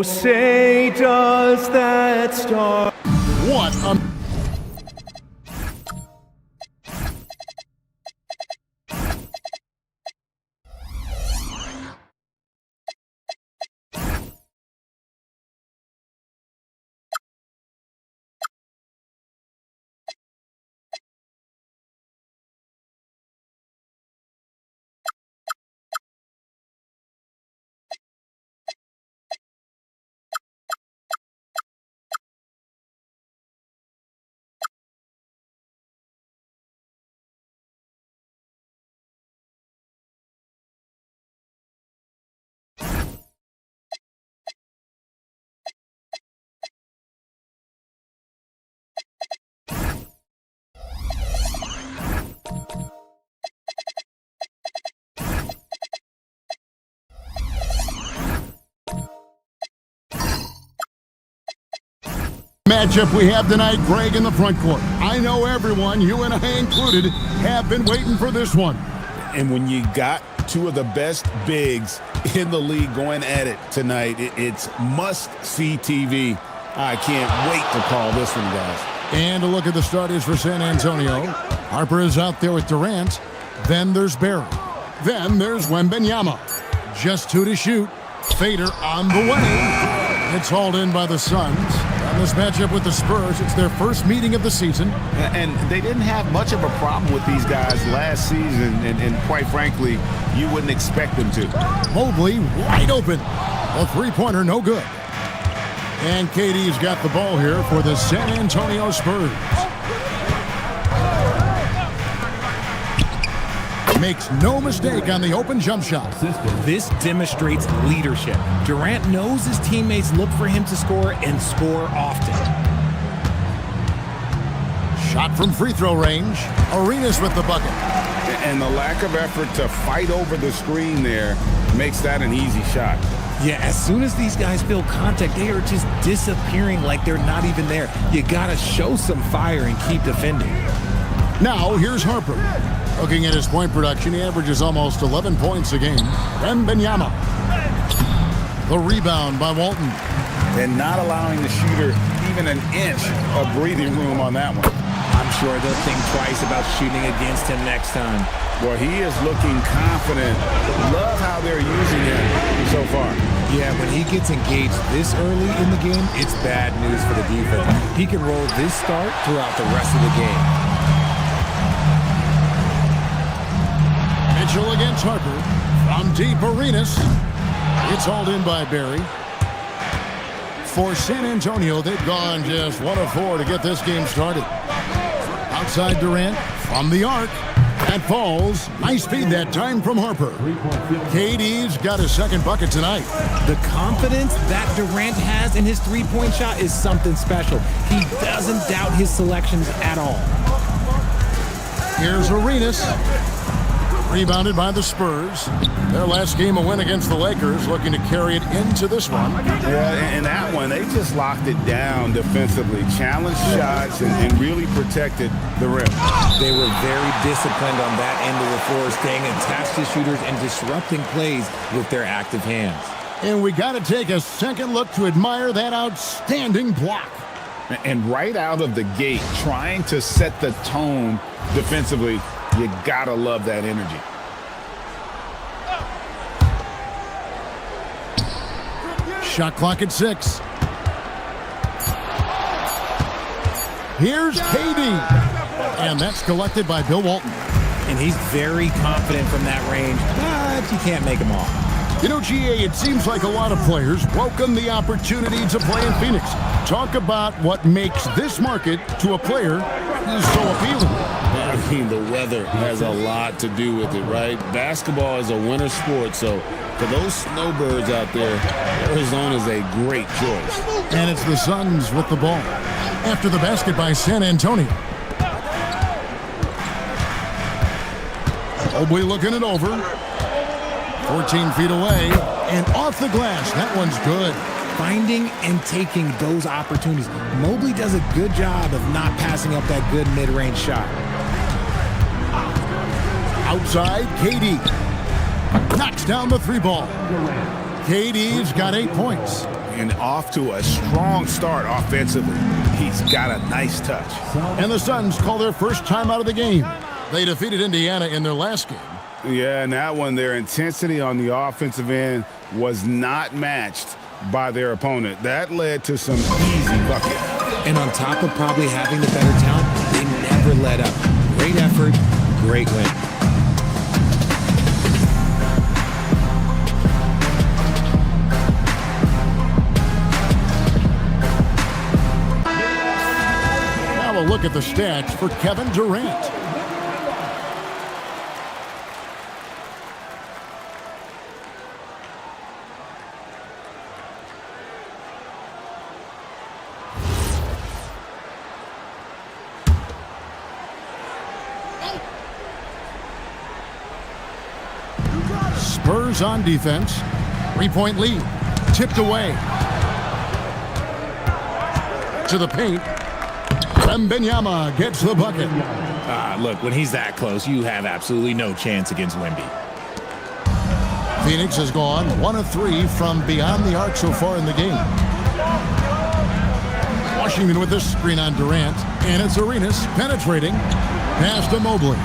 say does that star... What a... matchup we have tonight, Greg, in the front court. I know everyone, you and I included, have been waiting for this one. And when you got two of the best bigs in the league going at it tonight, it's must-see TV. I can't wait to call this one, guys. And a look at the starters for San Antonio. Harper is out there with Durant. Then there's Barry. Then there's Wembanyama. Just two to shoot. Fader on the way. It's hauled in by the Suns. On this matchup with the Spurs, it's their first meeting of the season. And they didn't have much of a problem with these guys last season, and quite frankly, you wouldn't expect them to. Mobley wide open. A three-pointer, no good. And KD's got the ball here for the San Antonio Spurs. Makes no mistake on the open jump shot. This demonstrates leadership. Durant knows his teammates look for him to score and score often. Shot from free throw range. Arenas with the bucket. And the lack of effort to fight over the screen there makes that an easy shot. Yeah, as soon as these guys feel contact, they are just disappearing like they're not even there. You gotta show some fire and keep defending. Now, here's Harper. Looking at his point production, he averages almost 11 points a game. Wembanyama. The rebound by Walton. And not allowing the shooter even an inch of breathing room on that one. I'm sure they'll think twice about shooting against him next time. Well, he is looking confident. Love how they're using him so far. Yeah, when he gets engaged this early in the game, it's bad news for the defense. He can roll this start throughout the rest of the game. Mitchell against Harper. From deep, Arenas. It's hauled in by Barry. For San Antonio, they've gone just 1 of 4 to get this game started. Outside Durant from the arc. That falls. Nice feed that time from Harper. KD's got his second bucket tonight. The confidence that Durant has in his three-point shot is something special. He doesn't doubt his selections at all. Here's Arenas. Rebounded by the Spurs. Their last game a win against the Lakers, looking to carry it into this one. Yeah, in that one, they just locked it down defensively, challenged shots, and really protected the rim. They were very disciplined on that end of the floor, staying attached to shooters and disrupting plays with their active hands. And we got to take a second look to admire that outstanding block. And right out of the gate, trying to set the tone defensively, you gotta love that energy. Shot clock at 6. Here's KD. And that's collected by Bill Walton. And he's very confident from that range, but you can't make him all. You know, GA, it seems like a lot of players welcome the opportunity to play in Phoenix. Talk about what makes this market to a player is so appealing. I mean, the weather has a lot to do with it, right? Basketball is a winter sport, so for those snowbirds out there, Arizona is a great choice. And it's the Suns with the ball. After the basket by San Antonio. Mobley looking it over. 14 feet away. And off the glass. That one's good. Finding and taking those opportunities. Mobley does a good job of not passing up that good mid-range shot. Outside, KD knocks down the 3 ball. KD's got 8 points. And off to a strong start offensively. He's got a nice touch. And the Suns call their first time out of the game. They defeated Indiana in their last game. Yeah, and that one, their intensity on the offensive end was not matched by their opponent. That led to some easy buckets. And on top of probably having the better talent, they never let up. Great effort, great win. Now a look at the stats for Kevin Durant. Spurs on defense. 3-point lead. Tipped away. To the paint. Wembanyama gets the bucket. Look, when he's that close, you have absolutely no chance against Wemby. Phoenix has gone 1 of 3 from beyond the arc so far in the game. Washington with this screen on Durant. And it's Arenas penetrating. Pass to Mobley.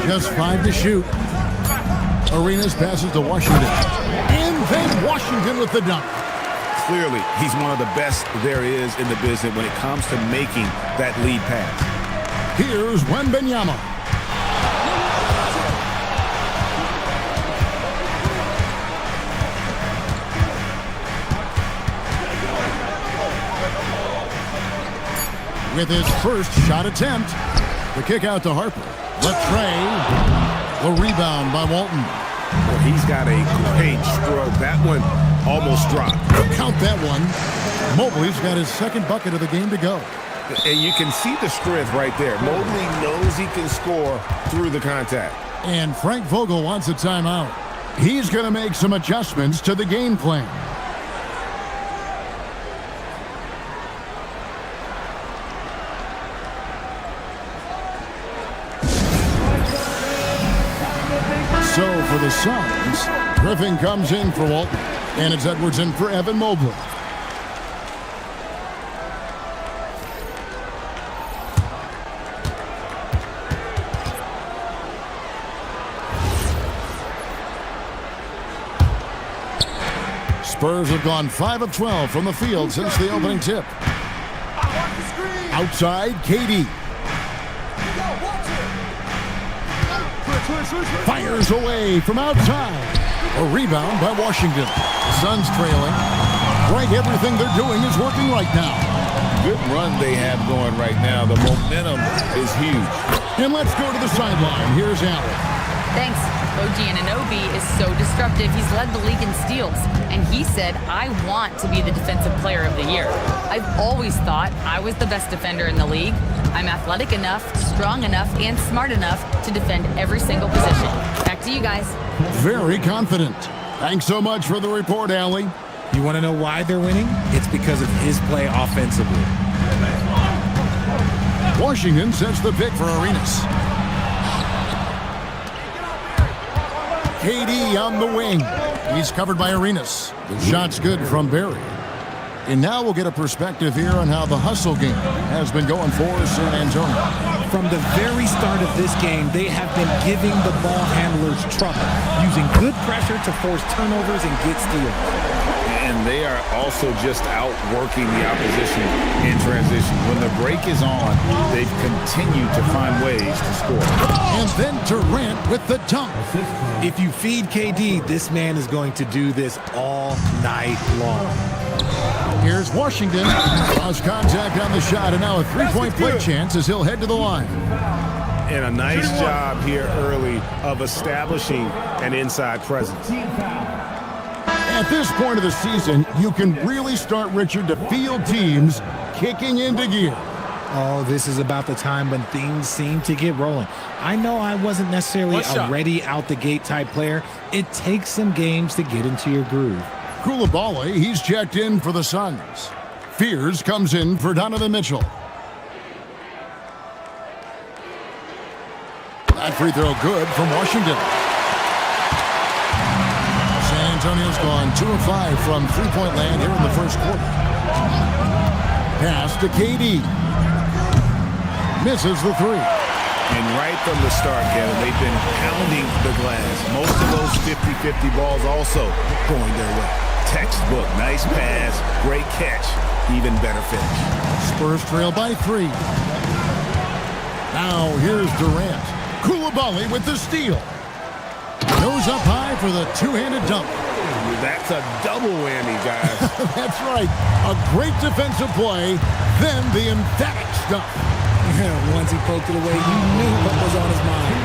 Just 5 to shoot. Arenas passes to Washington. And then Washington with the dunk. Clearly, he's one of the best there is in the business when it comes to making that lead pass. Here's Wembanyama. With his first shot attempt. The kick out to Harper. The tray. The rebound by Walton. Well, he's got a great stroke. That one almost dropped. Count that one. Mobley's got his second bucket of the game to go. And you can see the strength right there. Mobley knows he can score through the contact. And Frank Vogel wants a timeout. He's going to make some adjustments to the game plan. So for the Suns, Griffin comes in for Walton, and it's Edwards in for Evan Mobley. Spurs have gone 5 of 12 from the field since the opening tip. Outside, KD. Fires away from outside. A rebound by Washington. The Suns trailing. Right, everything they're doing is working right now. Good run they have going right now. The momentum is huge. And let's go to the sideline. Here's Allen. Thanks. OG Anunoby is so disruptive. He's led the league in steals. And he said, I want to be the defensive player of the year. I've always thought I was the best defender in the league. I'm athletic enough, strong enough, and smart enough to defend every single position. Back to you guys. Very confident. Thanks so much for the report, Allie. You want to know why they're winning? It's because of his play offensively. Washington sets the pick for Arenas. KD on the wing. He's covered by Arenas. The shot's good from Barry. And now we'll get a perspective here on how the hustle game has been going for San Antonio. From the very start of this game, they have been giving the ball handlers trouble, using good pressure to force turnovers and get steals. And they are also just outworking the opposition in transition. When the break is on, they've continued to find ways to score. And then Durant with the dunk. If you feed KD, this man is going to do this all night long. Here's Washington. Lost contact on the shot, and now a three-point play chance as he'll head to the line. And a nice job here early of establishing an inside presence. At this point of the season, you can really start, Richard, to feel teams kicking into gear. Oh, this is about the time when things seem to get rolling. I know I wasn't necessarily a ready out the gate type player. It takes some games to get into your groove. Koulibaly, he's checked in for the Suns. Fears comes in for Donovan Mitchell. That free throw good from Washington. Antonio's gone 2 of 5 from three-point land here in the first quarter. Pass to KD. Misses the three. And right from the start, Kevin, they've been pounding the glass. Most of those 50-50 balls also going their way. Textbook, nice pass, great catch, even better finish. Spurs trail by 3. Now here's Durant. Koulibaly with the steal. Goes up high for the two-handed dunk. That's a double whammy, guys. That's right. A great defensive play, then the emphatic stuff. Once he poked it away, you knew what was on his mind.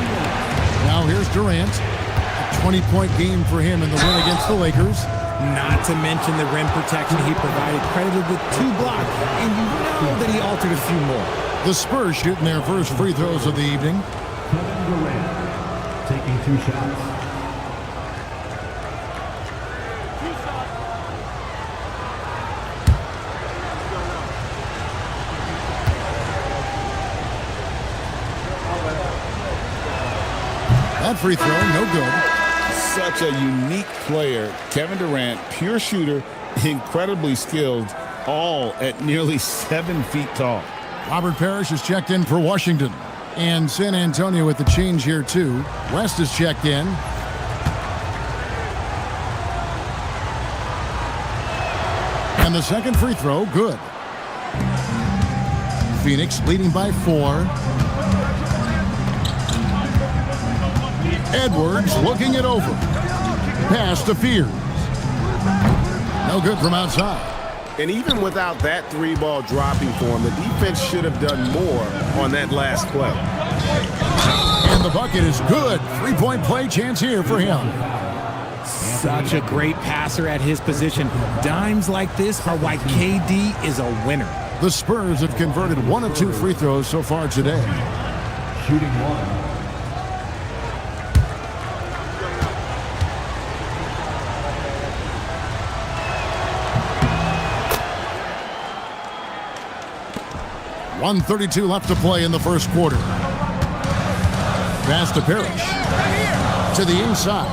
Now here's Durant. A 20-point game for him in the win against the Lakers. Not to mention the rim protection he provided, credited with 2 blocks, and you know that he altered a few more. The Spurs shooting their first free throws of the evening. Kevin Durant taking 2 shots. That free throw, no good. Such a unique player. Kevin Durant, pure shooter, incredibly skilled, all at nearly 7 feet tall. Robert Parrish is checked in for Washington. And San Antonio with the change here, too. West is checked in. And the second free throw, good. Phoenix leading by 4. Edwards looking it over. Pass to Fears. No good from outside. And even without that 3-ball dropping for him, the defense should have done more on that last play. And the bucket is good. 3-point play chance here for him. Such a great passer at his position. Dimes like this are why KD is a winner. The Spurs have converted 1 of 2 free throws so far today. Shooting 1. .132 left to play in the first quarter. Pass to Parrish. To the inside.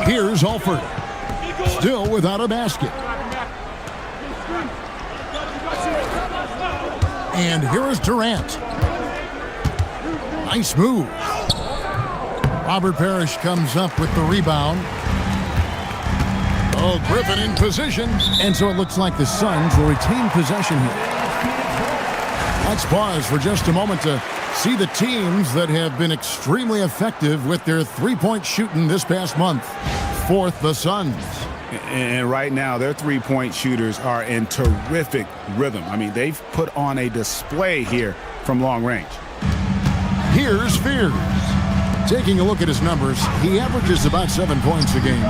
Here's Alford. Still without a basket. And here is Durant. Nice move. Robert Parrish comes up with the rebound. Oh, Griffin in position. And so it looks like the Suns will retain possession here. Let's pause for just a moment to see the teams that have been extremely effective with their three-point shooting this past month. Fourth, the Suns. And right now, their three-point shooters are in terrific rhythm. I mean, they've put on a display here from long range. Here's Fears. Taking a look at his numbers, he averages about 7 points a game.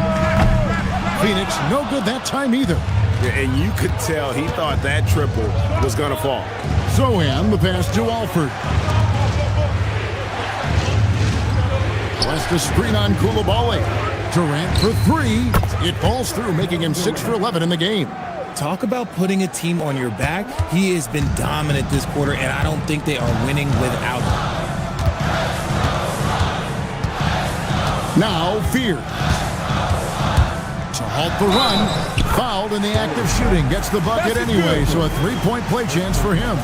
Phoenix, no good that time either. And you could tell he thought that triple was going to fall. Sohan, the pass to Alford. West a screen on Koulibaly. Durant for 3. It falls through, making him 6 for 11 in the game. Talk about putting a team on your back. He has been dominant this quarter, and I don't think they are winning without him. Now Fears. To halt the run. Fouled in the act of shooting. Gets the bucket anyway, so a three-point play chance for him.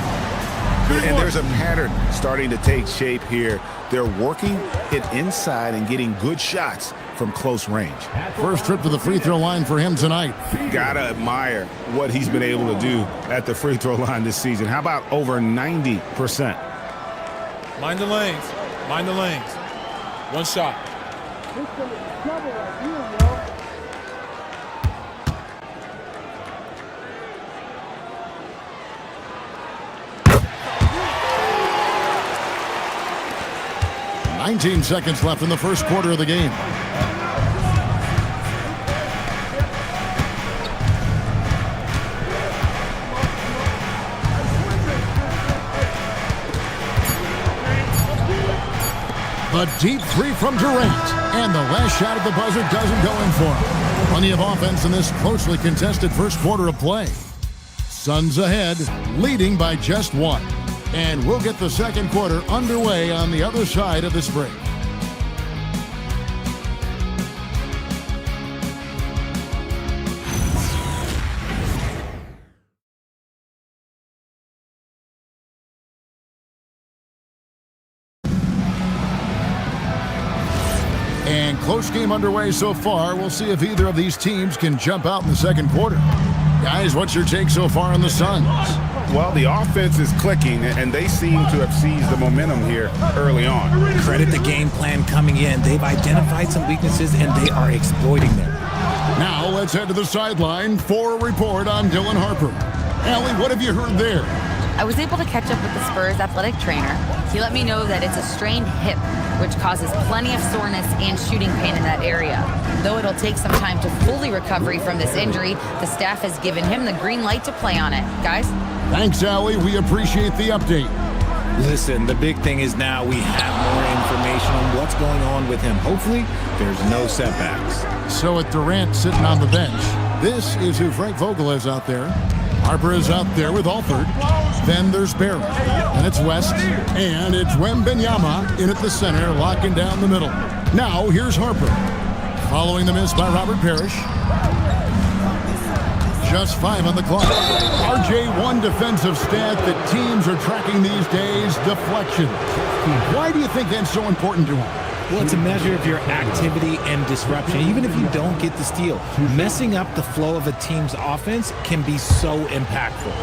And there's a pattern starting to take shape here. They're working it inside and getting good shots from close range. First trip to the free throw line for him tonight. Gotta admire what he's been able to do at the free throw line this season. How about over 90%? Mind the lanes. Mind the lanes. One shot. 19 seconds left in the first quarter of the game. A deep 3 from Durant. And the last shot at the buzzer doesn't go in for him. Plenty of offense in this closely contested first quarter of play. Suns ahead, leading by just 1. And we'll get the second quarter underway on the other side of this break. And close game underway so far. We'll see if either of these teams can jump out in the second quarter. Guys, what's your take so far on the Suns? Well, the offense is clicking, and they seem to have seized the momentum here early on. Credit the game plan coming in. They've identified some weaknesses, and they are exploiting them. Now let's head to the sideline for a report on Dylan Harper. Allie, what have you heard there? I was able to catch up with the Spurs athletic trainer. He let me know that it's a strained hip, which causes plenty of soreness and shooting pain in that area. Though it'll take some time to fully recover from this injury, the staff has given him the green light to play on it. Guys? Thanks, Allie. We appreciate the update. Listen, the big thing is now we have more information on what's going on with him. Hopefully, there's no setbacks. So with Durant sitting on the bench, this is who Frank Vogel is out there. Harper is out there with Alford. Then there's Barry. And it's West. And it's Wembanyama in at the center, locking down the middle. Now, here's Harper. Following the miss by Robert Parrish. Just 5 on the clock. RJ, one defensive stat that teams are tracking these days, deflection. Why do you think that's so important to him? Well, it's a measure of your activity and disruption. Even if you don't get the steal, messing up the flow of a team's offense can be so impactful.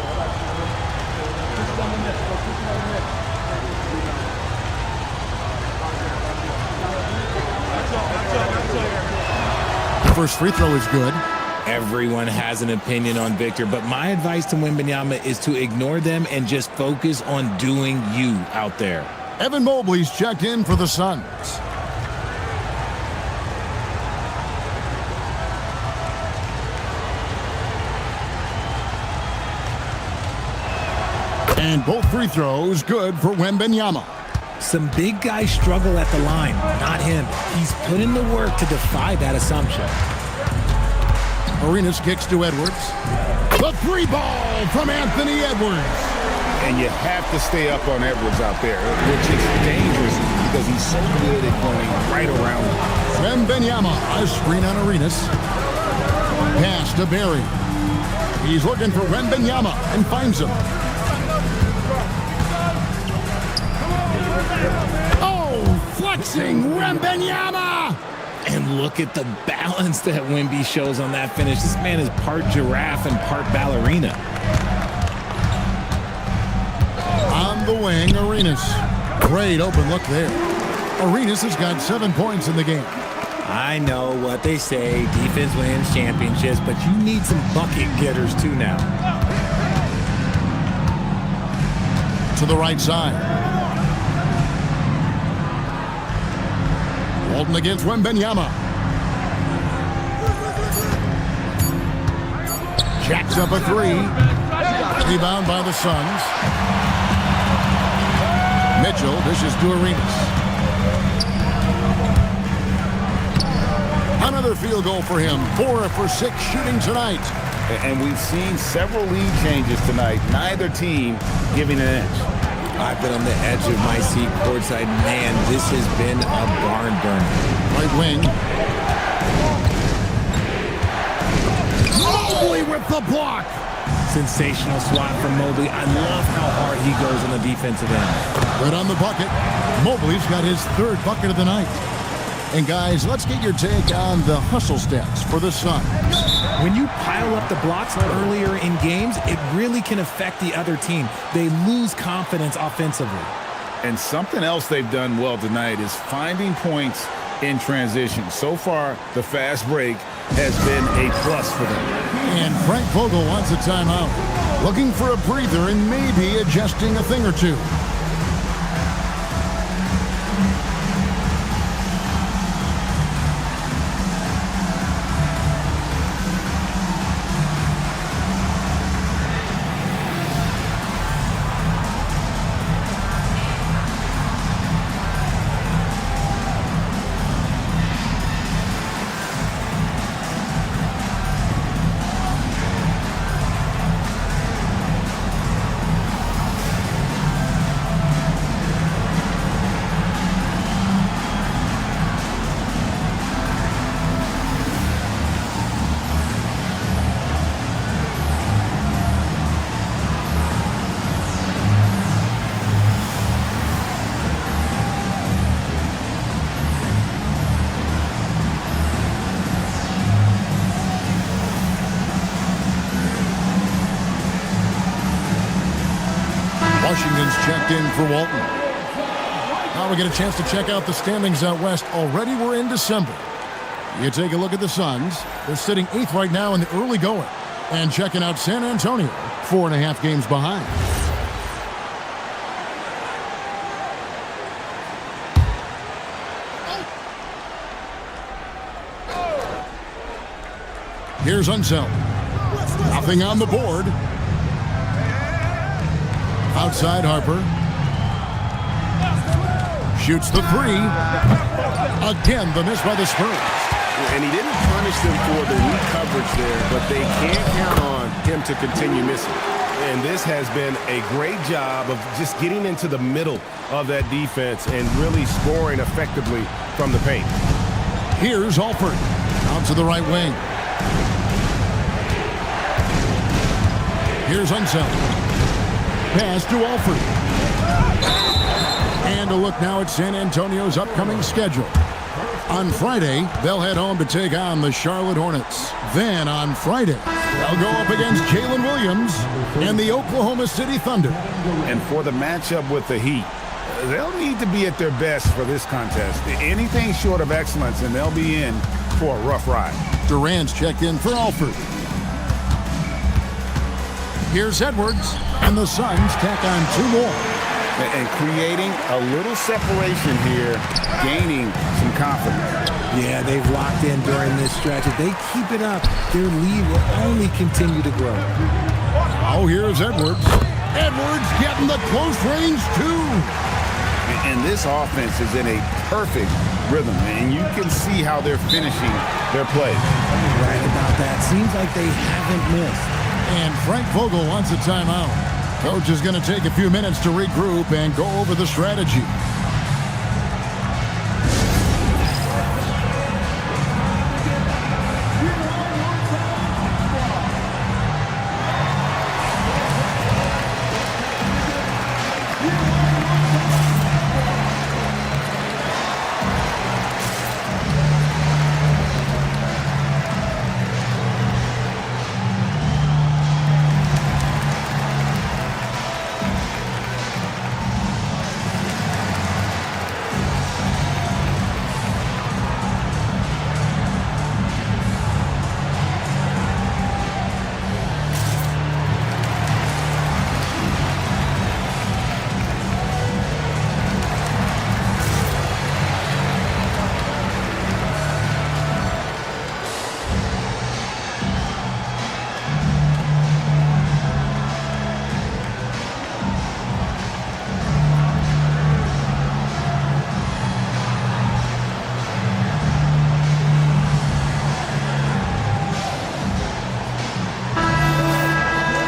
First free throw is good. Everyone has an opinion on Victor, but my advice to Wembanyama is to ignore them and just focus on doing you out there. Evan Mobley's checked in for the Suns. And both free throws good for Wembanyama. Some big guys struggle at the line, not him. He's put in the work to defy that assumption. Arenas kicks to Edwards. The three ball from Anthony Edwards. And you have to stay up on Edwards out there, which is dangerous because he's so good at going right around him. Wembanyama, a screen on Arenas. Pass to Barry. He's looking for Wembanyama and finds him. Oh, flexing Wembanyama! And look at the balance that Wemby shows on that finish. This man is part giraffe and part ballerina. On the wing, Arenas. Great open look there. Arenas has got 7 points in the game. I know what they say, defense wins championships, but you need some bucket getters too now. To the right side. Walton against Wembanyama. Jacks up a three. Rebound by the Suns. Mitchell dishes to Arenas. Another field goal for him. 4 for 6 shooting tonight. And we've seen several lead changes tonight. Neither team giving an inch. I've been on the edge of my seat courtside. Man, this has been a barn burner. Right wing. Mobley with the block. Sensational swat from Mobley. I love how hard he goes on the defensive end. Good on the bucket. Mobley's got his 3rd bucket of the night. And guys, let's get your take on the hustle stats for the Suns. When you pile up the blocks earlier in games, it really can affect the other team. They lose confidence offensively. And something else they've done well tonight is finding points in transition. So far, the fast break has been a plus for them. And Frank Vogel wants a timeout. Looking for a breather and maybe adjusting a thing or two. checked in for Walton. Now we get a chance to check out the standings out west. Already we're in December. You take a look at the Suns. They're sitting 8th right now in the early going. And checking out San Antonio, 4.5 games behind. Here's Unseld. Nothing on the board. Outside Harper. Shoots the three. Again, the miss by the Spurs. And he didn't punish them for the weak coverage there, but they can't count on him to continue missing. And this has been a great job of just getting into the middle of that defense and really scoring effectively from the paint. Here's Alford. Out to the right wing. Here's Unseld. Pass to Alford. And a look now at San Antonio's upcoming schedule. On Friday, they'll head home to take on the Charlotte Hornets. Then on Friday, they'll go up against Jalen Williams and the Oklahoma City Thunder. And for the matchup with the Heat, they'll need to be at their best for this contest. Anything short of excellence, and they'll be in for a rough ride. Durant's checked in for Alford. Here's Edwards, and the Suns tack on 2 more. And creating a little separation here, gaining some confidence. Yeah, they've locked in during this stretch. If they keep it up, their lead will only continue to grow. Oh, here's Edwards. Edwards getting the close range, too. And this offense is in a perfect rhythm, and you can see how they're finishing their plays. Right about that. Seems like they haven't missed. And Frank Vogel wants a timeout. Coach is going to take a few minutes to regroup and go over the strategy.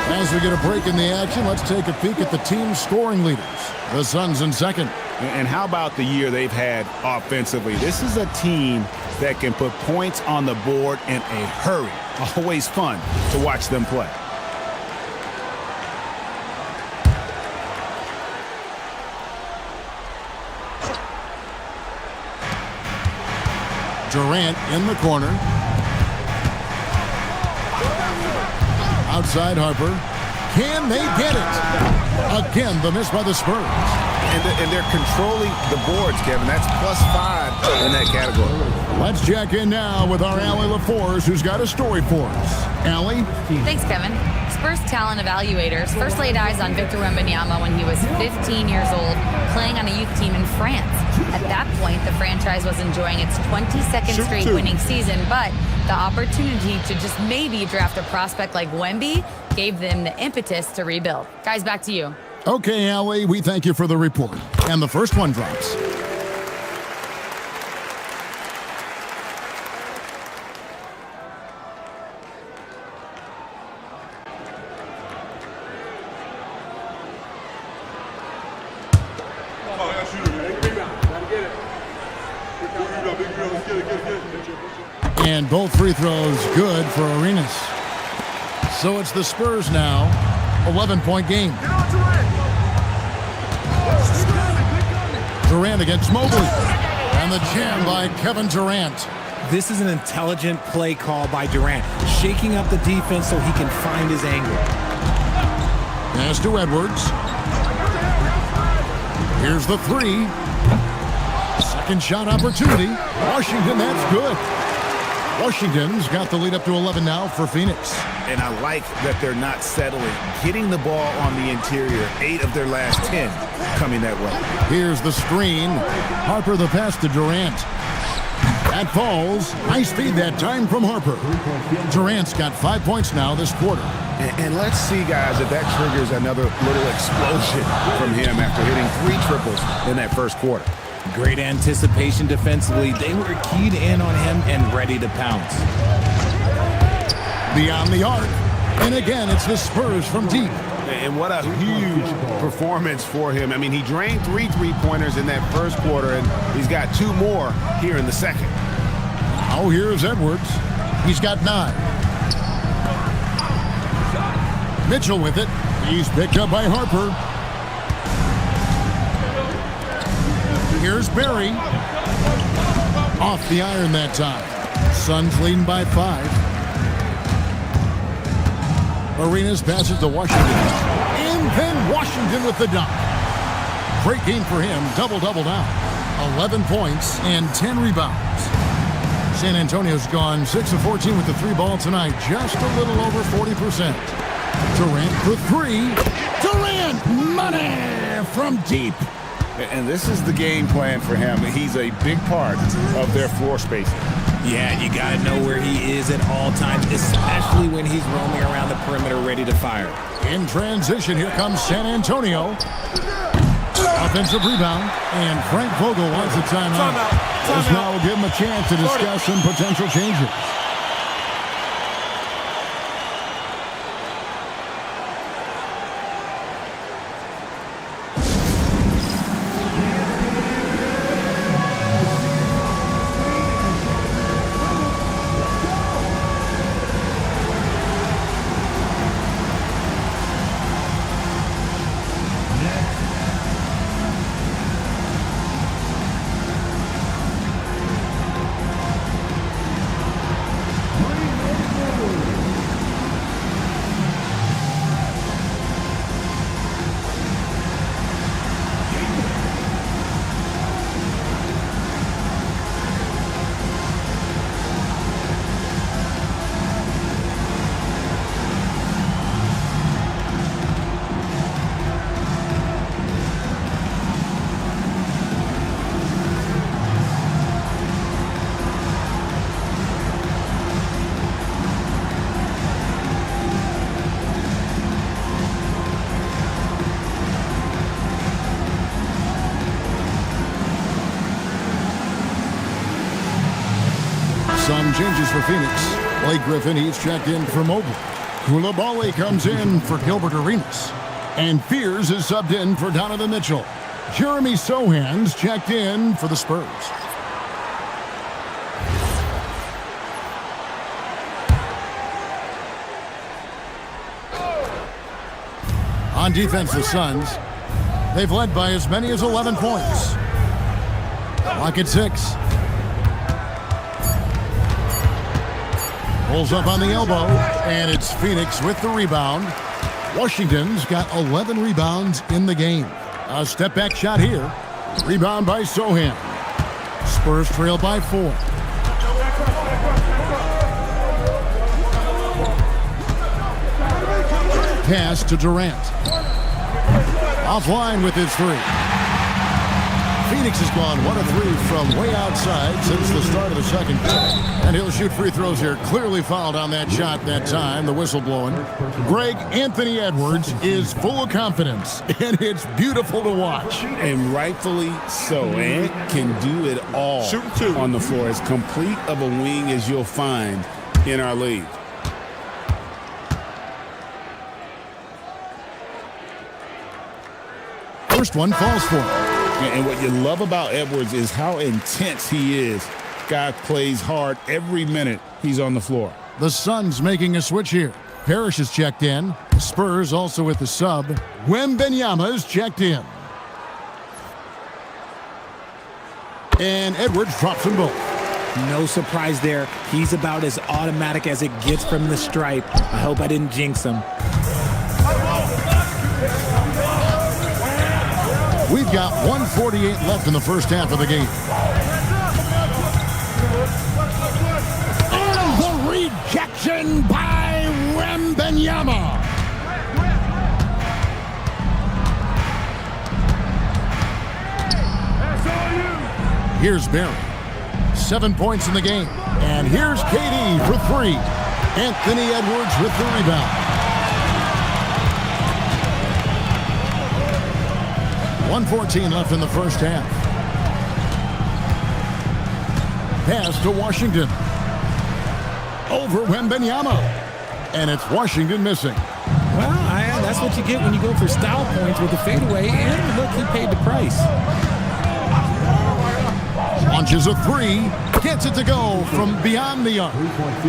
As we get a break in the action, let's take a peek at the team's scoring leaders. The Suns in second. And how about the year they've had offensively? This is a team that can put points on the board in a hurry. Always fun to watch them play. Durant in the corner. Outside Harper. Can they get it? Again, the miss by the Spurs. And they're controlling the boards, Kevin. That's +5 in that category. Let's check in now with our Allie LaForce, who's got a story for us. Allie? Thanks, Kevin. Spurs talent evaluators first laid eyes on Victor Wembanyama when he was 15 years old, playing on a youth team in France. At that point, the franchise was enjoying its 22nd straight winning season, but the opportunity to just maybe draft a prospect like Wemby gave them the impetus to rebuild. Guys, back to you. Okay, Allie, we thank you for the report. And the first one drops. And both free throws good for Arenas. So it's the Spurs now. 11-point game. Durant against Mobley. And the jam by Kevin Durant. This is an intelligent play call by Durant, shaking up the defense so he can find his angle. Pass to Edwards. Here's the three. Second shot opportunity. Washington, that's good. Washington's got the lead up to 11 now for Phoenix. And I like that they're not settling. Getting the ball on the interior, 8 of their last 10 coming that way. Here's the screen. Harper the pass to Durant. That falls. High speed that time from Harper. Durant's got 5 points now this quarter. And let's see, guys, if that triggers another little explosion from him after hitting 3 triples in that first quarter. Great anticipation defensively. They were keyed in on him and ready to pounce. Beyond the arc. And again, it's the Spurs from deep. And what a huge performance for him. I mean, he drained 3 3-pointers in that first quarter, and he's got 2 more here in the second. Now here's Edwards. He's got 9. Mitchell with it. He's picked up by Harper. Here's Barry. Off the iron that time. Suns leading by 5. Arenas passes to Washington. And then Washington with the dunk. Great game for him. Double-double now. 11 points and 10 rebounds. San Antonio's gone 6 of 14 with the 3 ball tonight. Just a little over 40%. Durant for 3. Durant, money from deep. And this is the game plan for him. He's a big part of their floor spacing. Yeah, you got to know where he is at all times, especially when he's roaming around the perimeter ready to fire. In transition, here comes San Antonio. Offensive rebound, and Frank Vogel wants a timeout. This now will give him a chance to discuss some potential changes. Some changes for Phoenix. Blake Griffin, he's checked in for Mobley. Koulibaly comes in for Gilbert Arenas. And Fears is subbed in for Donovan Mitchell. Jeremy Sohan's checked in for the Spurs. On defense, the Suns, they've led by as many as 11 points. Clock at 6. Pulls up on the elbow, and it's Phoenix with the rebound. Washington's got 11 rebounds in the game. A step-back shot here. Rebound by Sohan. Spurs trail by 4. Pass to Durant. Offline with his 3. Phoenix has gone 1 of 3 from way outside since the start of the second quarter. And he'll shoot free throws here. Clearly fouled on that shot that time. The whistle blowing. Greg Anthony Edwards is full of confidence, and it's beautiful to watch. And rightfully so. Ant can do it all on the floor. As complete of a wing as you'll find in our league. First one falls for him. And what you love about Edwards is how intense he is. Guy plays hard every minute he's on the floor. The Suns making a switch here. Parrish is checked in. The Spurs also with the sub. Wembanyama is checked in. And Edwards drops them both. No surprise there. He's about as automatic as it gets from the stripe. I hope I didn't jinx him. We've got 1:48 left in the first half of the game. And the rejection by Wembanyama. Here's Barry. 7 points in the game. And here's KD for 3. Anthony Edwards with the rebound. 1:14 left in the first half. Pass to Washington. Over Wembanyama. And it's Washington missing. Well, that's what you get when you go for style points with the fadeaway. And look, he paid the price. Launches a 3, gets it to go from beyond the arc.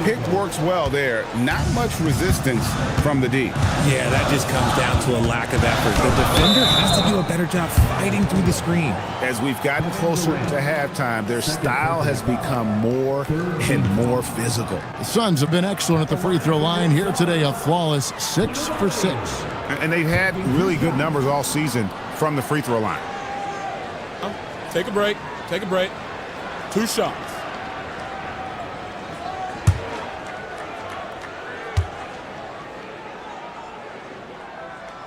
Pick works well there. Not much resistance from the D. Yeah, that just comes down to a lack of effort. The defender has to do a better job fighting through the screen. As we've gotten closer to halftime, their style has become more and more physical. The Suns have been excellent at the free throw line here today, a flawless 6 for 6. And they've had really good numbers all season from the free throw line. Take a break. Take a break. 2 shots.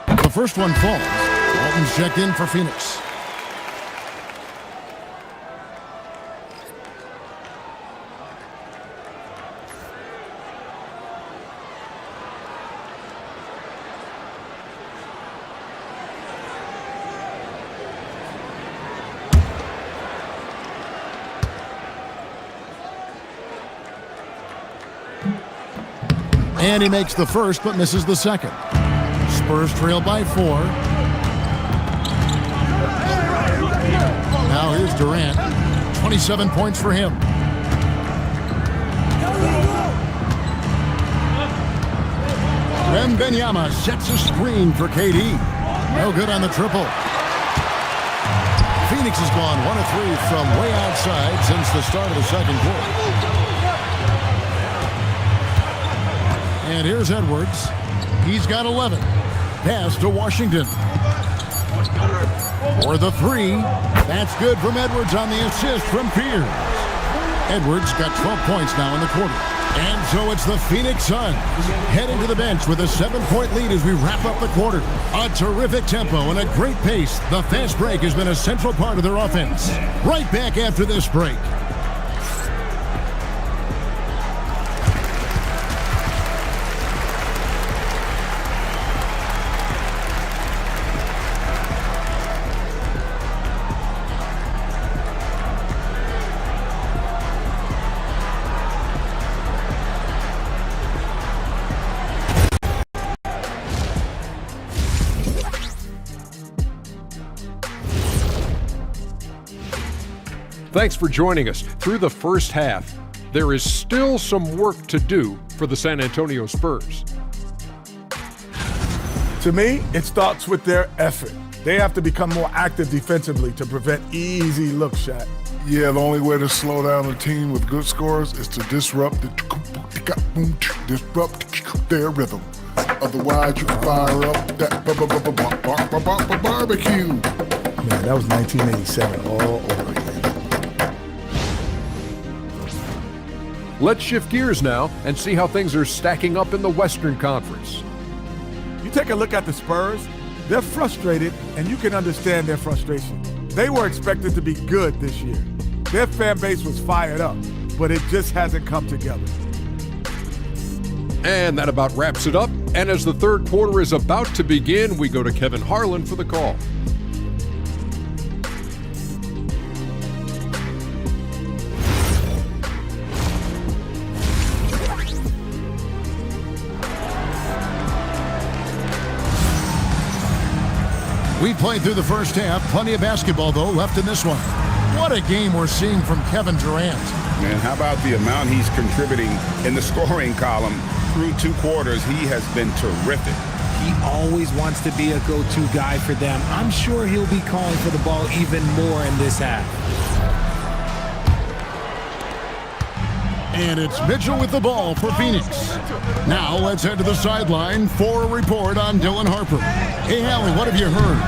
The first one falls. Walton's checked in for Phoenix. And he makes the first, but misses the second. Spurs trail by 4. Now here's Durant. 27 points for him. Wembanyama sets a screen for KD. No good on the triple. Phoenix has gone 1 of 3 from way outside since the start of the second quarter. And here's Edwards. He's got 11. Pass to Washington. For the 3. That's good from Edwards on the assist from Pierce. Edwards got 12 points now in the quarter. And so it's the Phoenix Suns heading to the bench with a 7-point lead as we wrap up the quarter. A terrific tempo and a great pace. The fast break has been a central part of their offense. Right back after this break. Thanks for joining us through the first half. There is still some work to do for the San Antonio Spurs. To me, it starts with their effort. They have to become more active defensively to prevent easy look shot. Yeah, the only way to slow down a team with good scores is to disrupt their rhythm. Otherwise, you can fire up that barbecue. Man, that was 1987 all over again. Let's shift gears now and see how things are stacking up in the Western Conference. You take a look at the Spurs, they're frustrated, and you can understand their frustration. They were expected to be good this year. Their fan base was fired up, but it just hasn't come together. And that about wraps it up. And as the third quarter is about to begin, we go to Kevin Harlan for the call. We played through the first half. Plenty of basketball, though, left in this one. What a game we're seeing from Kevin Durant. Man, how about the amount he's contributing in the scoring column? Through 2 quarters, he has been terrific. He always wants to be a go-to guy for them. I'm sure he'll be calling for the ball even more in this half. And it's Mitchell with the ball for Phoenix. Now let's head to the sideline for a report on Dylan Harper. Hey, Hallie, what have you heard?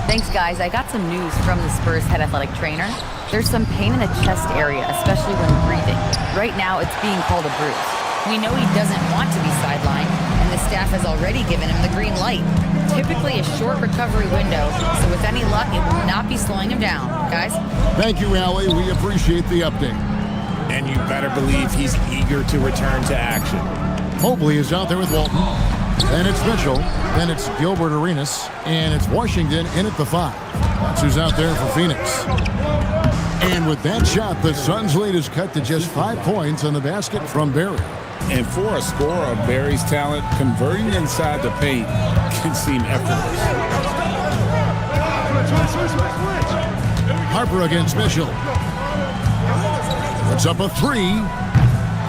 Thanks, guys. I got some news from the Spurs head athletic trainer. There's some pain in the chest area, especially when breathing. Right now, it's being called a bruise. We know he doesn't want to be sidelined, and the staff has already given him the green light. Typically a short recovery window, so with any luck, it will not be slowing him down. Guys? Thank you, Allie. We appreciate the update. And you better believe he's eager to return to action. Mobley is out there with Walton. Then it's Mitchell. Then it's Gilbert Arenas. And it's Washington in at the 5. That's who's out there for Phoenix. And with that shot, the Suns' lead is cut to just 5 points on the basket from Barry. And for a scorer of Barry's talent, converting inside the paint can seem effortless. Harper against Mitchell. Puts up a 3.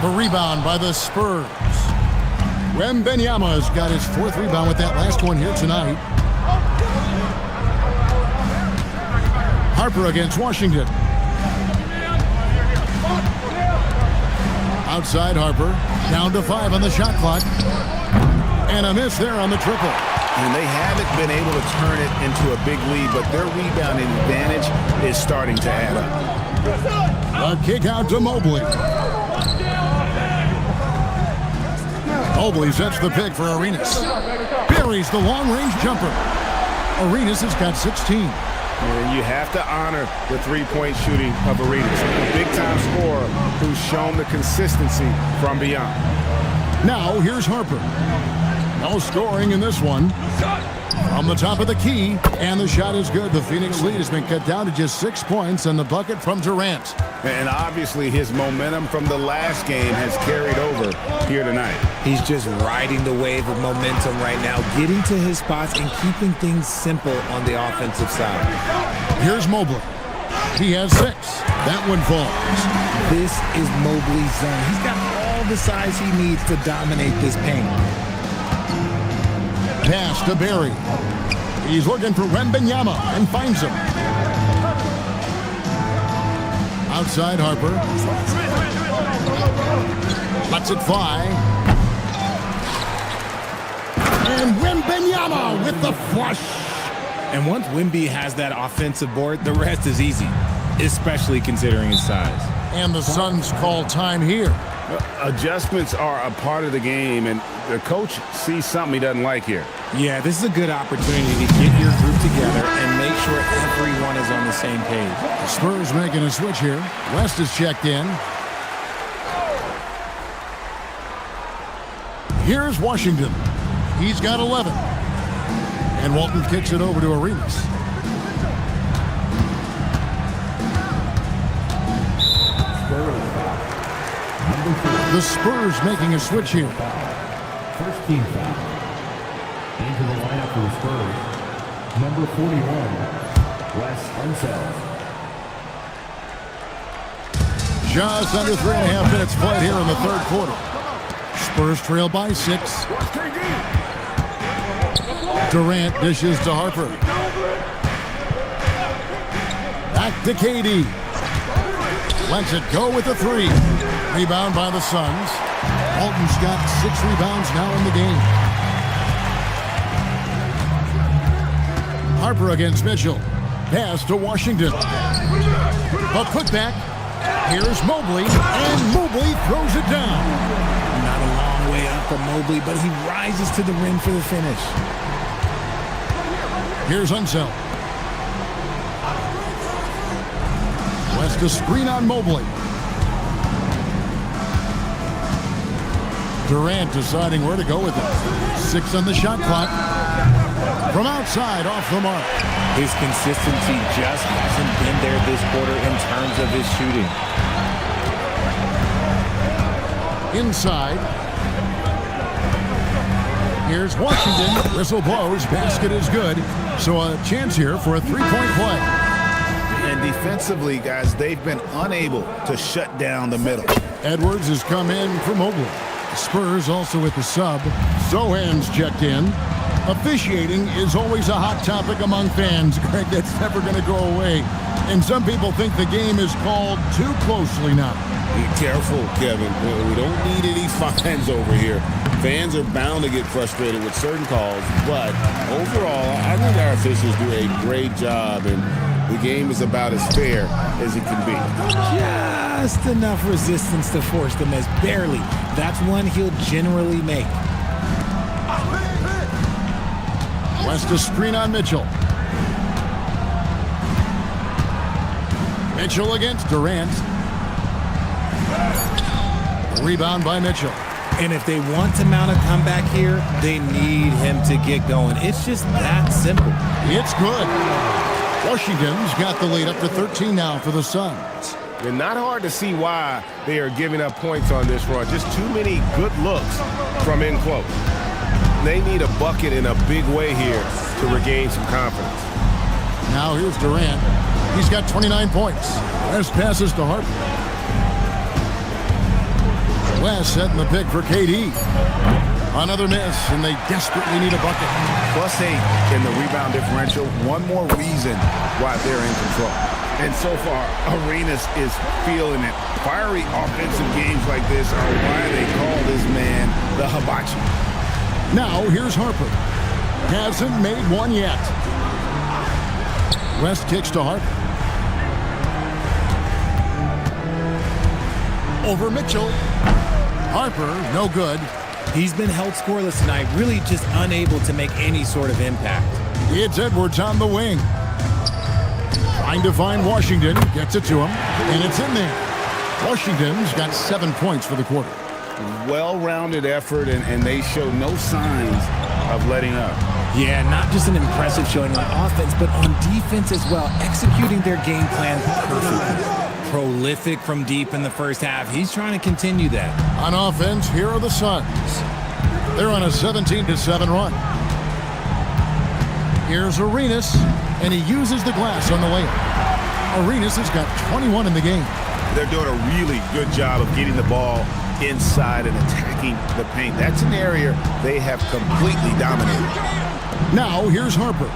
The rebound by the Spurs. Wembanyama's got his 4th rebound with that last one here tonight. Harper against Washington. Outside Harper. Down to 5 on the shot clock. And a miss there on the triple. And they haven't been able to turn it into a big lead, but their rebounding advantage is starting to add up. A kick out to Mobley. Mobley sets the pick for Arenas. Buries the long-range jumper. Arenas has got 16. And you have to honor the three-point shooting of Arenas, a big-time scorer who's shown the consistency from beyond. Now here's Harper. No scoring in this one. From the top of the key, and the shot is good. The Phoenix lead has been cut down to just 6 points, and the bucket from Durant. And obviously his momentum from the last game has carried over here tonight. He's just riding the wave of momentum right now, getting to his spots and keeping things simple on the offensive side. Here's Mobley. He has 6. That one falls. This is Mobley's zone. He's got all the size he needs to dominate this paint. Pass to Barry. He's looking for Wembanyama and finds him. Outside Harper. Lets it fly. And Wembanyama with the flush. And once Wemby has that offensive board, the rest is easy, especially considering his size. And the Suns call time here. Adjustments are a part of the game, and the coach sees something he doesn't like here. Yeah, this is a good opportunity to get your group together and make sure everyone is on the same page. The Spurs making a switch here. West is checked in. Here's Washington. He's got 11. And Walton kicks it over to Arenas. The Spurs making a switch here. First team foul. Into the lineup for the Spurs. Number 41, Wes Unseld. Just under 3.5 minutes played here in the third quarter. Spurs trail by 6. Durant dishes to Harper. Back to KD. Lets it go with the 3. Rebound by the Suns. Walton's got 6 rebounds now in the game. Harper against Mitchell. Pass to Washington. A putback. Here's Mobley, and Mobley throws it down. Not a long way up for Mobley, but he rises to the rim for the finish. Here's Unseld. West a screen on Mobley. Durant deciding where to go with it. 6 on the shot clock. From outside, off the mark. His consistency just hasn't been there this quarter in terms of his shooting. Inside. Here's Washington. Whistle blows. Basket is good. So a chance here for a 3-point play. And defensively, guys, they've been unable to shut down the middle. Edwards has come in for Mobley. Spurs also with the sub. Sohan's checked in. Officiating is always a hot topic among fans. Greg, that's never going to go away. And some people think the game is called too closely now. Be careful, Kevin. We don't need any fines over here. Fans are bound to get frustrated with certain calls, but overall, I think our officials do a great job, and the game is about as fair as it can be. Just enough resistance to force the miss. Barely. That's one he'll generally make. West to screen on Mitchell. Mitchell against Durant. Rebound by Mitchell. And if they want to mount a comeback here, they need him to get going. It's just that simple. It's good. Washington's got the lead up to 13 now for the Suns. And not hard to see why they are giving up points on this run. Just too many good looks from in close. They need a bucket in a big way here to regain some confidence. Now here's Durant. He's got 29 points. West passes to Harper. West setting the pick for KD. Another miss, and they desperately need a bucket. +8 in the rebound differential. One more reason why they're in control. And so far, Arenas is feeling it. Fiery offensive games like this are why they call this man the hibachi. Now here's Harper. Hasn't made one yet. West kicks to Harper. Over Mitchell. Harper, no good. He's been held scoreless tonight, really just unable to make any sort of impact. It's Edwards on the wing. Trying to find Washington. Gets it to him, and it's in there. Washington's got 7 points for the quarter. Well-rounded effort, and they show no signs of letting up. Yeah, not just an impressive showing on offense, but on defense as well, executing their game plan perfectly. Prolific from deep in the first half. He's trying to continue that. On offense, here are the Suns. They're on a 17-7 run. Here's Arenas, and he uses the glass on the layup. Arenas has got 21 in the game. They're doing a really good job of getting the ball inside and attacking the paint. That's an area they have completely dominated. Now here's Harper.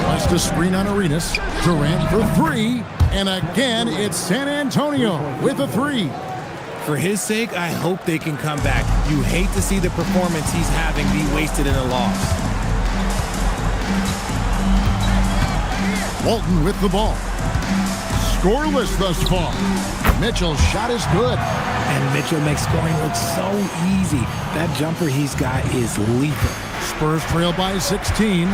West to screen on Arenas. Durant for 3. And again, it's San Antonio with a 3. For his sake, I hope they can come back. You hate to see the performance he's having be wasted in a loss. Walton with the ball. Scoreless thus far. Mitchell's shot is good. And Mitchell makes scoring look so easy. That jumper he's got is lethal. Spurs trail by 16.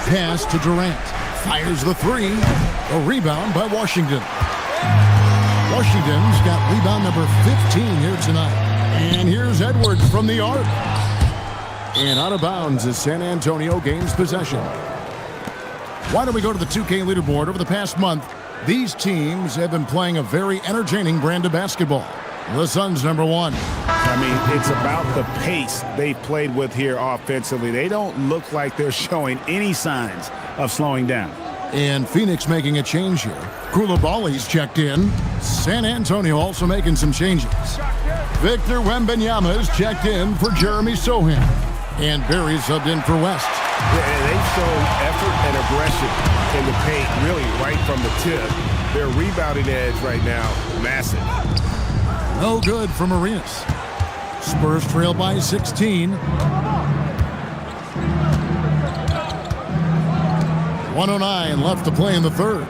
Pass to Durant. Fires the 3. A rebound by Washington. Washington's got rebound number 15 here tonight. And here's Edwards from the arc. And out of bounds as San Antonio gains possession. Why don't we go to the 2K leaderboard? Over the past month, these teams have been playing a very entertaining brand of basketball. The Suns #1. I mean, it's about the pace they've played with here offensively. They don't look like they're showing any signs of slowing down. And Phoenix making a change here. Koulibaly's checked in. San Antonio also making some changes. Victor Wembanyama's checked in for Jeremy Sohan. And Barry subbed in for West. Yeah, they've shown effort and aggression in the paint, really right from the tip. Their rebounding edge right now, massive. No good from Arenas. Spurs trail by 16. 1:09 left to play in the third.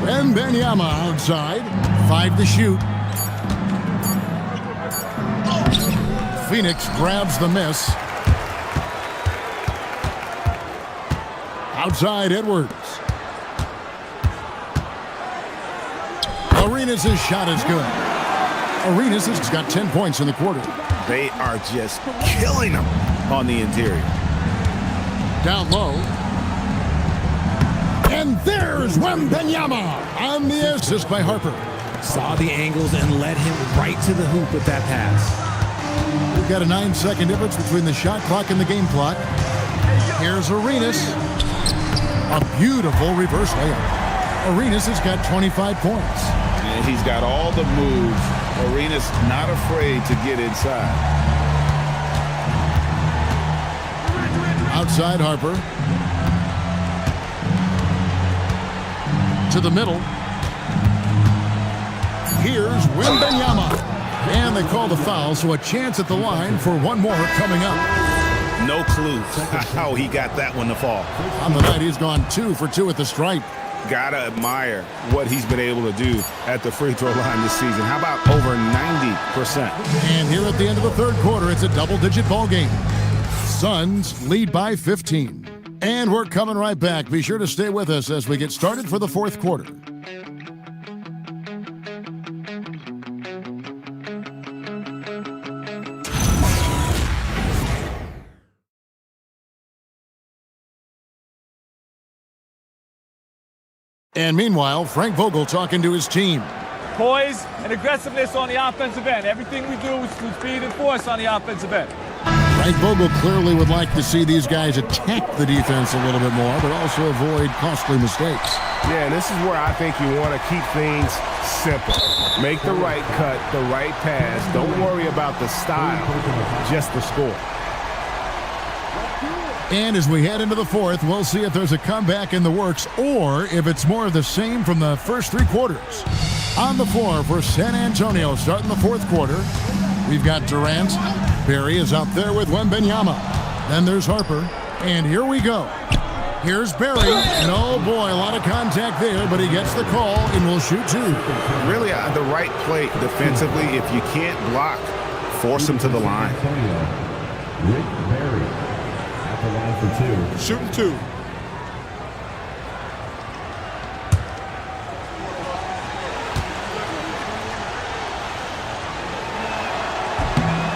Wembanyama outside. 5 to shoot. Phoenix grabs the miss. Outside Edwards. Arenas' shot is good. Arenas has got 10 points in the quarter. They are just killing them on the interior. Down low. And there's Wembanyama on the assist by Harper. Saw the angles and led him right to the hoop with that pass. We've got a 9-second difference between the shot clock and the game clock. Here's Arenas. A beautiful reverse layup. Arenas has got 25 points. And he's got all the moves. Arenas not afraid to get inside. Outside Harper. To the middle. Here's Wembanyama. And they call the foul, so a chance at the line for one more coming up. No clue how he got that one to fall. On the night, he's gone 2 for 2 at the stripe. Gotta admire what he's been able to do at the free throw line this season. How about over 90%? And here at the end of the third quarter, it's a double-digit ball game. Suns lead by 15. And we're coming right back. Be sure to stay with us as we get started for the fourth quarter. And meanwhile, Frank Vogel talking to his team. Poise and aggressiveness on the offensive end. Everything we do is with speed and force on the offensive end. Frank Vogel clearly would like to see these guys attack the defense a little bit more, but also avoid costly mistakes. Yeah, and this is where I think you want to keep things simple. Make the right cut, the right pass. Don't worry about the style, just the score. And as we head into the fourth, we'll see if there's a comeback in the works or if it's more of the same from the first 3 quarters. On the floor for San Antonio starting the fourth quarter, we've got Durant. Barry is up there with Wembanyama. Then there's Harper. And here we go. Here's Barry. And oh boy, a lot of contact there, but he gets the call and will shoot 2. Really, the right play defensively. If you can't block, force him to the line. Rick Barry. The line for 2. Shooting 2.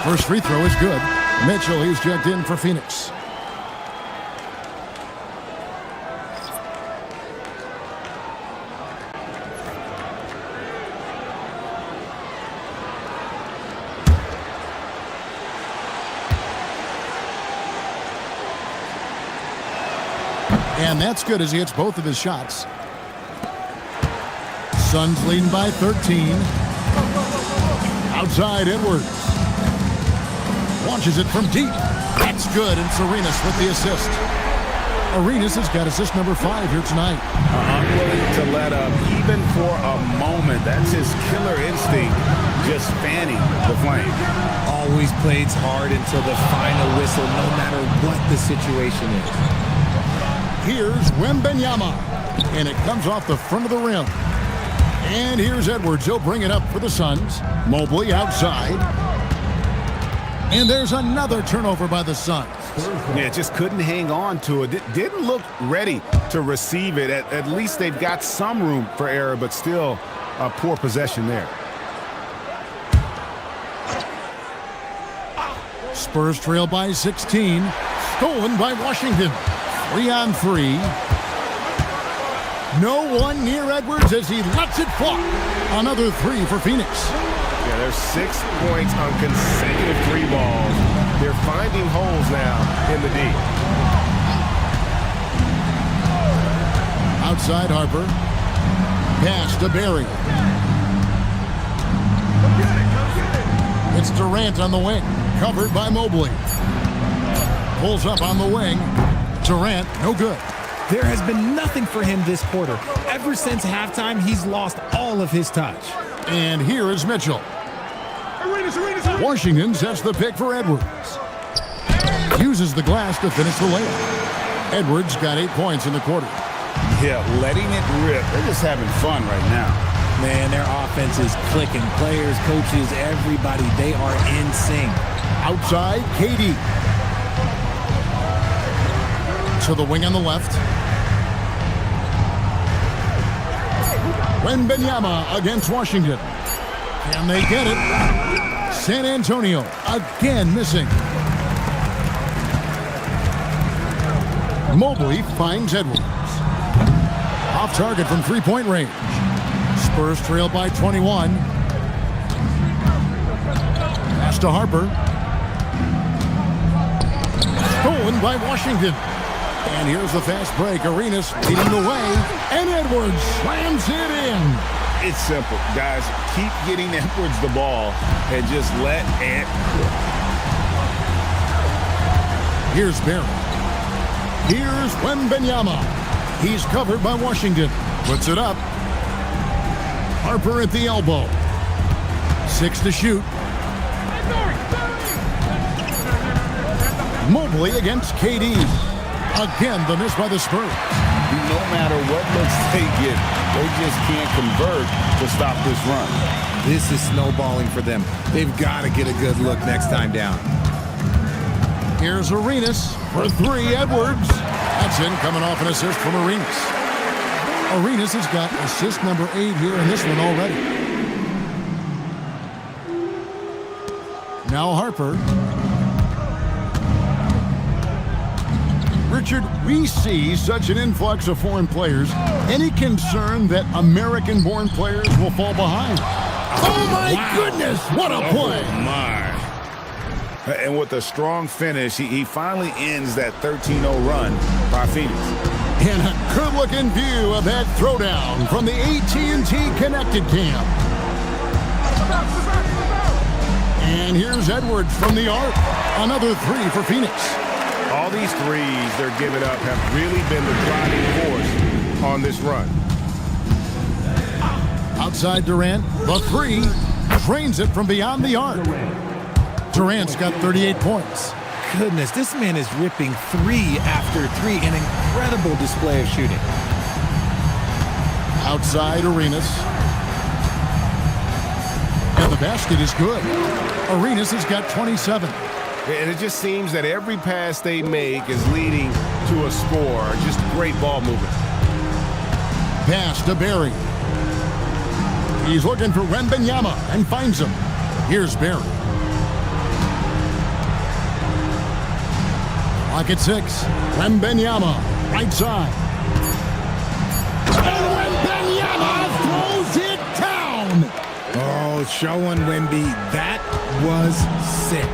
First free throw is good. Mitchell, he's checked in for Phoenix. And that's good as he hits both of his shots. Suns leading by 13. Outside Edwards. Launches it from deep. That's good, and Arenas with the assist. Arenas has got assist number 5 here tonight. Unwilling to let up, even for a moment. That's his killer instinct, just fanning the flame. Always plays hard until the final whistle, no matter what the situation is. Here's Wembanyama, and it comes off the front of the rim. And here's Edwards. He'll bring it up for the Suns. Mobley outside. And there's another turnover by the Suns. Yeah, just couldn't hang on to it. Didn't look ready to receive it. At least they've got some room for error, but still a poor possession there. Spurs trail by 16. Stolen by Washington. 3-on-3. No one near Edwards as he lets it fly. Another 3 for Phoenix. Yeah, there's 6 points on consecutive 3 balls. They're finding holes now in the D. Outside Harper. Pass to Barry. It's Durant on the wing. Covered by Mobley. Pulls up on the wing. Durant, no good. There has been nothing for him this quarter. Ever since halftime, he's lost all of his touch. And here is Mitchell. Washington sets the pick for Edwards. Uses the glass to finish the layup. Edwards got 8 points in the quarter. Yeah, letting it rip. They're just having fun right now. Man, their offense is clicking. Players, coaches, everybody, they are in sync. Outside, KD. To the wing on the left. Wembanyama against Washington. Can they get it? San Antonio again missing. Mobley finds Edwards. Off target from 3-point range. Spurs trail by 21. Pass to Harper. Stolen by Washington. And here's the fast break. Arenas leading the way. And Edwards slams it in. It's simple, guys. Keep getting Edwards the ball and just let it cook. Here's Barry. Here's Wembanyama. He's covered by Washington. Puts it up. Harper at the elbow. 6 to shoot. Mobley against KD. Again, the miss by the Spurs. No matter what looks they get, they just can't convert to stop this run. This is snowballing for them. They've got to get a good look next time down. Here's Arenas for 3. Edwards. That's in, coming off an assist from Arenas. Arenas has got assist number 8 here in this one already. Now Harper. Richard, we see such an influx of foreign players. Any concern that American-born players will fall behind? Oh, my goodness! What a play! Oh, my. And with a strong finish, he finally ends that 13-0 run by Phoenix. And a good-looking view of that throwdown from the AT&T Connected Cam. And here's Edwards from the arc. Another 3 for Phoenix. All these threes they're giving up have really been the driving force on this run. Outside Durant, the 3, drains it from beyond the arc. Durant's got 38 points. Goodness, this man is ripping 3 after 3. An incredible display of shooting. Outside Arenas. And the basket is good. Arenas has got 27. And it just seems that every pass they make is leading to a score. Just great ball movement. Pass to Barry. He's looking for Wembanyama and finds him. Here's Barry. Clock at 6. Wembanyama, right side. And Wembanyama throws it down. Oh, showing Wemby. That was sick.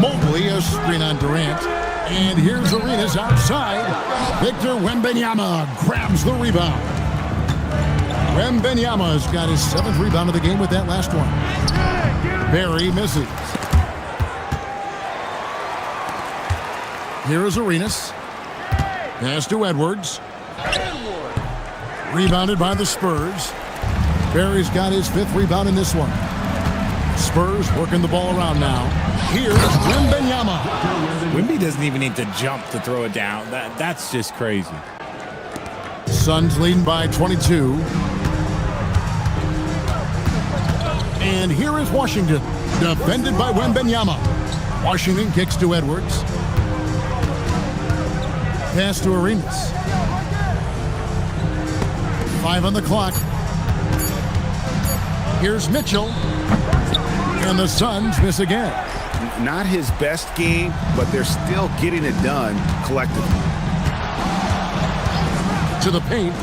Mobley, a screen on Durant. And here's Arenas outside. Victor Wembanyama grabs the rebound. Wembanyama's got his 7th rebound of the game with that last one. Barry misses. Here is Arenas. Pass to Edwards. Rebounded by the Spurs. Barry's got his 5th rebound in this one. Spurs working the ball around now. Here's Wembanyama. Wemby doesn't even need to jump to throw it down. That's just crazy. Suns leading by 22. And here is Washington, defended by Wembanyama. Washington kicks to Edwards. Pass to Arenas. 5 on the clock. Here's Mitchell. And the Suns miss again. Not his best game, but they're still getting it done collectively. To the paint.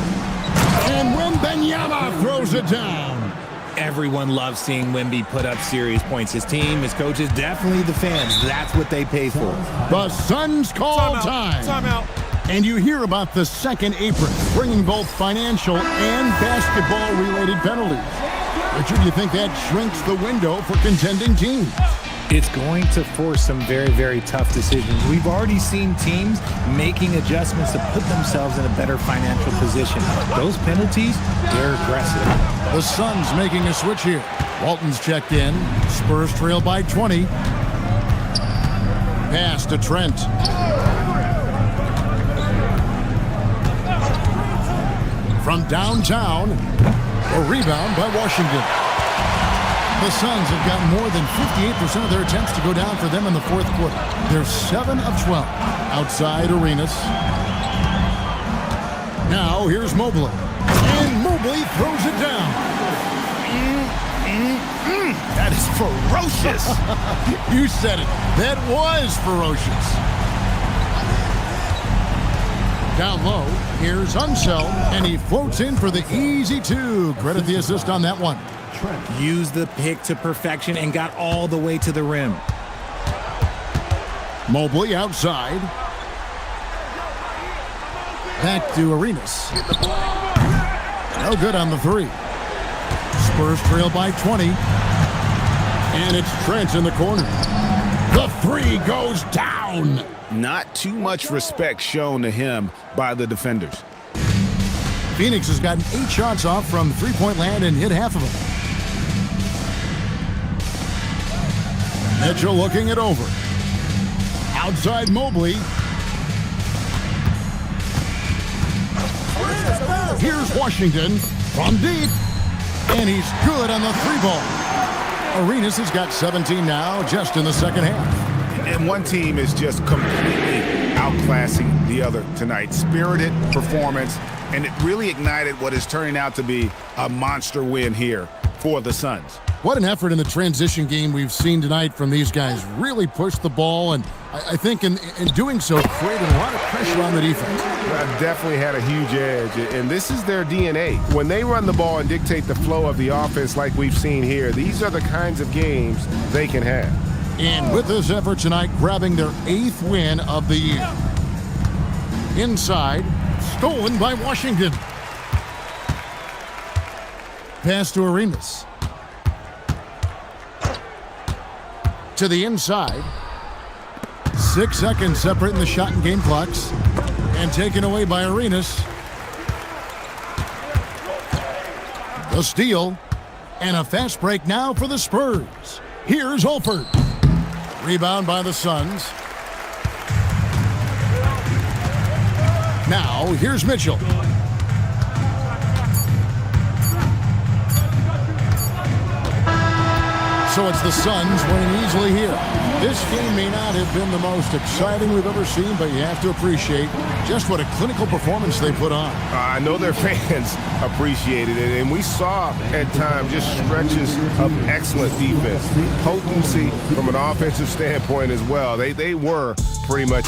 And Wembanyama throws it down. Everyone loves seeing Wemby put up serious points. His team, his coaches, definitely the fans. That's what they pay for. The Suns call time. Timeout. And you hear about the second apron, bringing both financial and basketball-related penalties. Richard, do you think that shrinks the window for contending teams? It's going to force some very, very tough decisions. We've already seen teams making adjustments to put themselves in a better financial position. Those penalties, they're aggressive. The Suns making a switch here. Walton's checked in. Spurs trail by 20. Pass to Trent. From downtown, a rebound by Washington. The Suns have got more than 58% of their attempts to go down for them in the 4th quarter. They're 7 of 12. Outside Arenas. Now here's Mobley. And Mobley throws it down. That is ferocious. You said it. That was ferocious. Down low, here's Unseld, and he floats in for the easy 2. Credit the assist on that one. Used the pick to perfection and got all the way to the rim. Mobley outside. Back to Arenas. No good on the 3. Spurs trail by 20. And it's Trent in the corner. The three goes down. Not too much respect shown to him by the defenders. Phoenix has gotten 8 shots off from three-point land and hit half of them. Mitchell looking it over. Outside Mobley. Here's Washington from deep. And he's good on the 3-ball. Arenas has got 17 now just in the second half. And one team is just completely outclassing the other tonight. Spirited performance, and it really ignited what is turning out to be a monster win here for the Suns. What an effort in the transition game we've seen tonight from these guys. Really pushed the ball, and I think in doing so, created a lot of pressure on the defense. Definitely had a huge edge, and this is their DNA. When they run the ball and dictate the flow of the offense like we've seen here, these are the kinds of games they can have. And with this effort tonight, grabbing their 8th win of the year. Inside, stolen by Washington. Pass to Arenas. To the inside. 6 seconds separating the shot and game clocks. And taken away by Arenas. The steal. And a fast break now for the Spurs. Here's Alford. Rebound by the Suns. Now, here's Mitchell. So it's the Suns winning easily here. This game may not have been the most exciting we've ever seen, but you have to appreciate just what a clinical performance they put on. I know their fans appreciated it, and we saw at times just stretches of excellent defense. Potency from an offensive standpoint as well. They were pretty much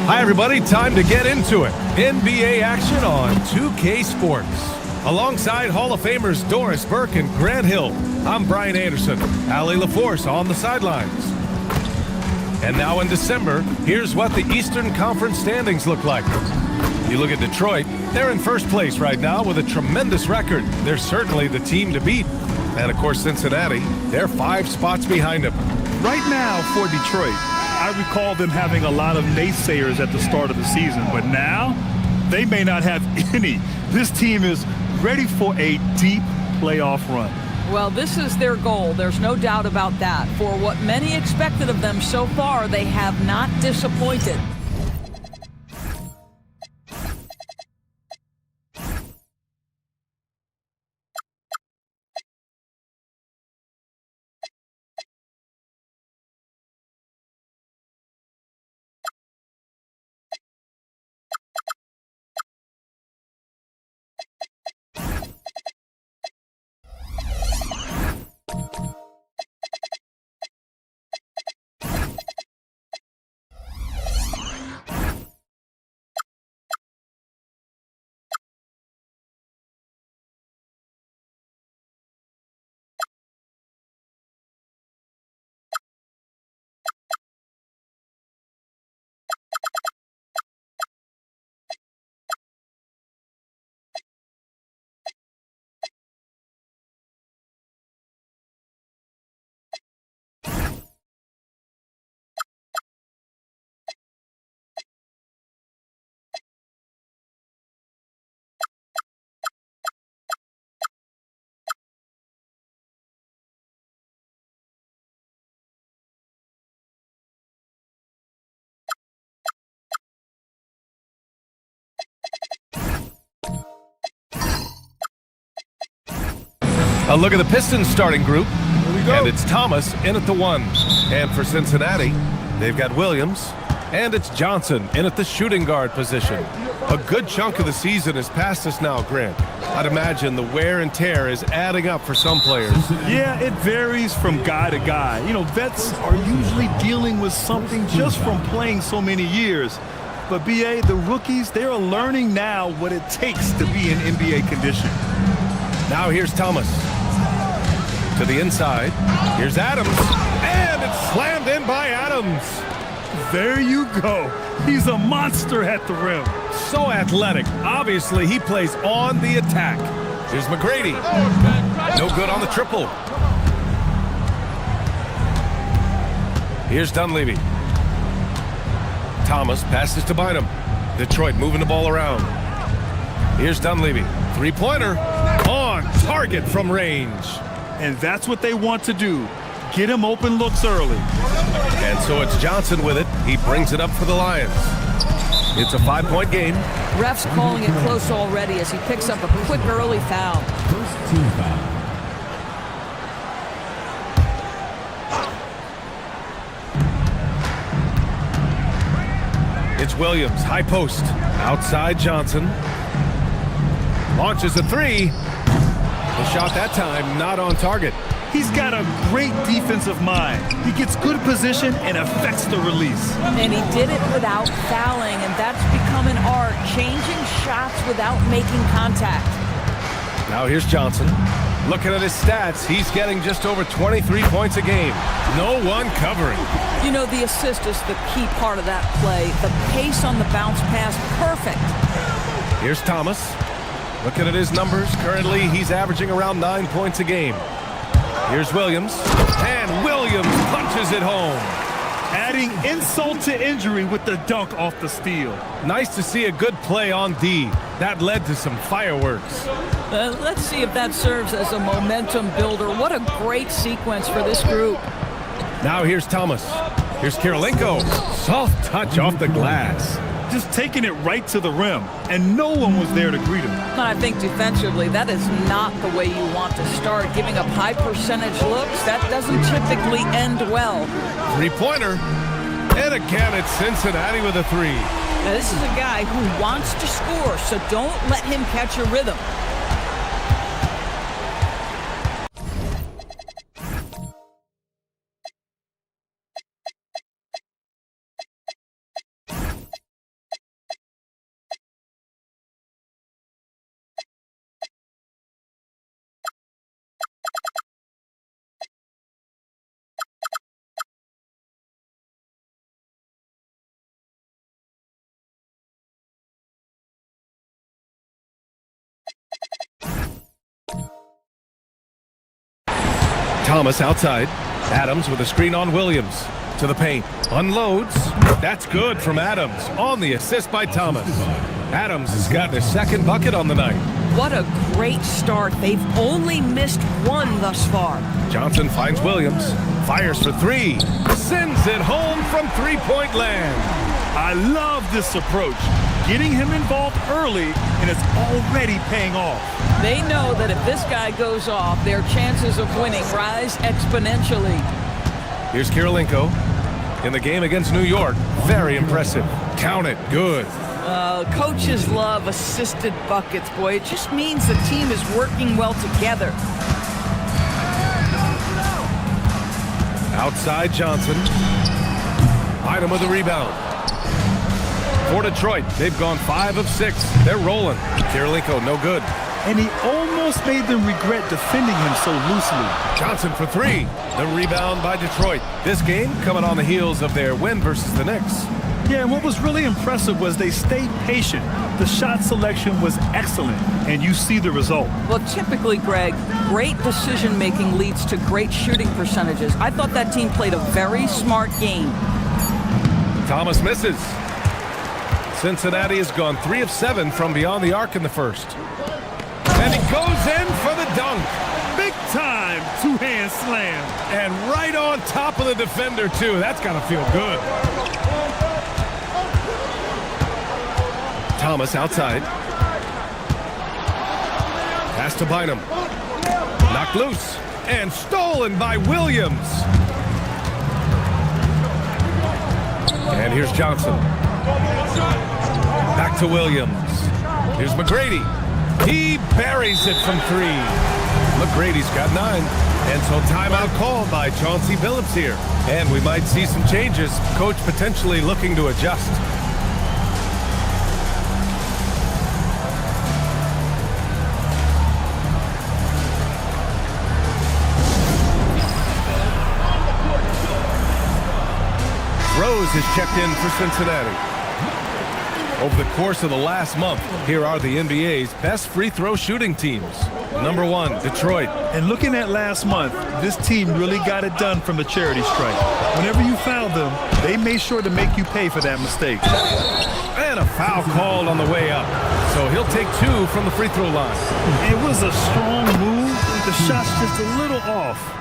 Hi, everybody. Time to get into it. NBA action on 2K Sports. Alongside Hall of Famers Doris Burke and Grant Hill, I'm Brian Anderson. Allie LaForce on the sidelines. And now in December, here's what the Eastern Conference standings look like. You look at Detroit, they're in first place right now with a tremendous record. They're certainly the team to beat. And, of course, Cincinnati, they're 5 spots behind them. Right now for Detroit, I recall them having a lot of naysayers at the start of the season, but now they may not have any. This team is ready for a deep playoff run. Well, this is their goal. There's no doubt about that. For what many expected of them so far, they have not disappointed. A look at the Pistons starting group. And it's Thomas in at the 1. And for Cincinnati, they've got Williams. And it's Johnson in at the shooting guard position. A good chunk of the season is past us now, Grant. I'd imagine the wear and tear is adding up for some players. Yeah, it varies from guy to guy. You know, vets are usually dealing with something just from playing so many years. But, B.A., the rookies, they are learning now what it takes to be in NBA condition. Now here's Thomas. To the inside. Here's Adams. And it's slammed in by Adams. There you go. He's a monster at the rim. So athletic. Obviously, he plays on the attack. Here's McGrady. No good on the triple. Here's Dunleavy. Thomas passes to Bynum. Detroit moving the ball around. Here's Dunleavy. Three-pointer. On target from range. And that's what they want to do. Get him open looks early. And so it's Johnson with it. He brings it up for the Lions. It's a 5-point game. Refs calling it close already as he picks up a quick early foul. First team foul. It's Williams, high post. Outside Johnson. Launches a 3. The shot that time not on target. He's got a great defensive mind. He gets good position and affects the release. And he did it without fouling, and that's become an art, changing shots without making contact. Now here's Johnson. Looking at his stats, he's getting just over 23 points a game. No one covering. You know, the assist is the key part of that play. The pace on the bounce pass, perfect. Here's Thomas. Looking at his numbers, currently he's averaging around 9 points a game. Here's Williams, and Williams punches it home. Adding insult to injury with the dunk off the steal. Nice to see a good play on D. That led to some fireworks. Let's see if that serves as a momentum builder. What a great sequence for this group. Now here's Thomas. Here's Kirilenko. Soft touch off the glass. Just taking it right to the rim, and no one was there to greet him. And I think defensively, that is not the way you want to start. Giving up high percentage looks, that doesn't typically end well. Three-pointer. And again, it's Cincinnati with a 3. Now, this is a guy who wants to score, so don't let him catch a rhythm. Thomas outside. Adams with a screen on Williams. To the paint. Unloads. That's good from Adams on the assist by Thomas. Adams has gotten his second bucket on the night. What a great start. They've only missed one thus far. Johnson finds Williams. Fires for three. Sends it home from three-point land. I love this approach. Getting him involved early, and it's already paying off. They know that if this guy goes off, their chances of winning rise exponentially. Here's Kirilenko in the game against New York. Very impressive. Count it. Good. Coaches love assisted buckets, boy. It just means the team is working well together. Outside Johnson. Item with the rebound. For Detroit, they've gone 5 of 6. They're rolling. Kirilenko, no good. And he almost made them regret defending him so loosely. Johnson for 3. The rebound by Detroit. This game coming on the heels of their win versus the Knicks. Yeah, and what was really impressive was they stayed patient. The shot selection was excellent, and you see the result. Well, typically, Greg, great decision-making leads to great shooting percentages. I thought that team played a very smart game. Thomas misses. Cincinnati has gone 3 of 7 from beyond the arc in the first. And he goes in for the dunk. Big time two-hand slam. And right on top of the defender, too. That's got to feel good. Thomas outside. Pass to Bynum. Knocked loose. And stolen by Williams. And here's Johnson. Back to Williams. Here's McGrady. He buries it from 3. McGrady's got 9. And so timeout called by Chauncey Billups here. And we might see some changes. Coach potentially looking to adjust. Rose is checked in for Cincinnati. Over the course of the last month, here are the NBA's best free throw shooting teams. Number 1, Detroit. And looking at last month, this team really got it done from the charity stripe. Whenever you fouled them, they made sure to make you pay for that mistake. And a foul called on the way up. So he'll take 2 from the free throw line. It was a strong move. The shot's just a little off.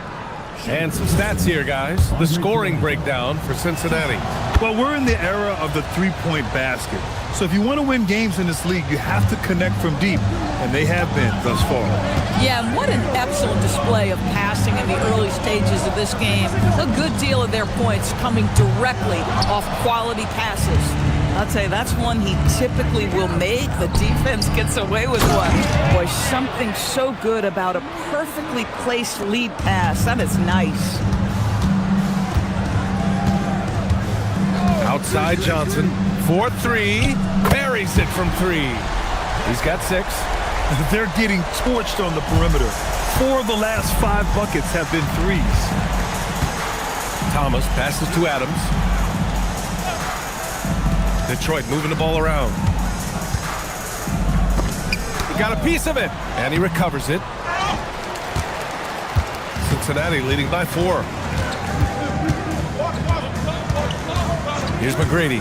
And some stats here, guys. The scoring breakdown for Cincinnati. Well, we're in the era of the three-point basket. So if you want to win games in this league, you have to connect from deep, and they have been thus far. Yeah, and what an excellent display of passing in the early stages of this game. A good deal of their points coming directly off quality passes. I'll tell you, that's one he typically will make. The defense gets away with one. Boy, something so good about a perfectly placed lead pass. That is nice. Outside Johnson for 3. Buries it from 3. He's got 6. They're getting torched on the perimeter. 4 of the last 5 buckets have been threes. Thomas passes to Adams. Detroit moving the ball around. He got a piece of it, and he recovers it. Cincinnati leading by 4. Here's McGrady.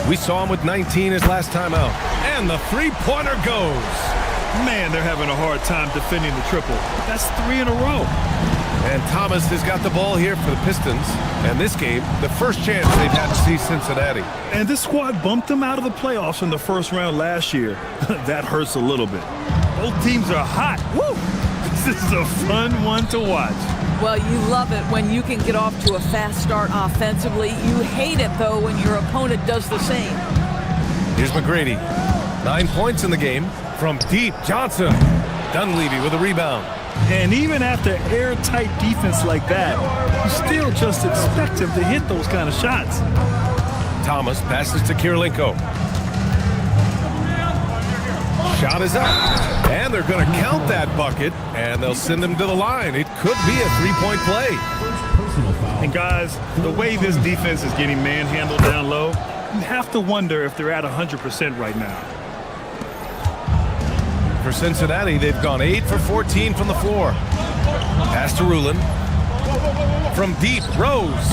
We saw him with 19 his last time out. And the three-pointer goes. Man, they're having a hard time defending the triple. That's 3 in a row. And Thomas has got the ball here for the Pistons. And this game, the first chance they've had to see Cincinnati. And this squad bumped them out of the playoffs in the first round last year. That hurts a little bit. Both teams are hot. Woo! This is a fun one to watch. Well, you love it when you can get off to a fast start offensively. You hate it, though, when your opponent does the same. Here's McGrady. 9 points in the game from deep. Johnson. Dunleavy with a rebound. And even after airtight defense like that, you still just expect him to hit those kind of shots. Thomas passes to Kirilenko. Shot is up. And they're going to count that bucket, and they'll send him to the line. It could be a three-point play. And guys, the way this defense is getting manhandled down low, you have to wonder if they're at 100% right now. For Cincinnati, they've gone 8 for 14 from the floor. Pass to Rulin. From deep, Rose.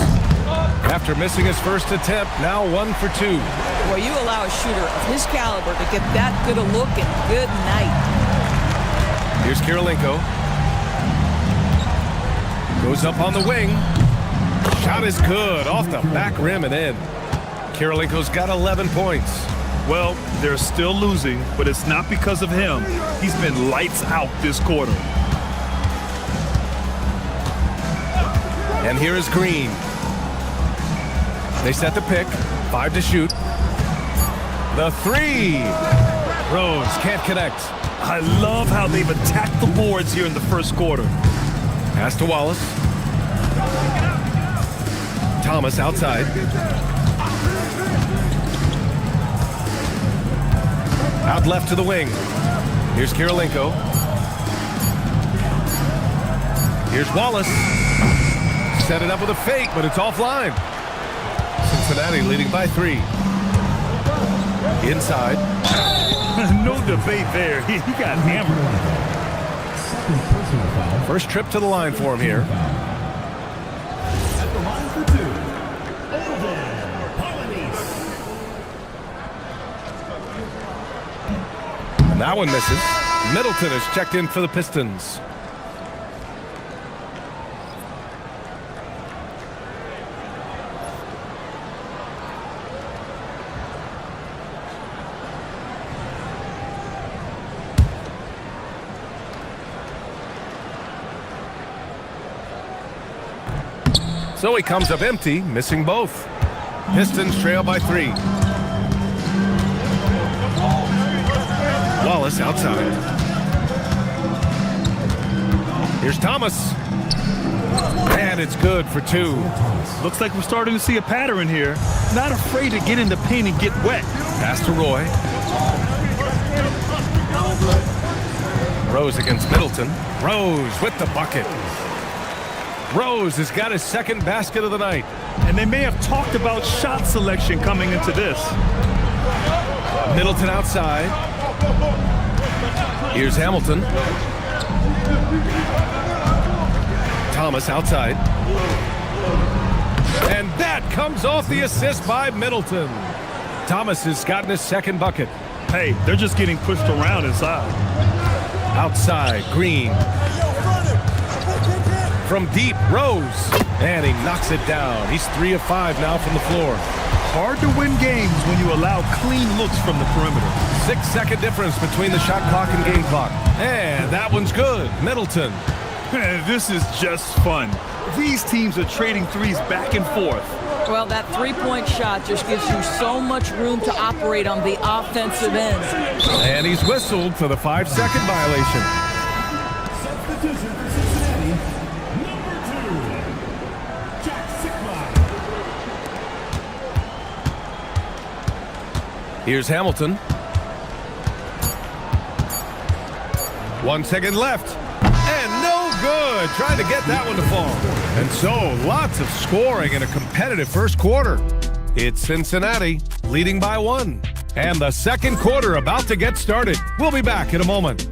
After missing his first attempt, now 1 for 2. Well, you allow a shooter of his caliber to get that good a look and good night. Here's Kirilenko. Goes up on the wing. Shot is good. Off the back rim and in. Kirilenko's got 11 points. Well, they're still losing, but it's not because of him. He's been lights out this quarter. And here is Green. They set the pick. 5 to shoot. The 3. Rose can't connect. I love how they've attacked the boards here in the first quarter. Pass to Wallace. Thomas outside. Out left to the wing. Here's Kirilenko. Here's Wallace. Set it up with a fake, but it's offline. Cincinnati leading by 3. Inside. No debate there. He got hammered. First trip to the line for him here. At the line for 2, And that one misses. Middleton is checked in for the Pistons. So he comes up empty, missing both. Pistons trail by 3. Wallace outside. Here's Thomas. And it's good for 2. Looks like we're starting to see a pattern here. Not afraid to get in the paint and get wet. Pass to Roy. Rose against Middleton. Rose with the bucket. Rose has got his second basket of the night. And they may have talked about shot selection coming into this. Middleton outside. Here's Hamilton. Thomas outside. And that comes off the assist by Middleton. Thomas has gotten his second bucket. Hey, they're just getting pushed around inside. Outside, Green. From deep, Rose. And he knocks it down. He's 3 of 5 now from the floor. Hard to win games when you allow clean looks from the perimeter. 6-second difference between the shot clock and game clock. And that one's good. Middleton. This is just fun. These teams are trading threes back and forth. Well, that three-point shot just gives you so much room to operate on the offensive end. And he's whistled for the 5-second violation. substitution for Cincinnati, number 2, Jack Sigma. Here's Hamilton. 1 second left. And no good. Trying to get that one to fall. And so, lots of scoring in a competitive first quarter. It's Cincinnati leading by 1. And the second quarter about to get started. We'll be back in a moment.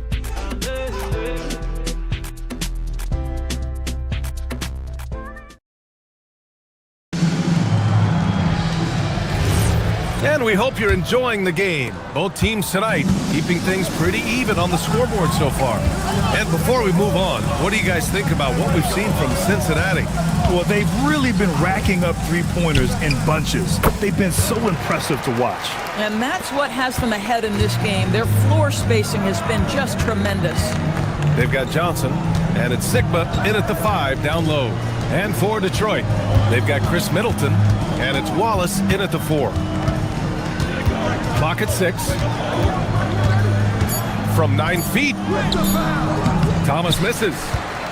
And we hope you're enjoying the game. Both teams tonight keeping things pretty even on the scoreboard so far. And before we move on, what do you guys think about what we've seen from Cincinnati? Well, they've really been racking up three-pointers in bunches. They've been so impressive to watch. And that's what has them ahead in this game. Their floor spacing has been just tremendous. They've got Johnson, and it's Sigma in at the 5 down low. And for Detroit, they've got Chris Middleton, and it's Wallace in at the 4. Clock at 6. From 9 feet. Thomas misses.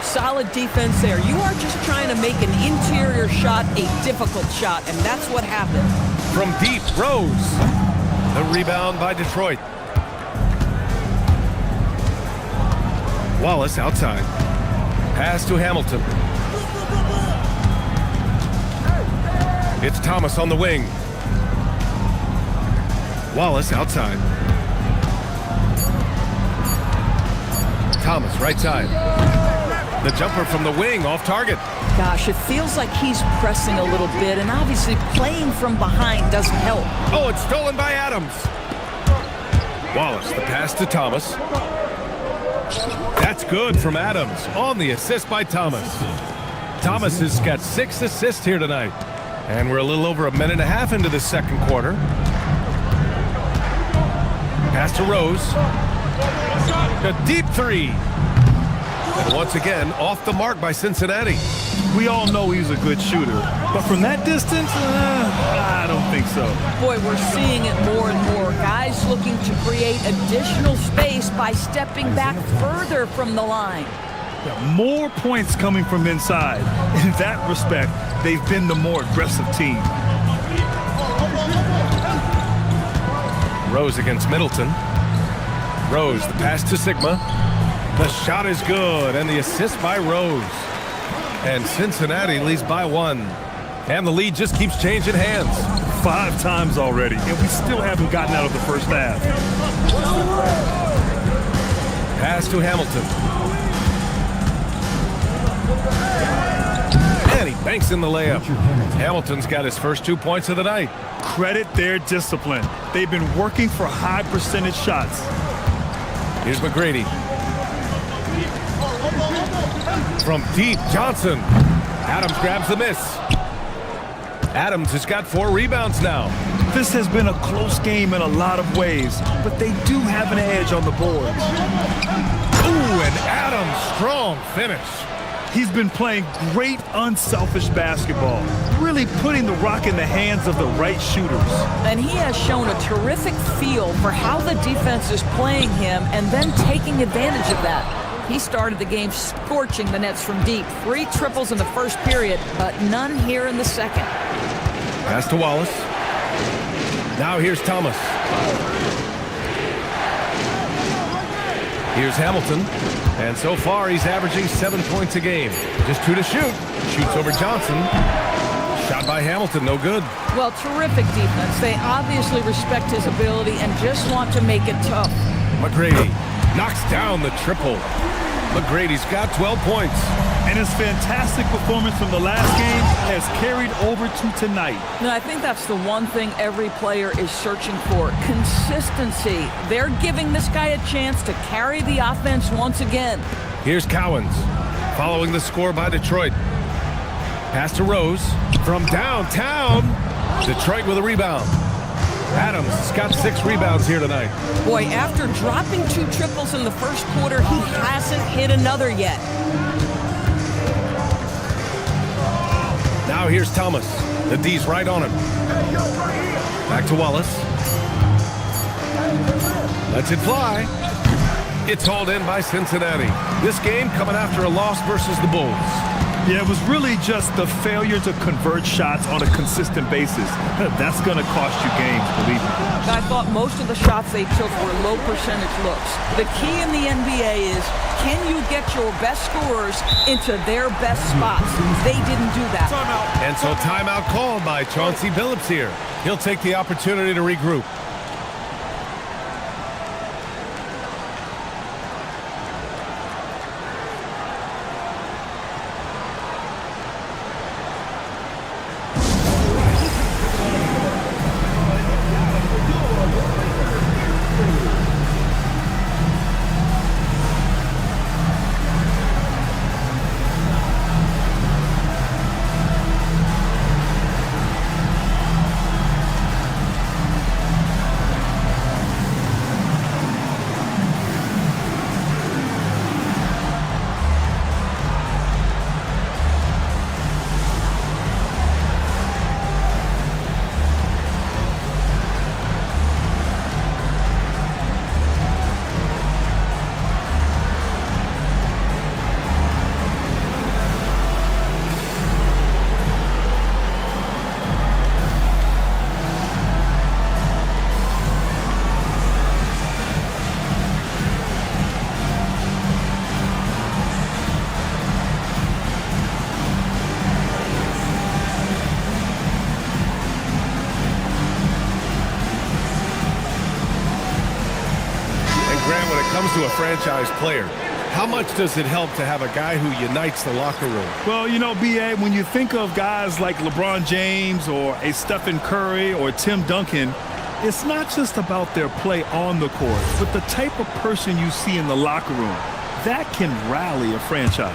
Solid defense there. You are just trying to make an interior shot a difficult shot, and that's what happened. From deep, Rose. The rebound by Detroit. Wallace outside. Pass to Hamilton. It's Thomas on the wing. Wallace outside. Thomas right side. The jumper from the wing off target. Gosh, it feels like he's pressing a little bit, and obviously playing from behind doesn't help. Oh, it's stolen by Adams. Wallace, the pass to Thomas. That's good from Adams on the assist by Thomas. Thomas has got 6 assists here tonight. And we're a little over a minute and a half into the second quarter. Pass to Rose. A deep three. And once again, off the mark by Cincinnati. We all know he's a good shooter, but from that distance, I don't think so. Boy, we're seeing it more and more. Guys looking to create additional space by stepping back further from the line. More points coming from inside. In that respect, they've been the more aggressive team. Rose against Middleton. Rose, the pass to Sigma. The shot is good, and the assist by Rose. And Cincinnati leads by 1. And the lead just keeps changing hands. 5 times already, and we still haven't gotten out of the first half. Pass to Hamilton. And he banks in the layup. Hamilton's got his first 2 points of the night. Credit their discipline. They've been working for high percentage shots. Here's McGrady. From deep, Johnson. Adams grabs the miss. Adams has got 4 rebounds now. This has been a close game in a lot of ways, but they do have an edge on the boards. Ooh, and Adams, strong finish. He's been playing great, unselfish basketball, really putting the rock in the hands of the right shooters. And he has shown a terrific feel for how the defense is playing him and then taking advantage of that. He started the game scorching the nets from deep. 3 triples in the first period, but none here in the second. Pass to Wallace. Now here's Thomas. Here's Hamilton. And so far, he's averaging 7 points a game. Just 2 to shoot. Shoots over Johnson. Shot by Hamilton, no good. Well, terrific defense. They obviously respect his ability and just want to make it tough. McGrady knocks down the triple. McGrady's got 12 points. And his fantastic performance from the last game has carried over to tonight. No, I think that's the one thing every player is searching for. Consistency. They're giving this guy a chance to carry the offense once again. Here's Cowens following the score by Detroit. Pass to Rose from downtown. Detroit with a rebound. Adams has got 6 rebounds here tonight. Boy, after dropping 2 triples in the first quarter, he hasn't hit another yet. Now here's Thomas. The D's right on him. Back to Wallace. Lets it fly. It's hauled in by Cincinnati. This game coming after a loss versus the Bulls. Yeah, it was really just the failure to convert shots on a consistent basis. That's going to cost you games, believe me. I thought most of the shots they took were low percentage looks. The key in the NBA is, can you get your best scorers into their best spots? They didn't do that. And so timeout called by Chauncey Billups here. He'll take the opportunity to regroup. When it comes to a franchise player, How much does it help to have a guy who unites the locker room? Well, you know, B.A., when you think of guys like LeBron James or a Stephen Curry or Tim Duncan, it's not just about their play on the court, but the type of person you see in the locker room. That can rally a franchise.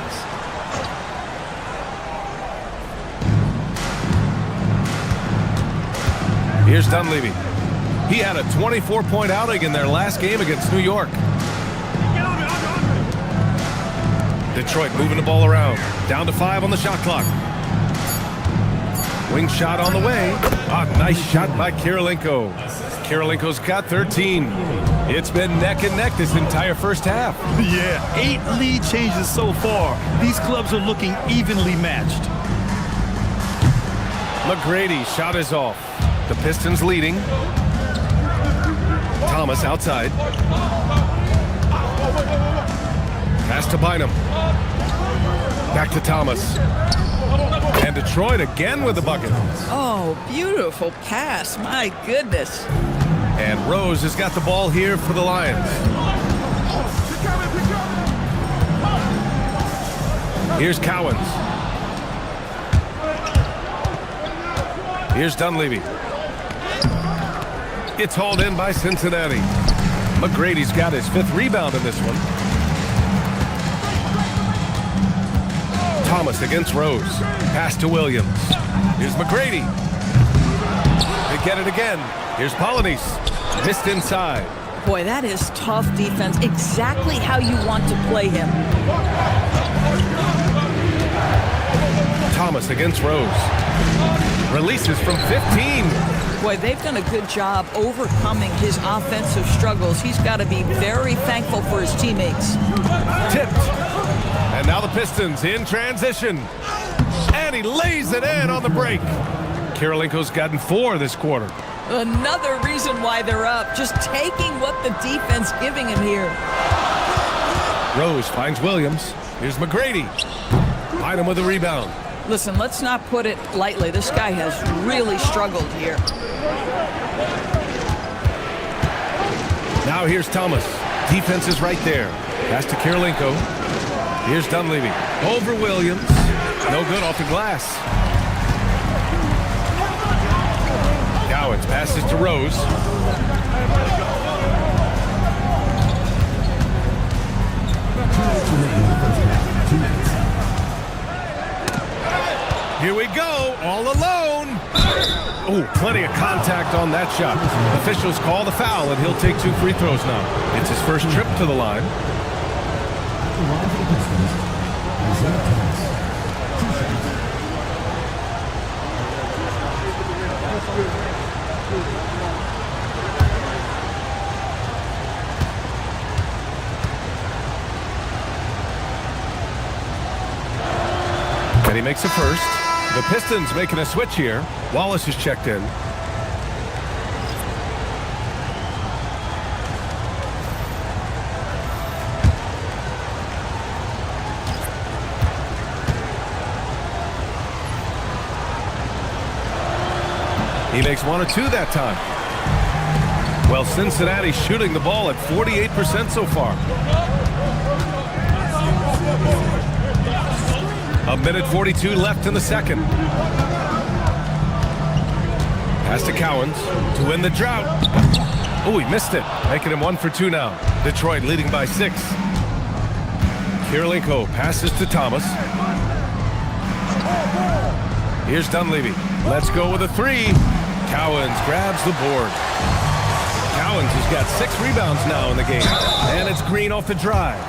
Here's Dunleavy. He had a 24-point outing in their last game against New York. Detroit moving the ball around. Down to 5 on the shot clock. Wing shot on the way. A nice shot by Kirilenko. Kirilenko's got 13. It's been neck and neck this entire first half. Yeah, 8 lead changes so far. These clubs are looking evenly matched. McGrady shot is off. The Pistons leading. Thomas outside. Pass to Bynum. Back to Thomas. And Detroit again with the bucket. Oh, beautiful pass. My goodness. And Rose has got the ball here for the Lions. Here's Cowens. Here's Dunleavy. It's hauled in by Cincinnati. McGrady's got his 5th rebound in this one. Thomas against Rose. Pass to Williams. Here's McGrady. They get it again. Here's Polynice. Missed inside. Boy, that is tough defense. Exactly how you want to play him. Thomas against Rose. Releases from 15. Boy, they've done a good job overcoming his offensive struggles. He's got to be very thankful for his teammates. Tipped. And now the Pistons in transition. And he lays it in on the break. Kirilenko's gotten 4 this quarter. Another reason why they're up. Just taking what the defense giving him here. Rose finds Williams. Here's McGrady. Bynum with a rebound. Listen, let's not put it lightly. This guy has really struggled here. Now here's Thomas. Defense is right there. Pass to Kirilenko. Here's Dunleavy. Over Williams. No good off the glass. Cowens passes to Rose. Here we go, all alone. Oh, plenty of contact on that shot. Officials call the foul, and he'll take 2 free throws now. It's his first trip to the line. And he makes a first. The Pistons making a switch here. Wallace is checked in. He makes 1 or 2 that time. Well, Cincinnati's shooting the ball at 48% so far. A minute 42 left in the second. Pass to Cowens to win the drought. Oh, he missed it. Making him 1 for 2 now. Detroit leading by 6. Kirilenko passes to Thomas. Here's Dunleavy. Let's go with a 3. Cowens grabs the board. Cowens has got 6 rebounds now in the game. And it's Green off the drive.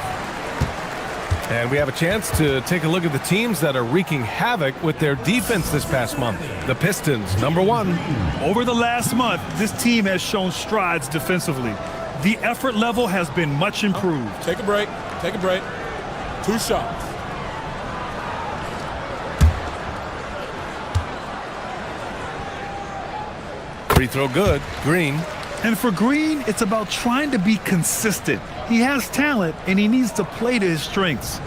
And we have a chance to take a look at the teams that are wreaking havoc with their defense this past month. The Pistons, number 1. Over the last month, this team has shown strides defensively. The effort level has been much improved. Take a break. Take a break. 2 shots. Free throw good. Green. And for Green, it's about trying to be consistent. He has talent, and he needs to play to his strengths.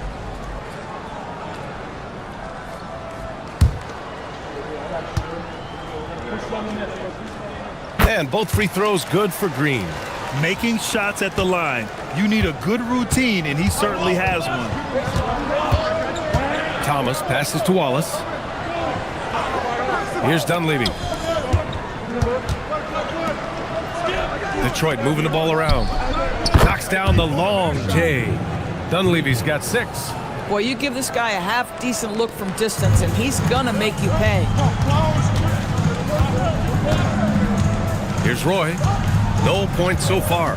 And both free throws good for Green. making shots at the line. You need a good routine, and he certainly has one. Thomas passes to Wallace. Here's Dunleavy. Detroit moving the ball around. Knocks down the long J. Dunleavy's got 6. Boy, you give this guy a half-decent look from distance, and he's gonna make you pay. Here's Roy. No points so far.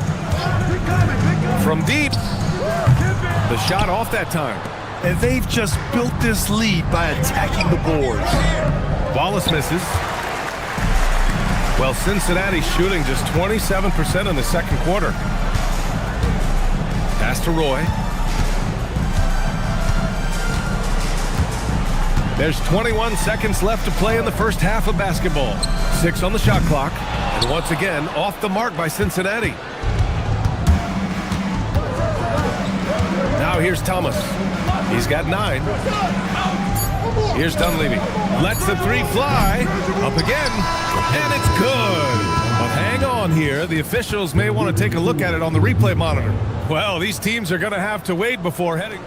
From deep. The shot off that time. And they've just built this lead by attacking the boards. Wallace misses. Well, Cincinnati's shooting just 27% in the second quarter. Pass to Roy. There's 21 seconds left to play in the first half of basketball. 6 on the shot clock. And once again, off the mark by Cincinnati. Now here's Thomas. He's got 9. Here's Dunleavy. Lets the 3 fly. Up again. And it's good. But hang on here. The officials may want to take a look at it on the replay monitor. Well, these teams are going to have to wait before heading.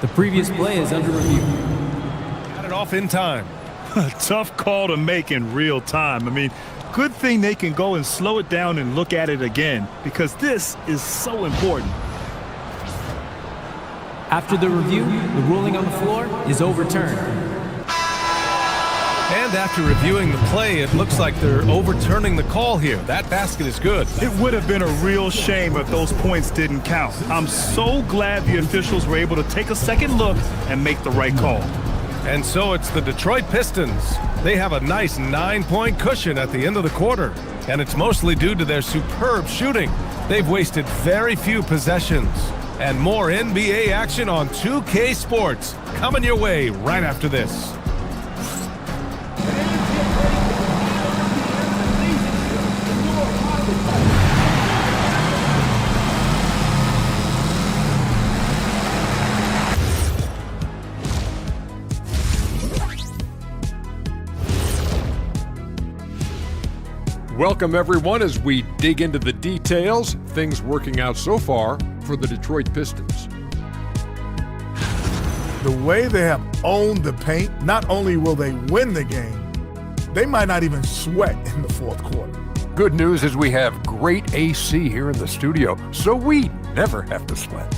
The previous play is under review. Got it off in time. Tough call to make in real time. I mean, good thing they can go and slow it down and look at it again, because this is so important. After the review, the ruling on the floor is overturned. And after reviewing the play, it looks like they're overturning the call here. That basket is good. It would have been a real shame if those points didn't count. I'm so glad the officials were able to take a second look and make the right call. And so it's the Detroit Pistons. They have a nice 9-point cushion at the end of the quarter. And it's mostly due to their superb shooting. They've wasted very few possessions. And more NBA action on 2K Sports coming your way right after this. Welcome, everyone, as we dig into the details. Things working out so far for the Detroit Pistons. The way they have owned the paint, not only will they win the game, they might not even sweat in the fourth quarter. Good news is we have great AC here in the studio, so we never have to sweat.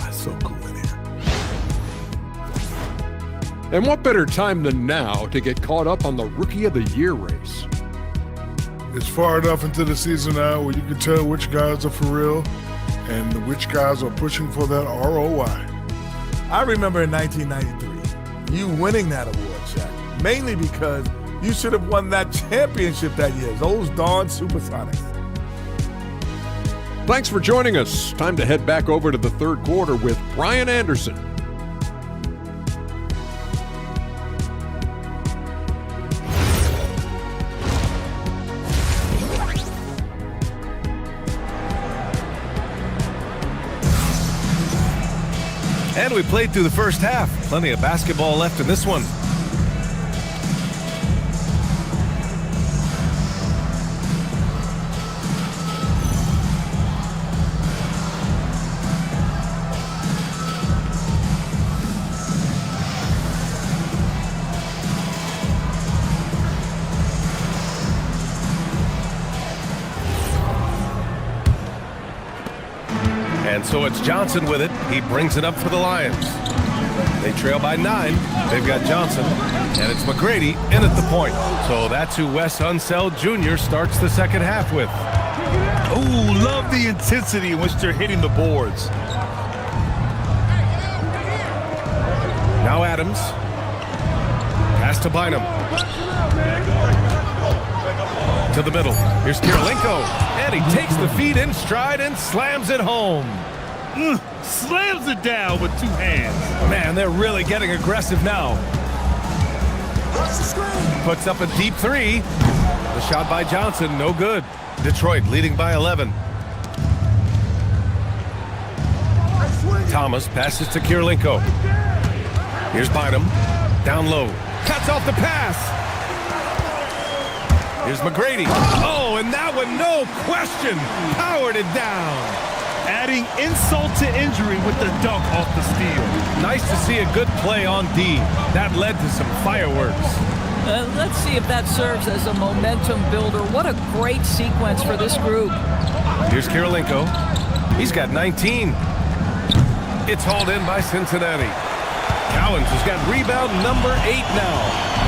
It's so cool in here. And what better time than now to get caught up on the Rookie of the Year race? It's far enough into the season now where you can tell which guys are for real and which guys are pushing for that ROI. I remember in 1993, you winning that award, Shaq, mainly because you should have won that championship that year, those darn Supersonics. Thanks for joining us. Time to head back over to the third quarter with Brian Anderson. And we played through the first half. Plenty of basketball left in this one. And so it's Johnson with it. He brings it up for the Lions. They trail by 9. They've got Johnson. And it's McGrady in at the point. So that's who Wes Unseld Jr. starts the second half with. Oh, love the intensity in which they're hitting the boards. Now Adams. Pass to Bynum. To the middle. Here's Kirilenko. And he takes the feed in stride and slams it home. Slams it down with 2 hands. Man, they're really getting aggressive now. Puts up a deep 3. The shot by Johnson, no good. Detroit leading by 11. Thomas passes to Kirilenko. Here's Bynum. Down low. Cuts off the pass. Here's McGrady. Oh, and that one, no question, powered it down. Adding insult to injury with the dunk off the steal. Nice to see a good play on D. That led to some fireworks. Let's see if that serves as a momentum builder. What a great sequence for this group. Here's Kirilenko. He's got 19. It's hauled in by Cincinnati. Cowens has got rebound number 8 now.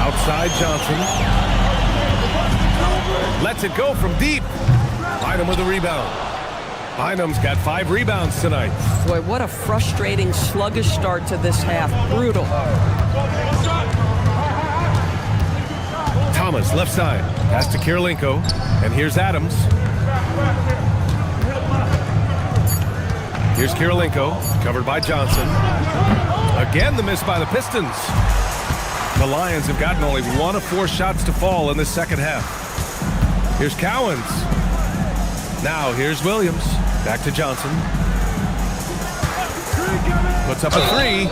Outside Johnson. Lets it go from deep. Bynum with a rebound. Bynum's got 5 rebounds tonight. Boy, what a frustrating, sluggish start to this half. Brutal. Thomas, left side. Pass to Kirilenko. And here's Adams. Here's Kirilenko, covered by Johnson. Again, the miss by the Pistons. The Lions have gotten only 1 of 4 shots to fall in this second half. Here's Cowens. Now here's Williams. Back to Johnson. Puts up a 3.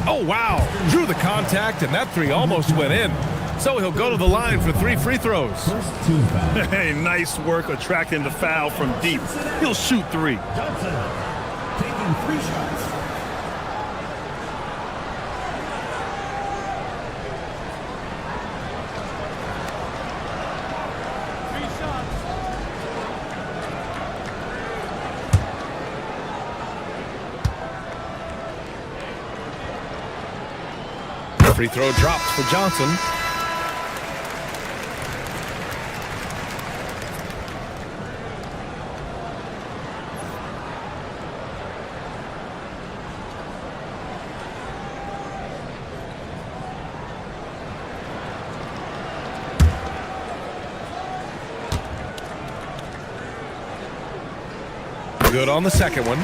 Oh, wow. Drew the contact, and that 3 almost went in. So he'll go to the line for 3 free throws. Hey, nice work attracting the foul from deep. He'll shoot 3. Johnson taking 3 shots. Free throw dropped for Johnson. Good on the second one.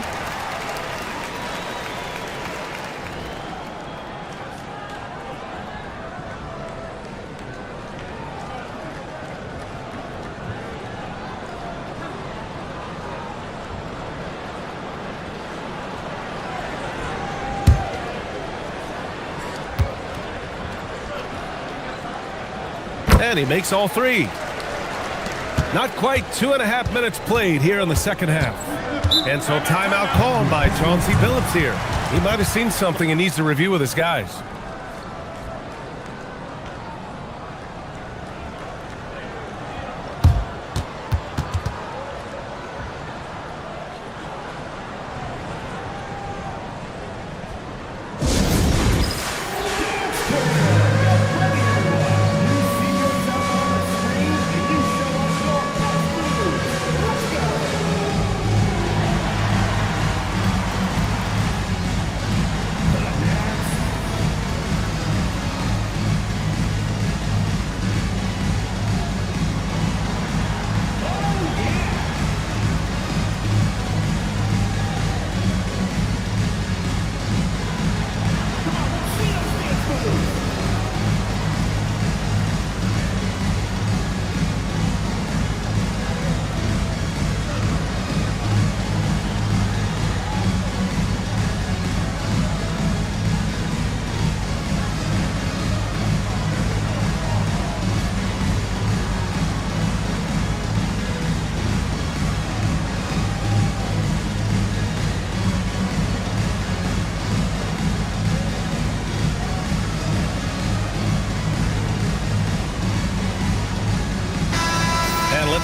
And he makes all 3. Not quite 2.5 minutes played here in the second half. And so timeout called by Chauncey Billups here. He might have seen something and needs to review with his guys.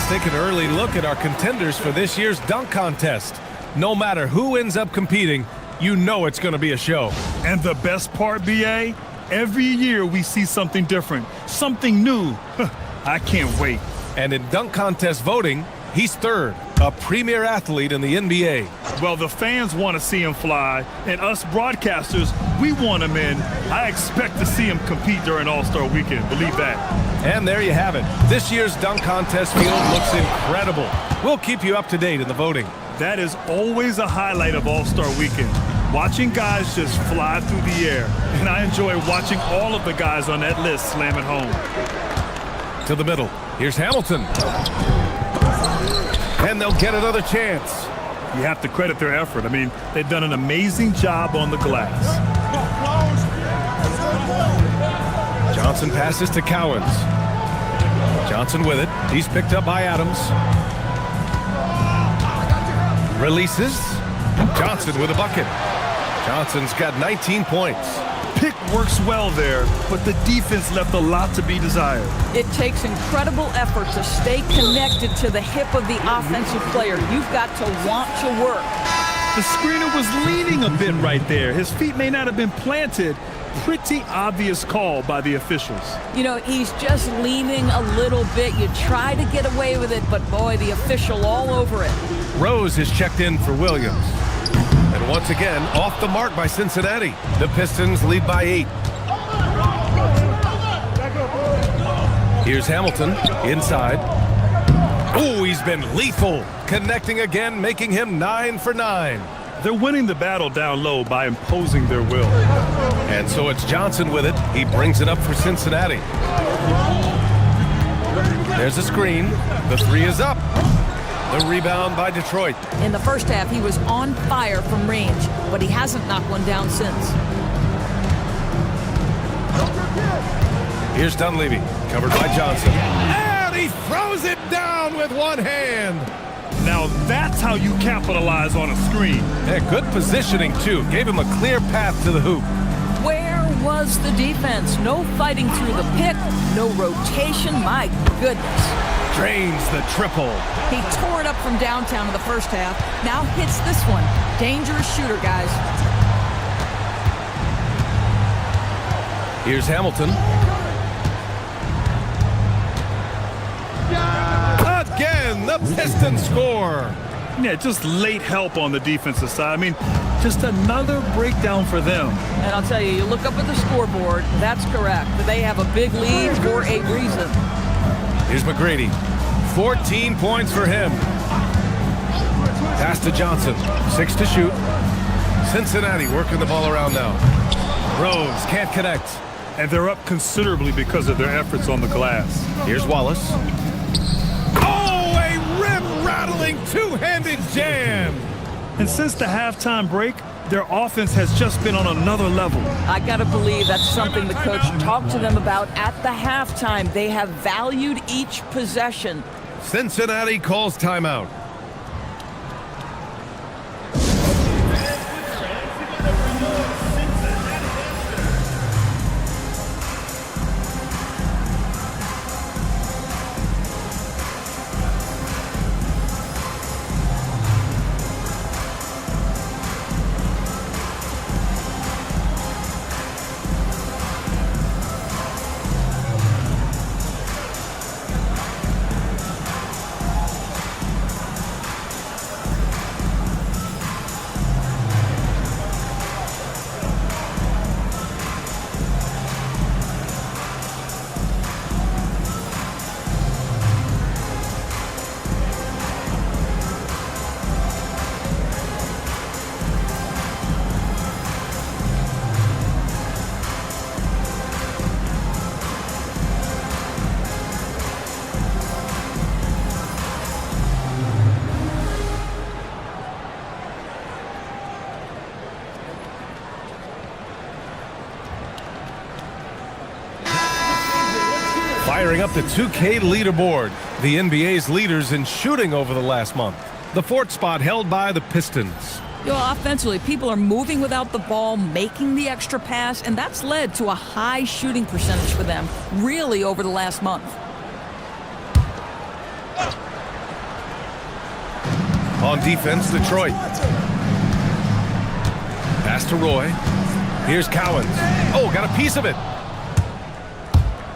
Take an early look at our contenders for this year's dunk contest. No matter who ends up competing, you know it's going to be a show. And the best part, BA, every year we see something different, something new. I can't wait. And in dunk contest voting, he's 3rd, a premier athlete in the NBA. Well, the fans want to see him fly, and us broadcasters, we want him in. I expect to see him compete during All-Star Weekend, believe that. And there you have it. This year's dunk contest field looks incredible. We'll keep you up to date in the voting. That is always a highlight of All-Star Weekend. Watching guys just fly through the air. And I enjoy watching all of the guys on that list slam it home. To the middle. Here's Hamilton. And they'll get another chance. You have to credit their effort. I mean, they've done an amazing job on the glass. Johnson passes to Cowens. Johnson with it. He's picked up by Adams. Releases. Johnson with a bucket. Johnson's got 19 points. Pick works well there, but the defense left a lot to be desired. It takes incredible effort to stay connected to the hip of the offensive player. You've got to want to work. The screener was leaning a bit right there. His feet may not have been planted. Pretty obvious call by the officials. You know, he's just leaning a little bit. You try to get away with it, but boy, the official all over it. Rose is checked in for Williams. And once again, off the mark by Cincinnati. The Pistons lead by 8. Here's Hamilton inside. Oh, he's been lethal. Connecting again, making him 9 for 9. They're winning the battle down low by imposing their will. And so it's Johnson with it. He brings it up for Cincinnati. There's a screen. The 3 is up. The rebound by Detroit. In the first half, he was on fire from range, but he hasn't knocked one down since. Here's Dunleavy, covered by Johnson. And he throws it down with one hand. Now that's how you capitalize on a screen. Yeah, good positioning, too. Gave him a clear path to the hoop. Where was the defense? No fighting through the pick, no rotation. My goodness. Drains the triple. He tore it up from downtown in the first half. Now hits this one. Dangerous shooter, guys. Here's Hamilton. Again, the Pistons score. Yeah, just late help on the defensive side. I mean, just another breakdown for them. And I'll tell you, you look up at the scoreboard, that's correct. But they have a big lead for a reason. Here's McGrady. 14 points for him. Pass to Johnson. 6 to shoot. Cincinnati working the ball around now. Rose can't connect. And they're up considerably because of their efforts on the glass. Here's Wallace. Oh, a rim-rattling two-handed jam. And since the halftime break, their offense has just been on another level. I got to believe that's something the coach talked to them about at the halftime. They have valued each possession. Cincinnati calls timeout. Firing up the 2K leaderboard. The NBA's leaders in shooting over the last month. The 4th spot held by the Pistons. You know, offensively, people are moving without the ball, making the extra pass, and that's led to a high shooting percentage for them, really over the last month. On defense, Detroit. Pass to Roy. Here's Cowens. Oh, got a piece of it.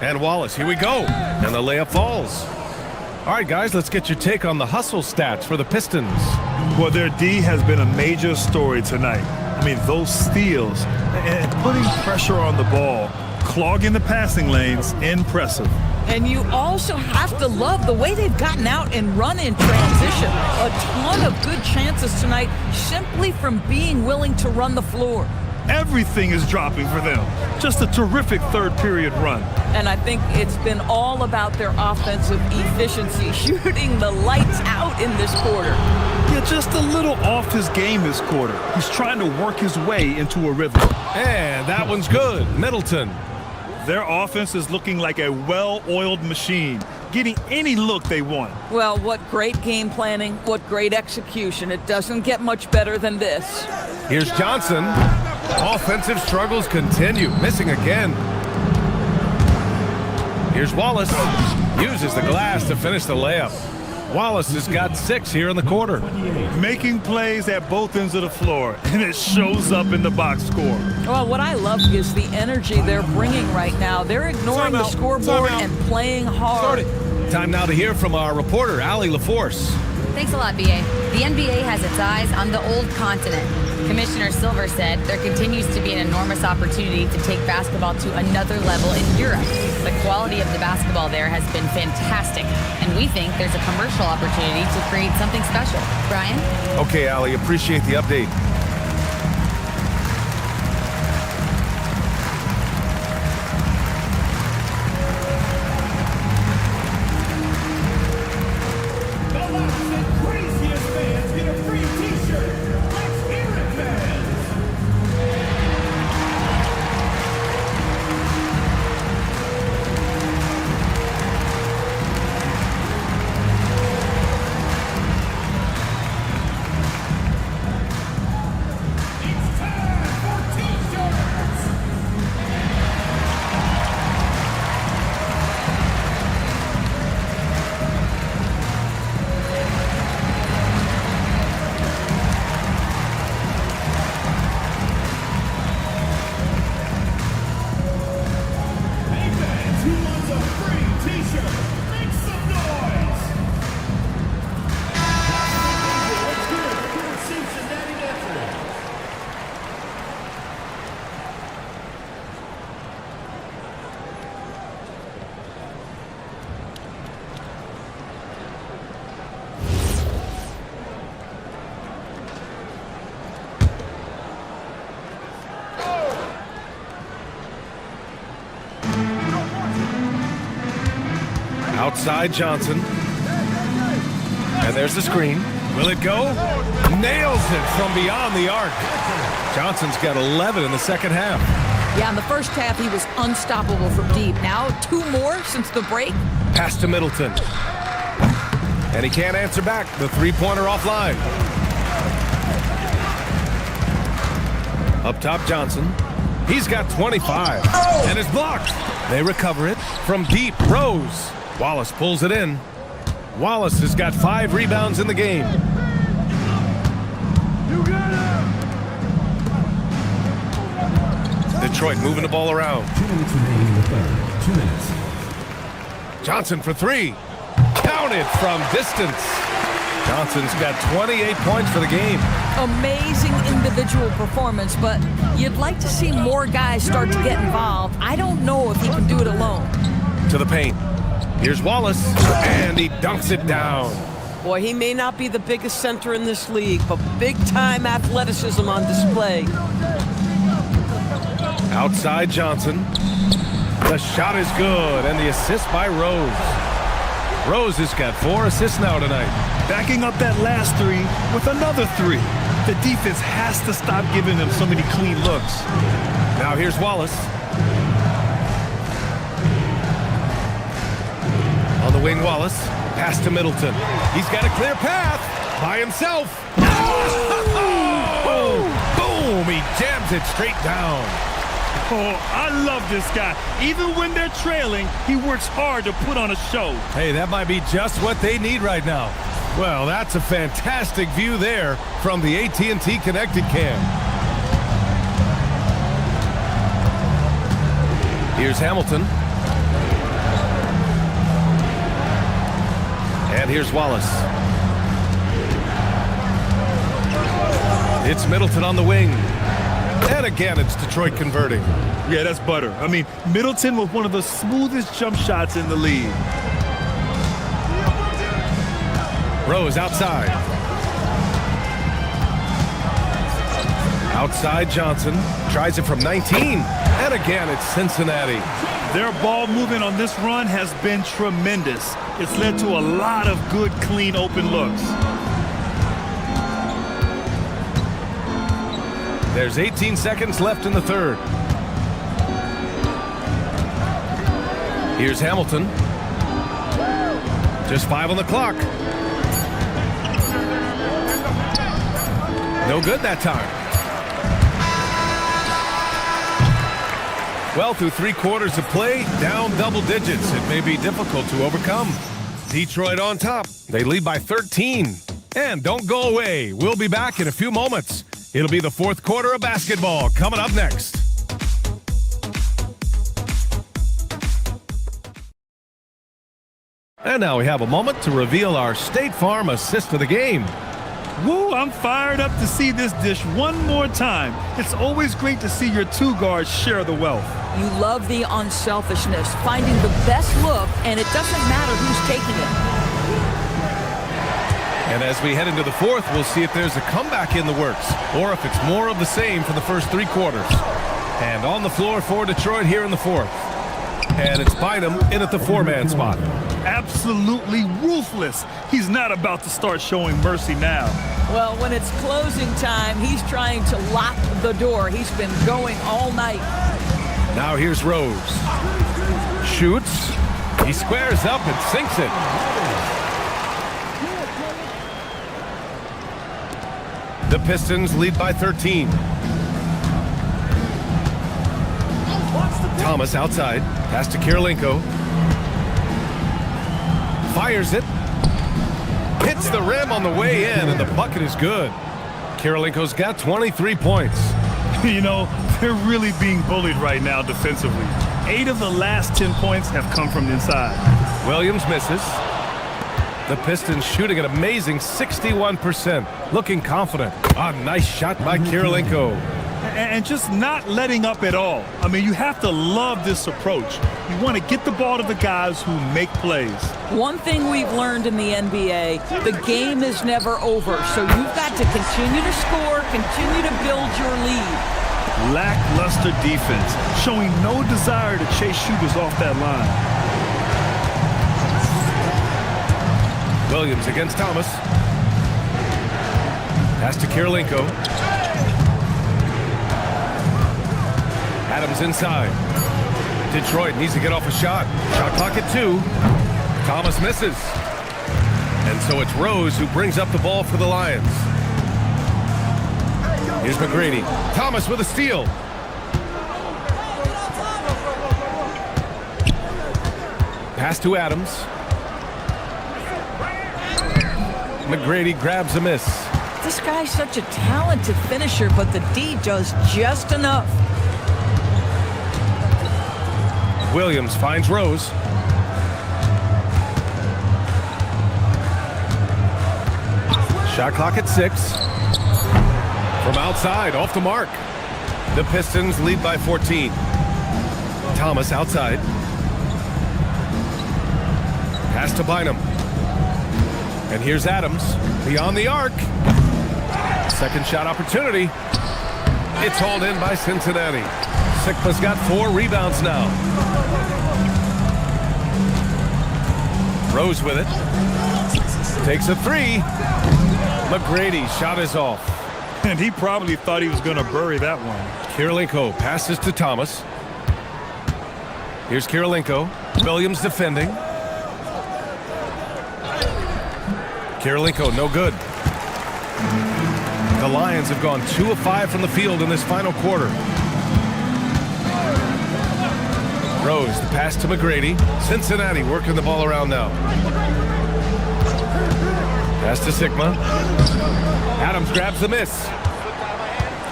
And Wallace, here we go. And the layup falls. All right, guys, let's get your take on the hustle stats for the Pistons. Well, their D has been a major story tonight. I mean, those steals and putting pressure on the ball, clogging the passing lanes, impressive. And you also have to love the way they've gotten out and run in transition. A ton of good chances tonight simply from being willing to run the floor. Everything is dropping for them. Just a terrific third period run. And I think it's been all about their offensive efficiency, shooting the lights out in this quarter. Yeah, just a little off his game this quarter. He's trying to work his way into a rhythm. And that one's good. Middleton. Their offense is looking like a well-oiled machine. getting any look they want. Well, what great game planning, what great execution. It doesn't get much better than this. Here's Johnson. Offensive struggles continue, missing again. Here's Wallace. Uses the glass to finish the layup. Wallace has got 6 here in the quarter. Making plays at both ends of the floor, and it shows up in the box score. Well, what I love is the energy they're bringing right now. They're ignoring the scoreboard and playing hard. Time now to hear from our reporter, Allie LaForce. Thanks a lot, BA. The NBA has its eyes on the old continent. Commissioner Silver said there continues to be an enormous opportunity to take basketball to another level in Europe. The quality of the basketball there has been fantastic, and we think there's a commercial opportunity to create something special. Brian? Okay, Allie, appreciate the update. Outside Johnson. And there's the screen. Will it go? Nails it from beyond the arc. Johnson's got 11 in the second half. Yeah, in the first half, he was unstoppable from deep. Now, 2 more since the break. Pass to Middleton. And he can't answer back. The three-pointer offline. Up top, Johnson. He's got 25. And is blocked. They recover it from deep. Rose. Wallace pulls it in. Wallace has got 5 rebounds in the game. Detroit moving the ball around. 2 minutes remaining in the third. 2 minutes. Johnson for 3. Counted from distance. Johnson's got 28 points for the game. Amazing individual performance, but you'd like to see more guys start to get involved. I don't know if he can do it alone. To the paint. Here's Wallace, and he dunks it down. Boy, he may not be the biggest center in this league, but big-time athleticism on display. Outside Johnson. The shot is good, and the assist by Rose. Rose has got 4 assists now tonight. Backing up that last 3 with another 3. The defense has to stop giving them so many clean looks. Now here's Wallace. On the wing, Wallace. Pass to Middleton. He's got a clear path by himself. Oh! Boom! He jams it straight down. Oh, I love this guy. Even when they're trailing, he works hard to put on a show. Hey, that might be just what they need right now. Well, that's a fantastic view there from the AT&T Connected Cam. Here's Hamilton. And here's Wallace. It's Middleton on the wing. And again, it's Detroit converting. Yeah, that's butter. I mean, Middleton with one of the smoothest jump shots in the league. Rose outside. Outside Johnson. Tries it from 19. And again, it's Cincinnati. Their ball movement on this run has been tremendous. It's led to a lot of good, clean, open looks. There's 18 seconds left in the third. Here's Hamilton. Just 5 on the clock. No good that time. Well, through 3 quarters of play, down double digits. It may be difficult to overcome. Detroit on top. They lead by 13. And don't go away. We'll be back in a few moments. It'll be the 4th quarter of basketball coming up next. And now we have a moment to reveal our State Farm assist of the game. Woo, I'm fired up to see this dish one more time. It's always great to see your 2 guards share the wealth. You love the unselfishness, finding the best look, and it doesn't matter who's taking it. And as we head into the 4th, we'll see if there's a comeback in the works or if it's more of the same for the first 3 quarters. And on the floor for Detroit here in the 4th. And it's Bynum in at the 4-man spot. Absolutely ruthless. He's not about to start showing mercy now. Well, when it's closing time, he's trying to lock the door. He's been going all night. Now here's Rose. Shoots. He squares up and sinks it. The Pistons lead by 13. Thomas outside. Pass to Kirilenko. Fires it. Hits the rim on the way in, and the bucket is good. Kirilenko's got 23 points. You know, they're really being bullied right now defensively. 8 of the last 10 points have come from the inside. Williams misses. The Pistons shooting an amazing 61%. Looking confident. A nice shot by Kirilenko. And just not letting up at all. I mean, you have to love this approach. You want to get the ball to the guys who make plays. One thing we've learned in the NBA, the game is never over. So you've got to continue to score, continue to build your lead. Lackluster defense, showing no desire to chase shooters off that line. Williams against Thomas. Pass to Kirilenko. Adams inside. Detroit needs to get off a shot. Shot clock at 2. Thomas misses. And so it's Rose who brings up the ball for the Lions. Here's McGrady. Thomas with a steal. Pass to Adams. McGrady grabs a miss. This guy's such a talented finisher, but the D does just enough. Williams finds Rose. Shot clock at 6. From outside, off the mark. The Pistons lead by 14. Thomas outside. Pass to Bynum. And here's Adams beyond the arc. Second shot opportunity. It's hauled in by Cincinnati. Sigma's got 4 rebounds now. Rose with it. Takes a 3. McGrady shot is off. And he probably thought he was going to bury that one. Kirilenko passes to Thomas. Here's Kirilenko. Williams defending. Kirilenko, no good. The Lions have gone 2 of 5 from the field in this final quarter. Rose, the pass to McGrady. Cincinnati working the ball around now. Pass to Sigma. Adams grabs the miss.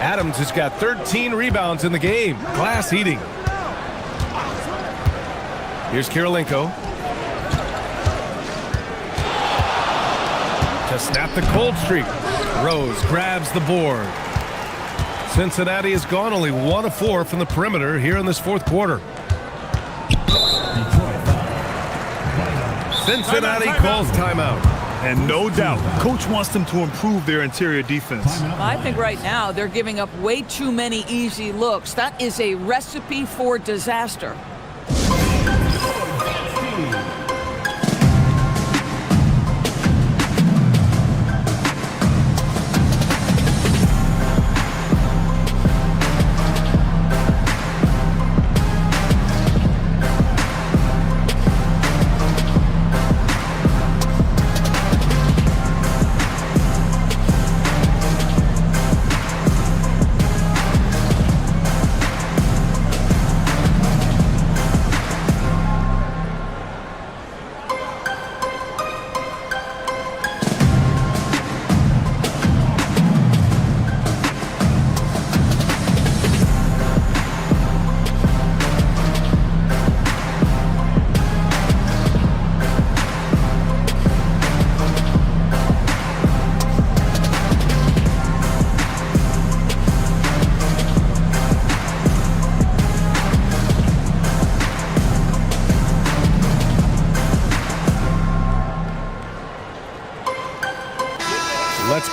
Adams has got 13 rebounds in the game. Glass eating. Here's Kirilenko. To snap the cold streak. Rose grabs the board. Cincinnati has gone only 1 of 4 from the perimeter here in this 4th quarter. Cincinnati calls timeout. And no doubt, coach wants them to improve their interior defense. I think right now they're giving up way too many easy looks. That is a recipe for disaster.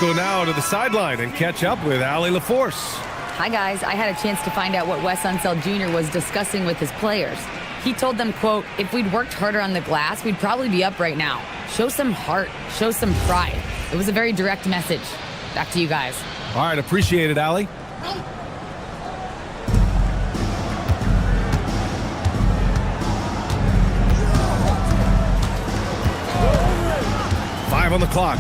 go now to the sideline and catch up with Allie LaForce. Hi, guys. I had a chance to find out what Wes Unseld Jr. was discussing with his players. He told them, quote, if we'd worked harder on the glass, we'd probably be up right now. Show some heart. Show some pride. It was a very direct message. Back to you guys. All right, appreciate it, Allie. Five on the clock.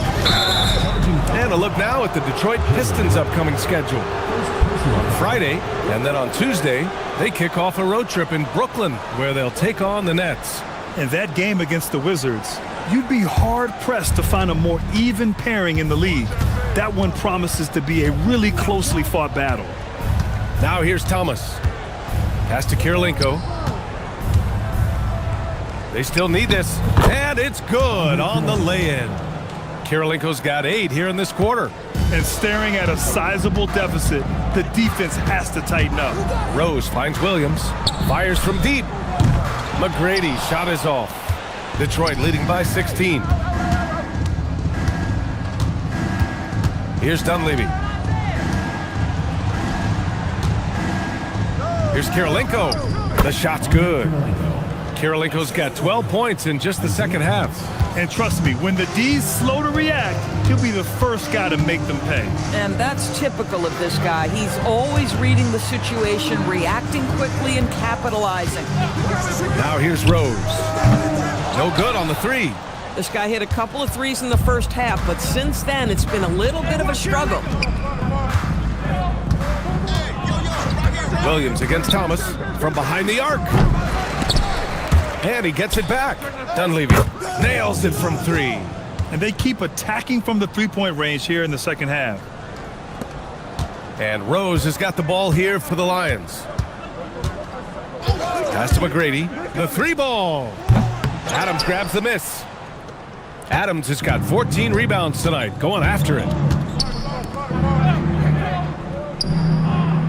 And a look now at the Detroit Pistons' upcoming schedule. On Friday, and then on Tuesday, they kick off a road trip in Brooklyn, where they'll take on the Nets. In that game against the Wizards, you'd be hard-pressed to find a more even pairing in the league. That one promises to be a really closely fought battle. Now here's Thomas. Pass to Kirilenko. They still need this, and it's good on the lay-in. Kirilenko's got 8 here in this quarter. And staring at a sizable deficit, the defense has to tighten up. Rose finds Williams, fires from deep. McGrady's shot is off. Detroit leading by 16. Here's Dunleavy. Here's Kirilenko. The shot's good. Kirilenko's got 12 points in just the second half. And trust me, when the D's slow to react, he'll be the first guy to make them pay. And that's typical of this guy. He's always reading the situation, reacting quickly, and capitalizing. Now here's Rose. No good on the 3. This guy hit a couple of threes in the first half, but since then, it's been a little bit of a struggle. Williams against Thomas from behind the arc. And he gets it back. Dunleavy nails it from 3. And they keep attacking from the three-point range here in the second half. And Rose has got the ball here for the Lions. Pass to McGrady. The 3 ball. Adams grabs the miss. Adams has got 14 rebounds tonight, going after it.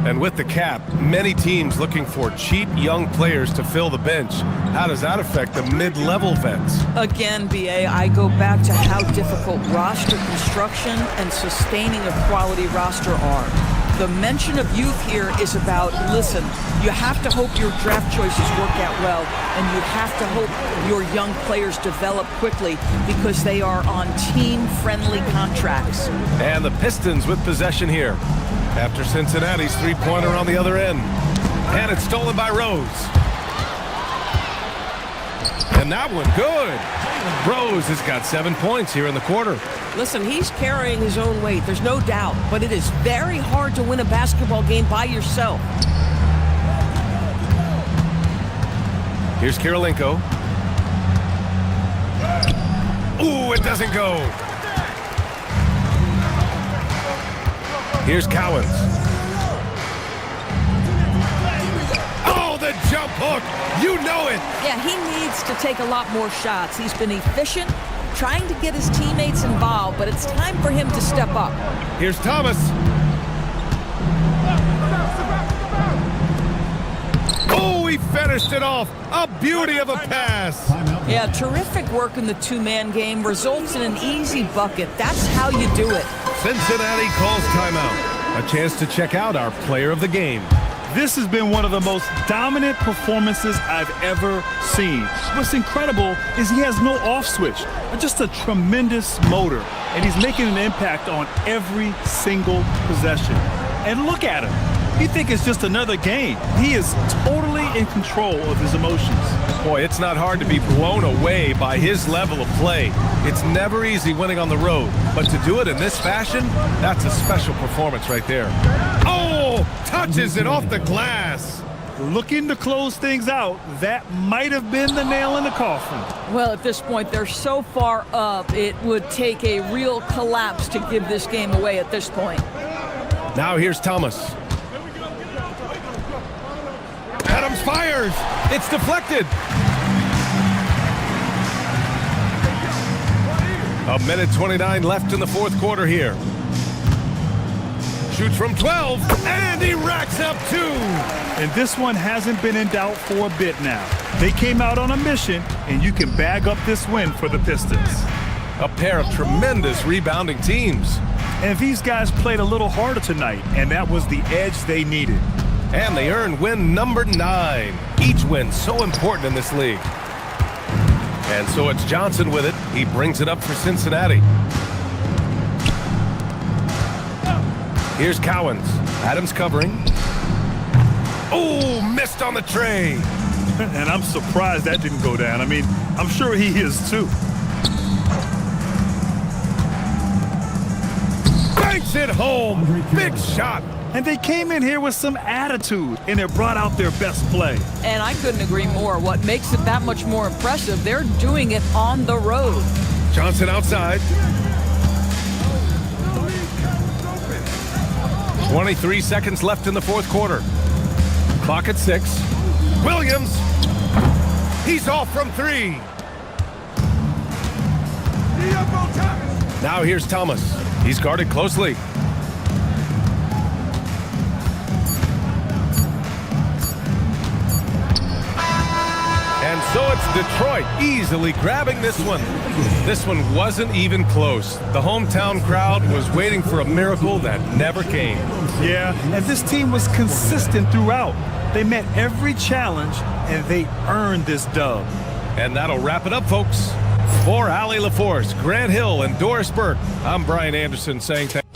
And with the cap, many teams looking for cheap young players to fill the bench. How does that affect the mid-level vets? Again, BA, I go back to how difficult roster construction and sustaining a quality roster are. The mention of youth here is about, listen, you have to hope your draft choices work out well, and you have to hope your young players develop quickly because they are on team-friendly contracts. And the Pistons with possession here after Cincinnati's three-pointer on the other end. And it's stolen by Rose. And that one, good. Rose has got 7 points here in the quarter. Listen, he's carrying his own weight, there's no doubt, but it is very hard to win a basketball game by yourself. Here's Kirilenko. Ooh, it doesn't go. Here's Cowens. Oh, the jump hook. You know it. Yeah, he needs to take a lot more shots. He's been efficient, trying to get his teammates involved, but it's time for him to step up. Here's Thomas. Oh, he finished it off. A beauty of a pass. Yeah, terrific work in the two-man game results in an easy bucket. That's how you do it. Cincinnati calls timeout. A chance to check out our player of the game. This has been one of the most dominant performances I've ever seen. What's incredible is he has no off switch, just a tremendous motor, and he's making an impact on every single possession. And look at him. You think it's just another game. He is totally in control of his emotions. Boy, it's not hard to be blown away by his level of play. It's never easy winning on the road, but to do it in this fashion, that's a special performance right there. Oh, touches it off the glass. Looking to close things out, that might have been the nail in the coffin. Well, at this point, they're so far up, it would take a real collapse to give this game away at this point. Now here's Thomas. Adams fires. It's deflected. A minute 29 left in the fourth quarter here. Shoots from 12, and he racks up 2. And this one hasn't been in doubt for a bit now. They came out on a mission, and you can bag up this win for the Pistons. A pair of tremendous rebounding teams. And these guys played a little harder tonight, and that was the edge they needed. And they earned win number 9. Each win so important in this league. And so it's Johnson with it. He brings it up for Cincinnati. Here's Cowens. Adams covering. Oh, missed on the tray. And I'm surprised that didn't go down. I mean, I'm sure he is too. Banks it home. Big shot. And they came in here with some attitude, and they brought out their best play. And I couldn't agree more. What makes it that much more impressive, they're doing it on the road. Johnson outside. 23 seconds left in the fourth quarter. Clock at 6. Williams. He's off from 3. Now here's Thomas. He's guarded closely. And so it's Detroit easily grabbing this one. This one wasn't even close. The hometown crowd was waiting for a miracle that never came. Yeah, and this team was consistent throughout. They met every challenge, and they earned this dub. And that'll wrap it up, folks. For Allie LaForce, Grant Hill, and Doris Burke, I'm Brian Anderson saying thank you.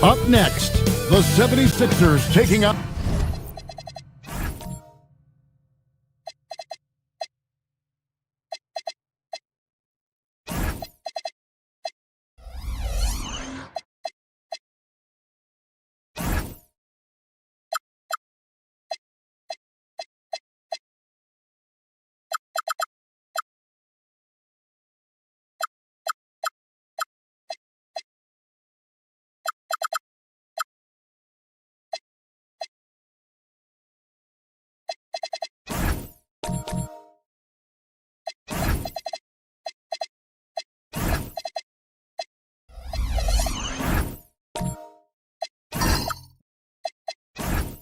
Up next, the 76ers taking up.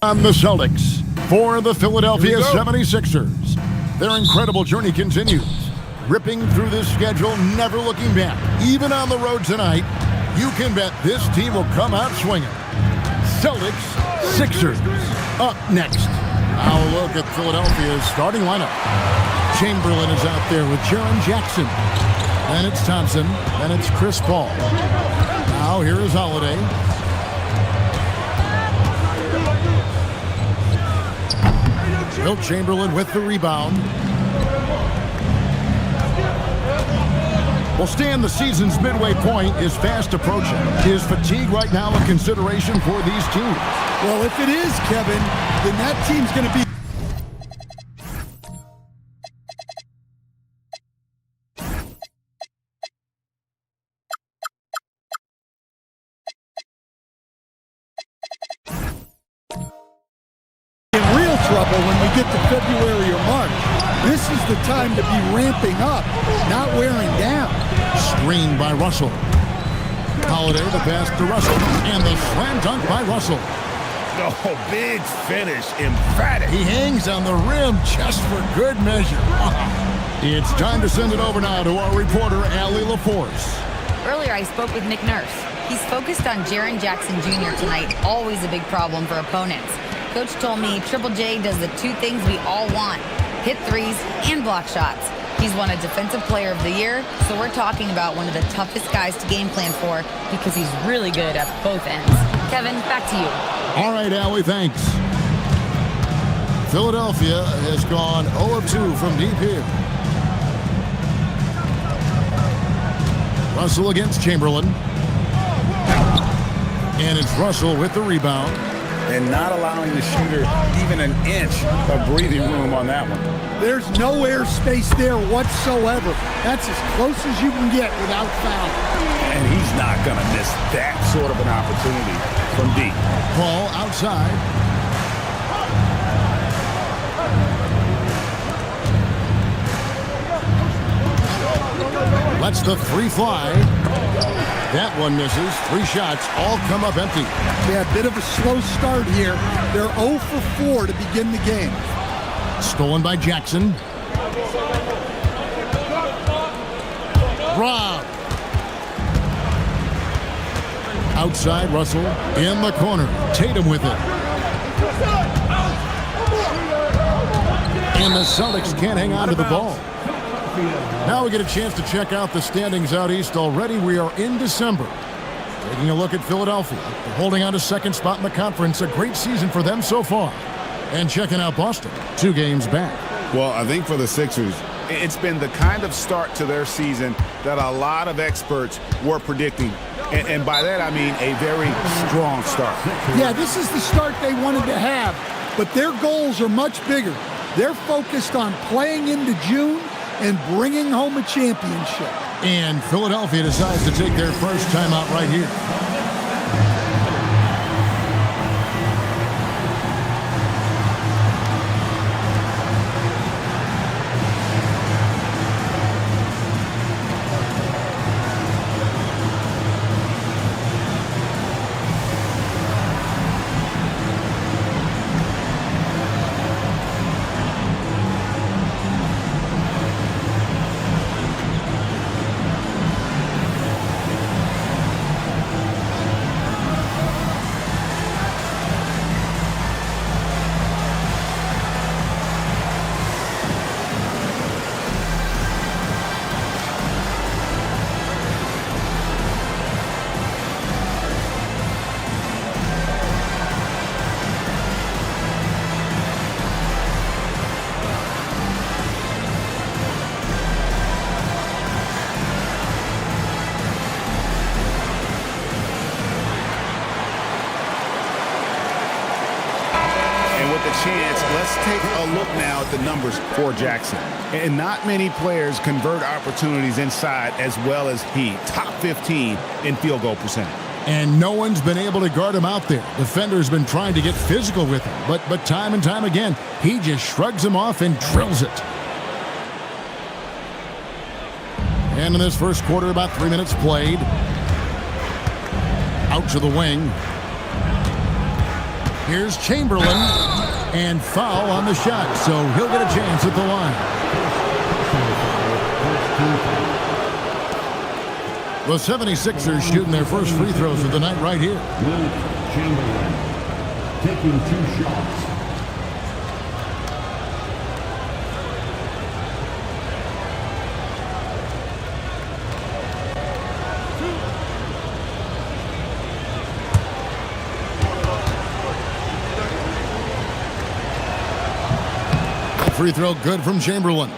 On the Celtics for the Philadelphia 76ers. Their incredible journey continues. Ripping through this schedule, never looking back. Even on the road tonight, you can bet this team will come out swinging. Celtics, Sixers. Up next, our look at Philadelphia's starting lineup. Chamberlain is out there with Jaren Jackson. Then it's Thompson. Then it's Chris Paul. Now here is Holiday. Wilt Chamberlain with the rebound. Well, Stan, the season's midway point is fast approaching. Is fatigue right now a consideration for these teams? Well, if it is, Kevin, then that team's going to be... trouble when we get to February or March. This is the time to be ramping up, not wearing down. Screened by Russell. Holiday the pass to Russell, and the slam dunk by Russell. Oh, big finish, emphatic. He hangs on the rim just for good measure. It's time to send it over now to our reporter, Allie LaForce. Earlier, I spoke with Nick Nurse. He's focused on Jaren Jackson Jr. tonight, always a big problem for opponents. Coach told me Triple J does the two things we all want, hit threes and block shots. He's won a Defensive Player of the Year, so we're talking about one of the toughest guys to game plan for because he's really good at both ends. Kevin, back to you. All right, Allie, thanks. Philadelphia has gone 0 of 2 from deep here. Russell against Chamberlain. And it's Russell with the rebound. And not allowing the shooter even an inch of breathing room on that one. There's no air space there whatsoever. That's as close as you can get without foul. And he's not going to miss that sort of an opportunity from deep. Paul outside. Lets the three fly. That one misses. 3 shots all come up empty. Yeah, a bit of a slow start here. They're 0 for 4 to begin the game. Stolen by Jackson. Rob. Outside, Russell in the corner. Tatum with it. And the Celtics can't hang on to the ball. Now we get a chance to check out the standings out east. Already we are in December. Taking a look at Philadelphia. They're holding on to second spot in the conference. A great season for them so far. And checking out Boston. 2 games back. Well, I think for the Sixers, it's been the kind of start to their season that a lot of experts were predicting. And by that, I mean a very strong start. Yeah, this is the start they wanted to have. But their goals are much bigger. They're focused on playing into June and bringing home a championship. And Philadelphia decides to take their first timeout right here. And with the chance, let's take a look now at the numbers for Jackson. And not many players convert opportunities inside as well as he. Top 15 in field goal percentage. And no one's been able to guard him out there. Defender's been trying to get physical with him, but time and time again, he just shrugs him off and drills it. And in this first quarter, about 3 minutes played. Out to the wing. Here's Chamberlain, and foul on the shot, so he'll get a chance at the line. The 76ers shooting their first free throws of the night right here. Chamberlain taking 2 shots. Free throw good from Chamberlain.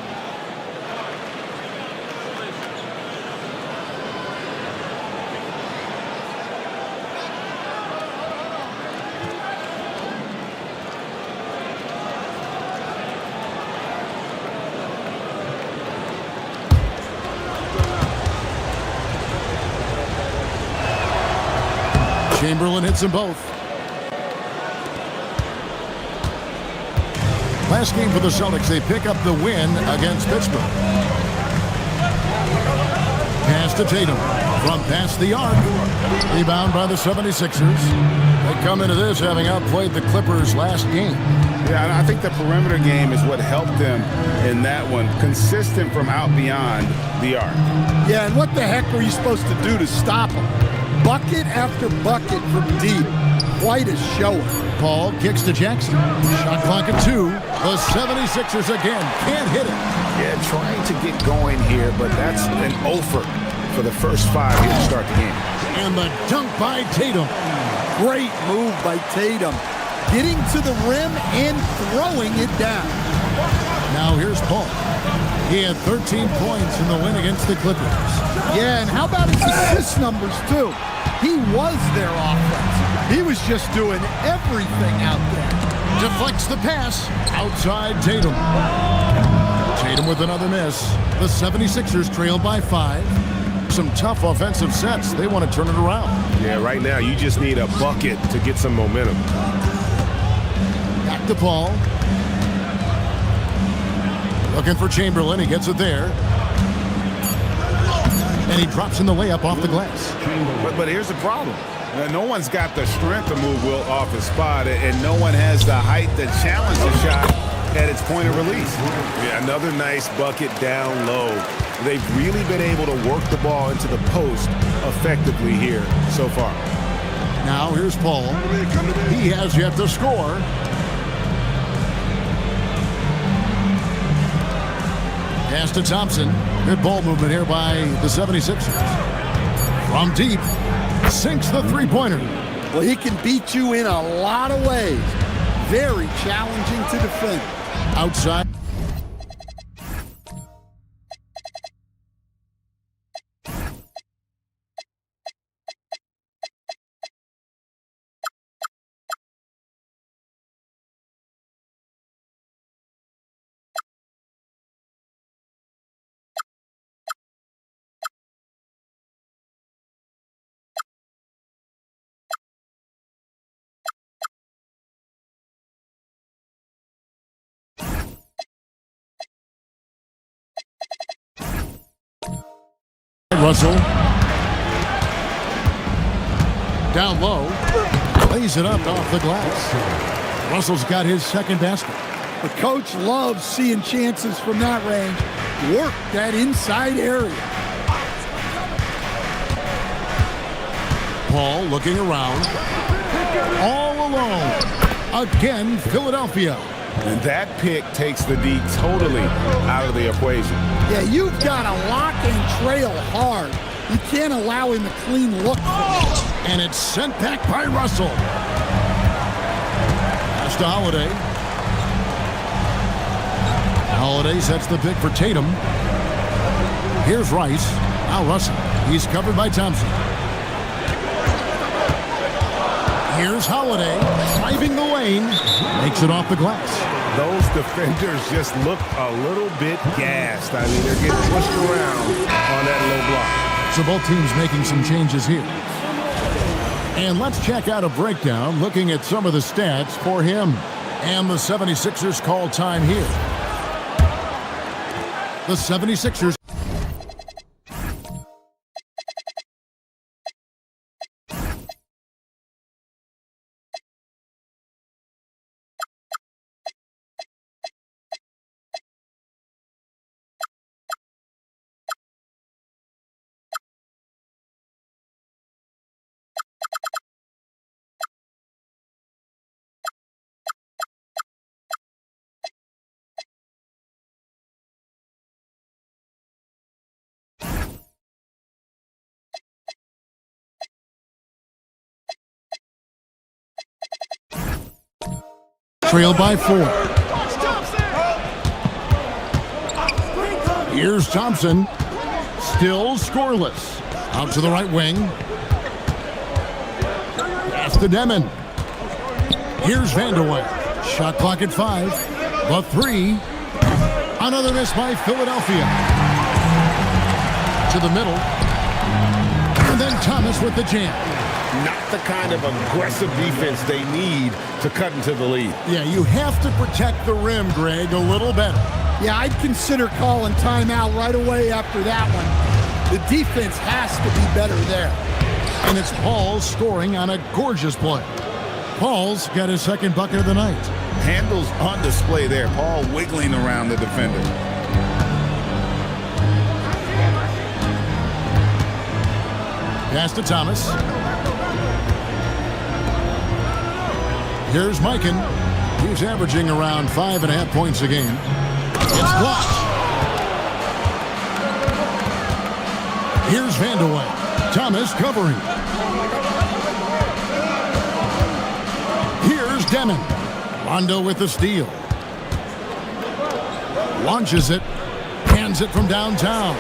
Chamberlain hits them both. Last game for the Celtics, they pick up the win against Pittsburgh. Pass to Tatum from past the arc. Rebound by the 76ers. They come into this having outplayed the Clippers last game. Yeah, I think the perimeter game is what helped them in that one. Consistent from out beyond the arc. Yeah, and what the heck were you supposed to do to stop them? Bucket after bucket from deep. Quite a showing. Paul kicks to Jackson. Shot clock at 2. The 76ers again can't hit it. Yeah, trying to get going here, but that's an offer for the first 5 here to start the game. And the dunk by Tatum. Great move by Tatum. Getting to the rim and throwing it down. Now here's Paul. He had 13 points in the win against the Clippers. Yeah, and how about his assist numbers, too? He was their offense. He was just doing everything out there. Deflects the pass. Outside Tatum. Tatum with another miss. The 76ers trail by 5. Some tough offensive sets. They want to turn it around. Yeah, right now you just need a bucket to get some momentum. Back to Paul. Looking for Chamberlain. He gets it there. And he drops in the layup off the glass. But here's the problem. No one's got the strength to move Wilt off his spot, and no one has the height to challenge the shot at its point of release. Yeah, another nice bucket down low. They've really been able to work the ball into the post effectively here so far. Now here's Paul. He has yet to score. Pass to Thompson. Good ball movement here by the 76ers. From deep, sinks the three-pointer. Well, he can beat you in a lot of ways. Very challenging to defend. Outside. Russell. Down low. Lays it up off the glass. Russell's got his second basket. The coach loves seeing chances from that range. Work that inside area. Paul looking around. All alone. Again, Philadelphia. And that pick takes the D totally out of the equation. Yeah, you've got to lock and trail hard. You can't allow him a clean look. And it's sent back by Russell. Pass to Holiday. Holiday sets the pick for Tatum. Here's Rice. Now Russell. He's covered by Thompson. Here's Holiday, driving the lane. Makes it off the glass. Those defenders just look a little bit gassed. I mean, they're getting pushed around on that low block. So both teams making some changes here. And let's check out a breakdown looking at some of the stats for him. And the 76ers call time here. The 76ers. Trailed by 4. Here's Thompson. Still scoreless. Out to the right wing. Pass to Demon. Here's Vanderway. Shot clock at 5. The 3. Another miss by Philadelphia. To the middle. And then Thomas with the jam. Not the kind of aggressive defense they need to cut into the lead. Yeah, you have to protect the rim, Greg, a little better. Yeah, I'd consider calling timeout right away after that one. The defense has to be better there. And it's Paul scoring on a gorgeous play. Paul's got his second bucket of the night. Handles on display there. Paul wiggling around the defender. Pass to Thomas. Here's Mikan. He's averaging around 5.5 points a game. It's blocked. Here's Vanderway. Thomas covering. Here's Demon. Rondo with the steal. Launches it. Hands it from downtown.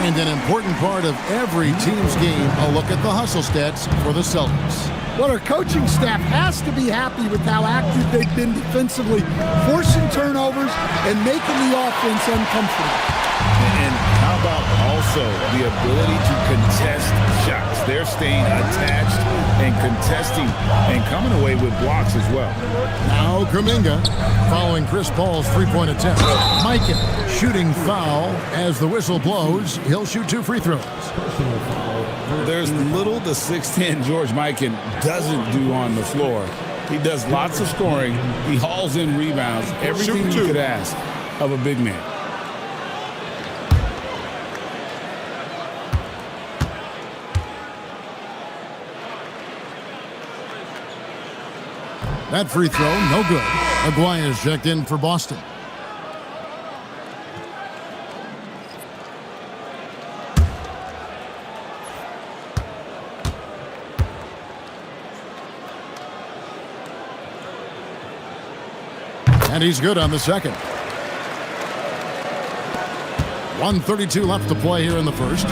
And an important part of every team's game, a look at the hustle stats for the Celtics. Well, our coaching staff has to be happy with how active they've been defensively, forcing turnovers and making the offense uncomfortable. And how about also the ability to contest shots? They're staying attached and contesting and coming away with blocks as well. Now Kuminga following Chris Paul's three-point attempt. Mikan shooting foul as the whistle blows. He'll shoot 2 free throws. There's little the 6'10 George Mikan doesn't do on the floor. He does lots of scoring. He hauls in rebounds. Everything you could ask of a big man. That free throw, no good. Aguayo's checked in for Boston. And he's good on the second. 1:32 left to play here in the first.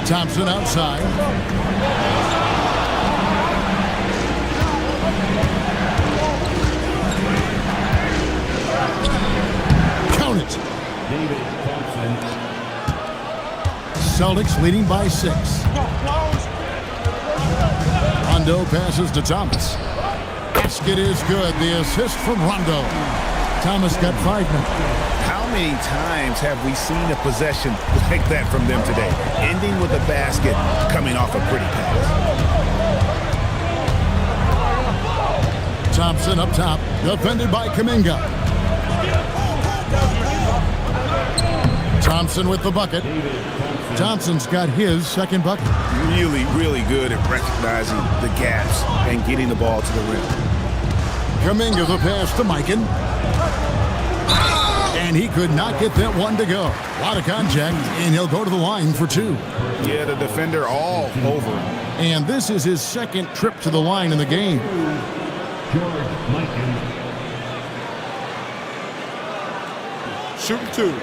Thompson outside. Count it. Celtics leading by 6. Rondo passes to Thomas. Basket is good. The assist from Rondo. Thomas got 5 minutes. How many times have we seen a possession like that from them today? Ending with a basket, coming off a pretty pass. Thompson up top, defended by Kuminga. Thompson with the bucket. Thompson's got his second bucket. Really, really good at recognizing the gaps and getting the ball to the rim. Kuminga the pass to Mikan. And he could not get that one to go. A lot of contact, and he'll go to the line for 2. Yeah, the defender all over. And this is his second trip to the line in the game. George Mikan. Shooting 2.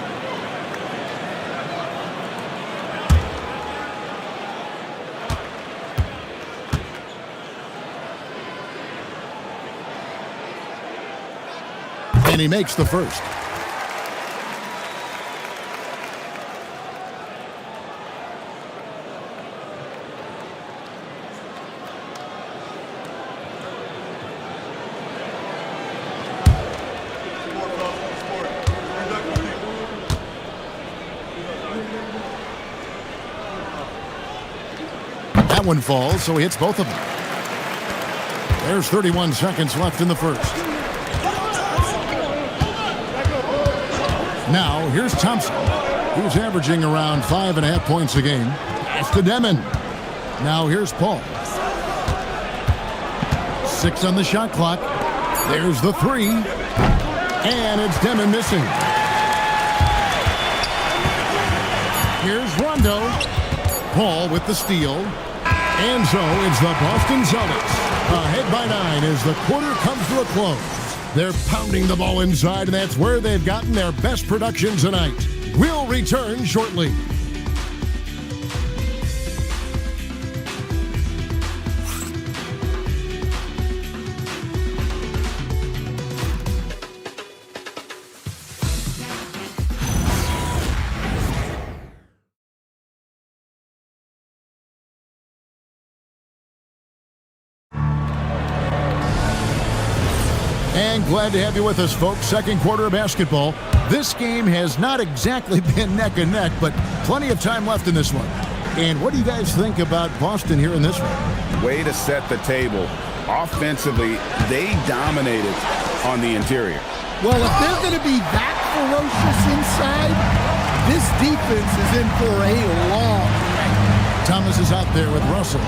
And he makes the first. That one falls, so he hits both of them. There's 31 seconds left in the first. Now, here's Thompson, who's averaging around 5.5 points a game. Pass to Demon. Now, here's Paul. 6 on the shot clock. There's the 3. And it's Demon missing. Here's Rondo. Paul with the steal. And so it's the Boston Celtics ahead by 9 as the quarter comes to a close. They're pounding the ball inside, and that's where they've gotten their best production tonight. We'll return shortly. And glad to have you with us, folks. Second quarter of basketball. This game has not exactly been neck and neck, but plenty of time left in this one. And what do you guys think about Boston here in this one? Way to set the table. Offensively, they dominated on the interior. Well, if they're going to be that ferocious inside, this defense is in for a long night. Thomas is out there with Russell.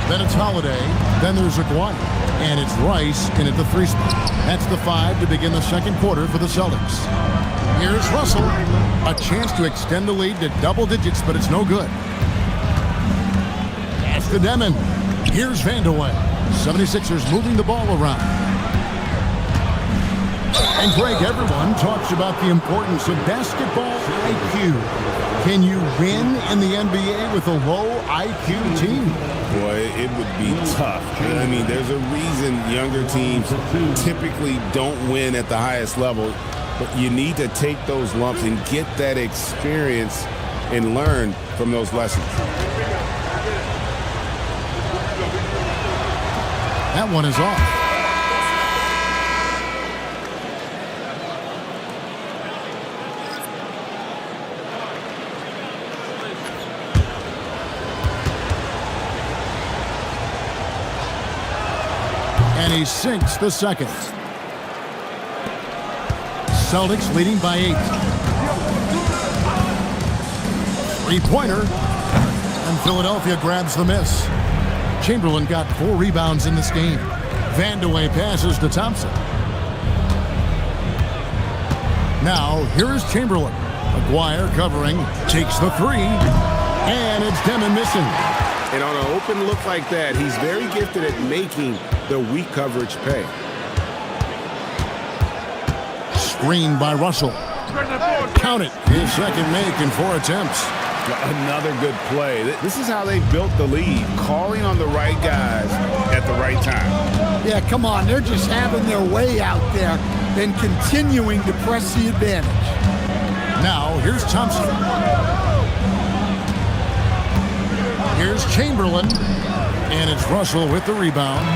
Then it's Holiday. Then there's Aguirre. And it's Rice in at the 3 spot. That's the 5 to begin the second quarter for the Celtics. Here's Russell. A chance to extend the lead to double digits, but it's no good. Pass to Demon. Here's Vandeweghe. 76ers moving the ball around. And Greg, everyone talks about the importance of basketball IQ. Can you win in the NBA with a low IQ team? Boy, it would be tough. I mean, there's a reason younger teams typically don't win at the highest level, but you need to take those lumps and get that experience and learn from those lessons. That one is off. And he sinks the second. Celtics leading by 8. Three-pointer. And Philadelphia grabs the miss. Chamberlain got 4 rebounds in this game. Vandeweghe passes to Thompson. Now, here is Chamberlain. Aguirre covering. Takes the 3. And it's Demon missing. And on an open look like that, he's very gifted at making the weak coverage pay. Screened by Russell. Count it. His second make in 4 attempts. Another good play. This is how they built the lead, calling on the right guys at the right time. Yeah, come on. They're just having their way out there and continuing to press the advantage. Now, here's Thompson. Here's Chamberlain. And it's Russell with the rebound.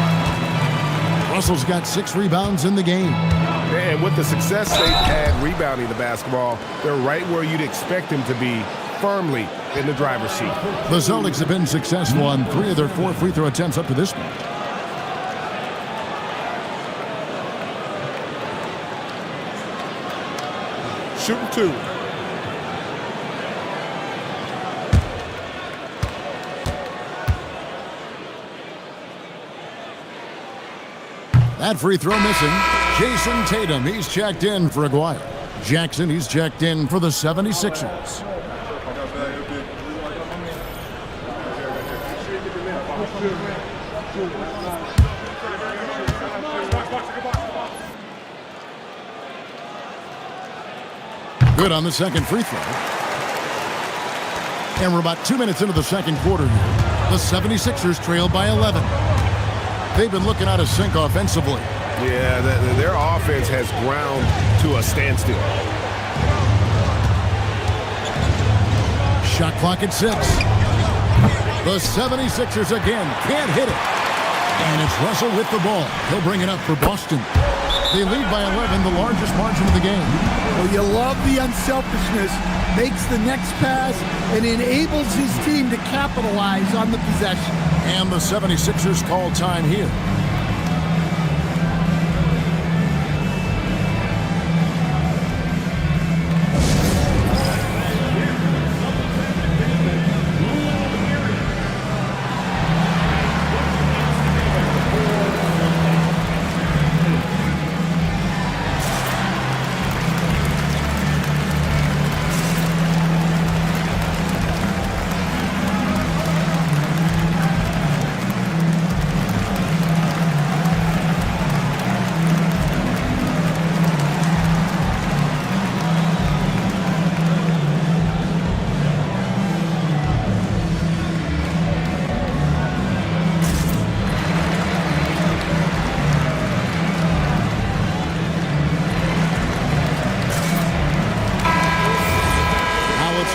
Russell's got 6 rebounds in the game. And with the success they've had rebounding the basketball, they're right where you'd expect them to be, firmly in the driver's seat. The Celtics have been successful on 3 of their 4 free throw attempts up to this point. Shooting 2. That free throw missing. Jason Tatum, he's checked in for Aguirre. Jackson, he's checked in for the 76ers. Good on the second free throw. And we're about 2 minutes into the second quarter here. The 76ers trail by 11. They've been looking out of sync offensively. Yeah, their offense has ground to a standstill. Shot clock at 6. The 76ers again can't hit it. And it's Russell with the ball. He'll bring it up for Boston. They lead by 11, the largest margin of the game. Well, you love the unselfishness. Makes the next pass and enables his team to capitalize on the possession. And the 76ers call time here.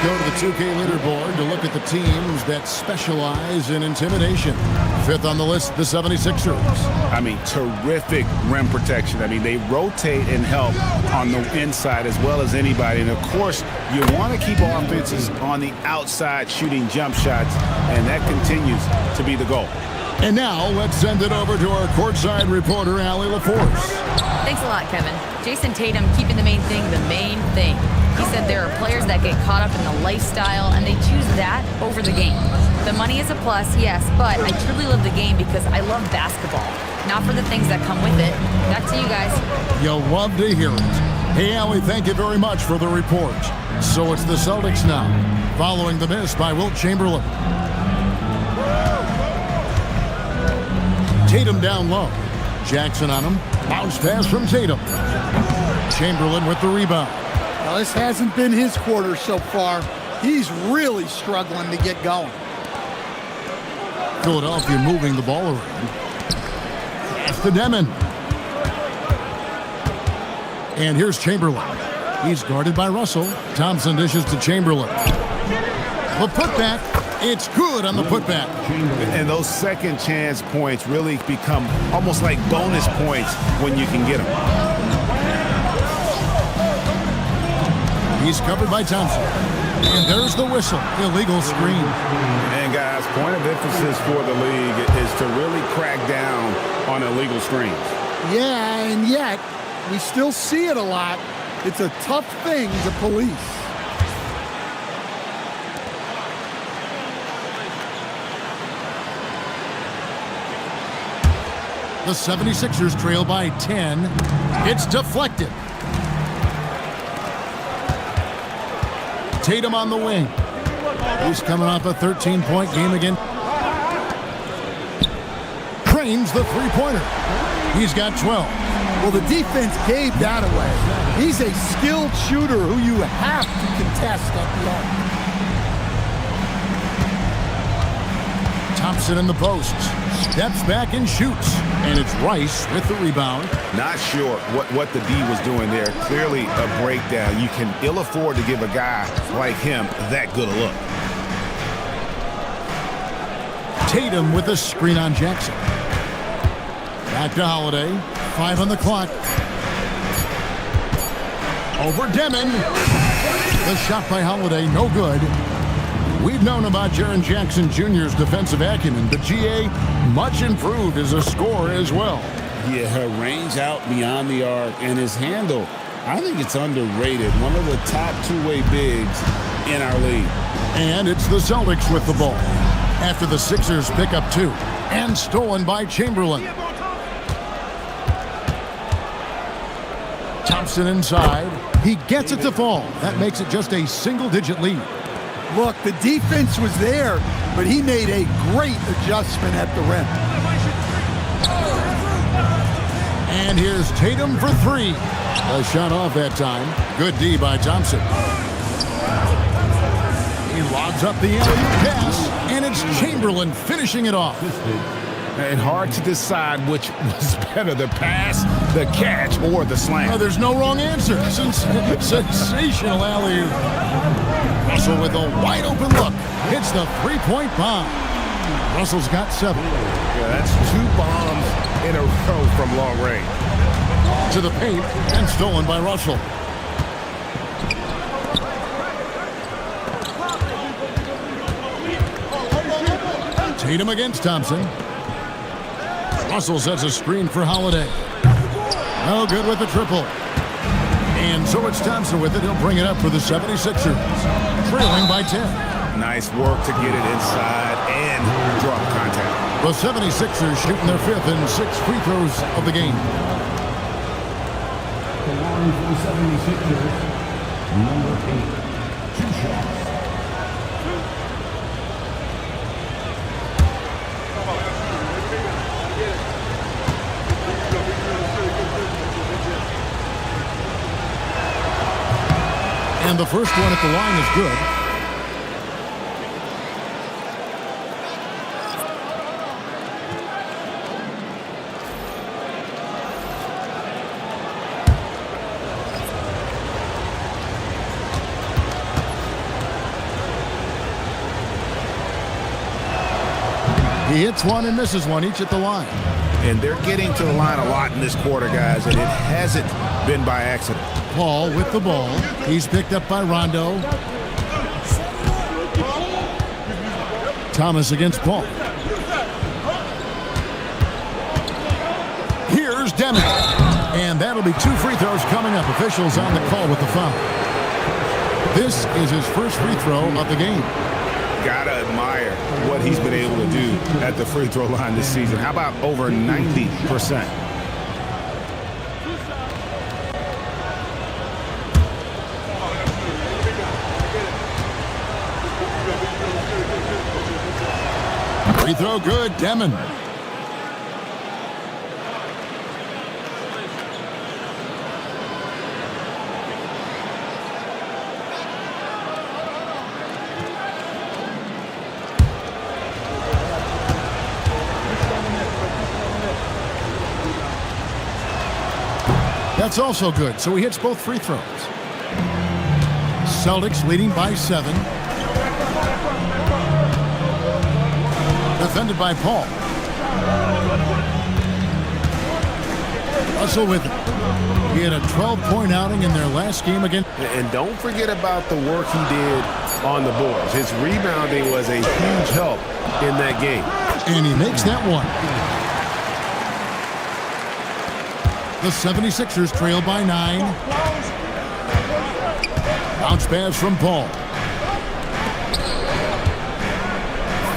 Go to the 2K leaderboard to look at the teams that specialize in intimidation. 5th on the list, the 76ers. I mean, terrific rim protection. I mean, they rotate and help on the inside as well as anybody. And, of course, you want to keep offenses on the outside shooting jump shots, and that continues to be the goal. And now let's send it over to our courtside reporter, Allie LaForce. Thanks a lot, Kevin. Jason Tatum keeping the main thing the main thing. He said there are players that get caught up in the lifestyle and they choose that over the game. The money is a plus, yes, but I truly love the game because I love basketball, not for the things that come with it. Back to you guys. You'll love to hear it. Hey, Allie, thank you very much for the report. So it's the Celtics now, following the miss by Wilt Chamberlain. Tatum down low. Jackson on him. Bounce pass from Tatum. Chamberlain with the rebound. Now, this hasn't been his quarter so far. He's really struggling to get going. Philadelphia moving the ball around. Pass to Demon. And here's Chamberlain. He's guarded by Russell. Thompson dishes to Chamberlain. The putback. It's good on the putback. And those second chance points really become almost like bonus points when you can get them. He's covered by Thompson. And there's the whistle. Illegal screen. And guys, point of emphasis for the league is to really crack down on illegal screens. Yeah, and yet we still see it a lot. It's a tough thing to police. The 76ers trail by 10. It's deflected. Tatum on the wing. He's coming off a 13-point game again. Cranes the three-pointer. He's got 12. Well, the defense gave that away. He's a skilled shooter who you have to contest at the arc. Thompson in the post. Steps back and shoots. And it's Rice with the rebound. Not sure what the D was doing there. Clearly a breakdown. You can ill afford to give a guy like him that good a look. Tatum with a screen on Jackson. Back to Holiday. 5 on the clock. Over Demon. The shot by Holiday, no good. We've known about Jaren Jackson Jr.'s defensive acumen, but GA much improved as a scorer as well. Yeah, her range out beyond the arc and his handle, I think it's underrated. One of the top two-way bigs in our league. And it's the Celtics with the ball after the Sixers pick up 2 and stolen by Chamberlain. Thompson inside. He gets it to fall. That makes it just a single-digit lead. Look, the defense was there, but he made a great adjustment at the rim. And here's Tatum for 3. A shot off that time. Good D by Thompson. He lobs up the alley-oop pass, and it's Chamberlain finishing it off. And hard to decide which was better, the pass, the catch, or the slam. Oh, there's no wrong answer. Sensational alley-oop. Russell with a wide-open look. Hits the three-point bomb. Russell's got 7. Yeah, that's 2 bombs in a row from long range. To the paint and stolen by Russell. Tatum against Thompson. Russell sets a screen for Holiday. No good with the triple. And so it's Thompson with it. He'll bring it up for the 76ers. Trailing by 10. Nice work to get it inside and draw the contact. The 76ers shooting their 5th and 6th free throws of the game. The line for the 76ers, number 8, 2 shots. And the first one at the line is good. He hits one and misses one, each at the line. And they're getting to the line a lot in this quarter, guys, and it hasn't been by accident. Paul with the ball. He's picked up by Rondo. Thomas against Paul. Here's Demi. And that'll be 2 free throws coming up. Officials on the call with the foul. This is his first free throw of the game. Gotta admire what he's been able to do at the free throw line this season. How about over 90%? Free throw good, Demon. That's also good, so he hits both free throws. Celtics leading by 7. Defended by Paul. Russell with it. He had a 12-point outing in their last game again. And don't forget about the work he did on the boards. His rebounding was a huge help in that game. And he makes that one. The 76ers trail by 9. Bounce pass from Paul.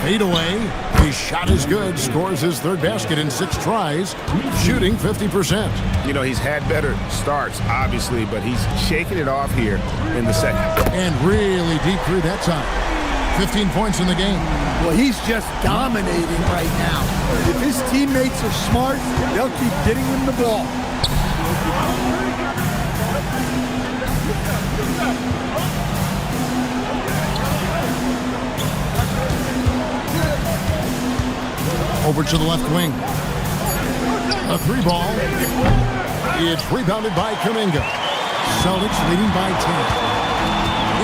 Fade away. His shot is good. Scores his 3rd basket in 6 tries. Shooting 50%. You know, he's had better starts, obviously, but he's shaking it off here in the second. And really deep through that time. 15 points in the game. Well, he's just dominating right now. If his teammates are smart, they'll keep getting him the ball. Over to the left wing. A 3 ball. It's rebounded by Kuminga. Celtics leading by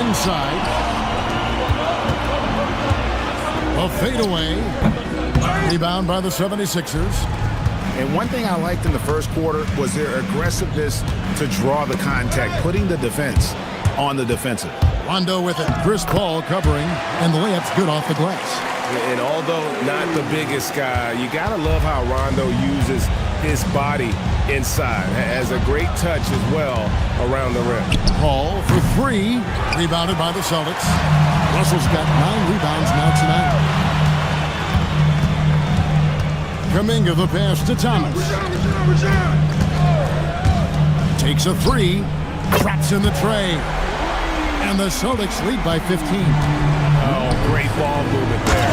10. Inside. A fadeaway. Rebound by the 76ers. And one thing I liked in the first quarter was their aggressiveness to draw the contact, putting the defense on the defensive. Rondo with it. Chris Paul covering, and the layup's good off the glass. And although not the biggest guy, you got to love how Rondo uses his body inside. Has a great touch as well around the rim. Paul for 3. Rebounded by the Celtics. Russell's got 9 rebounds now tonight. Kuminga the pass to Thomas. Takes a 3. Traps in the tray. And the Celtics lead by 15. Oh, great ball movement there.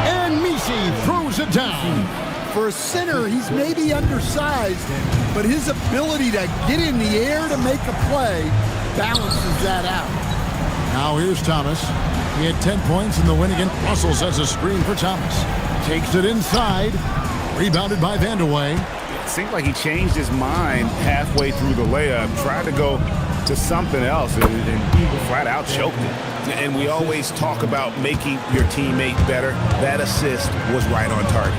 And Misi throws it down. For a center, he's maybe undersized, but his ability to get in the air to make a play balances that out. Now here's Thomas. He had 10 points in the win against Russell. Sets a screen for Thomas. Takes it inside. Rebounded by Vandeweghe. It seemed like he changed his mind halfway through the layup, tried to go to something else, and flat out choked it. And we always talk about making your teammate better. That assist was right on target.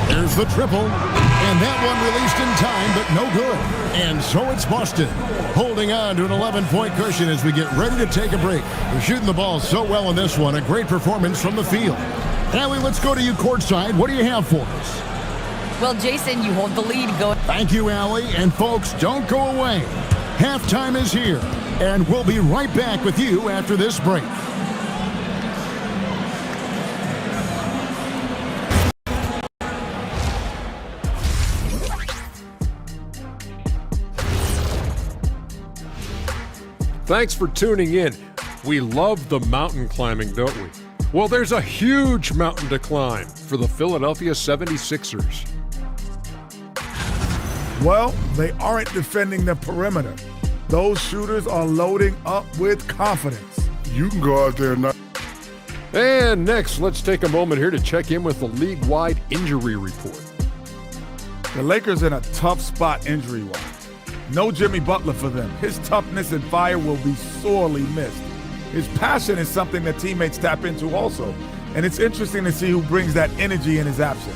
There's the triple, and that one released in time, but no good. And so it's Boston, holding on to an 11-point cushion as we get ready to take a break. They're shooting the ball so well in this one, a great performance from the field. Allie, let's go to you courtside. What do you have for us? Well, Jason, you hold the lead. Go. Thank you, Allie. And folks, don't go away. Halftime is here, and we'll be right back with you after this break. Thanks for tuning in. We love the mountain climbing, don't we? Well, there's a huge mountain to climb for the Philadelphia 76ers. Well, they aren't defending the perimeter. Those shooters are loading up with confidence. You can go out there and not. And next, let's take a moment here to check in with the league-wide injury report. The Lakers in a tough spot injury-wise. No Jimmy Butler for them. His toughness and fire will be sorely missed. His passion is something that teammates tap into also. And it's interesting to see who brings that energy in his absence.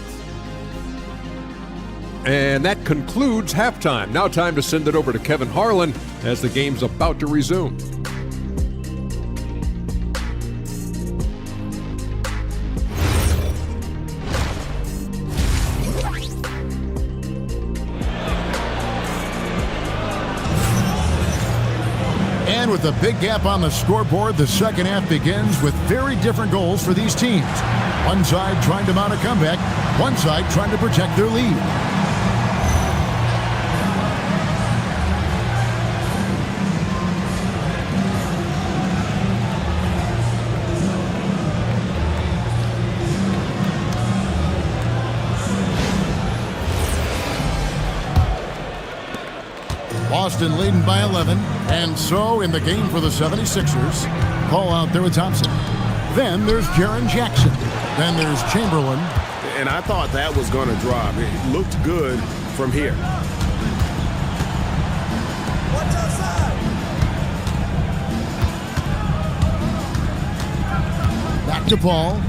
And that concludes halftime. Now time to send it over to Kevin Harlan as the game's about to resume. And with a big gap on the scoreboard, the second half begins with very different goals for these teams. One side trying to mount a comeback, one side trying to protect their lead. Boston leading by 11, and so in the game for the 76ers, call out there with Thompson. Then there's Jaren Jackson. Then there's Chamberlain. And I thought that was going to drop. It looked good from here. Back to Paul.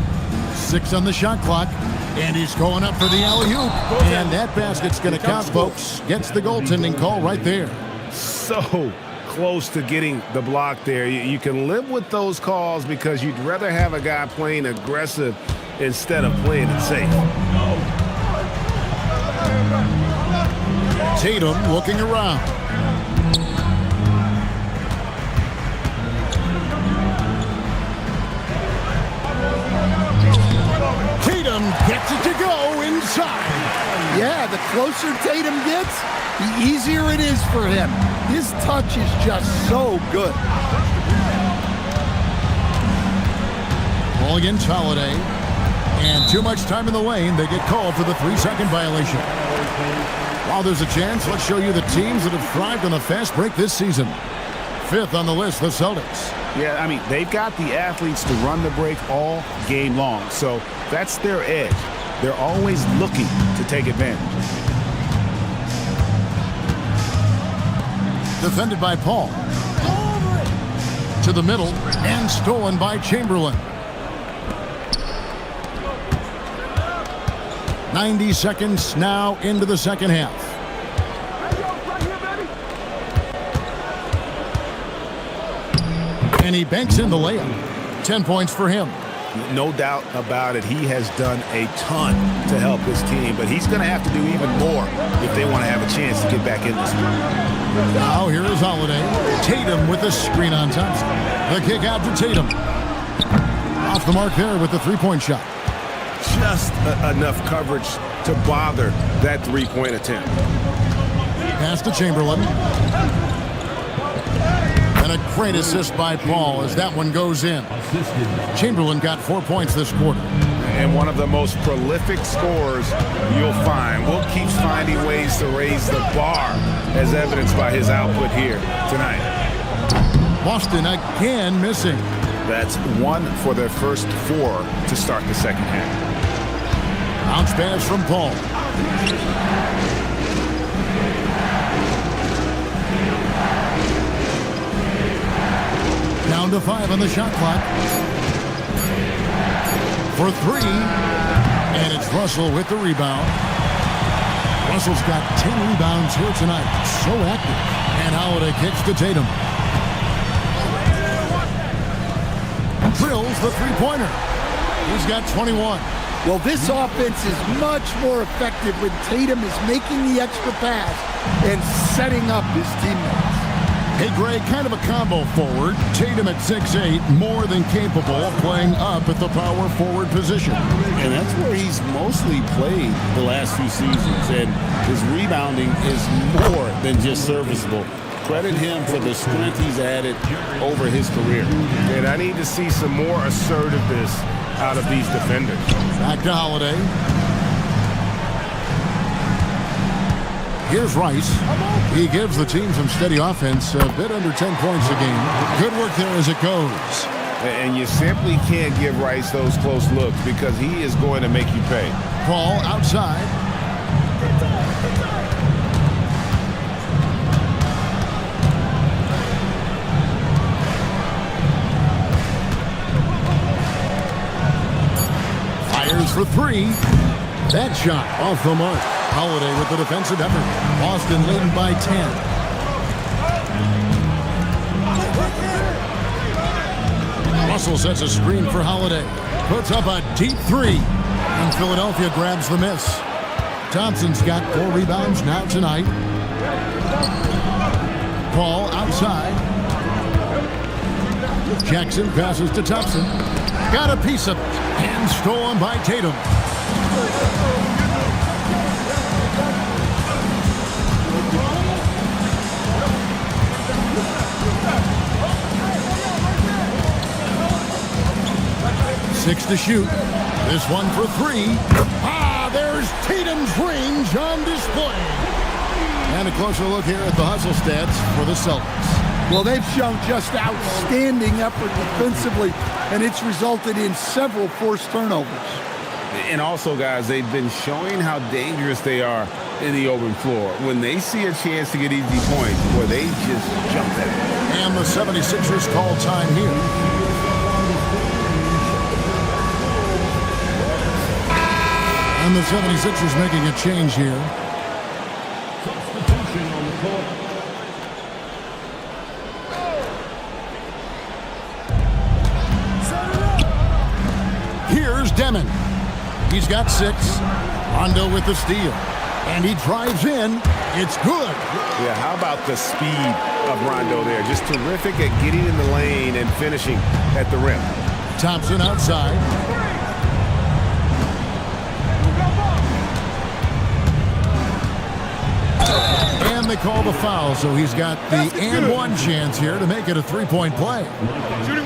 6 on the shot clock. And he's going up for the alley-oop. And that basket's going to count, folks. Gets the goaltending call right there. So close to getting the block there. You can live with those calls because you'd rather have a guy playing aggressive instead of playing it safe. Tatum looking around. Tatum gets it to go inside. Yeah, the closer Tatum gets, the easier it is for him. His touch is just so good. Ball against Holiday. And too much time in the lane. They get called for the 3-second violation. While there's a chance, let's show you the teams that have thrived on the fast break this season. 5th on the list, the Celtics. Yeah, I mean, they've got the athletes to run the break all game long. So that's their edge. They're always looking to take advantage. Defended by Paul. To the middle and stolen by Chamberlain. 90 seconds now into the second half. And he banks in the layup. 10 points for him. No doubt about it. He has done a ton to help his team, but he's going to have to do even more if they want to have a chance to get back in this game. Now here is Holiday. Tatum with the screen on Thompson. The kick out to Tatum. Off the mark there with the three-point shot. Just enough coverage to bother that three-point attempt. Pass to Chamberlain. And a great assist by Paul as that one goes in. Chamberlain got 4 points this quarter. And one of the most prolific scorers you'll find. Will keeps finding ways to raise the bar, as evidenced by his output here tonight. Boston again missing. That's 1 for their first 4 to start the second half. Bounce pass from Paul. Down to 5 on the shot clock. For 3. And it's Russell with the rebound. Russell's got 10 rebounds here tonight. So active. And Holiday kicks to Tatum. Drills the three-pointer. He's got 21. Well, this offense is much more effective when Tatum is making the extra pass and setting up his teammates. Hey, Greg, kind of a combo forward. Tatum at 6'8", more than capable of playing up at the power forward position. And that's where he's mostly played the last few seasons. And his rebounding is more than just serviceable. Credit him for the strength he's added over his career. And I need to see some more assertiveness out of these defenders. Back to Holiday. Here's Rice. He gives the team some steady offense, a bit under 10 points a game. Good work there as it goes. And you simply can't give Rice those close looks because he is going to make you pay. Paul outside. Fires for 3. That shot off the mark. Holiday with the defensive effort. Boston leading by 10. Russell sets a screen for Holiday. Puts up a deep 3. And Philadelphia grabs the miss. Thompson's got 4 rebounds now tonight. Paul outside. Jackson passes to Thompson. Got a piece of it. And stolen by Tatum. Six to shoot. This one for 3. There's Tatum's range on display. And a closer look here at the hustle stats for the Celtics. Well, they've shown just outstanding effort defensively, and it's resulted in several forced turnovers. And also, guys, they've been showing how dangerous they are in the open floor. When they see a chance to get easy points, where they just jump at it. And the 76ers call time here. And the 76ers making a change here. Substitution on the court. Here's Demon. He's got 6. Rondo with the steal. And he drives in. It's good. Yeah, how about the speed of Rondo there? Just terrific at getting in the lane and finishing at the rim. Thompson outside. And they call the foul, so he's got the and one chance here to make it a 3-point play.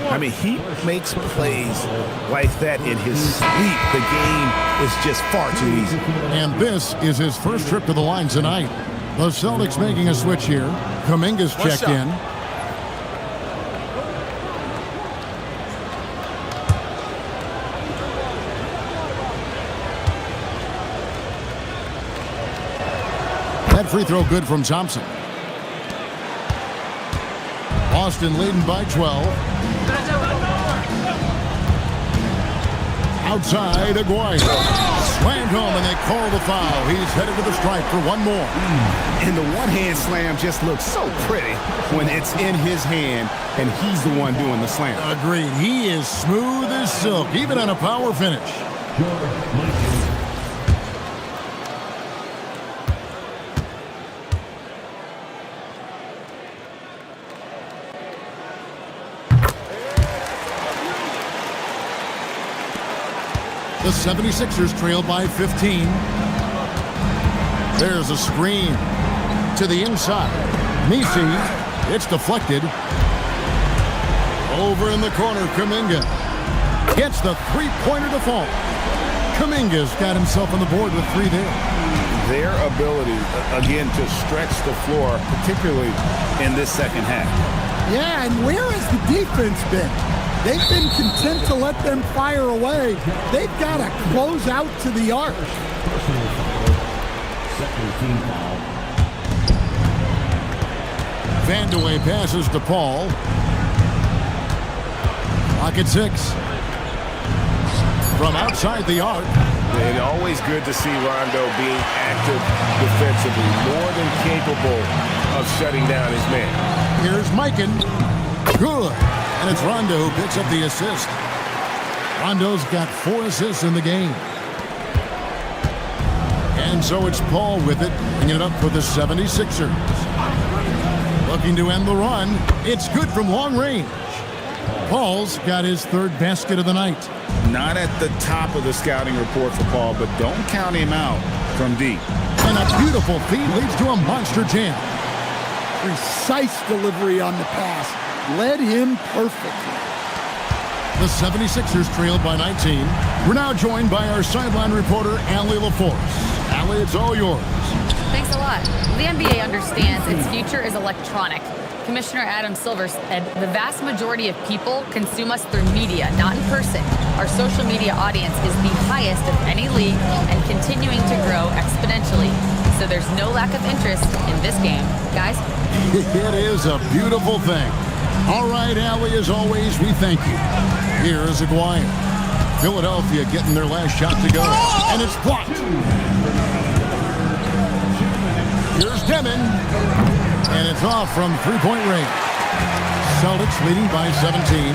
I mean, he makes plays like that in his sleep. The game is just far too easy. And this is his first trip to the line tonight. The Celtics making a switch here. Kuminga's checked in. That free throw good from Thompson. Boston leading by 12. Outside, Aguayo. Slammed home, and they call the foul. He's headed to the stripe for one more. And the one-hand slam just looks so pretty when it's in his hand, and he's the one doing the slam. Agreed. He is smooth as silk, even on a power finish. The 76ers trail by 15. There's a screen to the inside. Nisi, it's deflected. Over in the corner, Kuminga gets the three-pointer to fall. Kuminga's got himself on the board with 3 there. Their ability, again, to stretch the floor, particularly in this second half. Yeah, and where has the defense been? They've been content to let them fire away. They've got to close out to the arc. Second team foul. Vandeweghe passes to Paul. Clock at 6. From outside the arc. And always good to see Rondo being active defensively, more than capable of shutting down his man. Here's Mikan. Good. And it's Rondo who picks up the assist. Rondo's got 4 assists in the game. And so it's Paul with it, bringing it up for the 76ers. Looking to end the run. It's good from long range. Paul's got his 3rd basket of the night. Not at the top of the scouting report for Paul, but don't count him out from deep. And a beautiful feed leads to a monster jam. Precise delivery on the pass. Led him perfectly. The 76ers trailed by 19. We're now joined by our sideline reporter, Allie LaForce. Allie, it's all yours. Thanks a lot. The NBA understands its future is electronic. Commissioner Adam Silver said the vast majority of people consume us through media, not in person. Our social media audience is the highest of any league and continuing to grow exponentially. So there's no lack of interest in this game. Guys? It is a beautiful thing. All right, Allie, as always, we thank you. Here is Aguirre. Philadelphia getting their last shot to go. And it's blocked. Here's Demon. And it's off from three-point range. Celtics leading by 17.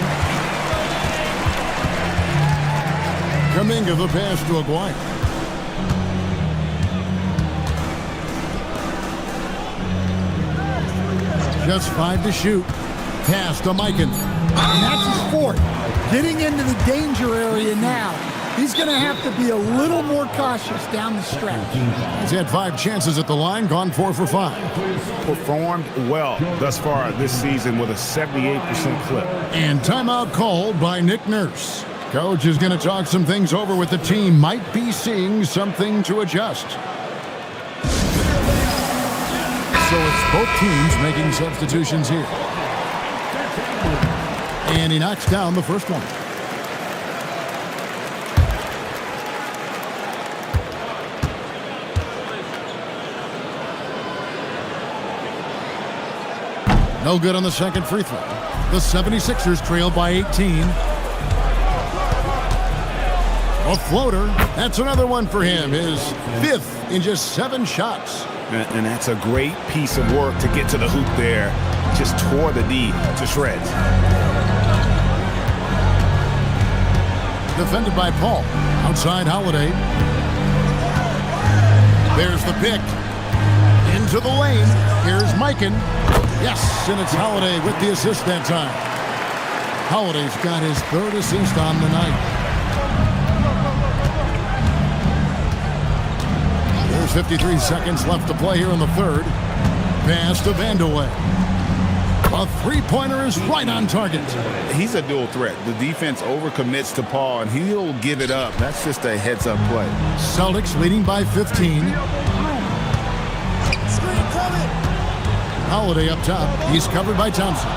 Kuminga the pass to Aguirre. Just 5 to shoot. Pass to Mikan. And that's his 4th. Getting into the danger area now. He's going to have to be a little more cautious down the stretch. He's had 5 chances at the line, gone 4 for 5. Performed well thus far this season with a 78% clip. And timeout called by Nick Nurse. Coach is going to talk some things over with the team. Might be seeing something to adjust. So it's both teams making substitutions here. And he knocks down the first one. No good on the second free throw. The 76ers trail by 18. A floater. That's another one for him. His 5th in just 7 shots. And that's a great piece of work to get to the hoop there. Just tore the D to shreds. Defended by Paul. Outside Holiday. There's the pick. Into the lane. Here's Mikan. Yes, and it's Holiday with the assist that time. Holiday's got his 3rd assist on the night. There's 53 seconds left to play here in the 3rd. Pass to Vandeweghe. A 3-pointer is right on target. He's a dual threat. The defense overcommits to Paul, and he'll give it up. That's just a heads-up play. Celtics leading by 15. Holiday up top. He's covered by Thompson.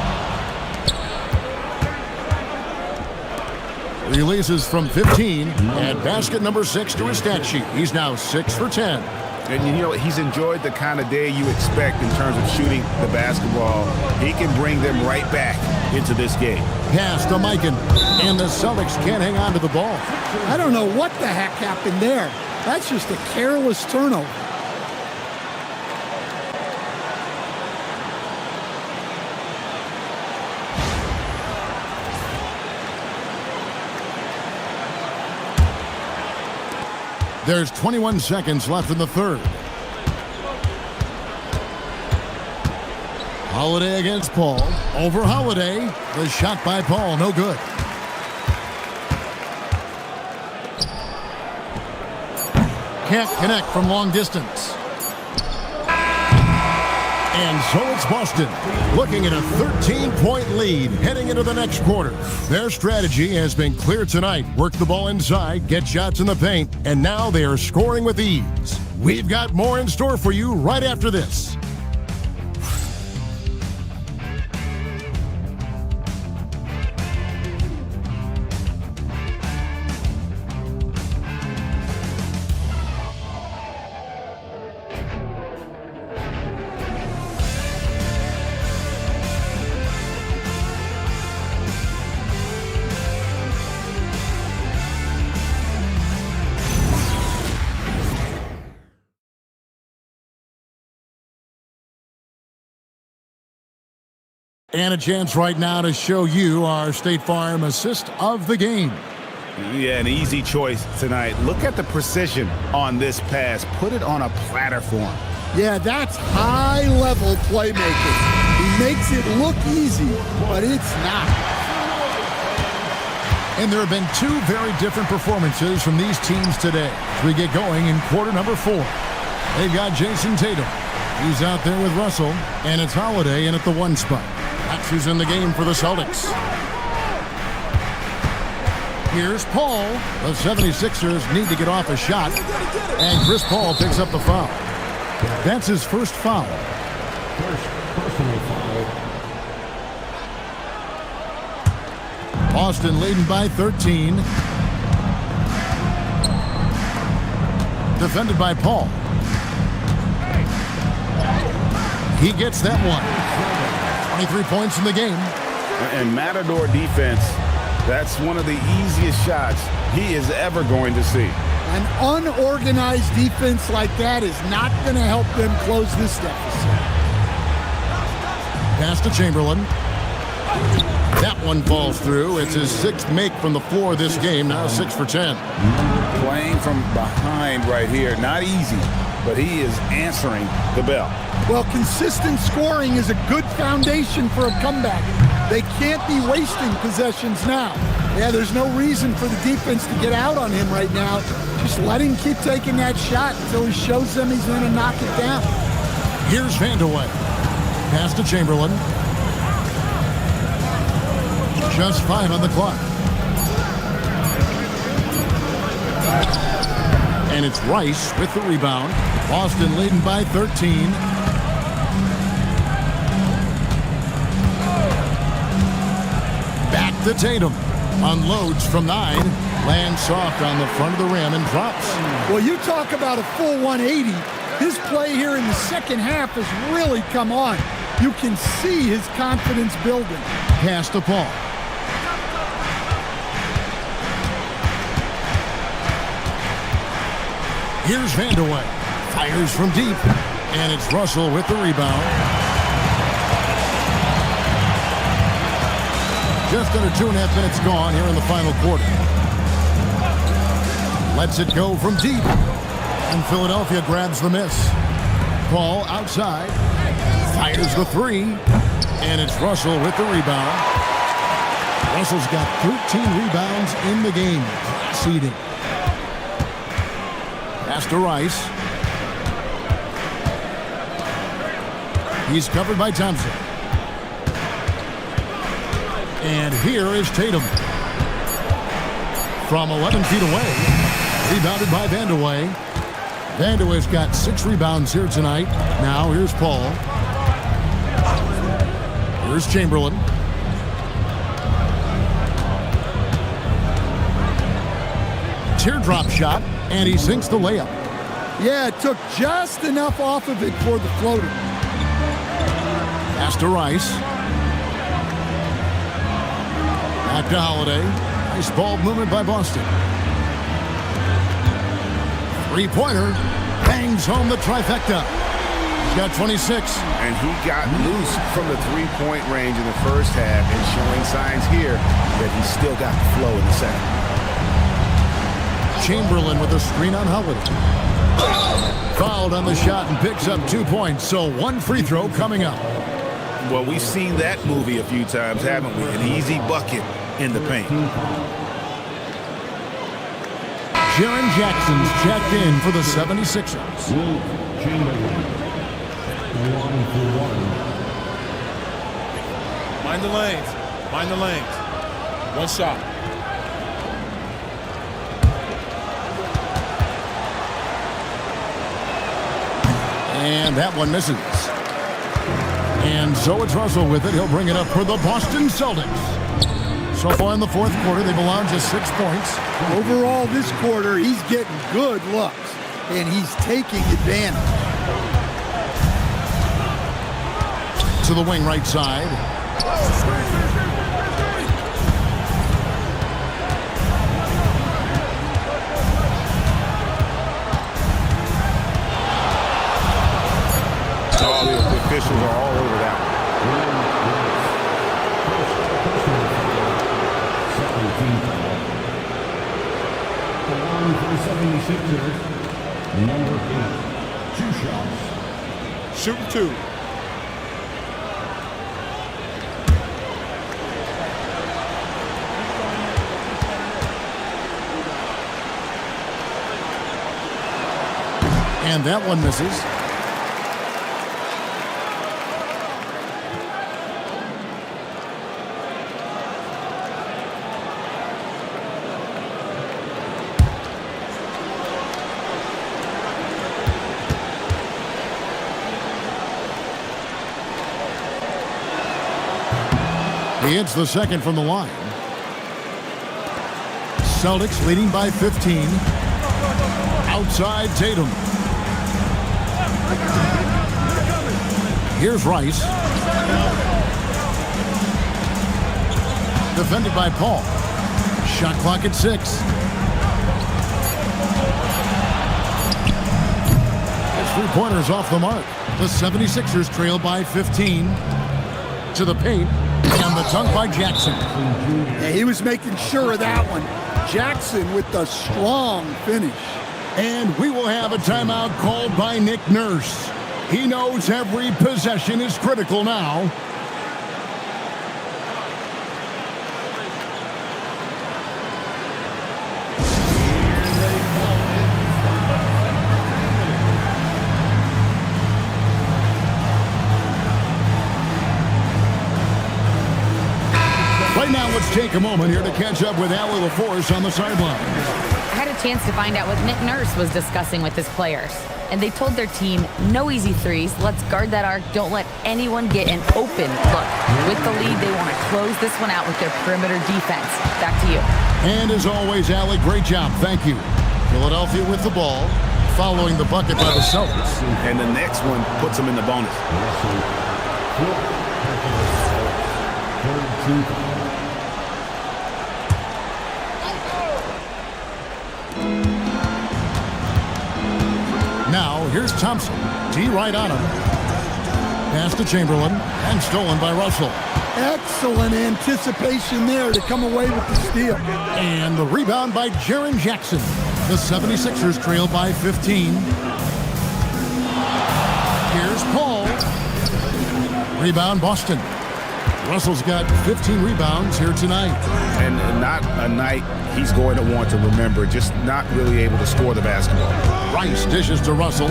Releases from 15. And basket number 6 to his stat sheet. He's now 6 for 10. And, you know, he's enjoyed the kind of day you expect in terms of shooting the basketball. He can bring them right back into this game. Pass to Mikan. And the Celtics can't hang on to the ball. I don't know what the heck happened there. That's just a careless turnover. There's 21 seconds left in the 3rd. Holiday against Paul. Over Holiday. The shot by Paul, no good. Can't connect from long distance. And so it's Boston, looking at a 13-point lead heading into the next quarter. Their strategy has been clear tonight. Work the ball inside, get shots in the paint, and now they are scoring with ease. We've got more in store for you right after this. And a chance right now to show you our State Farm assist of the game. Yeah, an easy choice tonight. Look at the precision on this pass. Put it on a platter for him. Yeah, that's high-level playmaking. He makes it look easy, but it's not. And there have been two very different performances from these teams today. As we get going in quarter number 4. They've got Jason Tatum. He's out there with Russell, and it's Holiday in at the 1 spot. That's who's in the game for the Celtics. Here's Paul. The 76ers need to get off a shot, and Chris Paul picks up the foul. That's his first foul. Personal foul. Boston leading by 13. Defended by Paul. He gets that one. 23 points in the game. And Matador defense, that's one of the easiest shots he is ever going to see. An unorganized defense like that is not going to help them close this deficit. Pass to Chamberlain. That one falls through. It's his 6th make from the floor this game. Now 6 for 10. Playing from behind right here. Not easy, but he is answering the bell. Well, consistent scoring is a good foundation for a comeback. They can't be wasting possessions now. Yeah, there's no reason for the defense to get out on him right now. Just let him keep taking that shot until he shows them he's going to knock it down. Here's Vandeweghe. Pass to Chamberlain. Just 5 on the clock. And it's Rice with the rebound. Boston leading by 13. Back to Tatum. Unloads from 9. Lands soft on the front of the rim and drops. Well, you talk about a full 180. His play here in the second half has really come on. You can see his confidence building. Pass to Paul. Here's Vandeweghe. Fires from deep. And it's Russell with the rebound. Just under 2.5 minutes gone here in the final quarter. Lets it go from deep. And Philadelphia grabs the miss. Paul outside. Fires the 3. And it's Russell with the rebound. Russell's got 13 rebounds in the game. Seeding. Pass to Rice. He's covered by Thompson. And here is Tatum. From 11 feet away. Rebounded by Vandeweghe. Vandeweghe's got 6 rebounds here tonight. Now here's Paul. Here's Chamberlain. Teardrop shot, and he sinks the layup. Yeah, it took just enough off of it for the floater. Pass to Rice. Back to Holiday. Nice ball movement by Boston. 3-pointer. Bangs home the trifecta. He's got 26. And he got loose from the 3-point range in the first half and showing signs here that he's still got the flow in the second. Chamberlain with a screen on Holiday. Fouled on the shot and picks up 2 points. So 1 free throw coming up. Well, we've seen that movie a few times, haven't we? An easy bucket in the paint. Jaren Jackson's checked in for the 76ers. Mind the lanes. Mind the lanes. 1 shot. And that one misses. And so it's Russell with it. He'll bring it up for the Boston Celtics. So far in the fourth quarter, they've allowed just 6 points. Overall, this quarter, he's getting good looks, and he's taking advantage. To the wing right side. Oh, the officials are all over that. Shooting for the 76ers, number 8, 2 shots. Shooting 2. And that one misses. He hits the second from the line. Celtics leading by 15. Outside Tatum. Here's Rice. Defended by Paul. Shot clock at 6. His three-pointers off the mark. The 76ers trail by 15. To the paint. And the dunk by Jackson. Yeah, he was making sure of that one. Jackson with the strong finish. And we will have a timeout called by Nick Nurse. He knows every possession is critical now. Right now, let's take a moment here to catch up with Allie LaForce on the sideline. I had a chance to find out what Nick Nurse was discussing with his players. And they told their team, no easy threes. Let's guard that arc. Don't let anyone get an open look. With the lead, they want to close this one out with their perimeter defense. Back to you. And as always, Allie, great job. Thank you. Philadelphia with the ball, following the bucket by the Celtics. And the next one puts them in the bonus. Now, here's Thompson. D right on him. Pass to Chamberlain, and stolen by Russell. Excellent anticipation there to come away with the steal. And the rebound by Jaren Jackson. The 76ers trail by 15. Here's Paul. Rebound Boston. Russell's got 15 rebounds here tonight. And not a night he's going to want to remember, just not really able to score the basketball. Rice dishes to Russell.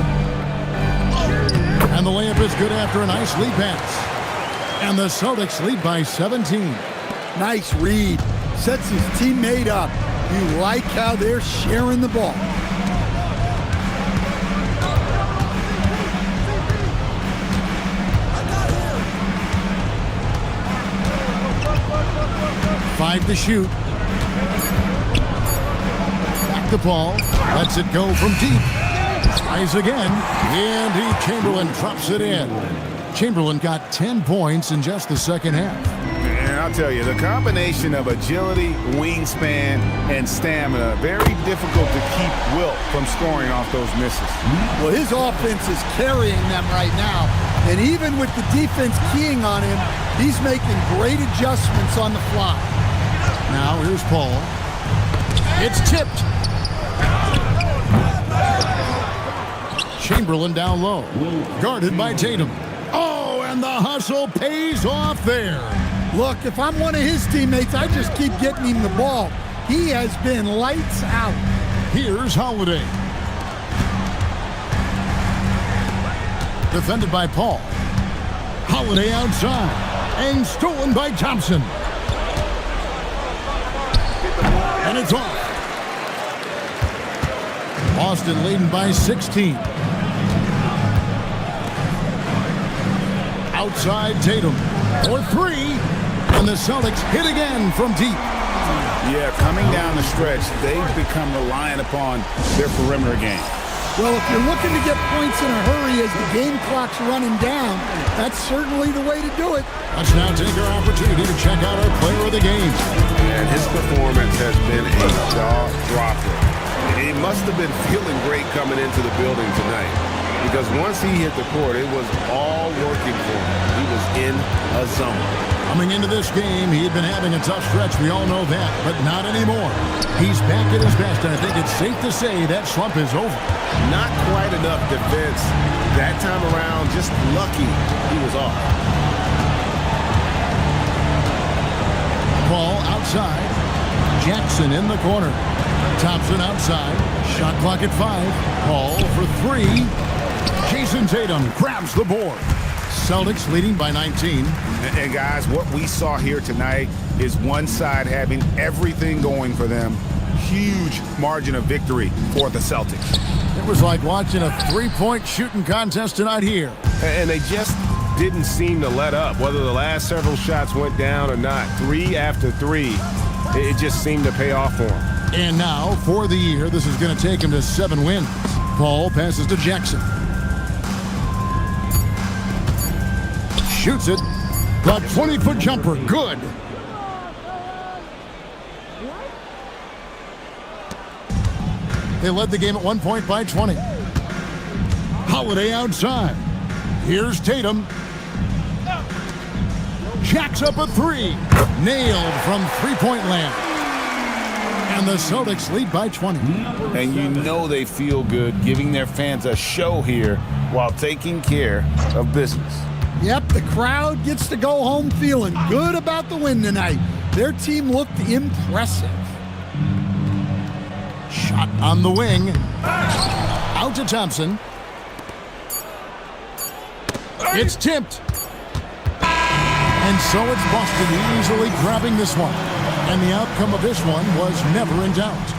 And the layup is good after a nice lead pass. And the Celtics lead by 17. Nice read. Sets his teammate up. You like how they're sharing the ball. Five to shoot. Back to Paul. Lets it go from deep. Tries again. And Chamberlain drops it in. Chamberlain got 10 points in just the second half. And I'll tell you, the combination of agility, wingspan, and stamina, very difficult to keep Wilt from scoring off those misses. Well, his offense is carrying them right now. And even with the defense keying on him, he's making great adjustments on the fly. Now here's Paul. It's tipped. Chamberlain down low. Guarded by Tatum. Oh, and the hustle pays off there. Look, if I'm one of his teammates, I just keep getting him the ball. He has been lights out. Here's Holiday. Defended by Paul. Holiday outside. And stolen by Thompson. And it's off. Boston leading by 16. Outside Tatum for 3. And the Celtics hit again from deep. Yeah, coming down the stretch, they've become reliant upon their perimeter game. Well, if you're looking to get points in a hurry as the game clock's running down, that's certainly the way to do it. Let's now take our opportunity to check out our player of the game. And his performance has been a jaw-dropper. He must have been feeling great coming into the building tonight, because once he hit the court, it was all working for him. He was in a zone. Coming into this game, he had been having a tough stretch. We all know that, but not anymore. He's back at his best, and I think it's safe to say that slump is over. Not quite enough defense that time around. Just lucky he was off. Ball outside. Jackson in the corner. Thompson outside. Shot clock at 5. Ball for 3. Jason Tatum grabs the board. Celtics leading by 19. And guys, what we saw here tonight is one side having everything going for them. Huge margin of victory for the Celtics. It was like watching a three-point shooting contest tonight here. And they just didn't seem to let up, whether the last several shots went down or not. 3 after 3, it just seemed to pay off for them. And now, for the year, this is going to take him to 7 wins. Paul passes to Jackson. Shoots it. The 20-foot jumper, good. They led the game at 1 point by 20. Holiday outside. Here's Tatum. Jacks up a 3. Nailed from three-point land. And the Celtics lead by 20. And you know they feel good giving their fans a show here while taking care of business. Yep, the crowd gets to go home feeling good about the win tonight. Their team looked impressive. Shot on the wing. Out to Thompson. It's tipped. And so it's Boston easily grabbing this one. And the outcome of this one was never in doubt.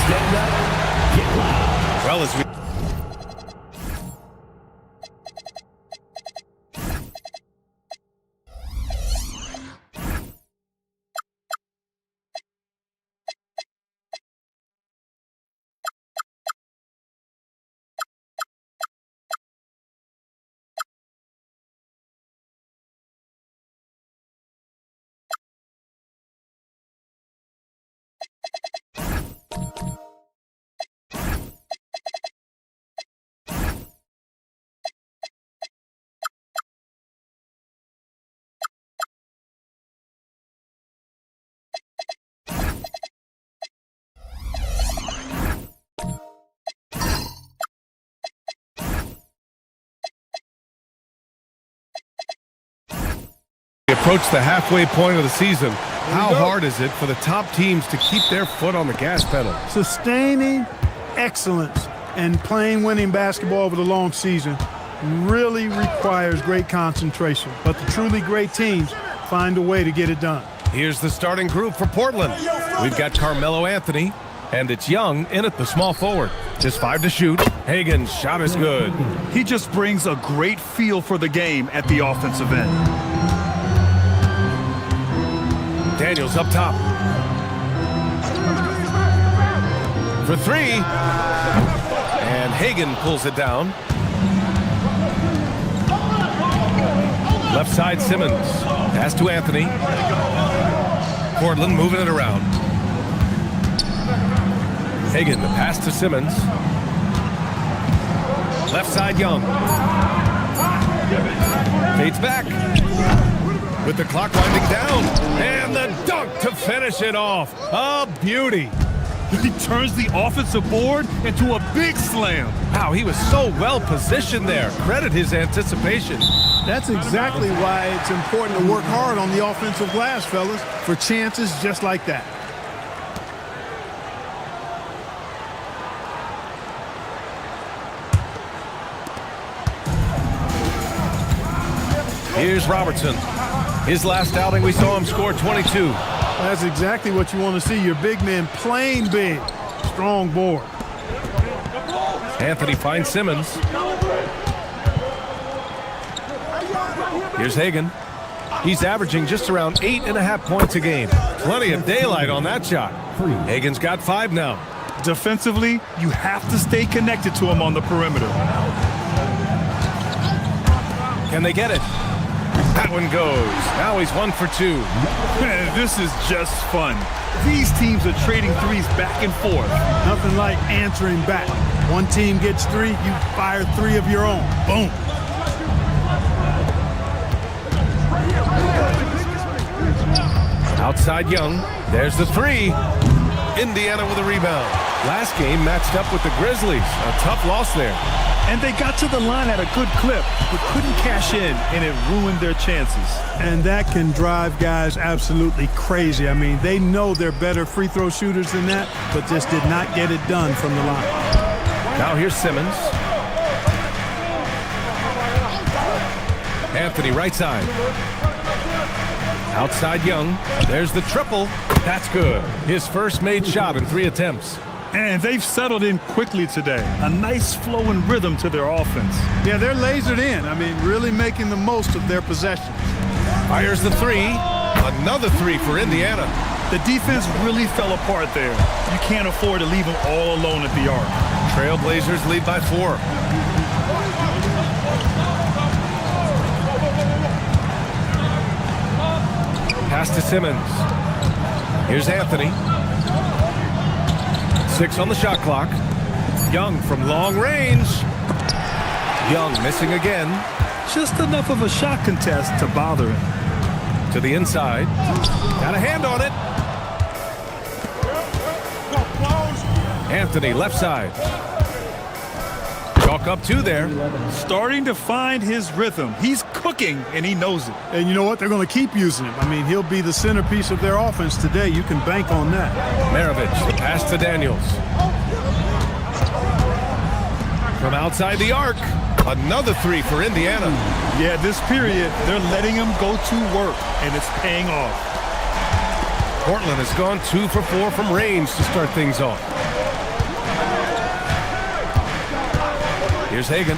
Stand up, get loud. Well, as we approach the halfway point of the season, how hard is it for the top teams to keep their foot on the gas pedal? Sustaining excellence and playing winning basketball over the long season really requires great concentration. But the truly great teams find a way to get it done. Here's the starting group for Portland. We've got Carmelo Anthony, and it's Young in at the small forward. Just 5 to shoot. Hagen's shot is good. He just brings a great feel for the game at the offensive end. Daniels up top. For 3. And Hagen pulls it down. Left side Simmons. Pass to Anthony. Portland moving it around. Hagen, the pass to Simmons. Left side Young. Fades back. With the clock winding down. And the dunk to finish it off. A beauty. He turns the offensive board into a big slam. Wow, he was so well positioned there. Credit his anticipation. That's exactly why it's important to work hard on the offensive glass, fellas, for chances just like that. Here's Robertson. His last outing, we saw him score 22. That's exactly what you want to see. Your big men playing big. Strong board. Anthony finds Simmons. Here's Hagen. He's averaging just around 8.5 points a game. Plenty of daylight on that shot. Hagen's got 5 now. Defensively, you have to stay connected to him on the perimeter. Can they get it? That one goes. Now he's 1 for 2. This is just fun. These teams are trading threes back and forth. Nothing like answering back. One team gets 3, you fire 3 of your own. Boom. Outside Young. There's the 3. Indiana with a rebound. Last game matched up with the Grizzlies. A tough loss there. And they got to the line at a good clip, but couldn't cash in, and it ruined their chances. And that can drive guys absolutely crazy. I mean, they know they're better free throw shooters than that, but just did not get it done from the line. Now here's Simmons. Anthony right side. Outside Young. There's the triple. That's good. His first made shot in 3 attempts. And they've settled in quickly today. A nice flow and rhythm to their offense. Yeah, they're lasered in. I mean, really making the most of their possessions. Fires the 3. Another 3 for Indiana. The defense really fell apart there. You can't afford to leave them all alone at the arc. Trailblazers lead by 4. Pass to Simmons. Here's Anthony. 6 on the shot clock. Young from long range. Young missing again. Just enough of a shot contest to bother him. To the inside. Got a hand on it. Anthony left side. Chalk up 2 there. Starting to find his rhythm. He's cooking, and he knows it. And you know what? They're going to keep using him. I mean, he'll be the centerpiece of their offense today. You can bank on that. Maravich, the pass to Daniels. From outside the arc, another 3 for Indiana. Yeah, this period, they're letting him go to work, and it's paying off. Portland has gone 2 for 4 from range to start things off. Here's Hagan.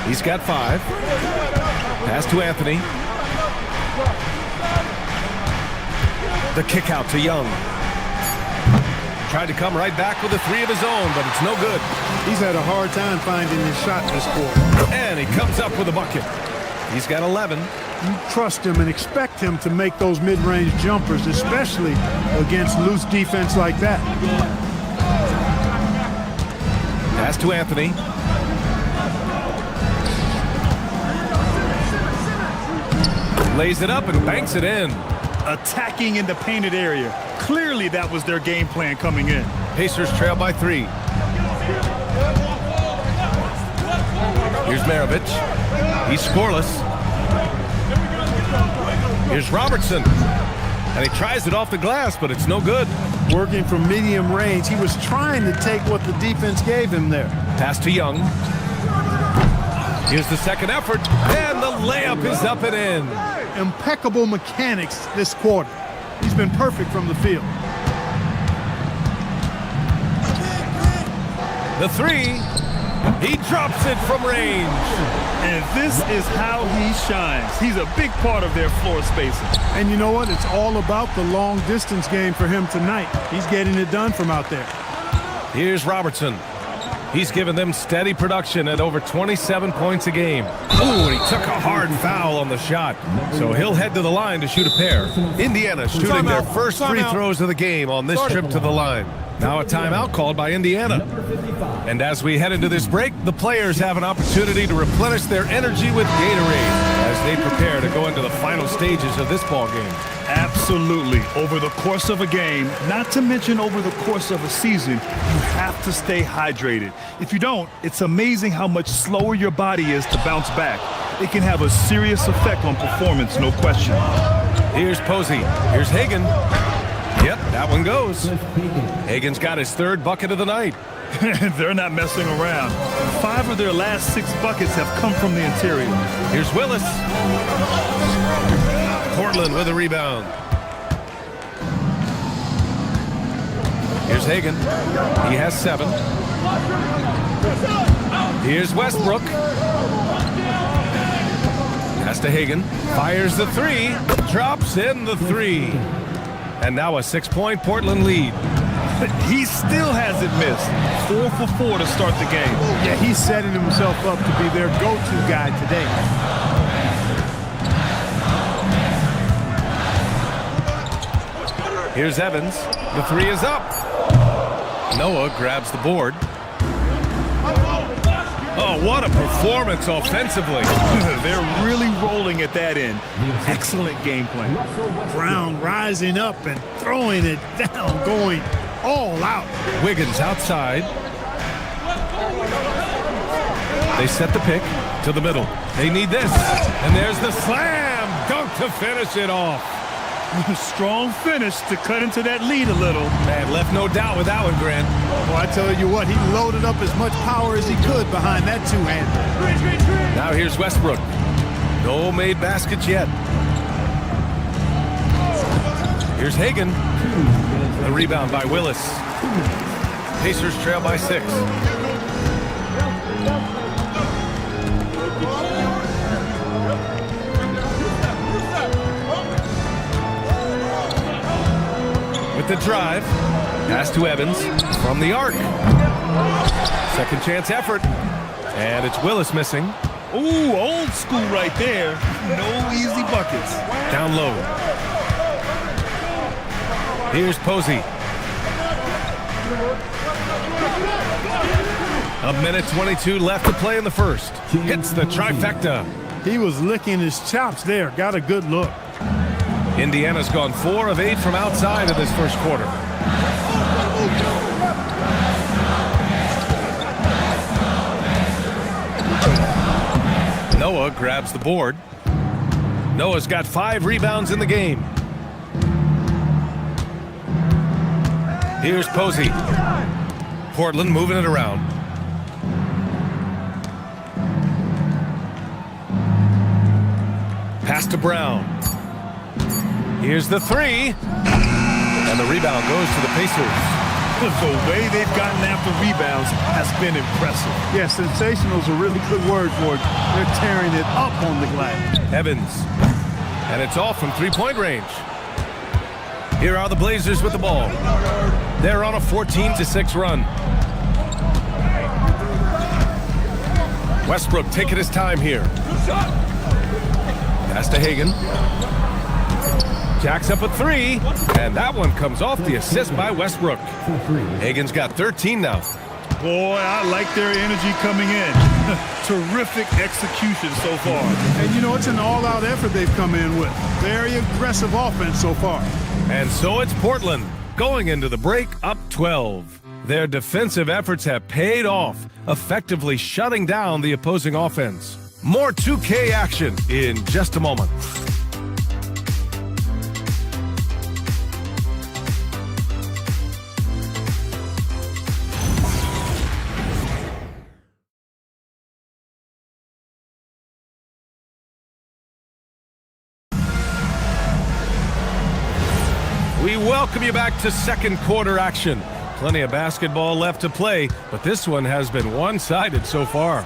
He's got 5. Pass to Anthony. The kick out to Young. Tried to come right back with a 3 of his own, but it's no good. He's had a hard time finding his shot this quarter. And he comes up with a bucket. He's got 11. You trust him and expect him to make those mid-range jumpers, especially against loose defense like that. Pass to Anthony. Lays it up and banks it in. Attacking in the painted area. Clearly that was their game plan coming in. Pacers trail by 3. Here's Maravich. He's scoreless. Here's Robertson. And he tries it off the glass, but it's no good. Working from medium range, he was trying to take what the defense gave him there. Pass to Young. Here's the second effort, and the layup is up and in. Impeccable mechanics this quarter. He's been perfect from the field. The 3. He drops it from range. And this is how he shines. He's a big part of their floor spacing. And you know what? It's all about the long distance game for him tonight. He's getting it done from out there. Here's Robertson. He's given them steady production at over 27 points a game. Ooh, and he took a hard foul on the shot. So he'll head to the line to shoot a pair. Indiana shooting their first free throws of the game on this trip to the line. Now a timeout called by Indiana. And as we head into this break, the players have an opportunity to replenish their energy with Gatorade as they prepare to go into the final stages of this ball game. Absolutely. Over the course of a game, not to mention over the course of a season, you have to stay hydrated. If you don't, it's amazing how much slower your body is to bounce back. It can have a serious effect on performance, no question. Here's Posey. Here's Hagan. Yep, that one goes. Hagan's got his 3rd bucket of the night. They're not messing around. 5 of their last 6 buckets have come from the interior. Here's Willis. Portland with a rebound. Here's Hagan. He has 7. Here's Westbrook. Pass to Hagan. Fires the 3. Drops in the 3. And now a 6-point Portland lead. He still hasn't missed. 4 for 4 to start the game. Yeah, he's setting himself up to be their go-to guy today. Here's Evans. The 3 is up. Noah grabs the board. Oh, what a performance offensively. They're really rolling at that end. Excellent game plan. Brown rising up and throwing it down, going all out. Wiggins outside. They set the pick to the middle. They need this. And there's the slam dunk to finish it off. Strong finish to cut into that lead a little. Man, left no doubt with that one, Grant. Well, I tell you what, he loaded up as much power as he could behind that 2-hander. Now here's Westbrook. No made baskets yet. Here's Hagan. The rebound by Willis. Pacers trail by 6. With the drive, pass to Evans from the arc. Second chance effort, and it's Willis missing. Ooh, old school right there. No easy buckets. Down low. Here's Posey. A minute 22 left to play in the first. Hits the trifecta. He was licking his chops there. Got a good look. Indiana's gone 4 of 8 from outside in this first quarter. Noah grabs the board. Noah's got 5 rebounds in the game. Here's Posey. Portland moving it around. Pass to Brown. Here's the 3. And the rebound goes to the Pacers. The way they've gotten after rebounds has been impressive. Yeah, sensational is a really good word for it. They're tearing it up on the glass. Evans. And it's off from three-point range. Here are the Blazers with the ball. They're on a 14-6 run. Westbrook taking his time here. Pass to Hagan. Jacks up a three, and that one comes off the assist by Westbrook. Hagan's got 13 now. Boy, I like their energy coming in. Terrific execution so far. And you know, it's an all-out effort they've come in with. Very aggressive offense so far. And so it's Portland going into the break up 12. Their defensive efforts have paid off, effectively shutting down the opposing offense. More 2K action in just a moment. We welcome you back to second quarter action. Plenty of basketball left to play, but this one has been one-sided so far.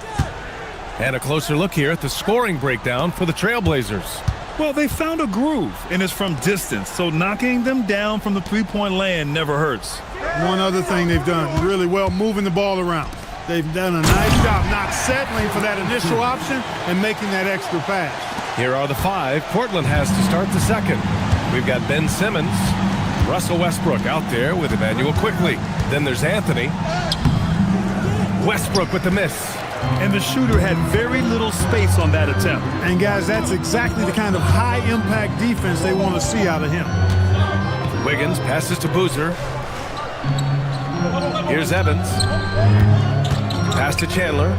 And a closer look here at the scoring breakdown for the Trailblazers. Well, they found a groove, and it's from distance, so knocking them down from the three-point land never hurts. One other thing they've done really well, moving the ball around. They've done a nice job not settling for that initial option and making that extra pass. Here are the five Portland has to start the second. We've got Ben Simmons, Russell Westbrook out there with Emmanuel Quickly. Then there's Anthony. Westbrook with the miss. And the shooter had very little space on that attempt. And guys, that's exactly the kind of high-impact defense they want to see out of him. Wiggins passes to Boozer. Here's Evans. Pass to Chandler.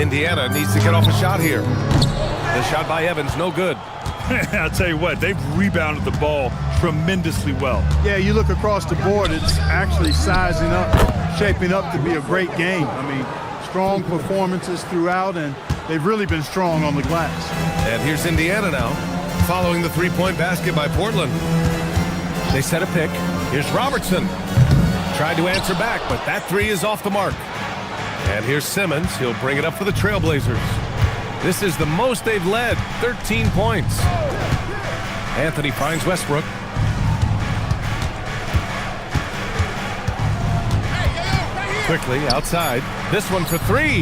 Indiana needs to get off a shot here. The shot by Evans, no good. I'll tell you what, they've rebounded the ball tremendously well. Yeah, you look across the board, it's actually sizing up, shaping up to be a great game. I mean, strong performances throughout, and they've really been strong on the glass. And here's Indiana now, following the three-point basket by Portland. They set a pick. Here's Robertson. Tried to answer back, but that three is off the mark. And here's Simmons. He'll bring it up for the Trailblazers. This is the most they've led, 13 points. Anthony finds Westbrook. Quickly outside. This one for three.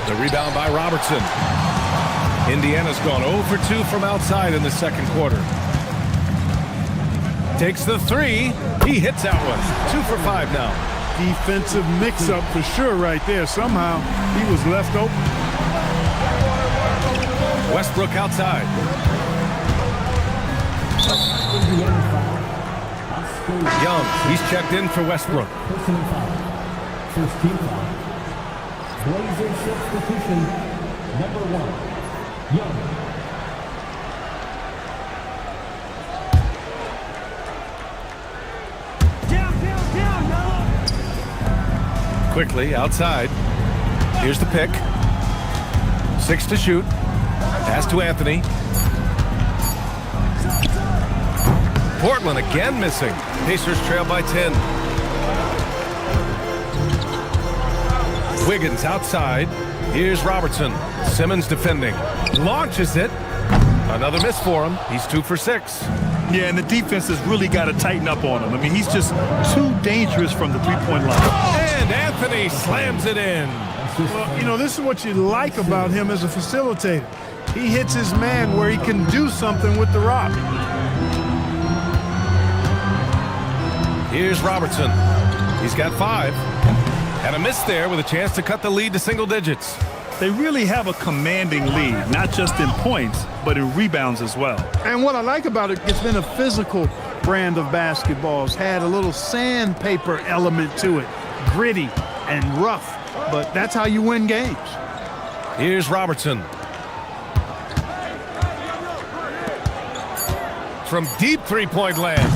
The rebound by Robertson. Indiana's gone 0 for 2 from outside in the second quarter. Takes the three. He hits that one. 2 for 5 now. Defensive mix-up for sure right there. Somehow he was left open. Westbrook outside. Young, he's checked in for Westbrook. First team foul. Blazers substitution, number 1, Young. Quickly outside. Here's the pick. 6 to shoot. Pass to Anthony. Portland again missing. Pacers trail by 10. Wiggins outside. Here's Robertson. Simmons defending. Launches it. Another miss for him. He's 2 for 6. Yeah, and the defense has really got to tighten up on him. I mean, he's just too dangerous from the three-point line. And Anthony slams it in. Well, you know, this is what you like about him as a facilitator. He hits his man where he can do something with the rock. Here's Robertson. He's got 5. And a miss there with a chance to cut the lead to single digits. They really have a commanding lead, not just in points, but in rebounds as well. And what I like about it, it's been a physical brand of basketball. It's had a little sandpaper element to it, gritty and rough, but that's how you win games. Here's Robertson. From deep three-point land.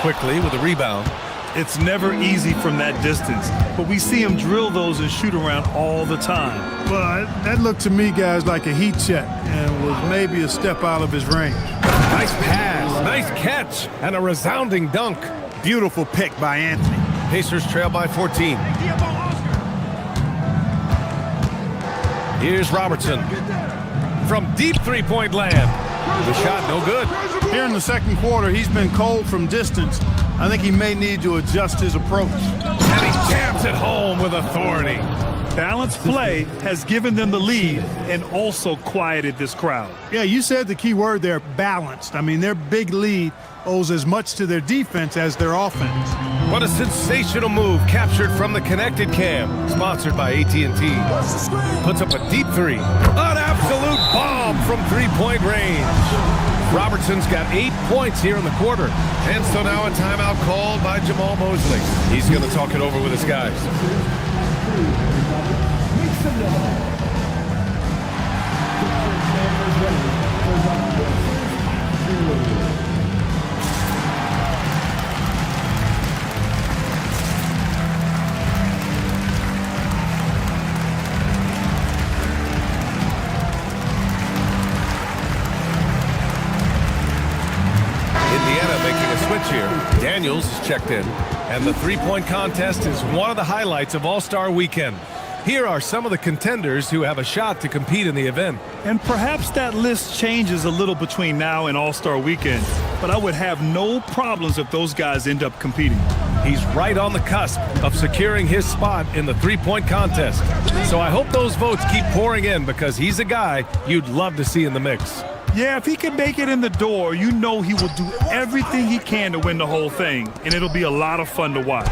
Quickly with a rebound. It's never easy from that distance, but we see him drill those and shoot around all the time. Well, that looked to me, guys, like a heat check and was maybe a step out of his range. Nice pass, nice catch, and a resounding dunk. Beautiful pick by Anthony. Pacers trail by 14. Here's Robertson. From deep three-point land. The shot no good. Here in the second quarter, he's been cold from distance. I think he may need to adjust his approach. And he jams it home with authority. Balanced play has given them the lead and also quieted this crowd. Yeah, you said the key word there, balanced. I mean, their big lead owes as much to their defense as their offense. What a sensational move captured from the connected cam, sponsored by AT&T. Puts up a deep three. An absolute bomb from three-point range. Robertson's got 8 points here in the quarter. And so now a timeout called by Jamal Mosley. He's going to talk it over with his guys. Indiana making a switch here. Daniels is checked in. And the three-point contest is one of the highlights of All-Star Weekend. Here are some of the contenders who have a shot to compete in the event. And perhaps that list changes a little between now and All-Star Weekend, but I would have no problems if those guys end up competing. He's right on the cusp of securing his spot in the three-point contest. So I hope those votes keep pouring in because he's a guy you'd love to see in the mix. Yeah, if he can make it in the door, you know he will do everything he can to win the whole thing, and it'll be a lot of fun to watch.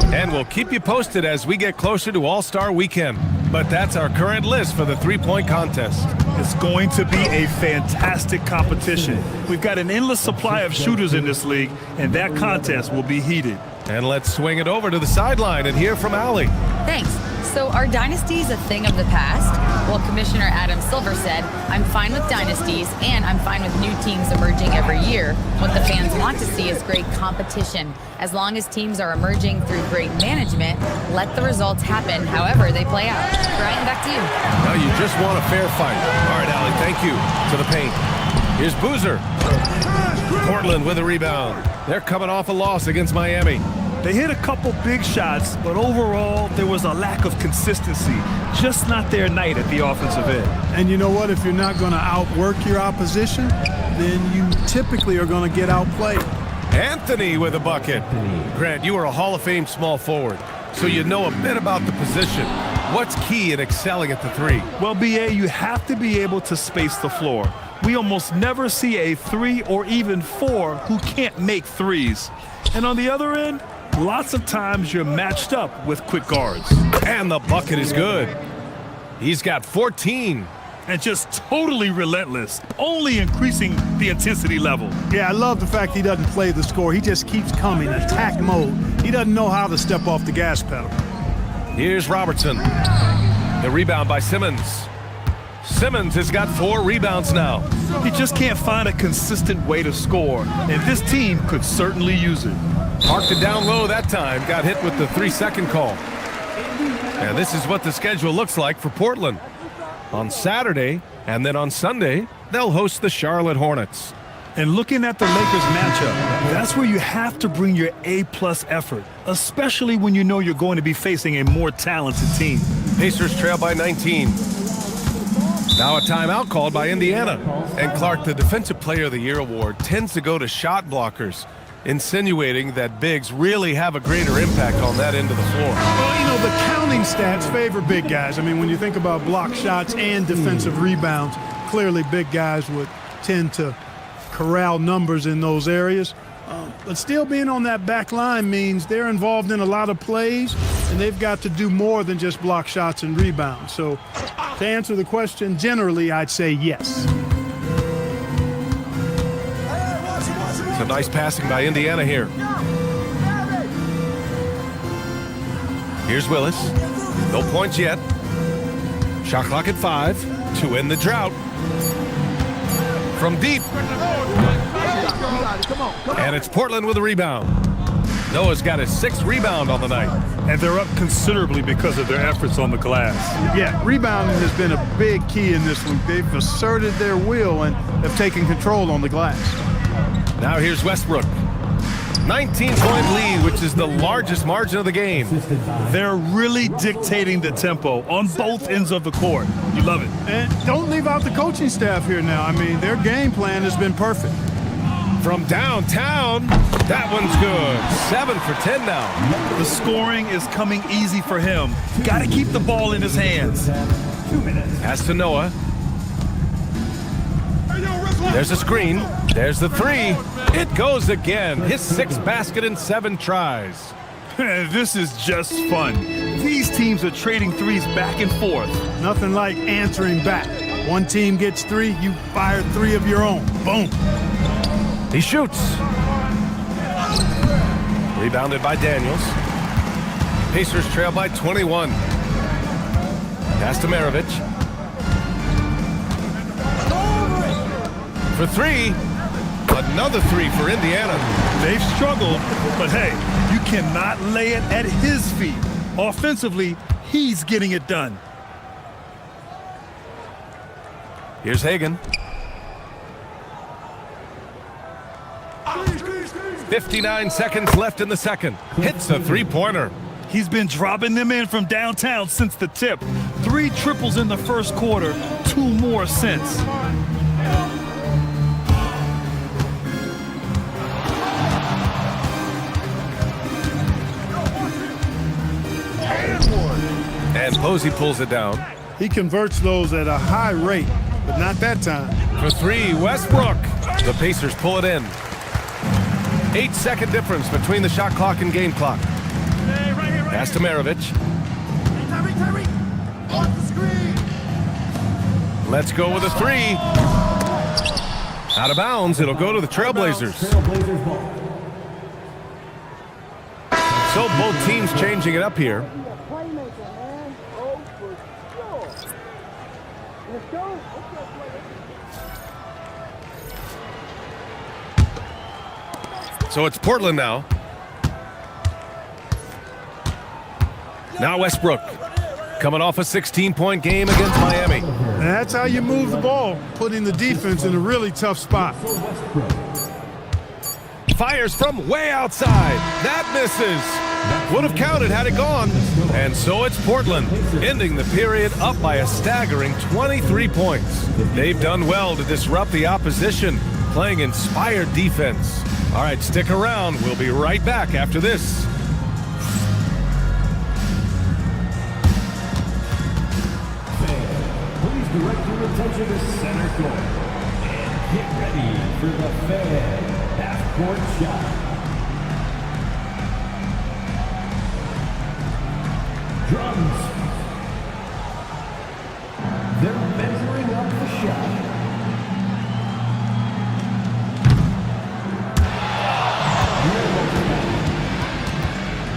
And we'll keep you posted as we get closer to All-Star Weekend. But that's our current list for the three-point contest. It's going to be a fantastic competition. We've got an endless supply of shooters in this league, and that contest will be heated. And let's swing it over to the sideline and hear from Allie. Thanks. So are dynasties a thing of the past? Well, Commissioner Adam Silver said, I'm fine with dynasties and I'm fine with new teams emerging every year. What the fans want to see is great competition. As long as teams are emerging through great management, let the results happen however they play out. Brian, back to you. Now you just want a fair fight. All right, Allie, thank you. To the paint. Here's Boozer. Portland with a rebound. They're coming off a loss against Miami. They hit a couple big shots, but overall, there was a lack of consistency. Just not their night at the offensive end. And you know what? If you're not going to outwork your opposition, then you typically are going to get outplayed. Anthony with a bucket. Grant, you are a Hall of Fame small forward, so you know a bit about the position. What's key in excelling at the three? Well, BA, you have to be able to space the floor. We almost never see a 3 or even 4 who can't make threes. And on the other end, lots of times you're matched up with quick guards. And the bucket is good. He's got 14. And just totally relentless, only increasing the intensity level. Yeah, I love the fact he doesn't play the score. He just keeps coming, attack mode. He doesn't know how to step off the gas pedal. Here's Robertson. The rebound by Simmons. Simmons has got 4 rebounds now. He just can't find a consistent way to score, and this team could certainly use it. Parked it down low that time, got hit with the 3-second call. And this is what the schedule looks like for Portland. On Saturday, and then on Sunday, they'll host the Charlotte Hornets. And looking at the Lakers matchup, that's where you have to bring your A-plus effort, especially when you know you're going to be facing a more talented team. Pacers trail by 19. Now a timeout called by Indiana. And Clark, the Defensive Player of the Year award tends to go to shot blockers, insinuating that bigs really have a greater impact on that end of the floor. Well, you know, the counting stats favor big guys. I mean, when you think about block shots and defensive rebounds, clearly big guys would tend to corral numbers in those areas. But still being on that back line means they're involved in a lot of plays, and they've got to do more than just block shots and rebounds. So to answer the question, generally, I'd say yes. Some nice passing by Indiana here. Here's Willis. No points yet. Shot clock at 5 to end the drought. From deep. And it's Portland with a rebound. Noah's got his 6th rebound on the night. And they're up considerably because of their efforts on the glass. Yeah, rebounding has been a big key in this league. They've asserted their will and have taken control on the glass. Now here's Westbrook. 19-point lead, which is the largest margin of the game. They're really dictating the tempo on both ends of the court. You love it. And don't leave out the coaching staff here now. I mean, their game plan has been perfect. From downtown, that one's good. 7 for 10 now. The scoring is coming easy for him. Got to keep the ball in his hands. Pass to Noah. There's a screen. There's the three. It goes again. His 6th basket in 7 tries. This is just fun. These teams are trading threes back and forth. Nothing like answering back. One team gets 3, you fire 3 of your own. Boom. He shoots. Rebounded by Daniels. Pacers trail by 21. Pass to Maravich. For 3. Another 3 for Indiana. They've struggled, but hey, you cannot lay it at his feet. Offensively, he's getting it done. Here's Hagan. 59 seconds left in the second. Hits a three-pointer. He's been dropping them in from downtown since the tip. 3 triples in the first quarter, 2 more since. And Posey pulls it down. He converts those at a high rate, but not that time. For 3, Westbrook. The Pacers pull it in. 8-second difference between the shot clock and game clock. Pass to Maravich. Let's go with a 3. Out of bounds. It'll go to the Trailblazers. So both teams changing it up here. So it's Portland now. Now Westbrook, coming off a 16-point game against Miami. And that's how you move the ball, putting the defense in a really tough spot. Fires from way outside. That misses. Would have counted had it gone. And so it's Portland, ending the period up by a staggering 23 points. They've done well to disrupt the opposition, playing inspired defense. All right, stick around. We'll be right back after this. Please direct your attention to center court. And get ready for the Fan half-court shot. Drums. They're measuring up the shot.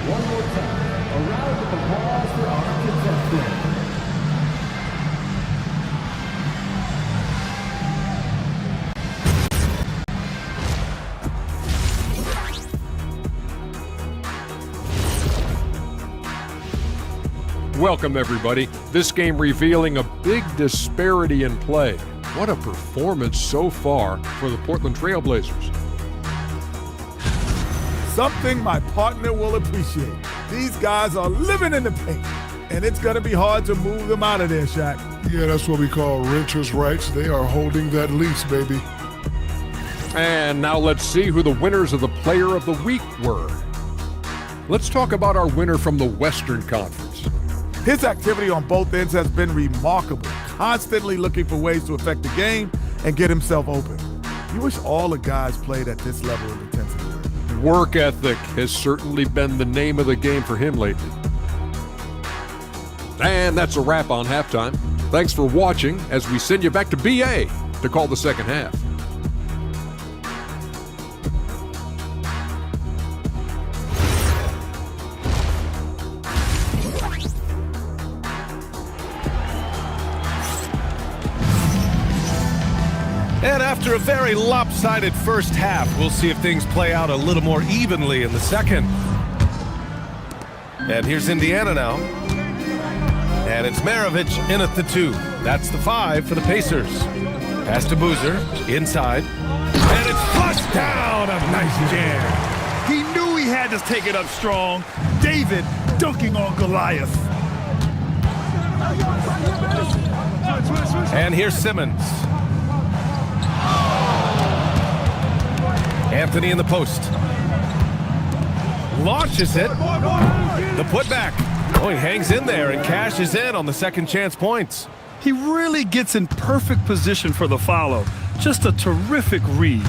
One more time. A round of applause for our contestant. Welcome, everybody. This game revealing a big disparity in play. What a performance so far for the Portland Trailblazers. Something my partner will appreciate. These guys are living in the paint, and it's going to be hard to move them out of there, Shaq. Yeah, that's what we call renters' rights. They are holding that lease, baby. And now let's see who the winners of the Player of the Week were. Let's talk about our winner from the Western Conference. His activity on both ends has been remarkable, constantly looking for ways to affect the game and get himself open. You wish all the guys played at this level of intensity. Work ethic has certainly been the name of the game for him lately. And that's a wrap on halftime. Thanks for watching as we send you back to BA to call the second half. And after a very lopsided first half, we'll see if things play out a little more evenly in the second. And here's Indiana now. And it's Maravich in at the 2. That's the 5 for the Pacers. Pass to Boozer, inside. And it's flushed down. A nice jam. He had to take it up strong. David dunking on Goliath. And here's Simmons. Anthony in the post. Launches it. The putback. Oh, he hangs in there and cashes in on the second chance points. He really gets in perfect position for the follow. Just a terrific read.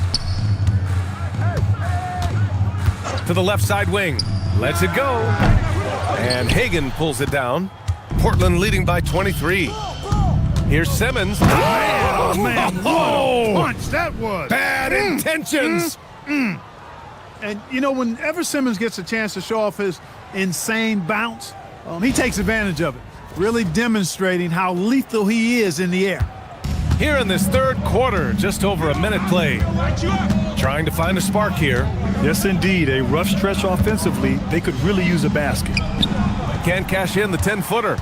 To the left side wing. Lets it go. And Hagan pulls it down. Portland leading by 23. Here's Simmons. Oh, man. What a punch that was. Bad intentions. And, you know, whenever Simmons gets a chance to show off his insane bounce, he takes advantage of it, really demonstrating how lethal he is in the air. Here in this third quarter, just over a minute played. Trying to find a spark here. Yes, indeed. A rough stretch offensively. They could really use a basket. Can't cash in the 10-footer.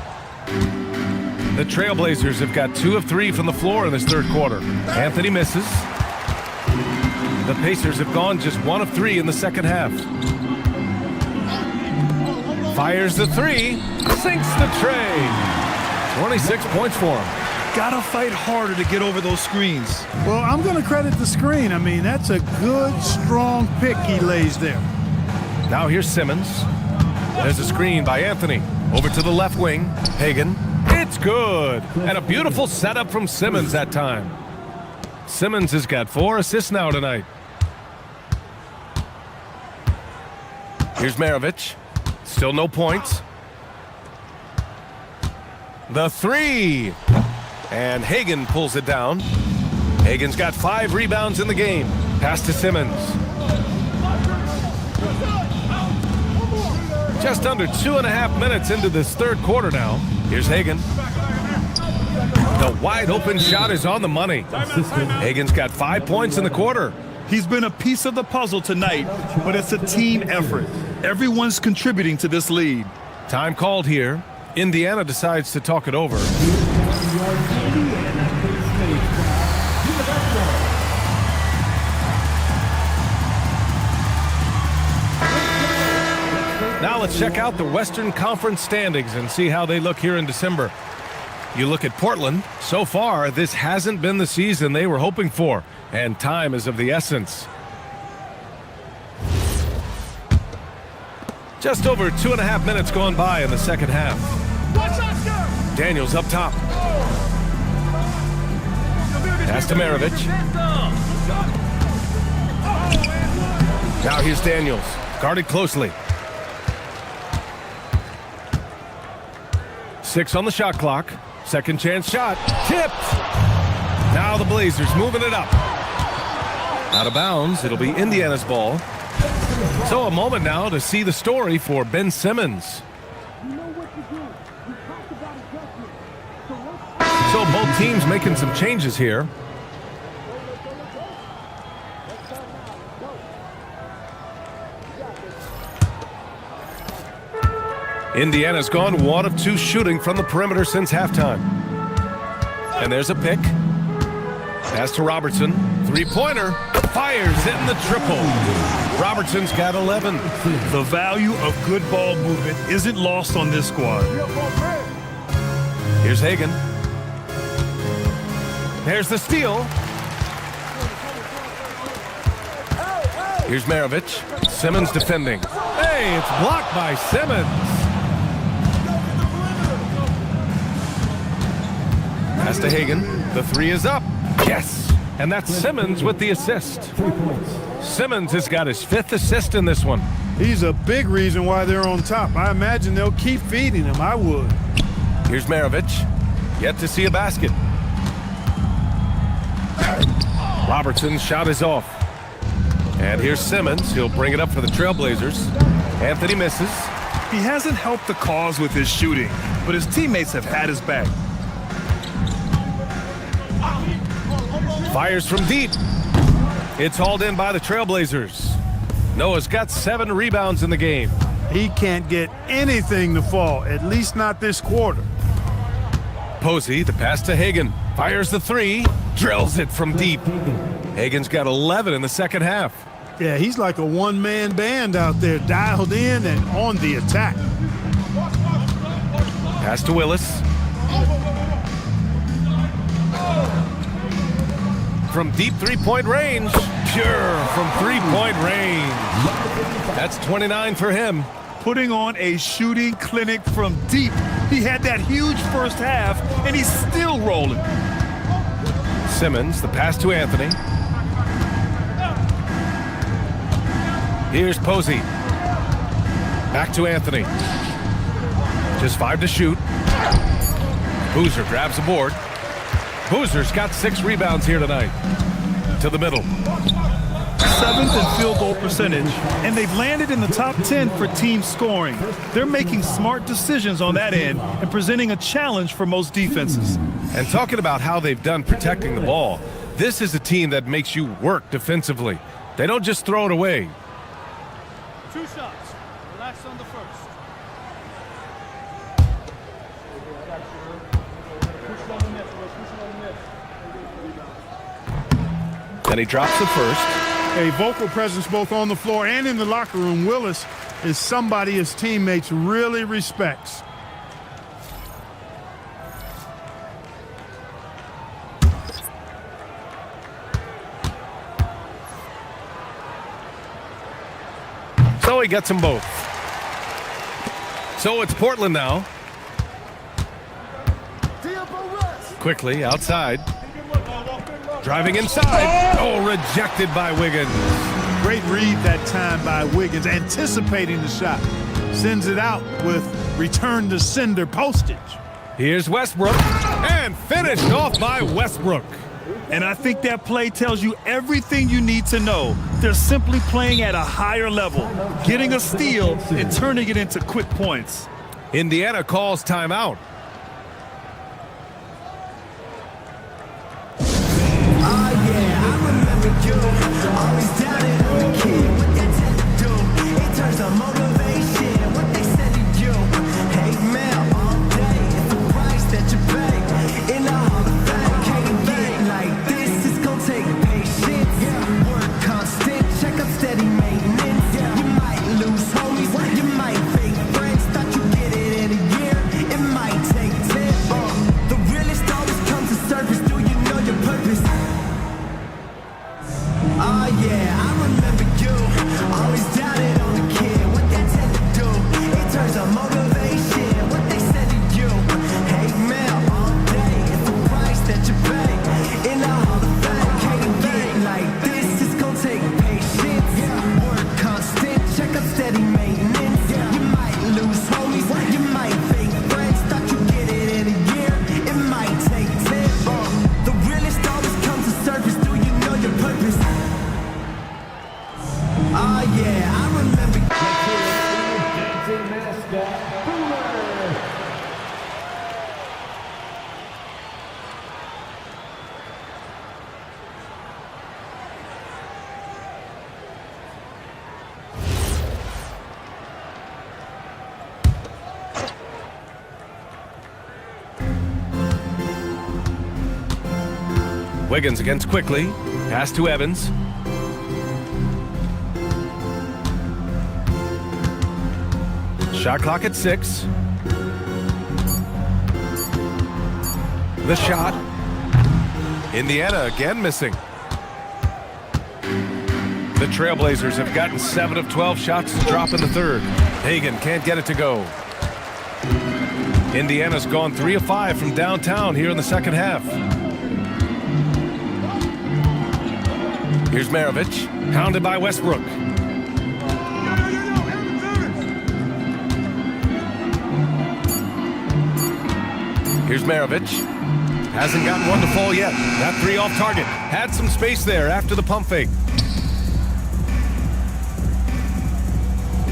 The Trailblazers have got 2 of 3 from the floor in this third quarter. Anthony misses. The Pacers have gone just 1 of 3 in the second half. Fires the 3. Sinks the tray. 26 points for him. Gotta fight harder to get over those screens. Well, I'm going to credit the screen. I mean, that's a good, strong pick he lays there. Now here's Simmons. There's a screen by Anthony. Over to the left wing. Hagan. It's good. And a beautiful setup from Simmons that time. Simmons has got 4 assists now tonight. Here's Maravich. Still no points. The 3. And Hagan pulls it down. Hagan's got 5 rebounds in the game. Pass to Simmons. Just under 2.5 minutes into this third quarter now. Here's Hagan. The wide open shot is on the money. Hagan's got 5 points in the quarter. He's been a piece of the puzzle tonight, but it's a team effort. Everyone's contributing to this lead. Time called here. Indiana decides to talk it over. Now let's check out the Western Conference standings and see how they look here in December. You look at Portland. So far, this hasn't been the season they were hoping for, and time is of the essence. Just over 2.5 minutes gone by in the second half. Daniels up top. Pass to Maravich. Now here's Daniels, guarded closely. 6 on the shot clock. Second chance shot. Tipped. Now the Blazers moving it up. Out of bounds. It'll be Indiana's ball. So a moment now to see the story for Ben Simmons. So both teams making some changes here. Indiana's gone 1 of 2 shooting from the perimeter since halftime. And there's a pick. Pass to Robertson. 3-pointer. Fires hitting the triple. Robertson's got 11. The value of good ball movement isn't lost on this squad. Here's Hagan. There's the steal. Here's Maravich. Simmons defending. Hey, it's blocked by Simmons. Pass to Hagan. The 3 is up. Yes. And that's Simmons with the assist. Simmons has got his 5th assist in this one. He's a big reason why they're on top. I imagine they'll keep feeding him. I would. Here's Maravich. Yet to see a basket. Robertson's shot is off. And here's Simmons. He'll bring it up for the Trailblazers. Anthony misses. He hasn't helped the cause with his shooting, but his teammates have had his back. Fires from deep. It's hauled in by the Trailblazers. Noah's got 7 rebounds in the game. He can't get anything to fall, at least not this quarter. Posey, the pass to Hagan. Fires the 3. Drills it from deep. Hagan's got 11 in the second half. Yeah, he's like a one-man band out there, dialed in and on the attack. Pass to Willis. From deep three-point range. Pure from three-point range. That's 29 for him. Putting on a shooting clinic from deep. He had that huge first half, and he's still rolling. Simmons, the pass to Anthony. Here's Posey. Back to Anthony. Just 5 to shoot. Boozer grabs the board. Boozer's got 6 rebounds here tonight. To the middle. 7th in field goal percentage, and they've landed in the top 10 for team scoring. They're making smart decisions on that end and presenting a challenge for most defenses. And talking about how they've done protecting the ball, this is a team that makes you work defensively. They don't just throw it away. 2 shots. Relax on the first. Then he drops the first. A vocal presence both on the floor and in the locker room. Willis is somebody his teammates really respects. So he gets them both. So it's Portland now. Quickly outside. Driving inside. Oh, rejected by Wiggins. Great read that time by Wiggins, anticipating the shot. Sends it out with return to sender postage. Here's Westbrook, and finished off by Westbrook. And I think that play tells you everything you need to know. They're simply playing at a higher level, getting a steal and turning it into quick points. Indiana calls timeout. Wiggins against quickly. Pass to Evans. Shot clock at 6. The shot. Indiana again missing. The Trailblazers have gotten 7 of 12 shots to drop in the third. Hagan can't get it to go. Indiana's gone 3 of 5 from downtown here in the second half. Here's Maravich, hounded by Westbrook. Here's Maravich. Hasn't gotten one to fall yet. That 3 off target. Had some space there after the pump fake.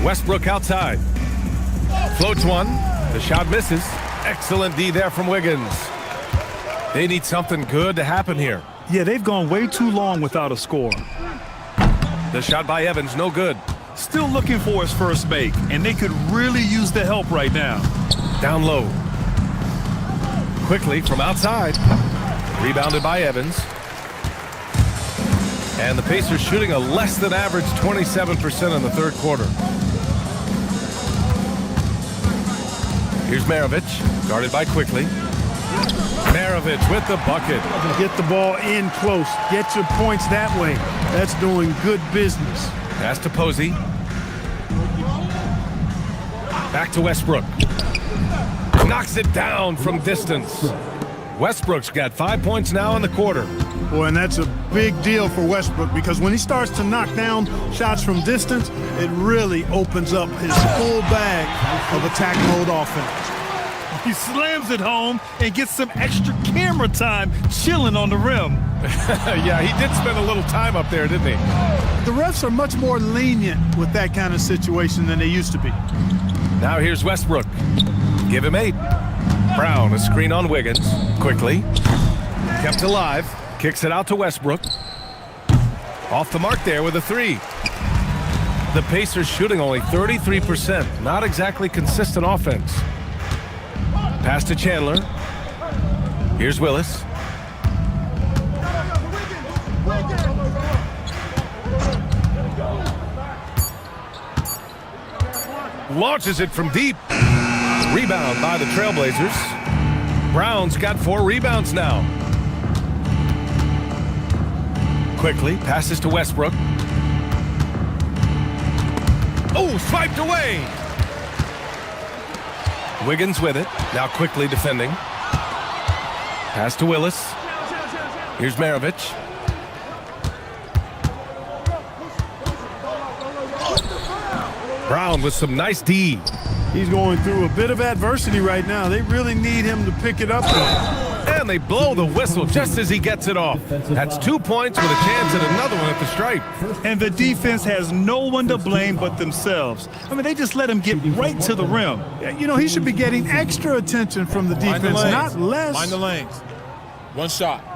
Westbrook outside. Floats one. The shot misses. Excellent D there from Wiggins. They need something good to happen here. Yeah, they've gone way too long without a score. The shot by Evans, no good. Still looking for his first make, and they could really use the help right now. Down low. Quickly from outside. Rebounded by Evans. And the Pacers shooting a less than average 27% in the third quarter. Here's Maravich, guarded by Quickly. Maravich with the bucket. Get the ball in close. Get your points that way. That's doing good business. Pass to Posey. Back to Westbrook. Knocks it down from distance. Westbrook's got 5 points now in the quarter. Boy, and that's a big deal for Westbrook because when he starts to knock down shots from distance, it really opens up his full bag of attack mode offense. He slams it home and gets some extra camera time chilling on the rim. Yeah, he did spend a little time up there, didn't he? The refs are much more lenient with that kind of situation than they used to be. Now here's Westbrook. Give him 8. Brown, a screen on Wiggins. Quickly. Kept alive. Kicks it out to Westbrook. Off the mark there with a 3. The Pacers shooting only 33%. Not exactly consistent offense. Pass to Chandler. Here's Willis. Launches it from deep. Rebound by the Trailblazers. Brown's got 4 rebounds now. Quickly passes to Westbrook. Oh, swiped away. Wiggins with it. Now Quickly defending. Pass to Willis. Here's Maravich. Brown with some nice D. He's going through a bit of adversity right now. They really need him to pick it up. And they blow the whistle just as he gets it off. That's 2 points with a chance at another one at the stripe. And the defense has no one to blame but themselves. I mean, they just let him get right to the rim. You know, he should be getting extra attention from the defense, not less. Mind the lanes. One shot.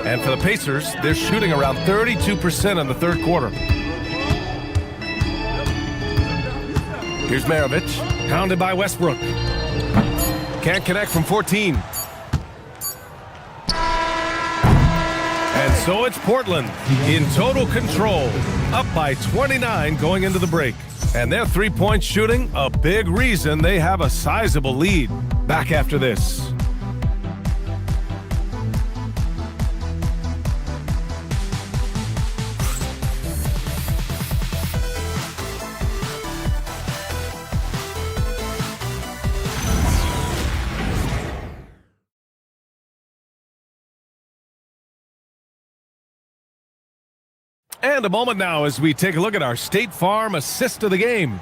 And for the Pacers, they're shooting around 32% in the third quarter. Here's Maravich, pounded by Westbrook. Can't connect from 14. And so it's Portland in total control, up by 29 going into the break. And their three-point shooting, a big reason they have a sizable lead. Back after this. And a moment now as we take a look at our State Farm assist of the game.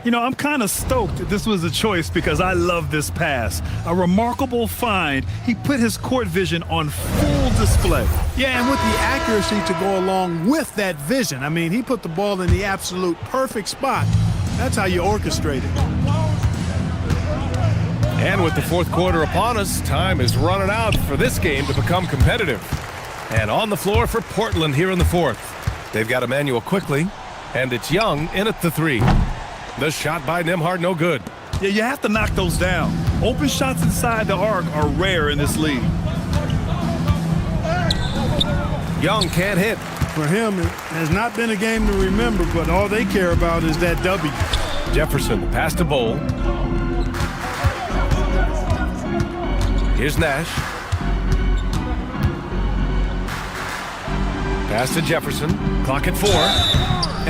You know, I'm kind of stoked that this was a choice because I love this pass. A remarkable find. He put his court vision on full display. Yeah, and with the accuracy to go along with that vision. I mean, he put the ball in the absolute perfect spot. That's how you orchestrate it. And with the fourth quarter upon us, time is running out for this game to become competitive. And on the floor for Portland here in the fourth. They've got Emmanuel Quickly, and it's Young in at the 3. The shot by Nembhard, no good. Yeah, you have to knock those down. Open shots inside the arc are rare in this league. Young can't hit. For him, it has not been a game to remember, but all they care about is that W. Jefferson, pass to Bowl. Here's Nash. Pass to Jefferson. Clock at 4.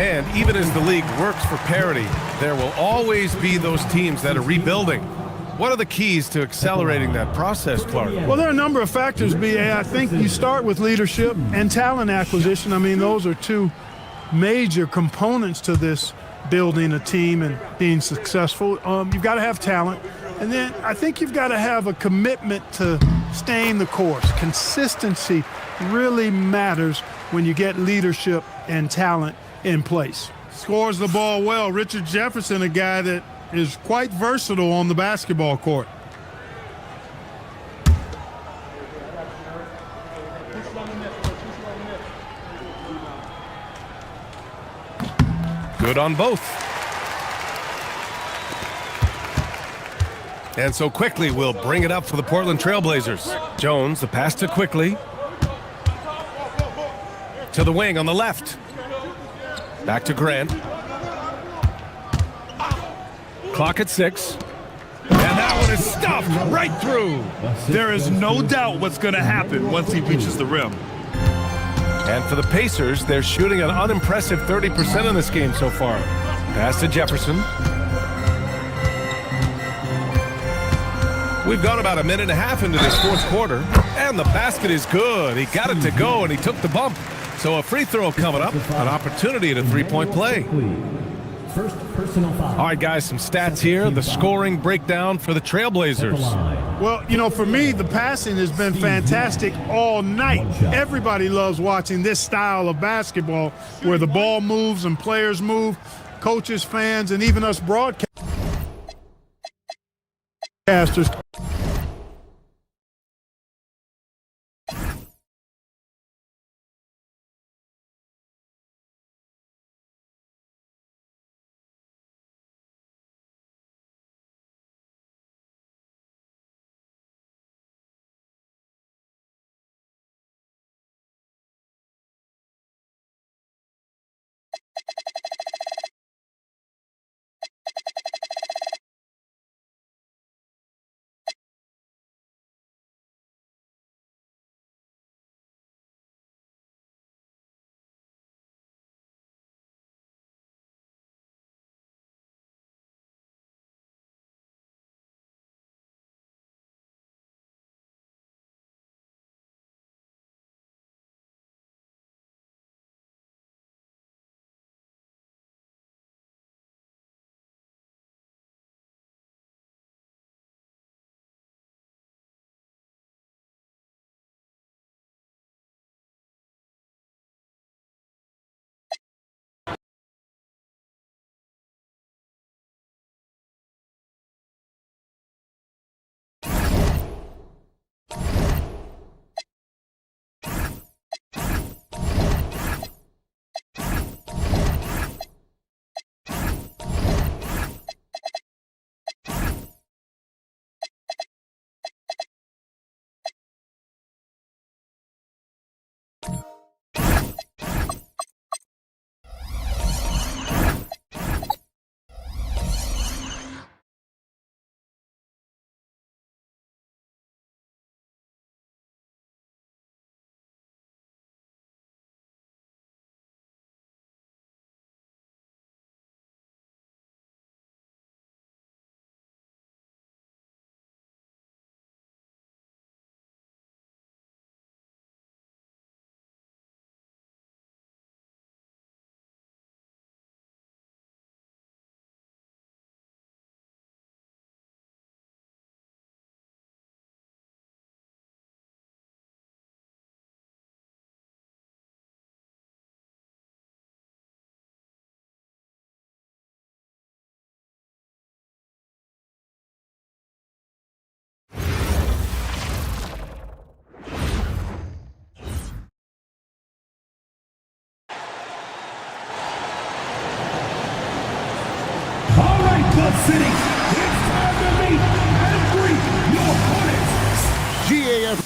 And even as the league works for parity, there will always be those teams that are rebuilding. What are the keys to accelerating that process, Clark? Well, there are a number of factors, B.A. I think you start with leadership and talent acquisition. I mean, those are two major components to this building a team and being successful. You've got to have talent. And then I think you've got to have a commitment to staying the course. Consistency really matters when you get leadership and talent in place. Scores the ball well. Richard Jefferson, a guy that is quite versatile on the basketball court. Good on both. And so Quickly will bring it up for the Portland Trailblazers. Jones, the pass to Quickly. To the wing on the left. Back to Grant. Clock at 6. And that one is stuffed right through. There is no doubt what's going to happen once he reaches the rim. And for the Pacers, they're shooting an unimpressive 30% in this game so far. Pass to Jefferson. We've gone about a minute and a half into this fourth quarter, and the basket is good. He got it to go, and he took the bump. So a free throw coming up, an opportunity at a three-point play. First personal foul. All right, guys, some stats here. The scoring breakdown for the Trailblazers. Well, you know, for me, the passing has been fantastic all night. Everybody loves watching this style of basketball where the ball moves and players move, coaches, fans, and even us broadcasters. City, it's time to meet and greet your opponents. GAF.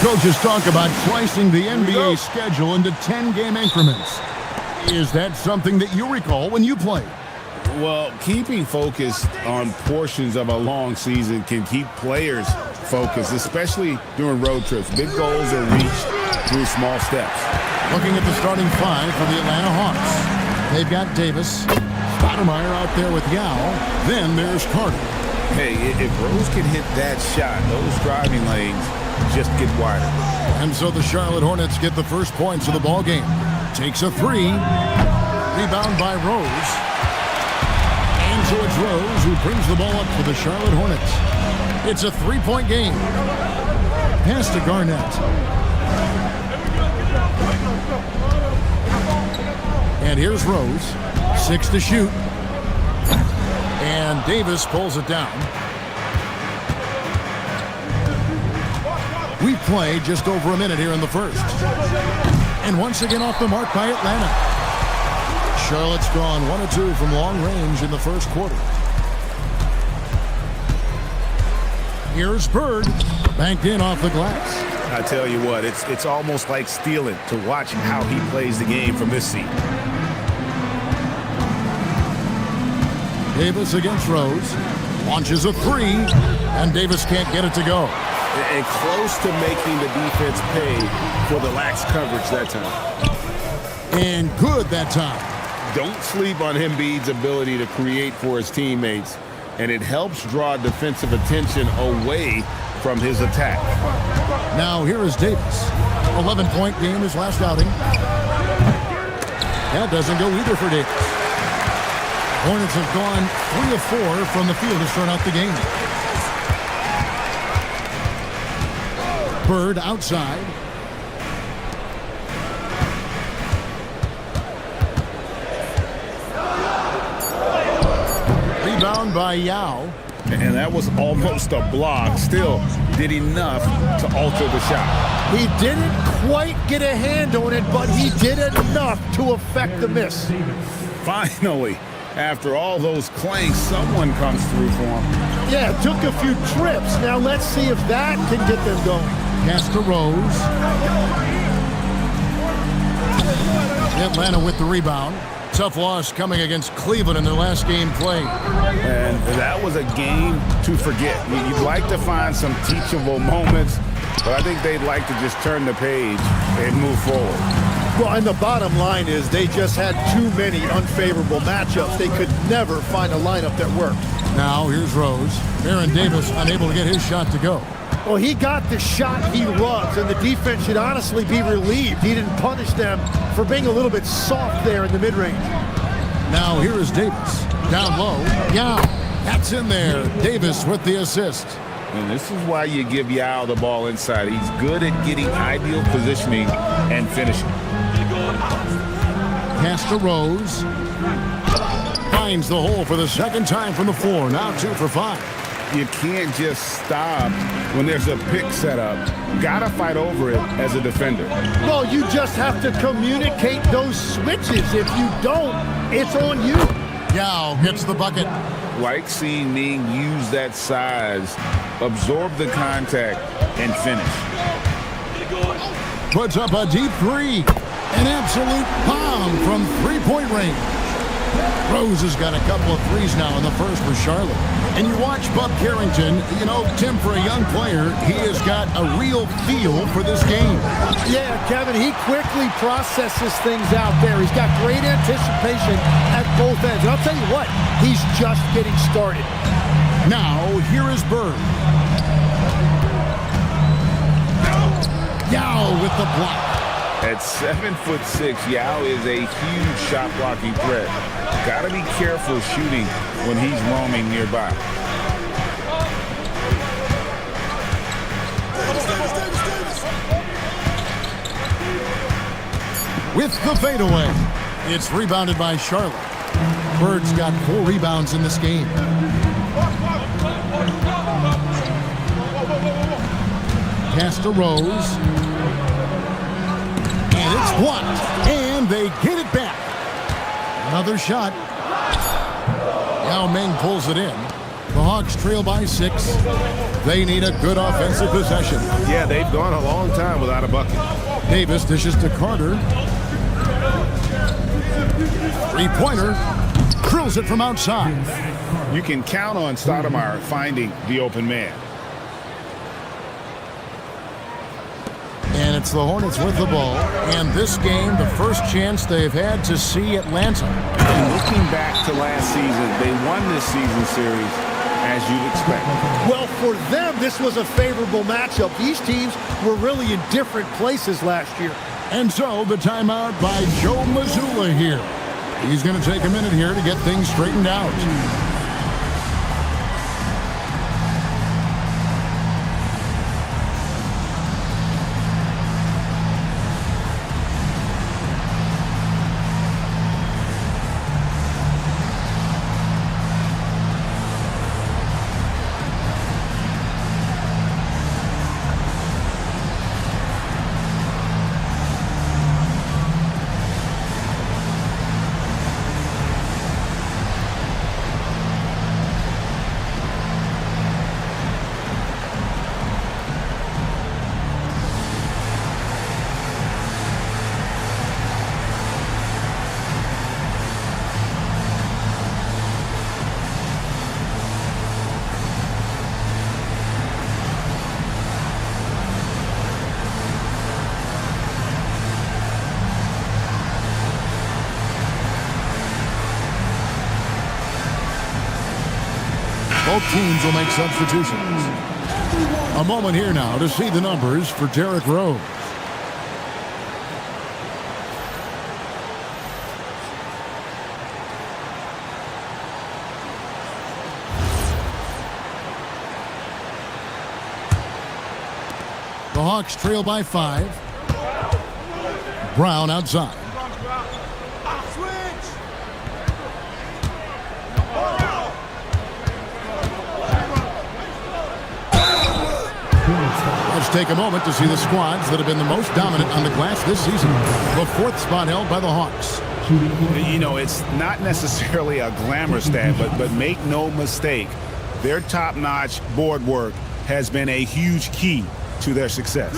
Coaches talk about slicing the NBA schedule into 10-game increments. Is that something that you recall when you played? Well, keeping focused on portions of a long season can keep players focused, especially during road trips. Big goals are reached through small steps. Looking at the starting five for the Atlanta Hawks. They've got Davis, Stoudemire out there with Yao. Then there's Carter. Hey, if Rose can hit that shot, those driving lanes just get wider. And so the Charlotte Hornets get the first points of the ball game. Takes a three. Rebound by Rose. And so it's Rose who brings the ball up for the Charlotte Hornets. It's a three-point game. Pass to Garnett. And here's Rose. 6 to shoot. And Davis pulls it down. We play just over a minute here in the first. And once again off the mark by Atlanta. Charlotte's gone 1 of 2 from long range in the first quarter. Here's Bird, banked in off the glass. I tell you what, it's almost like stealing to watch how he plays the game from this seat. Davis against Rose. Launches a 3, and Davis can't get it to go. And close to making the defense pay for the lax coverage that time. And good that time. Don't sleep on Embiid's ability to create for his teammates, and it helps draw defensive attention away from his attack. Now here is Davis. 11-point game his last outing. That doesn't go either for Davis. Hornets have gone 3 of 4 from the field to start out the game. Bird outside. Rebound by Yao. And that was almost a block. Still did enough to alter the shot. He didn't quite get a hand on it, but he did enough to affect the miss. Finally, after all those clanks, someone comes through for him. Yeah, it took a few trips. Now let's see if that can get them going. Pass to Rose. Atlanta with the rebound. Tough loss coming against Cleveland in their last game played. And that was a game to forget. You'd like to find some teachable moments, but I think they'd like to just turn the page and move forward. Well, and the bottom line is they just had too many unfavorable matchups. They could never find a lineup that worked. Now here's Rose. Aaron Davis unable to get his shot to go. Well, he got the shot he loves, and the defense should honestly be relieved. He didn't punish them for being a little bit soft there in the mid-range. Now here is Davis. Down low. Yao. That's in there. Davis with the assist. And this is why you give Yao the ball inside. He's good at getting ideal positioning and finishing. Pass to Rose. Finds the hole for the second time from the floor. Now 2 for 5. You can't just stop when there's a pick set up. Gotta fight over it as a defender. Well, you just have to communicate those switches. If you don't, it's on you. Yao gets the bucket. Like seeing Ning use that size, absorb the contact, and finish. Puts up a deep 3. An absolute bomb from 3-point range. Rose has got a couple of threes now in the first for Charlotte. And you watch Bub Carrington, you know, Tim, for a young player, he has got a real feel for this game. Yeah, Kevin, he quickly processes things out there. He's got great anticipation at both ends. And I'll tell you what, he's just getting started. Now, here is Bird. Yao with the block. At 7'6", Yao is a huge shot blocking threat. Gotta be careful shooting when he's roaming nearby. With the fadeaway. It's rebounded by Charlotte. Bird's got 4 rebounds in this game. Pass to Rose. And it's blocked. And they get it back. Another shot. Yao Ming pulls it in. The Hawks trail by 6. They need a good offensive possession. Yeah, they've gone a long time without a bucket. Davis dishes to Carter. 3-pointer. Drills it from outside. You can count on Stoudemire finding the open man. And it's the Hornets with the ball. And this game, the first chance they've had to see Atlanta. And looking back to last season, they won this season series as you'd expect. Well, for them, this was a favorable matchup. These teams were really in different places last year. And so the timeout by Joe Mazzulla here. He's going to take a minute here to get things straightened out. Both teams will make substitutions. A moment here now to see the numbers for Derrick Rose. The Hawks trail by 5. Brown outside. Let's take a moment to see the squads that have been the most dominant on the glass this season. The 4th spot held by the Hawks. You know, it's not necessarily a glamour stat, but make no mistake, their top-notch board work has been a huge key to their success.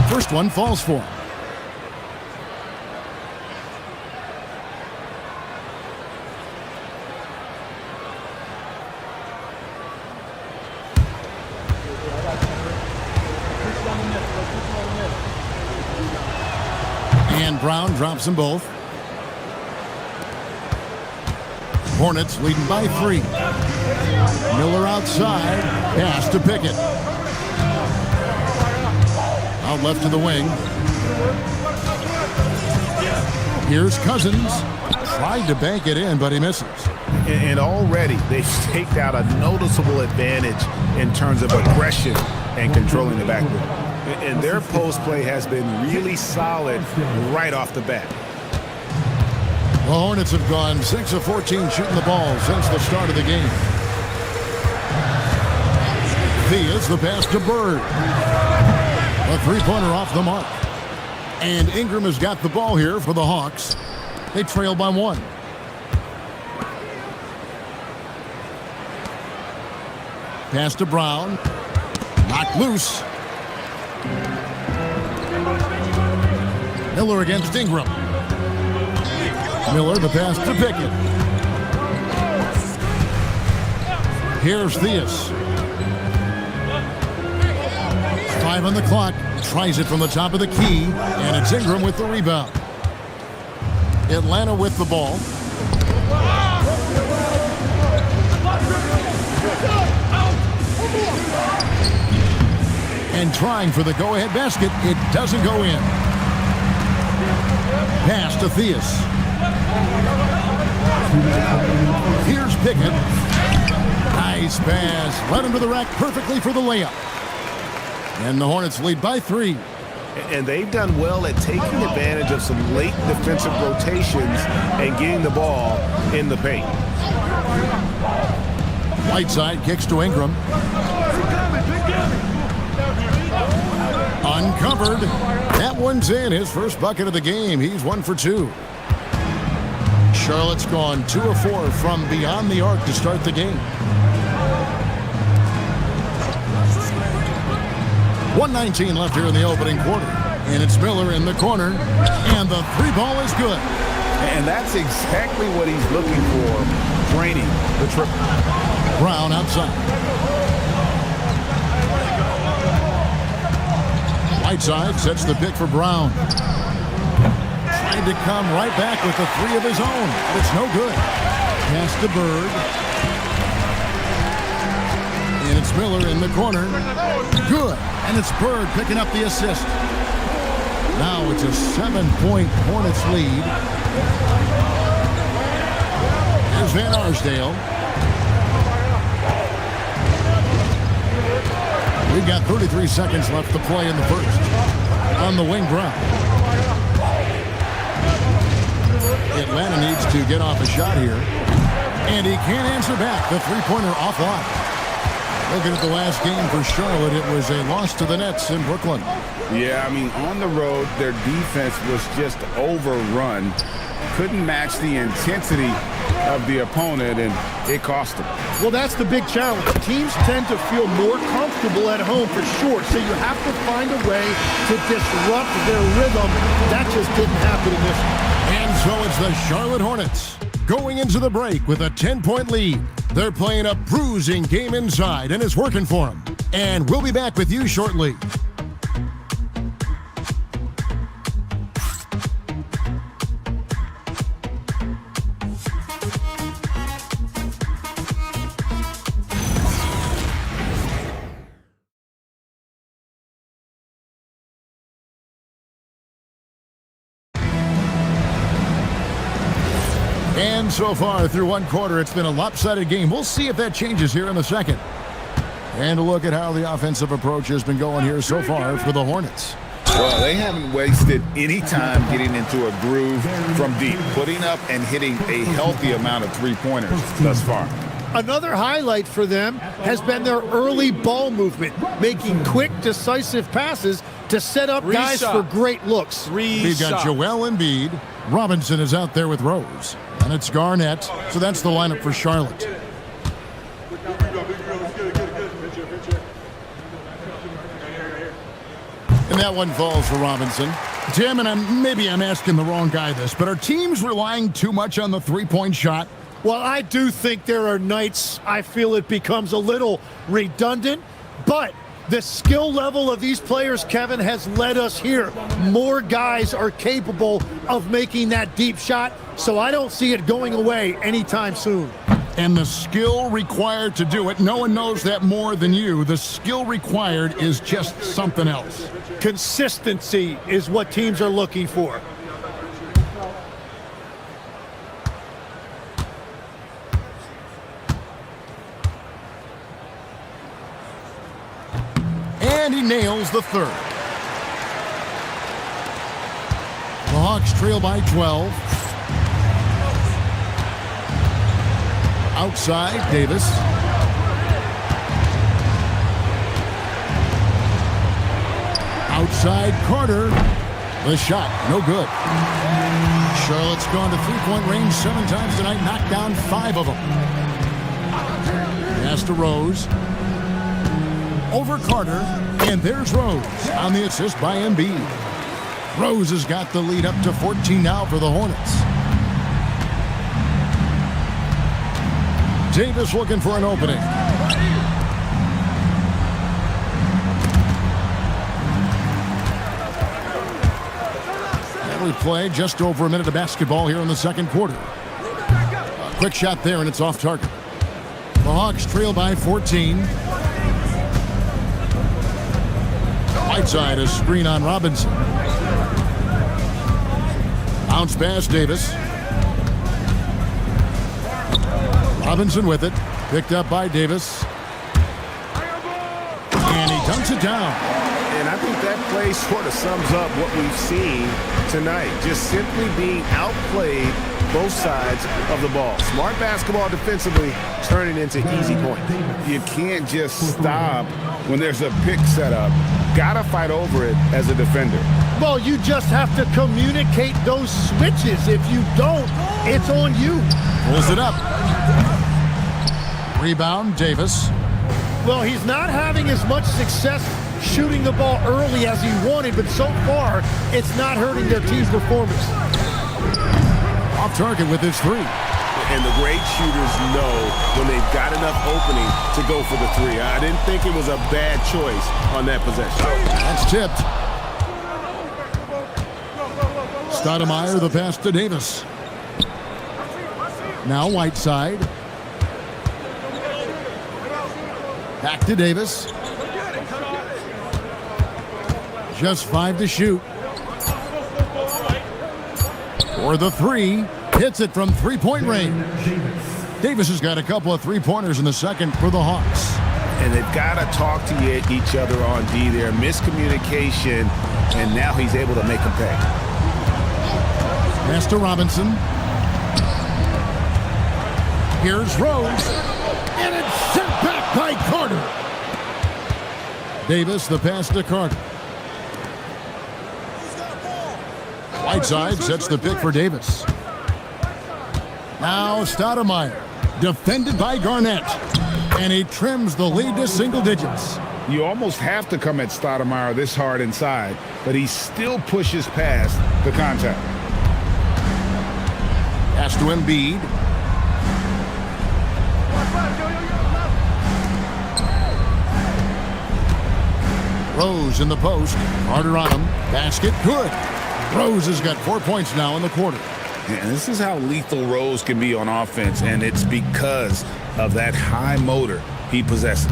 First one falls for him. And Brown drops them both. Hornets leading by 3. Miller outside. Pass to Pickett. Out left to the wing. Here's Cousins. Tried to bank it in, but he misses. And already they've staked out a noticeable advantage in terms of aggression and controlling the backboard. And their post play has been really solid right off the bat. The Hornets have gone 6 of 14 shooting the ball since the start of the game. Thea's the pass to Bird. A 3-pointer off the mark. And Ingram has got the ball here for the Hawks. They trail by 1. Pass to Brown. Knocked loose. Miller against Ingram. Miller the pass to Pickett. Here's Theus. 5 on the clock. Tries it from the top of the key. And it's Ingram with the rebound. Atlanta with the ball. And trying for the go-ahead basket. It doesn't go in. Pass to Theus. Here's Pickett. Nice pass. Led him to the rack perfectly for the layup. And the Hornets lead by 3. And they've done well at taking advantage of some late defensive rotations and getting the ball in the paint. Whiteside kicks to Ingram. Uncovered. That one's in. His first bucket of the game. He's 1 for 2. Charlotte's gone 2 of 4 from beyond the arc to start the game. 1:19 left here in the opening quarter. And it's Miller in the corner. And the 3-ball is good. And that's exactly what he's looking for, draining the triple. Brown outside. Whiteside sets the pick for Brown. Trying to come right back with a 3 of his own. But it's no good. Pass to Bird. And it's Miller in the corner. Good. And it's Bird picking up the assist. Now it's a 7-point Hornets lead. There's Van Arsdale. We've got 33 seconds left to play in the first. On the wing, Brown. Atlanta needs to get off a shot here. And he can't answer back. The 3-pointer offline. Looking at the last game for Charlotte, it was a loss to the Nets in Brooklyn. Yeah, I mean, on the road, their defense was just overrun. Couldn't match the intensity of the opponent, and it cost them. Well, that's the big challenge. Teams tend to feel more comfortable at home for sure, so you have to find a way to disrupt their rhythm. That just didn't happen in this one. And so it's the Charlotte Hornets going into the break with a 10-point lead. They're playing a bruising game inside, and it's working for them. And we'll be back with you shortly. And so far through one quarter, it's been a lopsided game. We'll see if that changes here in the second. And a look at how the offensive approach has been going here so far for the Hornets. Well, they haven't wasted any time getting into a groove from deep, putting up and hitting a healthy amount of three-pointers thus far. Another highlight for them has been their early ball movement, making quick, decisive passes to set up guys for great looks. We've got Joel Embiid. Robinson is out there with Rose. And it's Garnett. So that's the lineup for Charlotte. And that one falls for Robinson. Tim, and maybe I'm asking the wrong guy this, but are teams relying too much on the three-point shot? Well, I do think there are nights I feel it becomes a little redundant, but the skill level of these players, Kevin, has led us here. More guys are capable of making that deep shot, so I don't see it going away anytime soon. And the skill required to do it, no one knows that more than you. The skill required is just something else. Consistency is what teams are looking for. And he nails the third. The Hawks trail by 12. Outside, Davis. Outside, Carter. The shot, no good. Charlotte's gone to three-point range 7 times tonight, knocked down 5 of them. Pass to Rose. Over Carter, and there's Rose on the assist by Embiid. Rose has got the lead up to 14 now for the Hornets. Davis looking for an opening. And we play just over a minute of basketball here in the second quarter. A quick shot there, and it's off target. The Hawks trail by 14. Whiteside, a screen on Robinson. Bounce pass, Davis. Robinson with it. Picked up by Davis. And he dunks it down. And I think that play sort of sums up what we've seen tonight. Just simply being outplayed both sides of the ball. Smart basketball defensively turning into easy points. You can't just stop when there's a pick set up. Gotta fight over it as a defender. Well, you just have to communicate those switches. If you don't, it's on you. Pulls it up. Rebound, Davis. Well, he's not having as much success shooting the ball early as he wanted, but so far, it's not hurting their team's performance. Off target with his three. And the great shooters know when they've got enough opening to go for the three. I didn't think it was a bad choice on that possession. That's tipped. Stoudemire, the pass to Davis. Now Whiteside. Back to Davis. Just 5 to shoot. For the three. Hits it from three-point range. Davis has got a couple of three-pointers in the second for the Hawks. And they've got to talk to each other on D there. Miscommunication, and now he's able to make them pay. Pass to Robinson. Here's Rose. And it's sent back by Carter. Davis, the pass to Carter. Whiteside sets the pick for Davis. Now Stoudemire, defended by Garnett. And he trims the lead to single digits. You almost have to come at Stoudemire this hard inside, but he still pushes past the contact. Pass to Embiid. Rose in the post. Carter on him. Basket good. Rose has got 4 points now in the quarter. And this is how lethal Rose can be on offense, and it's because of that high motor he possesses.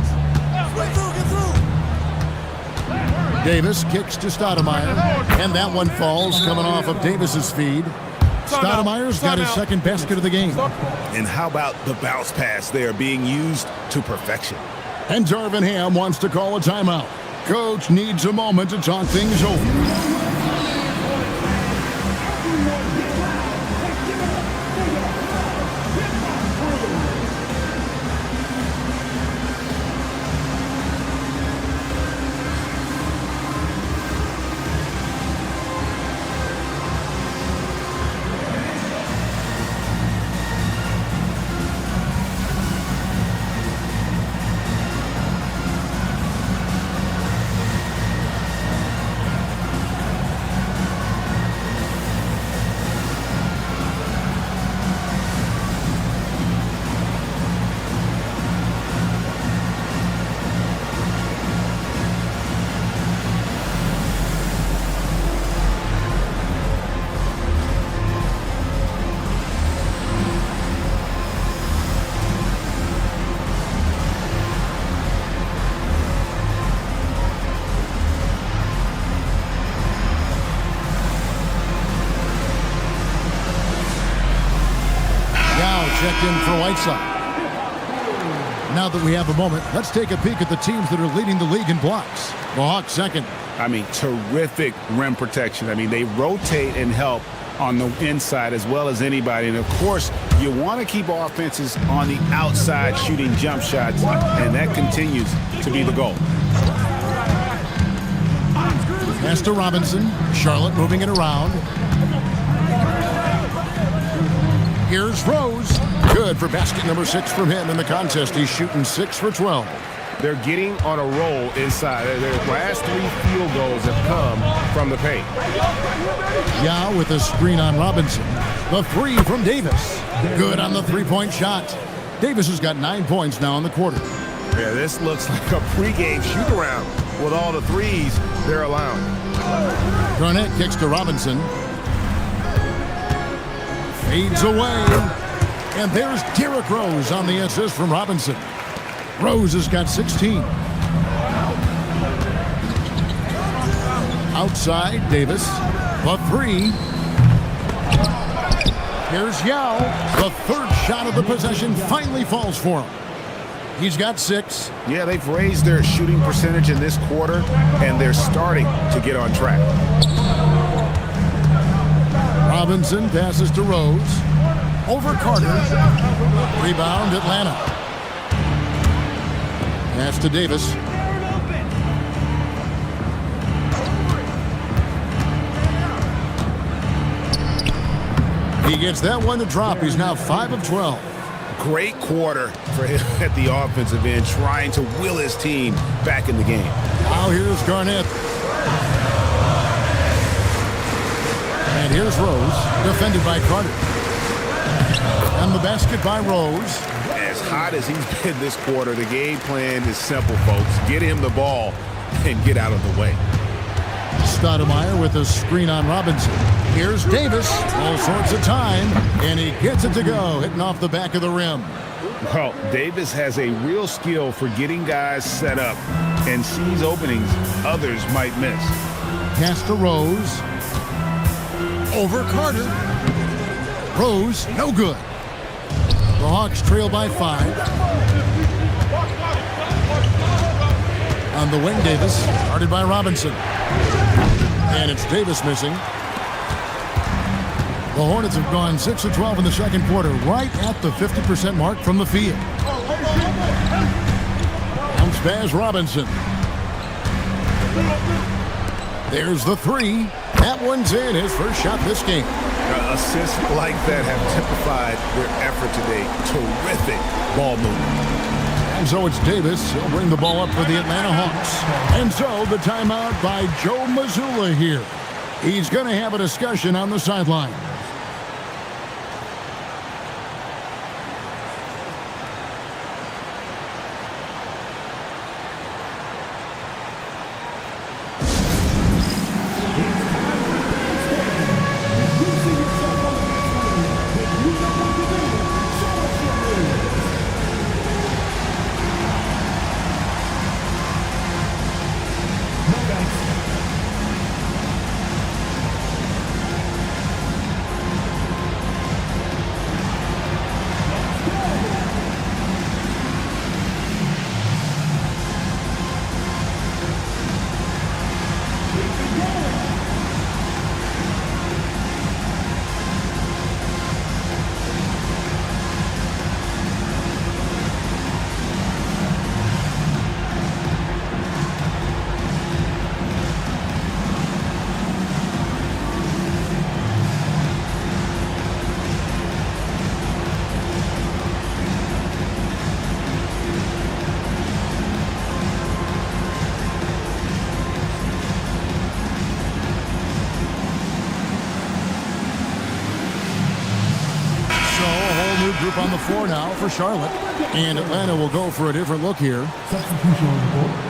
Davis kicks to Stoudemire, and that one falls coming off of Davis's feed. Stoudemire's got his second basket of the game. And how about the bounce pass there being used to perfection? And Darvin Ham wants to call a timeout. Coach needs a moment to talk things over. Checked in for Whiteside. Now that we have a moment, let's take a peek at the teams that are leading the league in blocks. The Hawks second. I mean, terrific rim protection. I mean, they rotate and help on the inside as well as anybody. And, of course, you want to keep offenses on the outside shooting jump shots, and that continues to be the goal. Pass to Robinson. Charlotte moving it around. Here's Rose. Good for basket number 6 from him in the contest. He's shooting 6 for 12. They're getting on a roll inside. Their last 3 field goals have come from the paint. Yao with a screen on Robinson. The 3 from Davis. Good on the 3-point shot. Davis has got 9 points now in the quarter. Yeah, this looks like a pregame shoot-around with all the threes they're allowing. Garnett kicks to Robinson. Fades away. And there's Derrick Rose on the assist from Robinson. Rose has got 16. Outside, Davis. The 3. Here's Yao. The third shot of the possession finally falls for him. He's got 6. Yeah, they've raised their shooting percentage in this quarter, and they're starting to get on track. Robinson passes to Rose. Over Carter. Rebound, Atlanta. Pass to Davis. He gets that one to drop. He's now 5 of 12. Great quarter for him at the offensive end, trying to will his team back in the game. Now here's Garnett. And here's Rose, defended by Carter. And the basket by Rose. As hot as he's been this quarter, the game plan is simple, folks. Get him the ball and get out of the way. Stoudemire with a screen on Robinson. Here's Davis, all sorts of time, and he gets it to go, hitting off the back of the rim. Well, Davis has a real skill for getting guys set up and sees openings others might miss. Pass to Rose. Over Carter. Rose, no good. The Hawks trail by 5. On the wing, Davis, guarded by Robinson. And it's Davis missing. The Hornets have gone 6 of 12 in the second quarter, right at the 50% mark from the field. Bounce pass, Robinson. There's the 3. That one's in, his first shot this game. Assists like that have typified their effort today. Terrific ball movement. And so it's Davis. He'll bring the ball up for the Atlanta Hawks. And so the timeout by Joe Mazzulla here. He's going to have a discussion on the sideline. on the floor now for Charlotte. And Atlanta will go for a different look here. Substitution on the court.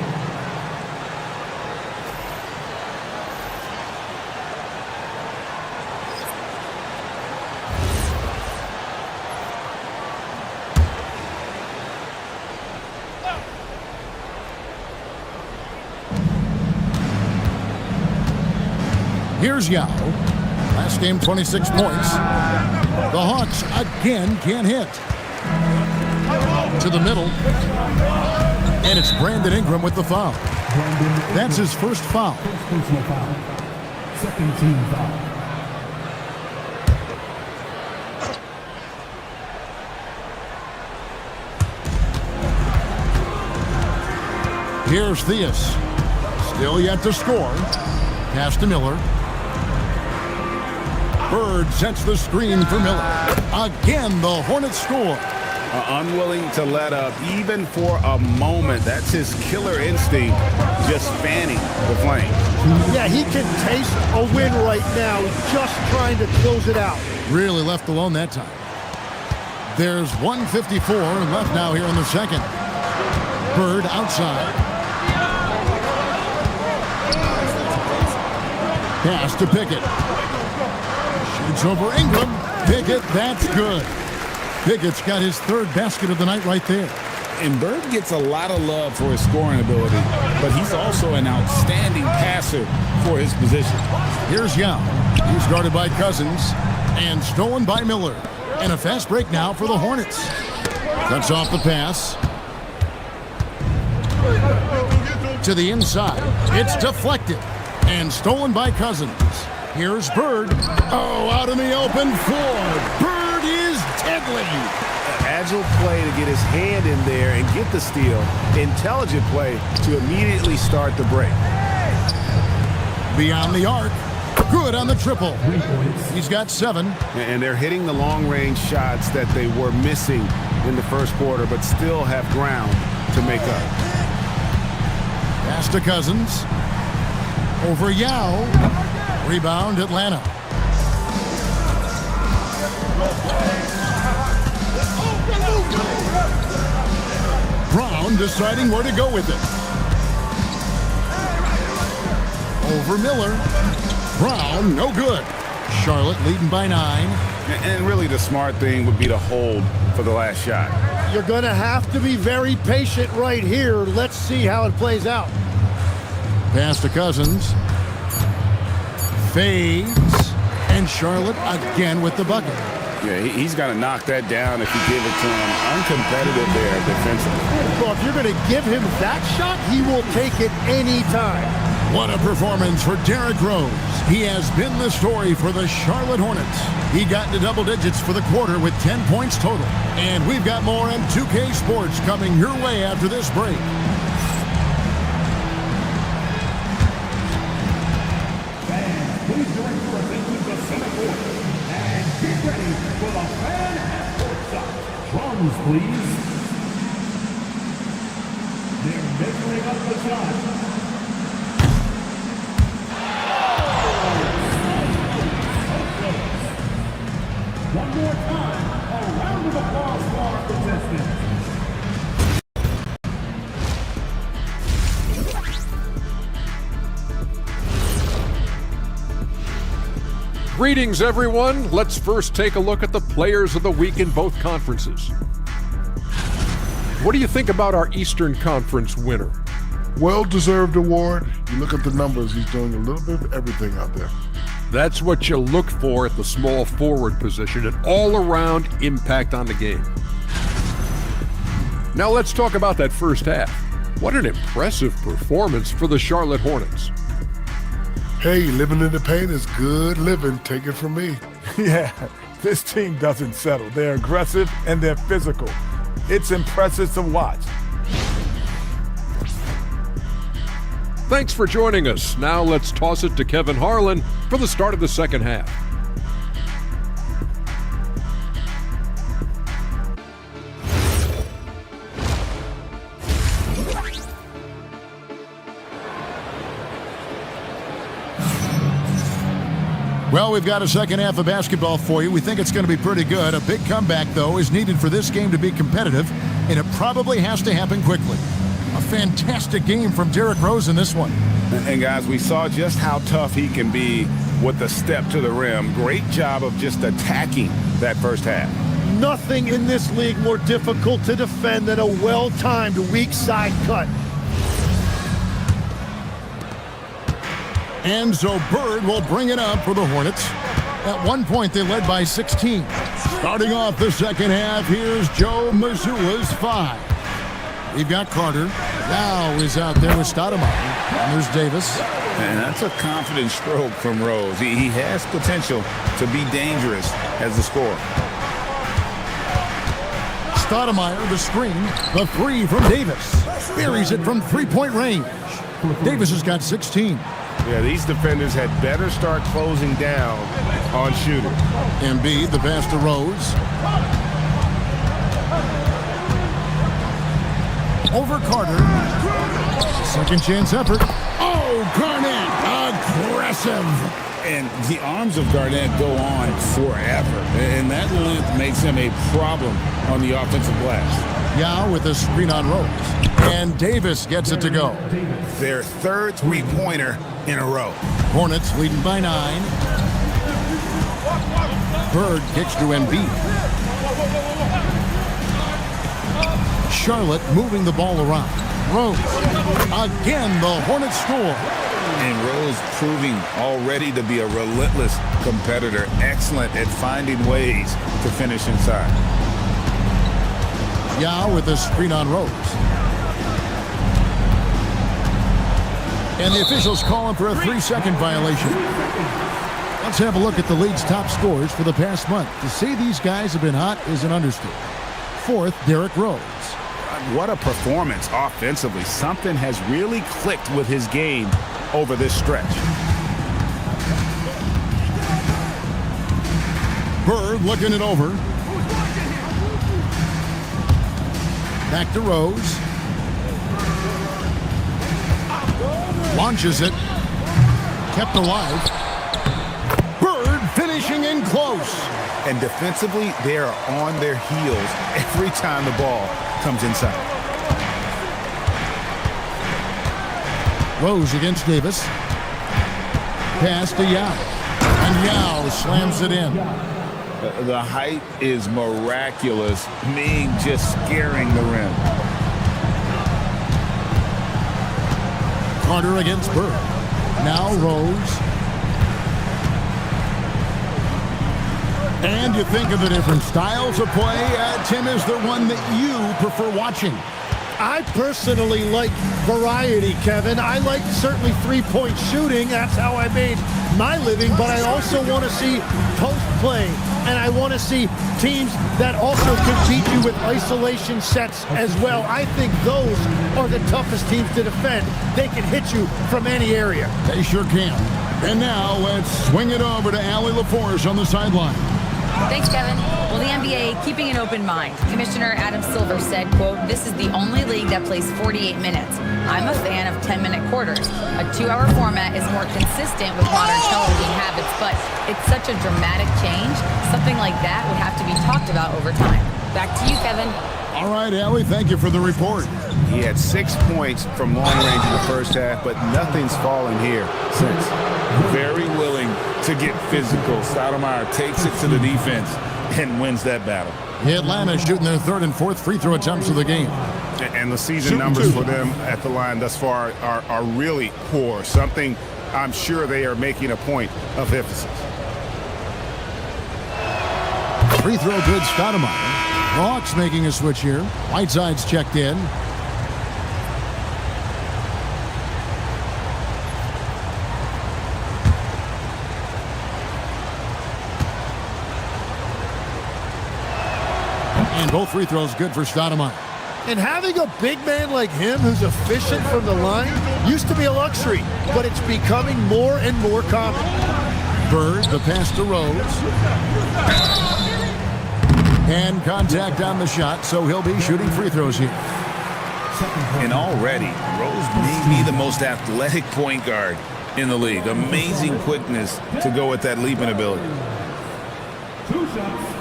Here's Yao. Last game, 26 points. The Hawks again can't hit. To the middle. And it's Brandon Ingram with the foul. That's his first foul. Personal foul. Second team foul. Here's Theus. Still yet to score. Pass to Miller. Bird sets the screen for Miller. Again, the Hornets score. Unwilling to let up, even for a moment. That's his killer instinct, just fanning the flame. Yeah, he can taste a win right now, just trying to close it out. Really left alone that time. There's 1:54 left now here in the second. Bird outside. Pass to Pickett. Shoots over Ingram. Pickett, that's good. Pickett's got his third basket of the night right there. And Bird gets a lot of love for his scoring ability, but he's also an outstanding passer for his position. Here's Yao. He's guarded by Cousins and stolen by Miller. And a fast break now for the Hornets. Cuts off the pass. To the inside. It's deflected and stolen by Cousins. Here's Bird. Oh, out in the open floor. Bird is deadly. Agile play to get his hand in there and get the steal. Intelligent play to immediately start the break. Beyond the arc. Good on the triple. He's got 7. And they're hitting the long-range shots that they were missing in the first quarter, but still have ground to make up. Pass to Cousins. Over Yao. Rebound Atlanta. Brown deciding where to go with it. Over Miller. Brown, no good. Charlotte leading by 9. And really the smart thing would be to hold for the last shot. You're going to have to be very patient right here. Let's see how it plays out. Pass to Cousins. Fades. And Charlotte again with the bucket. Yeah, he's got to knock that down if you give it to him. Uncompetitive there defensively. Well, if you're going to give him that shot, he will take it any time. What a performance for Derrick Rose. He has been the story for the Charlotte Hornets. He got into double digits for the quarter with 10 points total. And we've got more on 2K Sports coming your way after this break. Please direct your attention to center court and get ready for the fan half-court shot. Drums, please. They're measuring up the shot. One more time, a round of applause for our contestants. Greetings, everyone. Let's first take a look at the players of the week in both conferences. What do you think about our Eastern Conference winner? Well-deserved award. You look at the numbers, he's doing a little bit of everything out there. That's what you look for at the small forward position, an all-around impact on the game. Now let's talk about that first half. What an impressive performance for the Charlotte Hornets. Hey, living in the paint is good living. Take it from me. Yeah, this team doesn't settle. They're aggressive and they're physical. It's impressive to watch. Thanks for joining us. Now let's toss it to Kevin Harlan for the start of the second half. Well, we've got a second half of basketball for you. We think it's going to be pretty good. A big comeback, though, is needed for this game to be competitive, and it probably has to happen quickly. A fantastic game from Derrick Rose in this one. And guys, we saw just how tough he can be with the step to the rim. Great job of just attacking that first half. Nothing in this league more difficult to defend than a well-timed weak side cut. And so Bird will bring it up for the Hornets. At one point, they led by 16. Starting off the second half, here's Joe Mazzulla's 5. We've got Carter. Now is out there with Stoudemire. And there's Davis. And that's a confident stroke from Rose. He has potential to be dangerous as a scorer. Stoudemire, the screen. The 3 from Davis. Buries it from three-point range. Davis has got 16. Yeah, these defenders had better start closing down on shooting. Embiid, the pass to Rose. Over Carter. Second chance effort. Oh, Garnett, aggressive. And the arms of Garnett go on forever. And that length makes him a problem on the offensive glass. Yao with a screen on Rose. And Davis gets it to go. Their third three-pointer in a row. Hornets leading by 9. Bird kicks to Embiid. Charlotte moving the ball around. Rose. Again, the Hornets score. And Rose proving already to be a relentless competitor. Excellent at finding ways to finish inside. Yao with a screen on Rose. And the officials calling for a 3-second violation. Let's have a look at the league's top scorers for the past month. To say these guys have been hot is an understatement. 4th, Derrick Rose. What a performance offensively. Something has really clicked with his game over this stretch. Bird looking it over. Back to Rose. Launches it. Kept alive. Bird finishing in close. And defensively, they are on their heels every time the ball comes inside. Rose against Davis. Pass to Yao. And Yao slams it in. The height is miraculous, Ming just scaring the rim. Carter against Bird. Now Rose. And you think of the different styles of play. Tim, is there one that you prefer watching? I personally like variety, Kevin. I like certainly three-point shooting. That's how I made my living. But I also want to see post play. And I want to see teams that also can beat you with isolation sets as well. I think those are the toughest teams to defend. They can hit you from any area. They sure can. And now let's swing it over to Allie LaForce on the sideline. Thanks, Kevin. Well, the NBA keeping an open mind. Commissioner Adam Silver said, quote, "This is the only league that plays 48 minutes. I'm a fan of 10-minute quarters. A 2-hour format is more consistent with modern television habits, but it's such a dramatic change. Something like that would have to be talked about over time." Back to you, Kevin. All right, Allie, thank you for the report. He had 6 points from long range in the first half, but nothing's fallen here since. Very willing to get physical. Stoudemire takes it to the defense and wins that battle. Atlanta shooting their 3rd and 4th free throw attempts of the game. And the season numbers for them at the line thus far are really poor. Something I'm sure they are making a point of emphasis. Free throw good, Stoudemire. The Hawks making a switch here. Whiteside's checked in. And both free throws good for Stoudemire. And having a big man like him who's efficient from the line used to be a luxury, but it's becoming more and more common. Bird, the pass to Rose. And contact on the shot, so he'll be shooting free throws here. And already, Rose may be the most athletic point guard in the league. Amazing quickness to go with that leaping ability. 2 shots.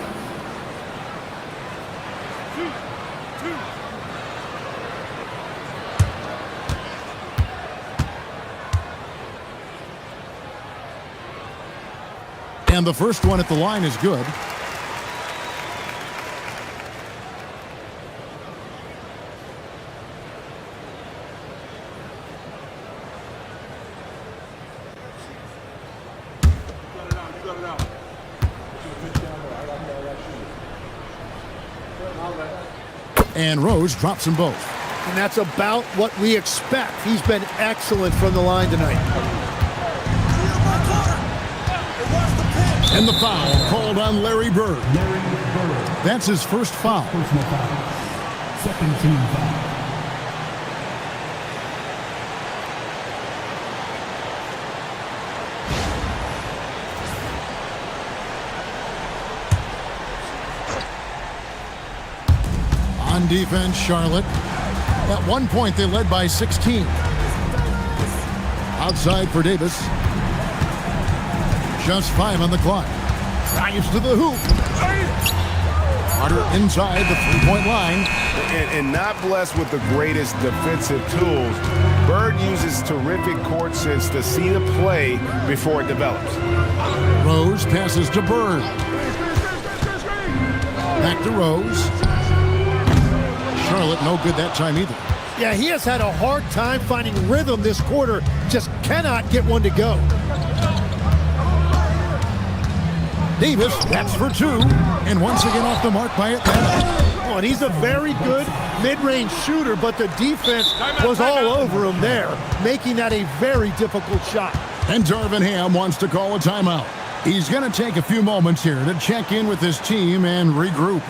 And the first one at the line is good. And Rose drops them both. And that's about what we expect. He's been excellent from the line tonight. And the foul called on Larry Bird. That's his first foul. Personal foul. Second team foul. On defense, Charlotte. At one point, they led by 16. Outside for Davis. Just 5 on the clock. Drives to the hoop. Carter inside the three-point line. And not blessed with the greatest defensive tools. Bird uses terrific court sense to see the play before it develops. Rose passes to Bird. Back to Rose. Charlotte no good that time either. Yeah, he has had a hard time finding rhythm this quarter. Just cannot get one to go. Davis, that's for 2. And once again off the mark by Atlanta. Oh, and he's a very good mid-range shooter, but the defense was all over him there, making that a very difficult shot. And Darvin Ham wants to call a timeout. He's going to take a few moments here to check in with his team and regroup.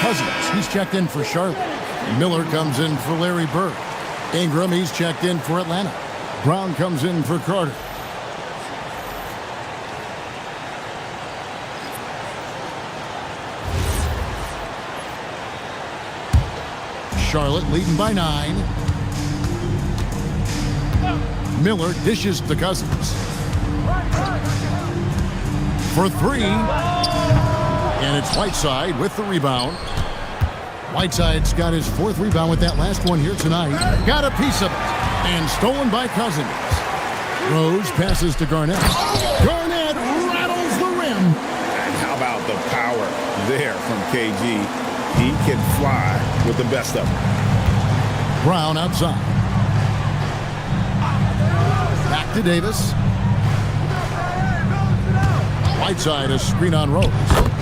Cousins, he's checked in for Charlotte. Miller comes in for Larry Bird. Ingram, he's checked in for Atlanta. Brown comes in for Carter. Charlotte leading by 9. Miller dishes to Cousins. For 3. And it's Whiteside with the rebound. Whiteside's got his 4th rebound with that last one here tonight. Got a piece of it. And stolen by Cousins. Rose passes to Garnett. Garnett rattles the rim. And how about the power there from KG? He can fly with the best of them. Brown outside. Back to Davis. Whiteside, a screen on Rose.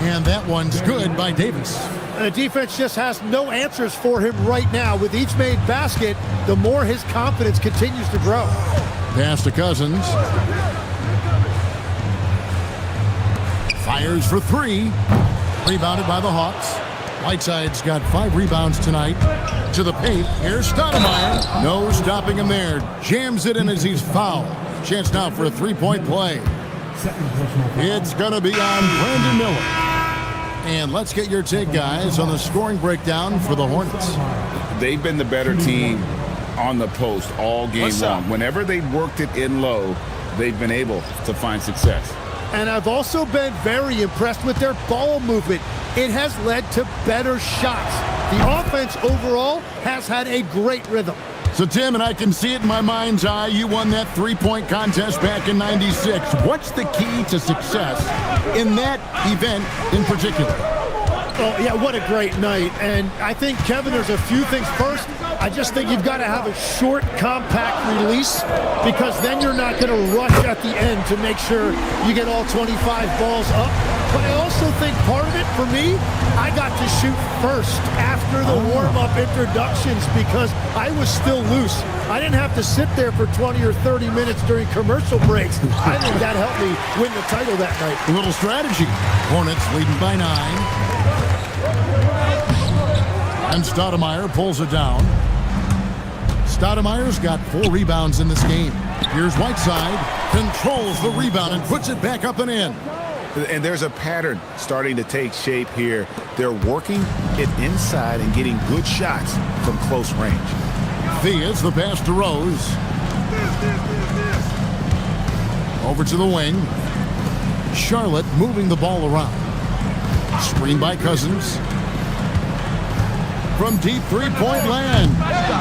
And that one's good by Davis. The defense just has no answers for him right now. With each made basket, the more his confidence continues to grow. Pass to Cousins. Fires for 3. Rebounded by the Hawks. Whiteside's got 5 rebounds tonight. To the paint. Here's Stoudemire. No stopping him there. Jams it in as he's fouled. Chance now for a 3-point play. It's going to be on Brandon Miller. And let's get your take, guys, on the scoring breakdown for the Hornets. They've been the better team on the post all game long. Whenever they worked it in low, they've been able to find success. And I've also been very impressed with their ball movement. It has led to better shots. The offense overall has had a great rhythm. So, Tim, and I can see it in my mind's eye, you won that three-point contest back in '96. What's the key to success in that event in particular? Oh, yeah, what a great night. And I think, Kevin, there's a few things. First, I just think you've got to have a short, compact release, because then you're not going to rush at the end to make sure you get all 25 balls up. But I also think part of it, for me, I got to shoot first after the warm-up introductions because I was still loose. I didn't have to sit there for 20 or 30 minutes during commercial breaks. I think that helped me win the title that night. A little strategy. Hornets leading by 9. And Stoudemire pulls it down. Stoudemire's got 4 rebounds in this game. Here's Whiteside, controls the rebound and puts it back up and in. And there's a pattern starting to take shape here. They're working it inside and getting good shots from close range. Thea's the pass to Rose. Over to the wing. Charlotte moving the ball around. Screen by Cousins. From deep three-point land.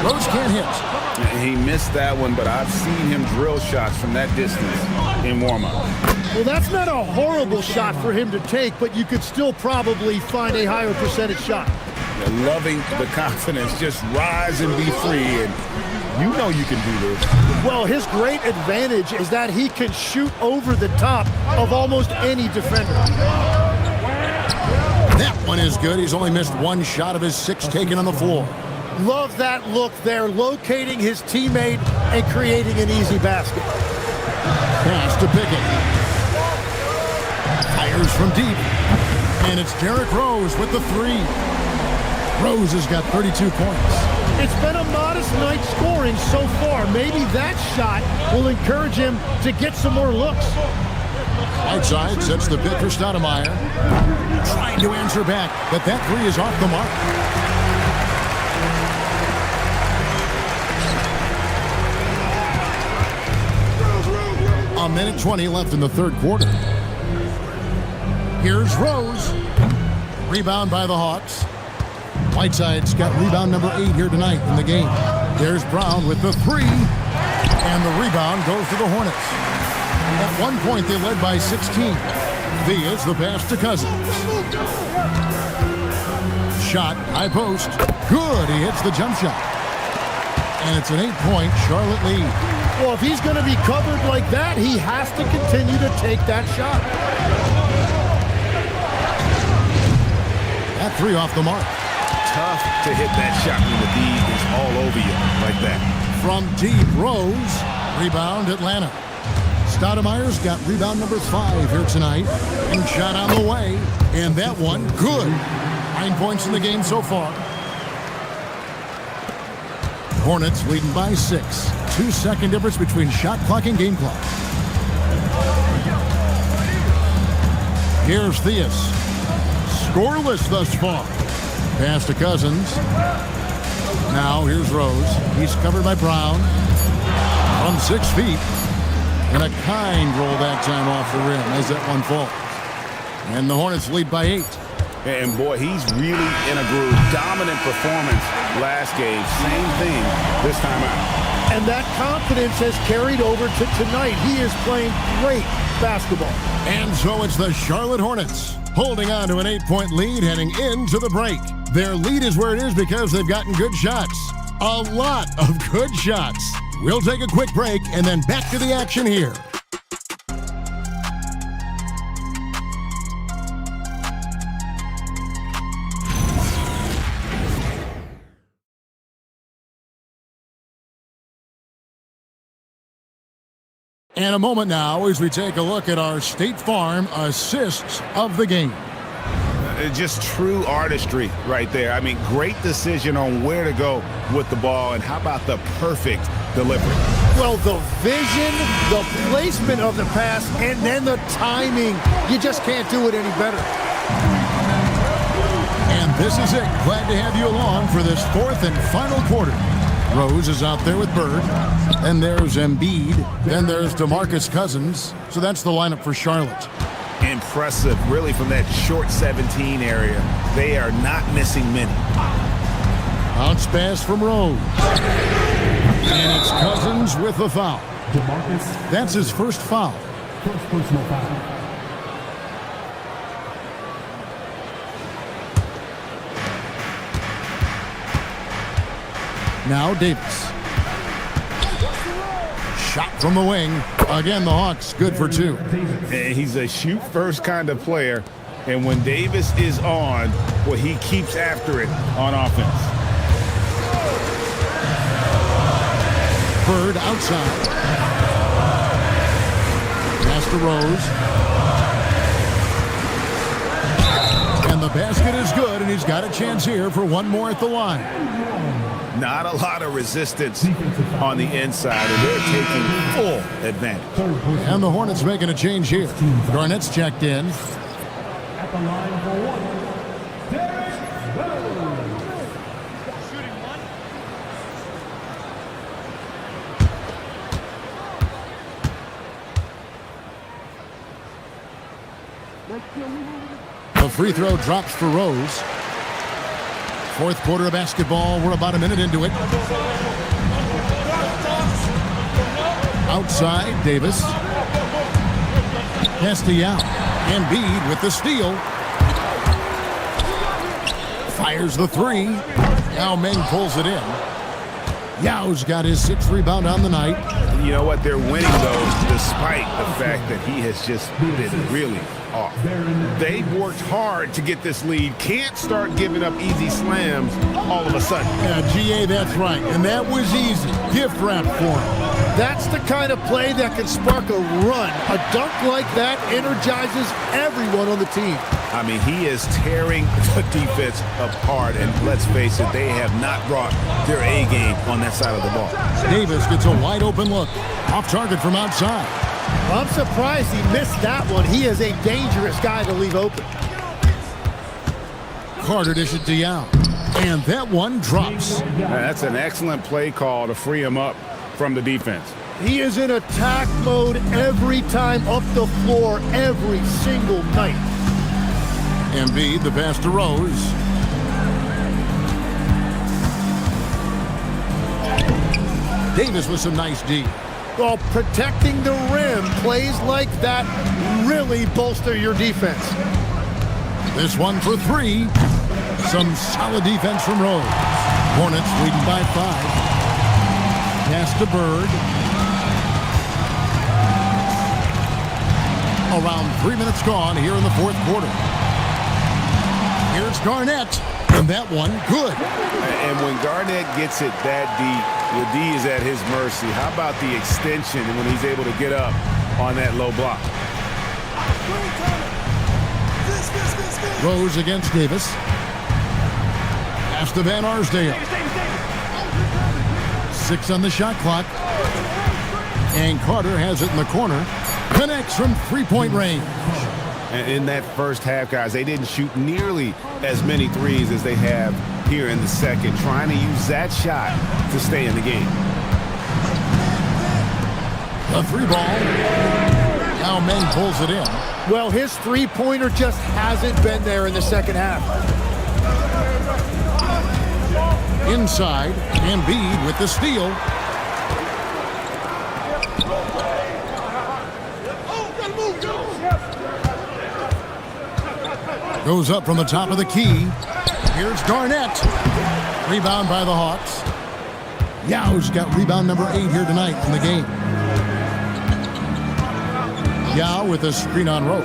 Rose can't hit. He missed that one, but I've seen him drill shots from that distance in warm-up. Well, that's not a horrible shot for him to take, but you could still probably find a higher percentage shot. You're loving the confidence. Just rise and be free, and you know you can do this. Well, his great advantage is that he can shoot over the top of almost any defender. That one is good. He's only missed 1 shot of his 6 taken on the floor. Love that look there, locating his teammate and creating an easy basket. Pass to Pickett. Fires from deep. And it's Derrick Rose with the 3. Rose has got 32 points. It's been a modest night scoring so far. Maybe that shot will encourage him to get some more looks. Whiteside sets the pick for Stoudemire. Trying to answer back, but that 3 is off the mark. A minute 20 left in the third quarter. Here's Rose. Rebound by the Hawks. Whiteside's got rebound number 8 here tonight in the game. There's Brown with the 3. And the rebound goes to the Hornets. At one point, they led by 16. Thea's the pass to Cousins. Shot, high post. Good, he hits the jump shot. And it's an 8-point Charlotte lead. Well, if he's going to be covered like that, he has to continue to take that shot. That 3 off the mark. Tough to hit that shot when the D is all over you like that. From deep, Rose. Rebound, Atlanta. Stoudemire's got rebound number 5 here tonight. And shot on the way. And that one, good. 9 points in the game so far. Hornets leading by 6. 2-second difference between shot clock and game clock. Here's Theus. Scoreless thus far. Pass to Cousins. Now here's Rose. He's covered by Brown. From 6 feet. And a kind roll that time off the rim as that one falls. And the Hornets lead by 8. And boy, he's really in a groove. Dominant performance last game. Same thing this time out. And that confidence has carried over to tonight. He is playing great basketball. And so it's the Charlotte Hornets holding on to an 8-point lead heading into the break. Their lead is where it is because they've gotten good shots. A lot of good shots. We'll take a quick break and then back to the action here. And a moment now as we take a look at our State Farm assists of the game. Just true artistry right there. I mean, great decision on where to go with the ball, and how about the perfect delivery? Well, the vision, the placement of the pass, and then the timing. You just can't do it any better. And this is it. Glad to have you along for this 4th and final quarter. Rose is out there with Bird. Then there's Embiid. Then there's DeMarcus Cousins. So that's the lineup for Charlotte. Impressive, really, from that short 17 area. They are not missing many. Bounce pass from Rose. And it's Cousins with the foul. That's his first foul. First personal foul. Now Davis. Shot from the wing. Again, the Hawks good for 2. And he's a shoot-first kind of player. And when Davis is on, well, he keeps after it on offense. Bird outside. Pass to Rose. And the basket is good, and he's got a chance here for one more at the line. Not a lot of resistance on the inside, and they're taking full advantage. And the Hornets making a change here. Garnett's checked in. At the line for one, Derrick Rose. The free throw drops for Rose. Fourth quarter of basketball. We're about a minute into it. Outside, Davis. Castellano. Embiid with the steal. Fires the 3. Now Meng pulls it in. Yao's got his 6th rebound on the night. You know what? They're winning, though, despite the fact that he has just been really off. They've worked hard to get this lead. Can't start giving up easy slams all of a sudden. Yeah, GA, that's right. And that was easy. Gift wrap for him. That's the kind of play that can spark a run. A dunk like that energizes everyone on the team. I mean, he is tearing the defense apart. And let's face it, they have not brought their A game on that side of the ball. Davis gets a wide open look. Off target from outside. Well, I'm surprised he missed that one. He is a dangerous guy to leave open. Carter dishes to Yao. And that one drops. That's an excellent play call to free him up from the defense. He is in attack mode every time up the floor, every single night. Embiid, the pass to Rose. Davis with some nice D. Well, protecting the rim, plays like that really bolster your defense. This one for 3. Some solid defense from Rose. Hornets leading by 5. Pass to Bird. Around 3 minutes gone here in the fourth quarter. Here's Garnett. And that one, good. And when Garnett gets it that deep, the D is at his mercy. How about the extension when he's able to get up on that low block? Rose against Davis. Pass to Van Arsdale. 6 on the shot clock. And Carter has it in the corner. Connects from three-point range. And in that first half, guys, they didn't shoot nearly as many threes as they have here in the second, trying to use that shot to stay in the game. A 3 ball. Now Meng pulls it in. Well, his three-pointer just hasn't been there in the second half. Inside, Embiid with the steal. Goes up from the top of the key. Here's Garnett. Rebound by the Hawks. Yao's got rebound number 8 here tonight in the game. Yao with a screen on Rose.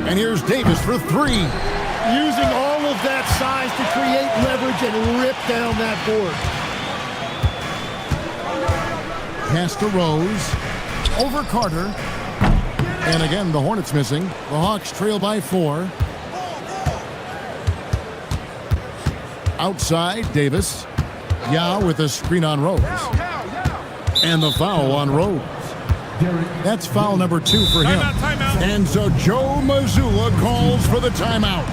And here's Davis for 3. Using all of that size to create leverage and rip down that board. Pass to Rose. Over Carter. And again, the Hornets missing. The Hawks trail by 4. Outside, Davis. Yao with a screen on Rose. And the foul on Rose. That's foul number 2 for him. And so Joe Mazzulla calls for the timeout.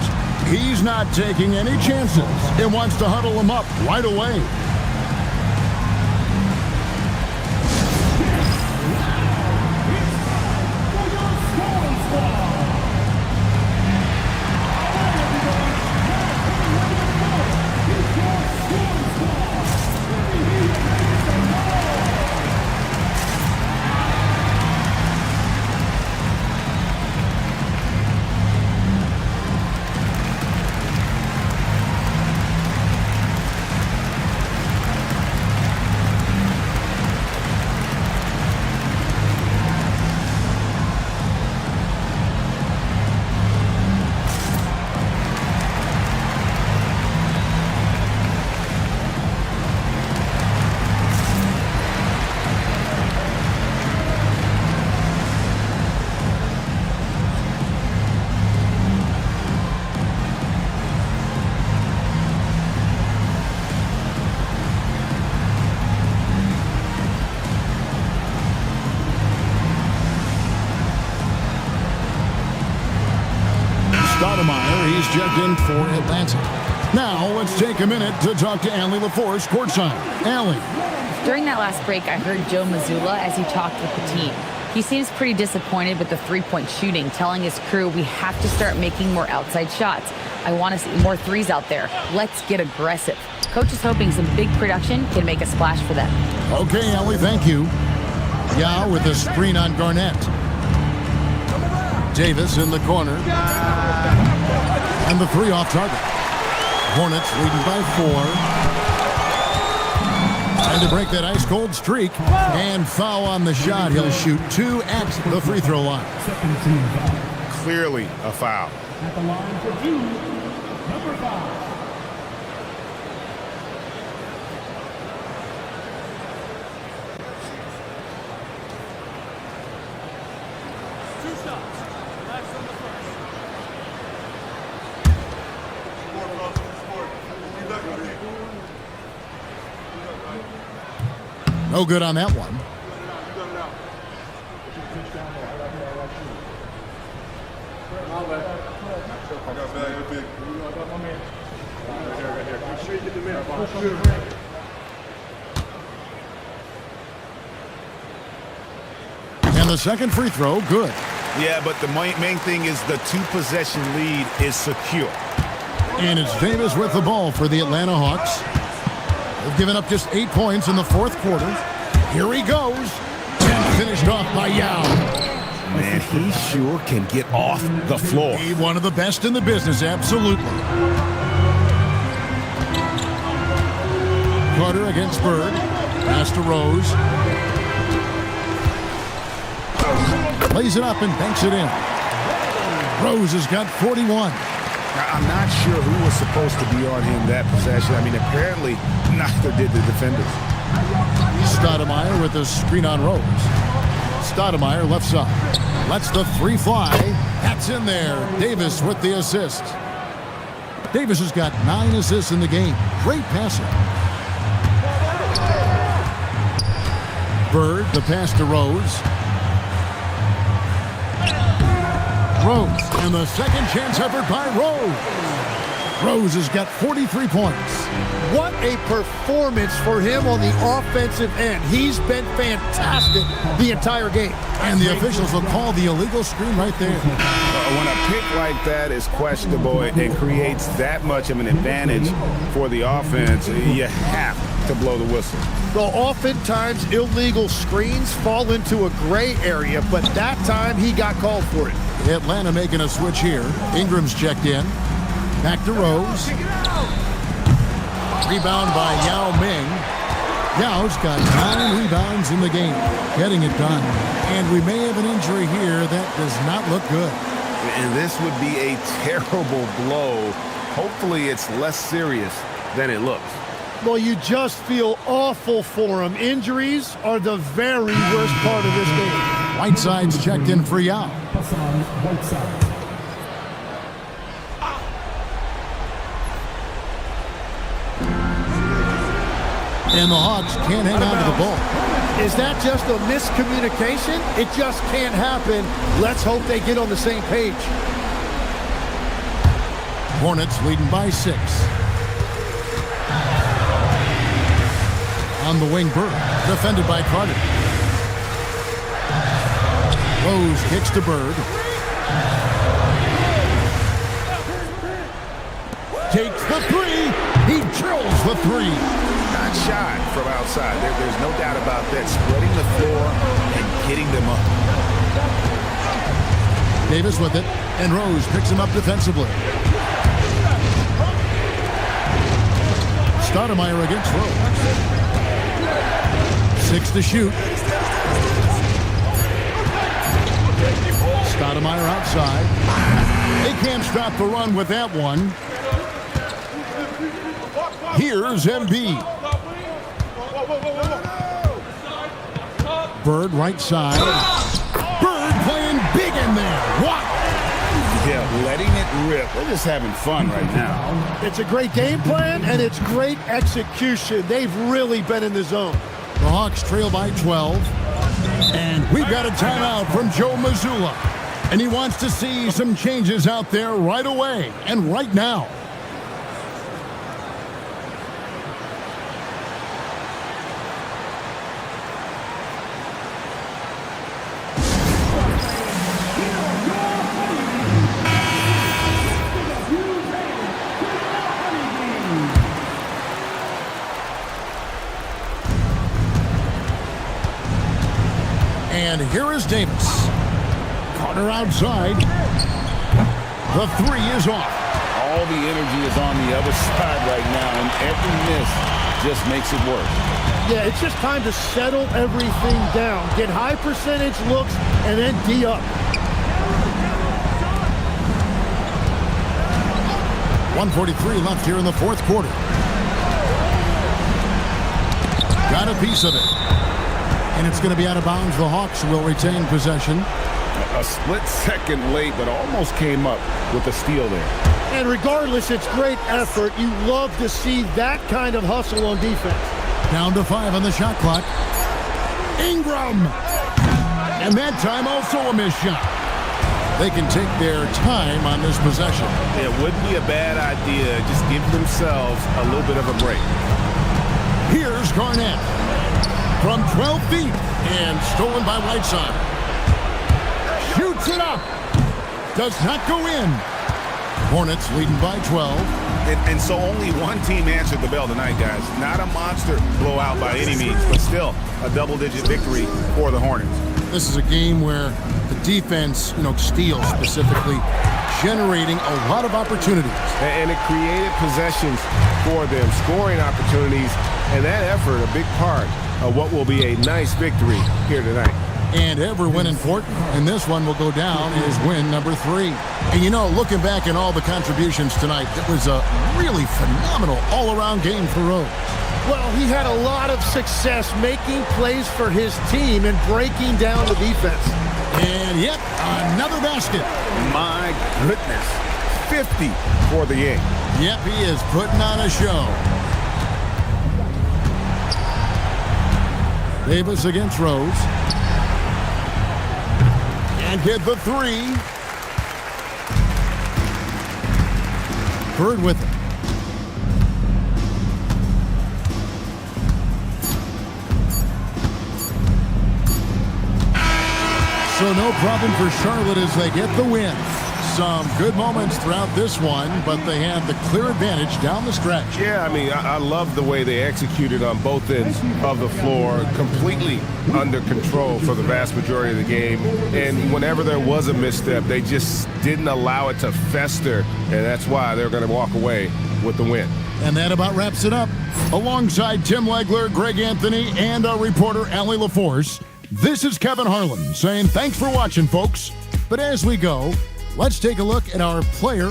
He's not taking any chances and wants to huddle him up right away. Stoudemire, he's checked in for Atlanta. Now, let's take a minute to talk to Allie LaForce courtside. Allie. During that last break, I heard Joe Mazzulla as he talked with the team. He seems pretty disappointed with the three-point shooting, telling his crew we have to start making more outside shots. I want to see more threes out there. Let's get aggressive. Coach is hoping some big production can make a splash for them. Okay, Allie, thank you. Yao with a screen on Garnett. Davis in the corner. And the three off target. Hornets leading by 4. Trying to break that ice-cold streak. And foul on the shot. He'll shoot 2 at the free throw line. Clearly a foul. At the line for 2, number 5. No good on that one. And the second free throw, good. Yeah, but the main thing is the 2-possession lead is secure. And it's Davis with the ball for the Atlanta Hawks. They've given up just 8 points in the fourth quarter. Here he goes. And finished off by Yao. Man, he sure can get off the floor. He's one of the best in the business, absolutely. Carter against Bird. Pass to Rose. Plays it up and banks it in. Rose has got 41. I'm not sure who was supposed to be on him that possession. I mean, apparently neither did the defenders. Stoudemire with the screen on Rose. Stoudemire left side. Lets the three fly. That's in there. Davis with the assist. Davis has got 9 assists in the game. Great passer. Bird, the pass to Rose. Rose, and the second chance effort by Rose. Rose has got 43 points. What a performance for him on the offensive end. He's been fantastic the entire game. And the officials will call the illegal screen right there. When a pick like that is questionable and creates that much of an advantage for the offense, you have to blow the whistle. Well, oftentimes illegal screens fall into a gray area, but that time he got called for it. Atlanta making a switch here. Ingram's checked in. Back to Rose. Rebound by Yao Ming. Yao's got 9 rebounds in the game. Getting it done. And we may have an injury here that does not look good. And this would be a terrible blow. Hopefully it's less serious than it looks. Well, you just feel awful for him. Injuries are the very worst part of this game. Whiteside's checked in for Yao. Whiteside. And the Hawks can't hang on to the ball. Is that just a miscommunication? It just can't happen. Let's hope they get on the same page. Hornets leading by 6. On the wing, Bird, defended by Carter. Rose kicks to Bird. Takes the 3. He drills the 3. Not shy from outside. There's no doubt about that. Spreading the floor and getting them up. Davis with it, and Rose picks him up defensively. Stoudemire against Rose. 6 to shoot. Stoudemire outside. They can't stop the run with that one. Here's Embiid. Bird right side. Bird playing big in there. What? Yeah, letting it rip. They're just having fun right now. It's a great game plan, and it's great execution. They've really been in the zone. The Hawks trail by 12. And we've got a timeout from Joe Mazzulla. And he wants to see some changes out there right away and right now. And here is Davis. Carter outside. The three is off. All the energy is on the other side right now, and every miss just makes it work. Yeah, it's just time to settle everything down. Get high percentage looks and then D up. 1:43 left here in the fourth quarter. Got a piece of it. And it's going to be out of bounds. The Hawks will retain possession. A split second late, but almost came up with a steal there. And regardless, it's great effort. You love to see that kind of hustle on defense. Down to 5 on the shot clock. Ingram. And that time also a missed shot. They can take their time on this possession. It wouldn't be a bad idea. Just give themselves a little bit of a break. Here's Garnett. From 12 feet and stolen by Whiteside. Shoots it up. Does not go in. Hornets leading by 12. And so only one team answered the bell tonight, guys. Not a monster blowout by any means, but still a double-digit victory for the Hornets. This is a game where the defense, steals specifically, generating a lot of opportunities. And it created possessions for them, scoring opportunities, and that effort, a big part of what will be a nice victory here tonight. And every win important, and this one will go down as win number 3. And looking back at all the contributions tonight, it was a really phenomenal all-around game for Rose. Well, he had a lot of success making plays for his team and breaking down the defense. And yet, another basket. My goodness. 50 for the game. Yep, he is putting on a show. Davis against Rose. And get the 3. Bird with it. So no problem for Charlotte as they get the win. Some good moments throughout this one, but they had the clear advantage down the stretch. Yeah, I love the way they executed on both ends of the floor, completely under control for the vast majority of the game. And whenever there was a misstep, they just didn't allow it to fester, and that's why they're going to walk away with the win. And that about wraps it up. Alongside Tim Legler, Greg Anthony, and our reporter, Allie LaForce, this is Kevin Harlan saying thanks for watching, folks. But as we go, let's take a look at our player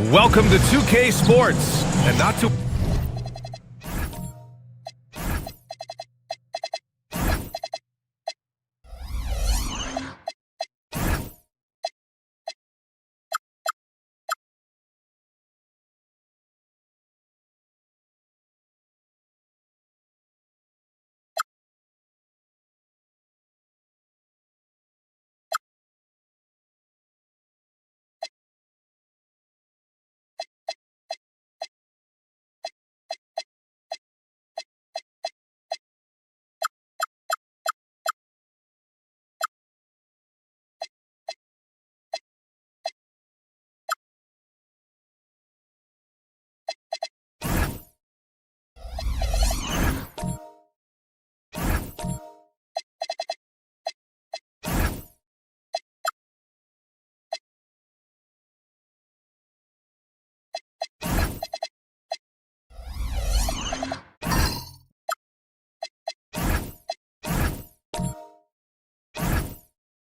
Welcome to 2K Sports, and not to...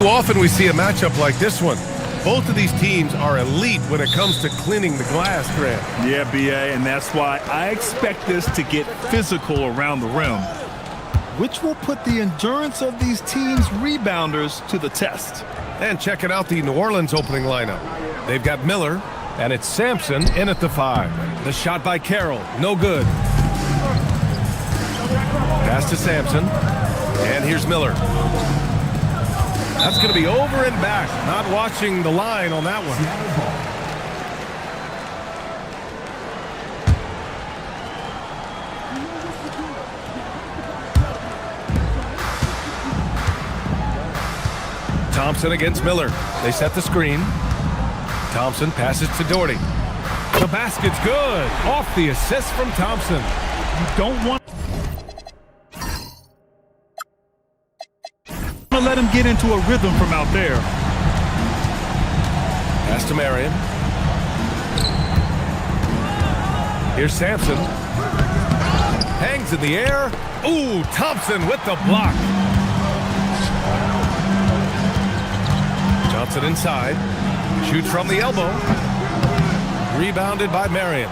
Often we see a matchup like this one. Both of these teams are elite when it comes to cleaning the glass, Grant. Yeah, BA, and that's why I expect this to get physical around the rim, which will put the endurance of these teams' rebounders to the test. And checking out the New Orleans opening lineup. They've got Miller, and it's Sampson in at the 5. The shot by Carroll, no good. Pass to Sampson, and here's Miller. That's going to be over and back. Not watching the line on that one. Thompson against Miller. They set the screen. Thompson passes to Doherty. The basket's good. Off the assist from Thompson. You don't want to let him get into a rhythm from out there. Pass to Marion. Here's Sampson. Hangs in the air. Ooh, Thompson with the block. Johnson inside. Shoots from the elbow. Rebounded by Marion.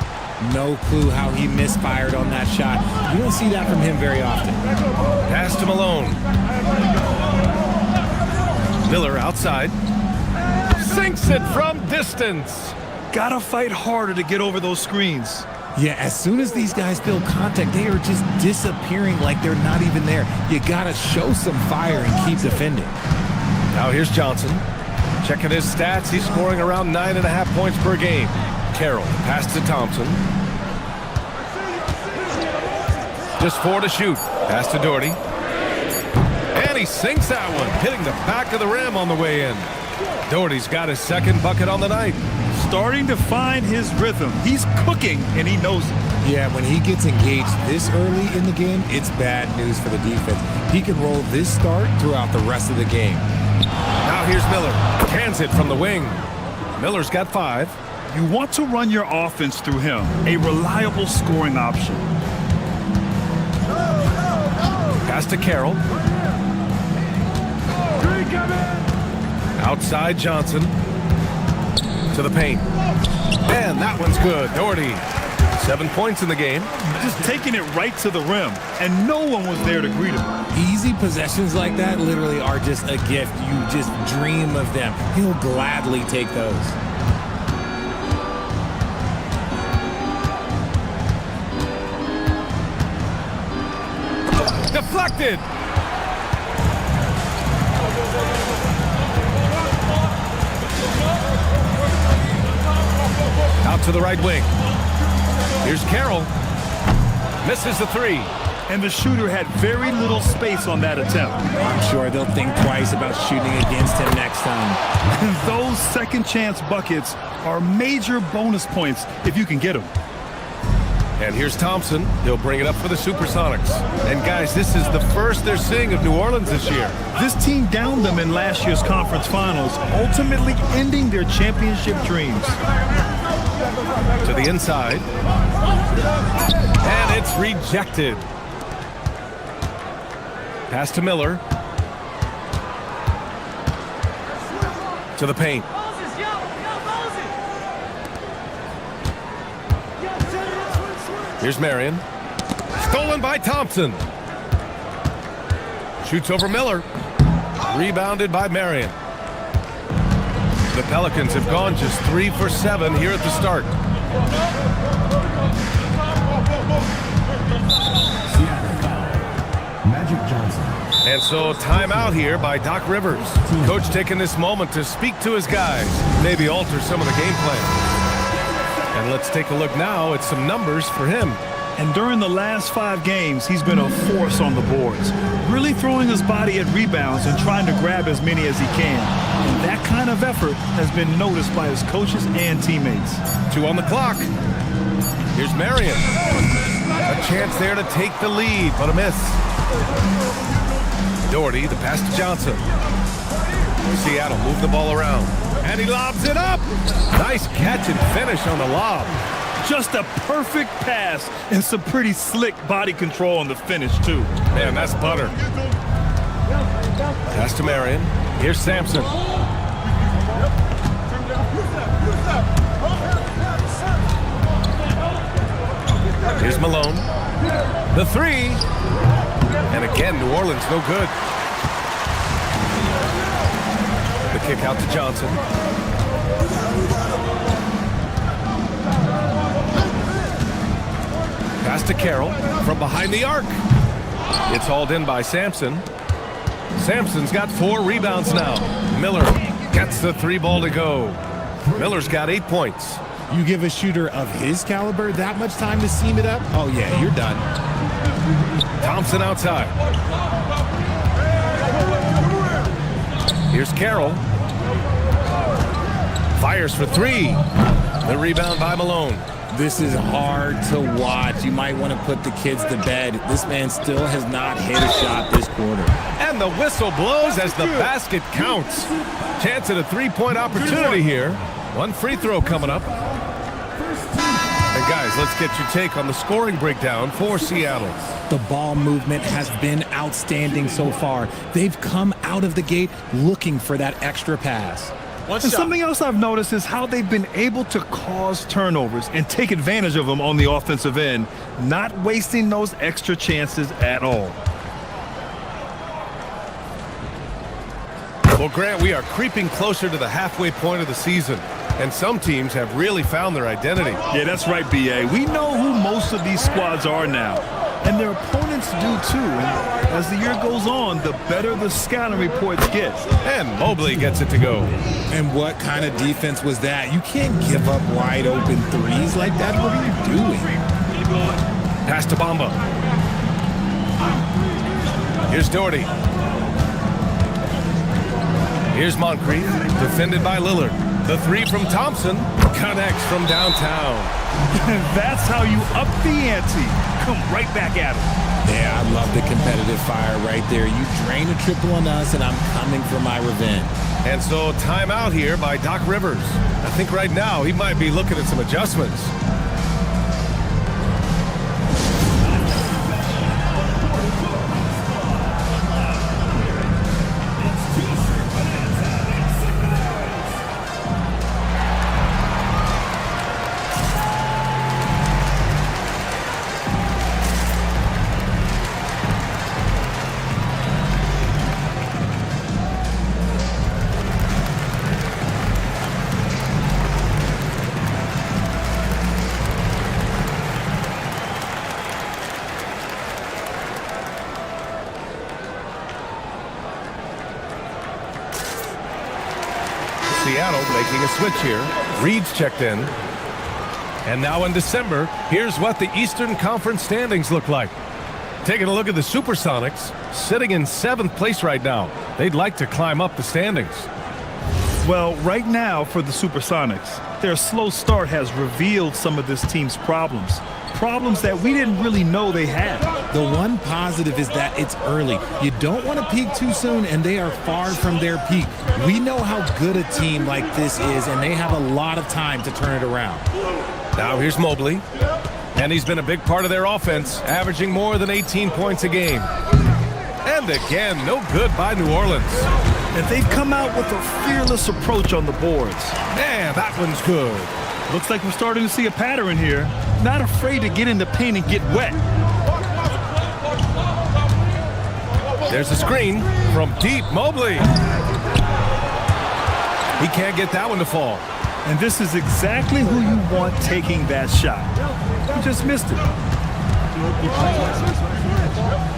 No clue how he misfired on that shot. You don't see that from him very often. Pass to Malone. Miller outside. Sinks it from distance. Gotta fight harder to get over those screens. Yeah, as soon as these guys feel contact, they are just disappearing like they're not even there. You gotta show some fire and keep defending. Now here's Johnson. Checking his stats, he's scoring around 9.5 points per game. Carroll, pass to Thompson. Just 4 to shoot. Pass to Doherty. And he sinks that one, hitting the back of the rim on the way in. Doherty's got his second bucket on the night. Starting to find his rhythm. He's cooking, and he knows it. Yeah, when he gets engaged this early in the game, it's bad news for the defense. He can roll this start throughout the rest of the game. Now here's Miller. Cans it from the wing. Miller's got 5. You want to run your offense through him. A reliable scoring option. Pass to Carroll. Outside Johnson. To the paint. And that one's good. Doherty. 7 points in the game. Just taking it right to the rim, and no one was there to greet him. Easy possessions like that literally are just a gift. You just dream of them. He'll gladly take those. Deflected. Out to the right wing. Here's Carroll. Misses the 3. And the shooter had very little space on that attempt. I'm sure they'll think twice about shooting against him next time. Those second chance buckets are major bonus points if you can get them. And here's Thompson. He'll bring it up for the Supersonics. And guys, this is the first they're seeing of New Orleans this year. This team downed them in last year's conference finals, ultimately ending their championship dreams. To the inside. And it's rejected. Pass to Miller. To the paint. Here's Marion. Stolen by Thompson. Shoots over Miller. Rebounded by Marion. The Pelicans have gone just 3 for 7 here at the start. Magic Johnson. And so timeout here by Doc Rivers. Coach taking this moment to speak to his guys, maybe alter some of the game plan. And let's take a look now at some numbers for him. And during the last 5 games, he's been a force on the boards, really throwing his body at rebounds and trying to grab as many as he can. And that kind of effort has been noticed by his coaches and teammates. 2 on the clock. Here's Marion. A chance there to take the lead, but a miss. Doherty, the pass to Johnson. Seattle move the ball around. And he lobs it up. Nice catch and finish on the lob. Just a perfect pass and some pretty slick body control on the finish, too. Man, that's butter. Pass to Marion. Here's Sampson. Here's Malone. The 3. And again, New Orleans no good. The kick out to Johnson. Pass to Carroll from behind the arc. It's hauled in by Sampson. Sampson's got 4 rebounds now. Miller gets the 3 ball to go. Miller's got 8 points. You give a shooter of his caliber that much time to seam it up? Oh, yeah, you're done. Thompson outside. Here's Carroll. Fires for 3. The rebound by Malone. This is hard to watch. You might want to put the kids to bed. This man still has not hit a shot this quarter. And the whistle blows as the basket counts. Chance at a 3-point opportunity here. 1 free throw coming up. And guys, let's get your take on the scoring breakdown for Seattle. The ball movement has been outstanding so far. They've come out of the gate looking for that extra pass. And something else I've noticed is how they've been able to cause turnovers and take advantage of them on the offensive end, not wasting those extra chances at all. Well, Grant, we are creeping closer to the halfway point of the season, and some teams have really found their identity. Yeah, that's right, B.A. We know who most of these squads are now, and their opponents do too. And as the year goes on, the better the scouting reports get. And Mobley gets it to go. And what kind of defense was that? You can't give up wide open threes like that. What are you doing? Pass to Bamba. Here's Doherty. Here's Moncrief, defended by Lillard. The 3 from Thompson connects from downtown. That's how you up the ante. Come right back at him. Yeah, I love the competitive fire right there. You drain a triple on us, and I'm coming for my revenge. And so timeout here by Doc Rivers. I think right now he might be looking at some adjustments. Seattle making a switch here. Reed's checked in. And now in December, here's what the Eastern Conference standings look like. Taking a look at the Supersonics, sitting in 7th place right now. They'd like to climb up the standings. Well, right now for the Supersonics, their slow start has revealed some of this team's problems. Problems that we didn't really know they had. The one positive is that it's early. You don't want to peak too soon, and they are far from their peak. We know how good a team like this is, and they have a lot of time to turn it around. Now here's Mobley, and he's been a big part of their offense, averaging more than 18 points a game. And again, no good by New Orleans. And they've come out with a fearless approach on the boards. And that one's good. Looks like we're starting to see a pattern here. Not afraid to get in the paint and get wet. There's a screen from deep. Mobley. He can't get that one to fall. And this is exactly who you want taking that shot. He just missed it.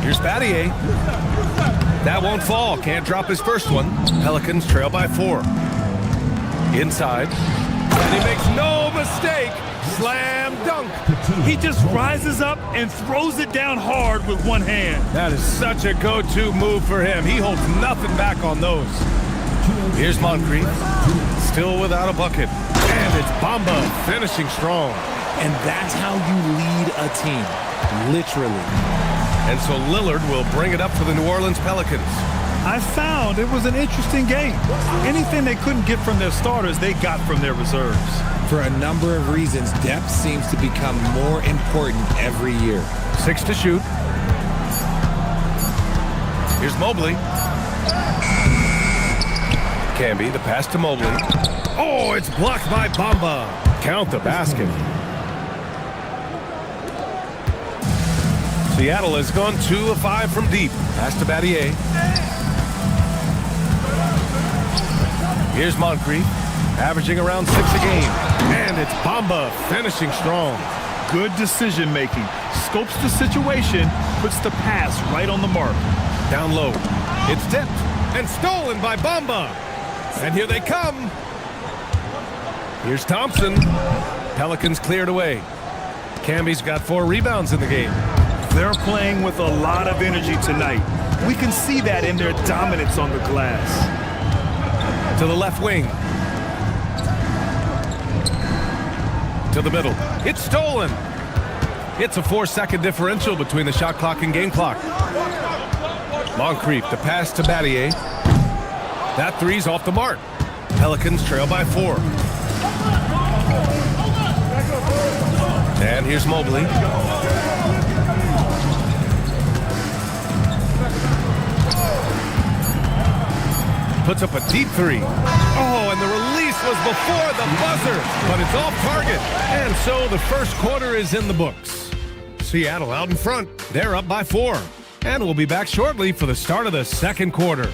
Here's Battier. That won't fall. Can't drop his first one. Pelicans trail by 4. Inside. And he makes no mistake. Slam dunk. He just rises up and throws it down hard with one hand. That is such a go-to move for him. He holds nothing back on those. Here's Moncrief. Still without a bucket. And it's Bamba finishing strong. And that's how you lead a team. Literally. And so Lillard will bring it up for the New Orleans Pelicans. I found it was an interesting game. Anything they couldn't get from their starters, they got from their reserves. For a number of reasons, depth seems to become more important every year. 6 to shoot. Here's Mobley. Camby, the pass to Mobley. Oh, it's blocked by Bamba. Count the basket. Seattle has gone 2 of 5 from deep. Pass to Battier. Here's Moncrief, averaging around 6 a game. And it's Bamba finishing strong. Good decision making. Scopes the situation, puts the pass right on the mark. Down low. It's tipped and stolen by Bamba. And here they come. Here's Thompson. Pelicans cleared away. Camby's got 4 rebounds in the game. They're playing with a lot of energy tonight. We can see that in their dominance on the glass. To the left wing. To the middle. It's stolen. It's a 4-second differential between the shot clock and game clock. Moncrief, the pass to Battier. That three's off the mark. Pelicans trail by 4. And here's Mobley. Puts up a deep 3. Oh, and the release was before the buzzer, but it's off target. And so the first quarter is in the books. Seattle out in front. They're up by 4. And we'll be back shortly for the start of the second quarter.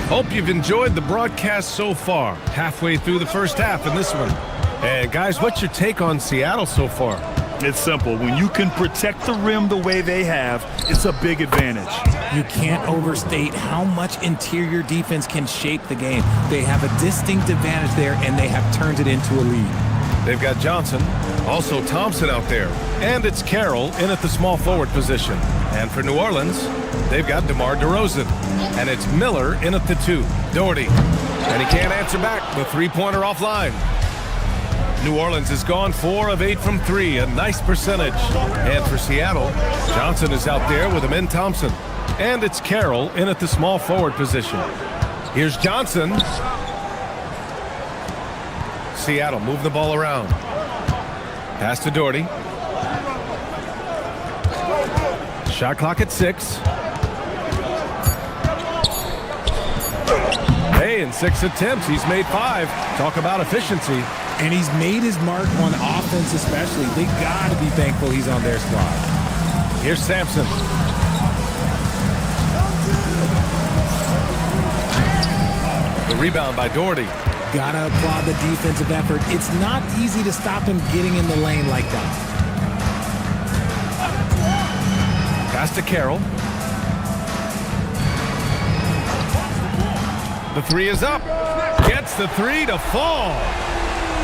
Hope you've enjoyed the broadcast so far. Halfway through the first half in this one. And guys, what's your take on Seattle so far? It's simple. When you can protect the rim the way they have, it's a big advantage. You can't overstate how much interior defense can shape the game. They have a distinct advantage there, and they have turned it into a lead. They've got Johnson, also Thompson out there. And it's Carroll in at the small forward position. And for New Orleans, they've got DeMar DeRozan. And it's Miller in at the 2. Doherty. And he can't answer back. The three-pointer offline. New Orleans has gone 4 of 8 from 3. A nice percentage. And for Seattle, Johnson is out there with Amin Thompson. And it's Carroll in at the small forward position. Here's Johnson. Seattle move the ball around. Pass to Doherty. Shot clock at 6. Hey, in 6 attempts, he's made 5. Talk about efficiency. And he's made his mark on offense especially. They got to be thankful he's on their squad. Here's Sampson. The rebound by Doherty. Gotta applaud the defensive effort. It's not easy to stop him getting in the lane like that. Pass to Carroll. The 3 is up. Gets the 3 to fall.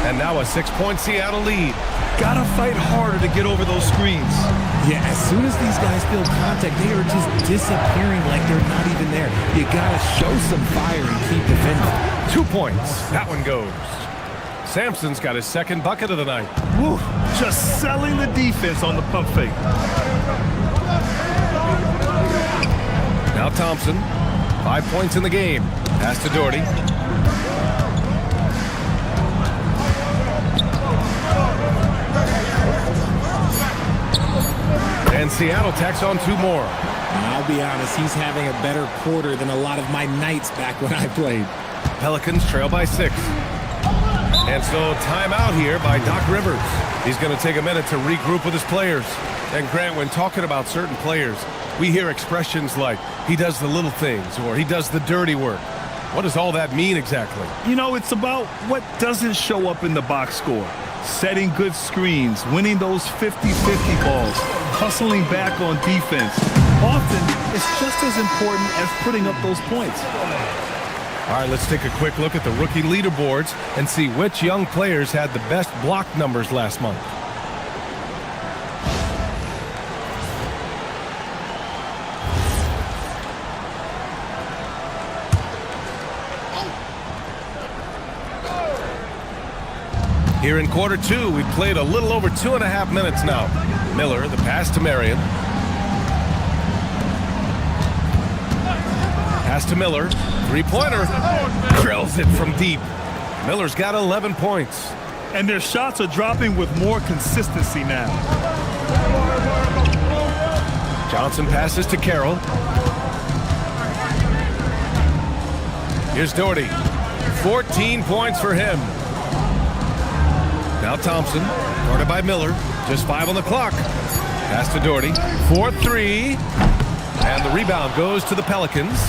And now a 6-point Seattle lead. Gotta fight harder to get over those screens. Yeah, as soon as these guys feel contact, they are just disappearing like they're not even there. You gotta show some fire and keep defending. 2 points. That one goes. Sampson's got his second bucket of the night. Woo, just selling the defense on the pump fake. Now Thompson, 5 points in the game. Pass to Doherty. And Seattle tacks on 2 more. I'll be honest, he's having a better quarter than a lot of my nights back when I played. Pelicans trail by 6. And so timeout here by Doc Rivers. He's going to take a minute to regroup with his players. And Grant, when talking about certain players, we hear expressions like, he does the little things, or he does the dirty work. What does all that mean exactly? You know, it's about what doesn't show up in the box score. Setting good screens, winning those 50-50 balls, hustling back on defense. Often, it's just as important as putting up those points. All right, let's take a quick look at the rookie leaderboards and see which young players had the best block numbers last month. Here in quarter 2, we've played a little over 2.5 minutes now. Miller, the pass to Marion. Pass to Miller. Three-pointer. Drills it from deep. Miller's got 11 points. And their shots are dropping with more consistency now. Johnson passes to Carroll. Here's Doherty. 14 points for him. Now Thompson, guarded by Miller. Just 5 on the clock. Pass to Doherty. 4-3. And the rebound goes to the Pelicans.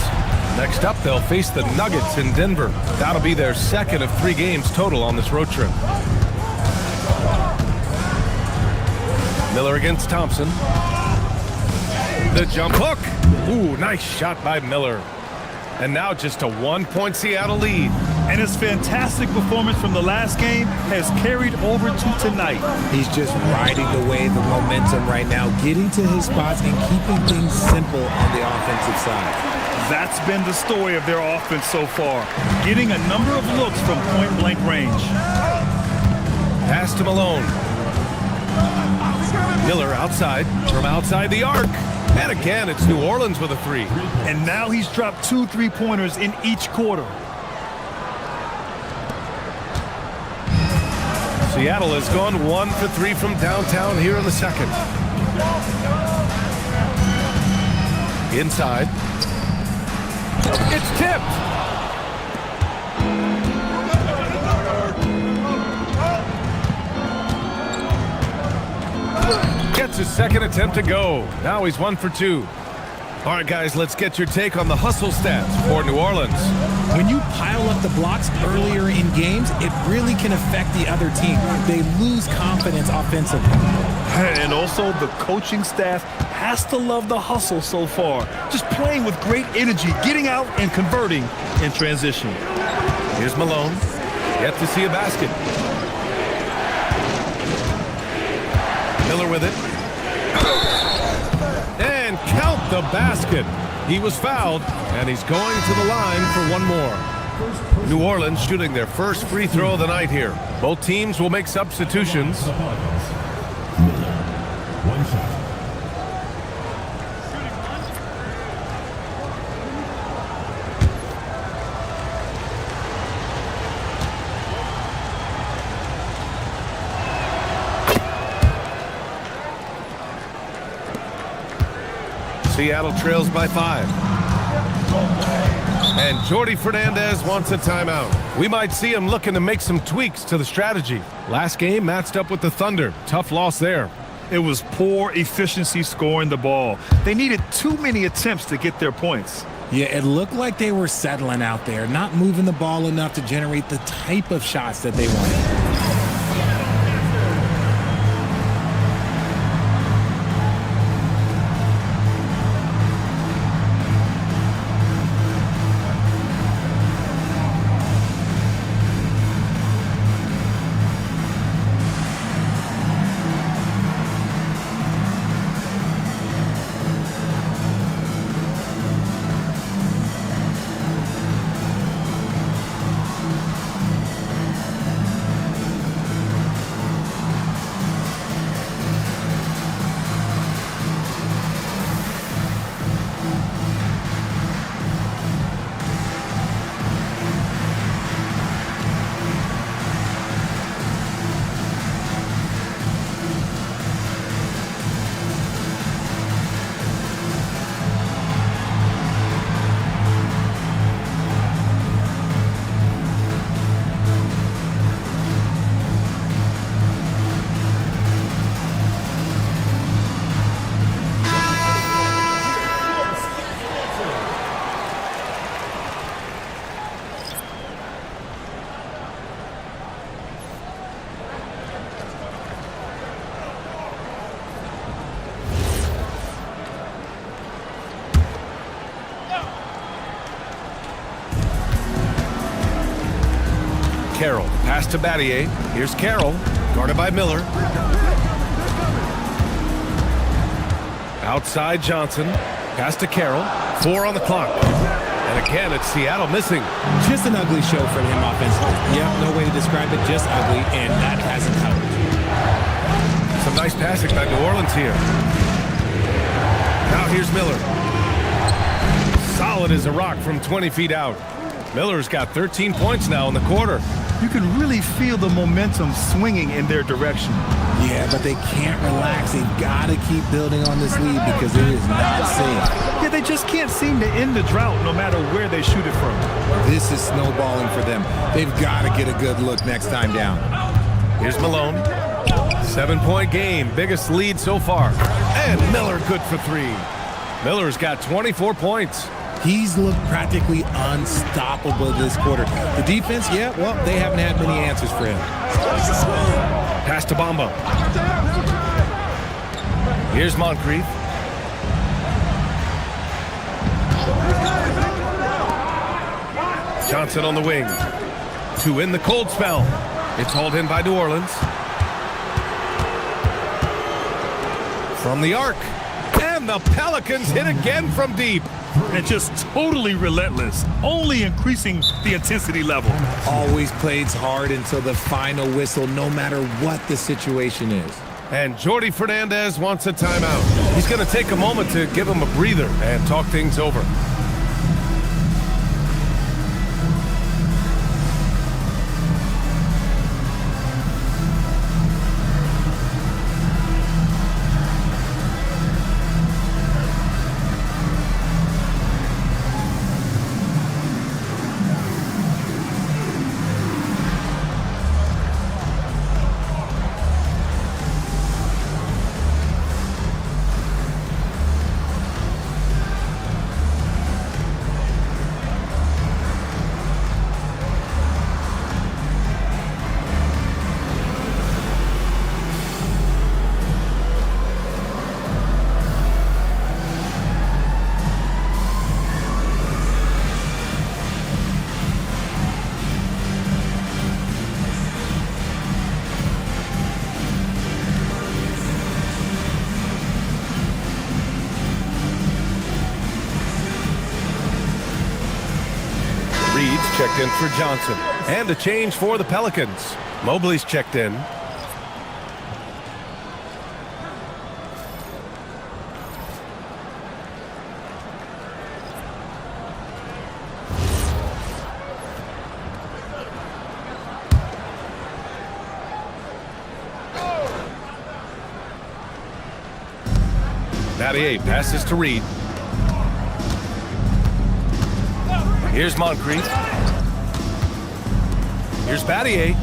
Next up, they'll face the Nuggets in Denver. That'll be their second of 3 games total on this road trip. Miller against Thompson. The jump hook. Ooh, nice shot by Miller. And now just a 1-point Seattle lead. And his fantastic performance from the last game has carried over to tonight. He's just riding the wave of momentum right now, getting to his spots and keeping things simple on the offensive side. That's been the story of their offense so far, getting a number of looks from point-blank range. Pass to Malone. Miller outside, from outside the arc. And again, it's New Orleans with a 3. And now he's dropped 2 3-pointers in each quarter. Seattle has gone 1 for 3 from downtown here in the second. Inside. It's tipped. Gets his second attempt to go. Now he's 1 for 2. All right, guys, let's get your take on the hustle stats for New Orleans. When you pile up the blocks earlier in games, it really can affect the other team. They lose confidence offensively. And also, the coaching staff has to love the hustle so far. Just playing with great energy, getting out and converting in transition. Here's Malone. Yet to see a basket. Miller with it. And count the basket. He was fouled, and he's going to the line for 1 more. New Orleans shooting their first free throw of the night here. Both teams will make substitutions. 1 shot. Seattle trails by 5. And Jordi Fernandez wants a timeout. We might see him looking to make some tweaks to the strategy. Last game matched up with the Thunder. Tough loss there. It was poor efficiency scoring the ball. They needed too many attempts to get their points. Yeah, it looked like they were settling out there, not moving the ball enough to generate the type of shots that they wanted. Pass to Battier. Here's Carroll, guarded by Miller. Outside Johnson. Pass to Carroll. 4 on the clock. And again, it's Seattle missing. Just an ugly show for him offensively. Yeah, no way to describe it, just ugly, and that hasn't helped. Some nice passing by New Orleans here. Now here's Miller. Solid as a rock from 20 feet out. Miller's got 13 points now in the quarter. You can really feel the momentum swinging in their direction. Yeah, but they can't relax. They've got to keep building on this lead because it is not safe. Yeah, they just can't seem to end the drought no matter where they shoot it from. This is snowballing for them. They've got to get a good look next time down. Here's Malone. 7-point game, biggest lead so far. And Miller good for 3. Miller's got 24 points. He's looked practically unstoppable this quarter. The defense, yeah, well, they haven't had many answers for him. Pass to Bamba. Here's Moncrief. Johnson on the wing. To win the cold spell. It's hauled in by New Orleans. From the arc. And the Pelicans hit again from deep. And just totally relentless, only increasing the intensity level. Always plays hard until the final whistle, no matter what the situation is. And Jordi Fernandez wants a timeout. He's going to take a moment to give him a breather and talk things over. Checked in for Johnson. And a change for the Pelicans. Mobley's checked in. Battier passes to Reed. Here's Moncrief. Here's Battier.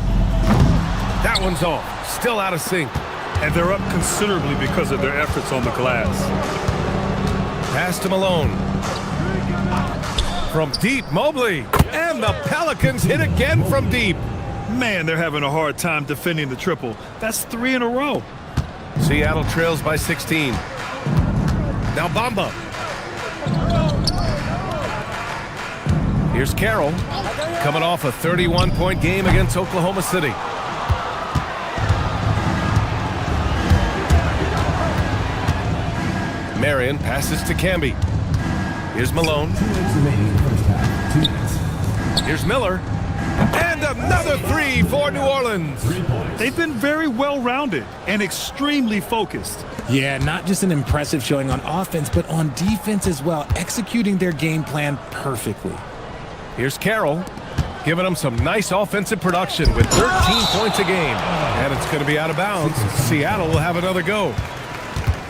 That one's off. Still out of sync. And they're up considerably because of their efforts on the glass. Pass to Malone. From deep, Mobley. And the Pelicans hit again from deep. Man, they're having a hard time defending the triple. That's 3 in a row. Seattle trails by 16. Now Bamba. Here's Carroll, coming off a 31-point game against Oklahoma City. Marion passes to Camby. Here's Malone. Here's Miller. And another 3 for New Orleans. They've been very well-rounded and extremely focused. Yeah, not just an impressive showing on offense, but on defense as well, executing their game plan perfectly. Here's Carroll, giving them some nice offensive production with 13 points a game. And it's going to be out of bounds. Seattle will have another go.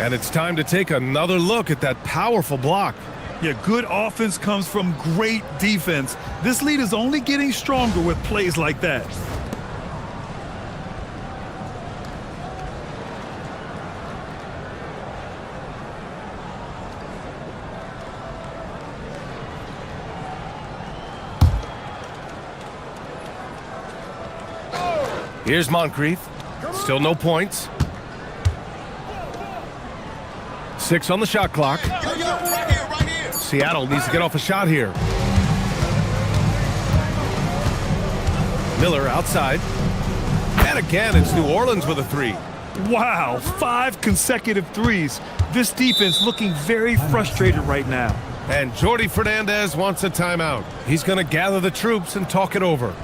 And it's time to take another look at that powerful block. Yeah, good offense comes from great defense. This lead is only getting stronger with plays like that. Here's Moncrief. Still no points. 6 on the shot clock. Seattle needs to get off a shot here. Miller outside. And again, it's New Orleans with a three. Wow, 5 consecutive threes. This defense looking very frustrated right now. And Jordi Fernandez wants a timeout. He's going to gather the troops and talk it over.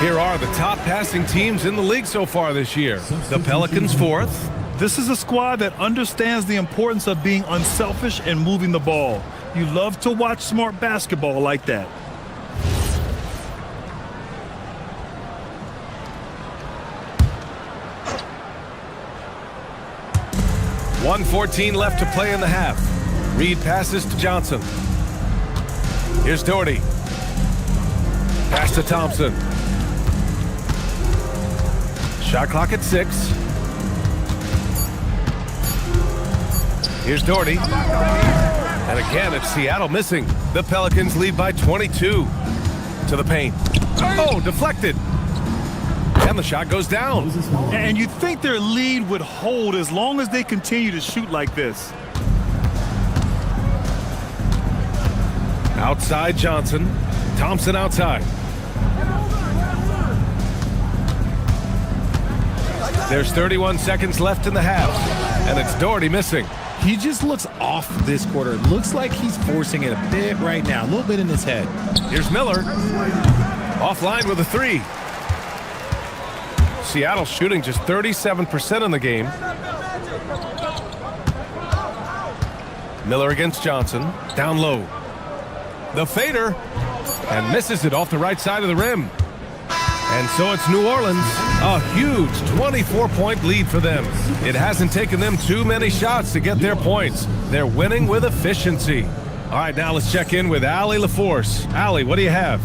Here are the top passing teams in the league so far this year. The Pelicans 4th. This is a squad that understands the importance of being unselfish and moving the ball. You love to watch smart basketball like that. .114 left to play in the half. Reed passes to Johnson. Here's Doherty. Pass to Thompson. Shot clock at 6. Here's Doherty. And again, it's Seattle missing. The Pelicans lead by 22. To the paint. Oh, deflected. And the shot goes down. And you'd think their lead would hold as long as they continue to shoot like this. Outside Johnson. Thompson outside. There's 31 seconds left in the half. And it's Doherty missing. He just looks off this quarter. It looks like he's forcing it a bit right now. A little bit in his head. Here's Miller. Offline with a 3. Seattle shooting just 37% in the game. Miller against Johnson. Down low. The fader. And misses it off the right side of the rim. And so it's New Orleans. A huge 24-point lead for them. It hasn't taken them too many shots to get their points. They're winning with efficiency. All right, now let's check in with Allie LaForce. Allie, what do you have?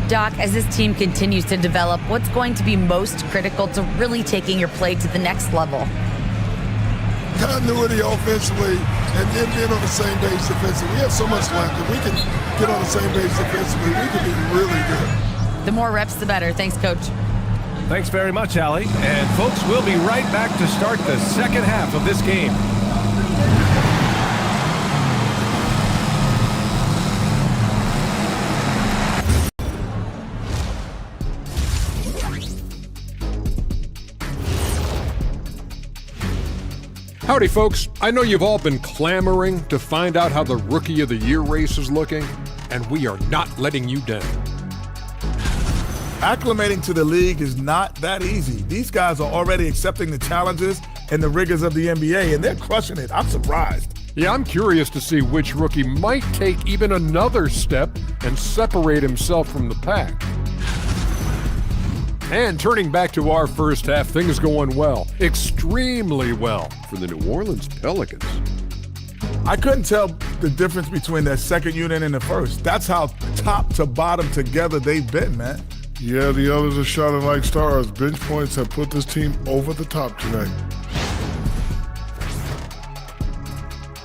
Doc, as this team continues to develop, what's going to be most critical to really taking your play to the next level? Continuity offensively and then being on the same page defensively. We have so much left. If we can get on the same page defensively, we can be really good. The more reps, the better. Thanks, Coach. Thanks very much, Allie. And folks, we'll be right back to start the second half of this game. Howdy, folks. I know you've all been clamoring to find out how the Rookie of the Year race is looking, and we are not letting you down. Acclimating to the league is not that easy. These guys are already accepting the challenges and the rigors of the NBA, and they're crushing it. I'm surprised. Yeah, I'm curious to see which rookie might take even another step and separate himself from the pack. And turning back to our first half, things going well, extremely well for the New Orleans Pelicans. I couldn't tell the difference between their second unit and the first. That's how top to bottom together they've been, man. Yeah, the others are shining like stars. Bench points have put this team over the top tonight.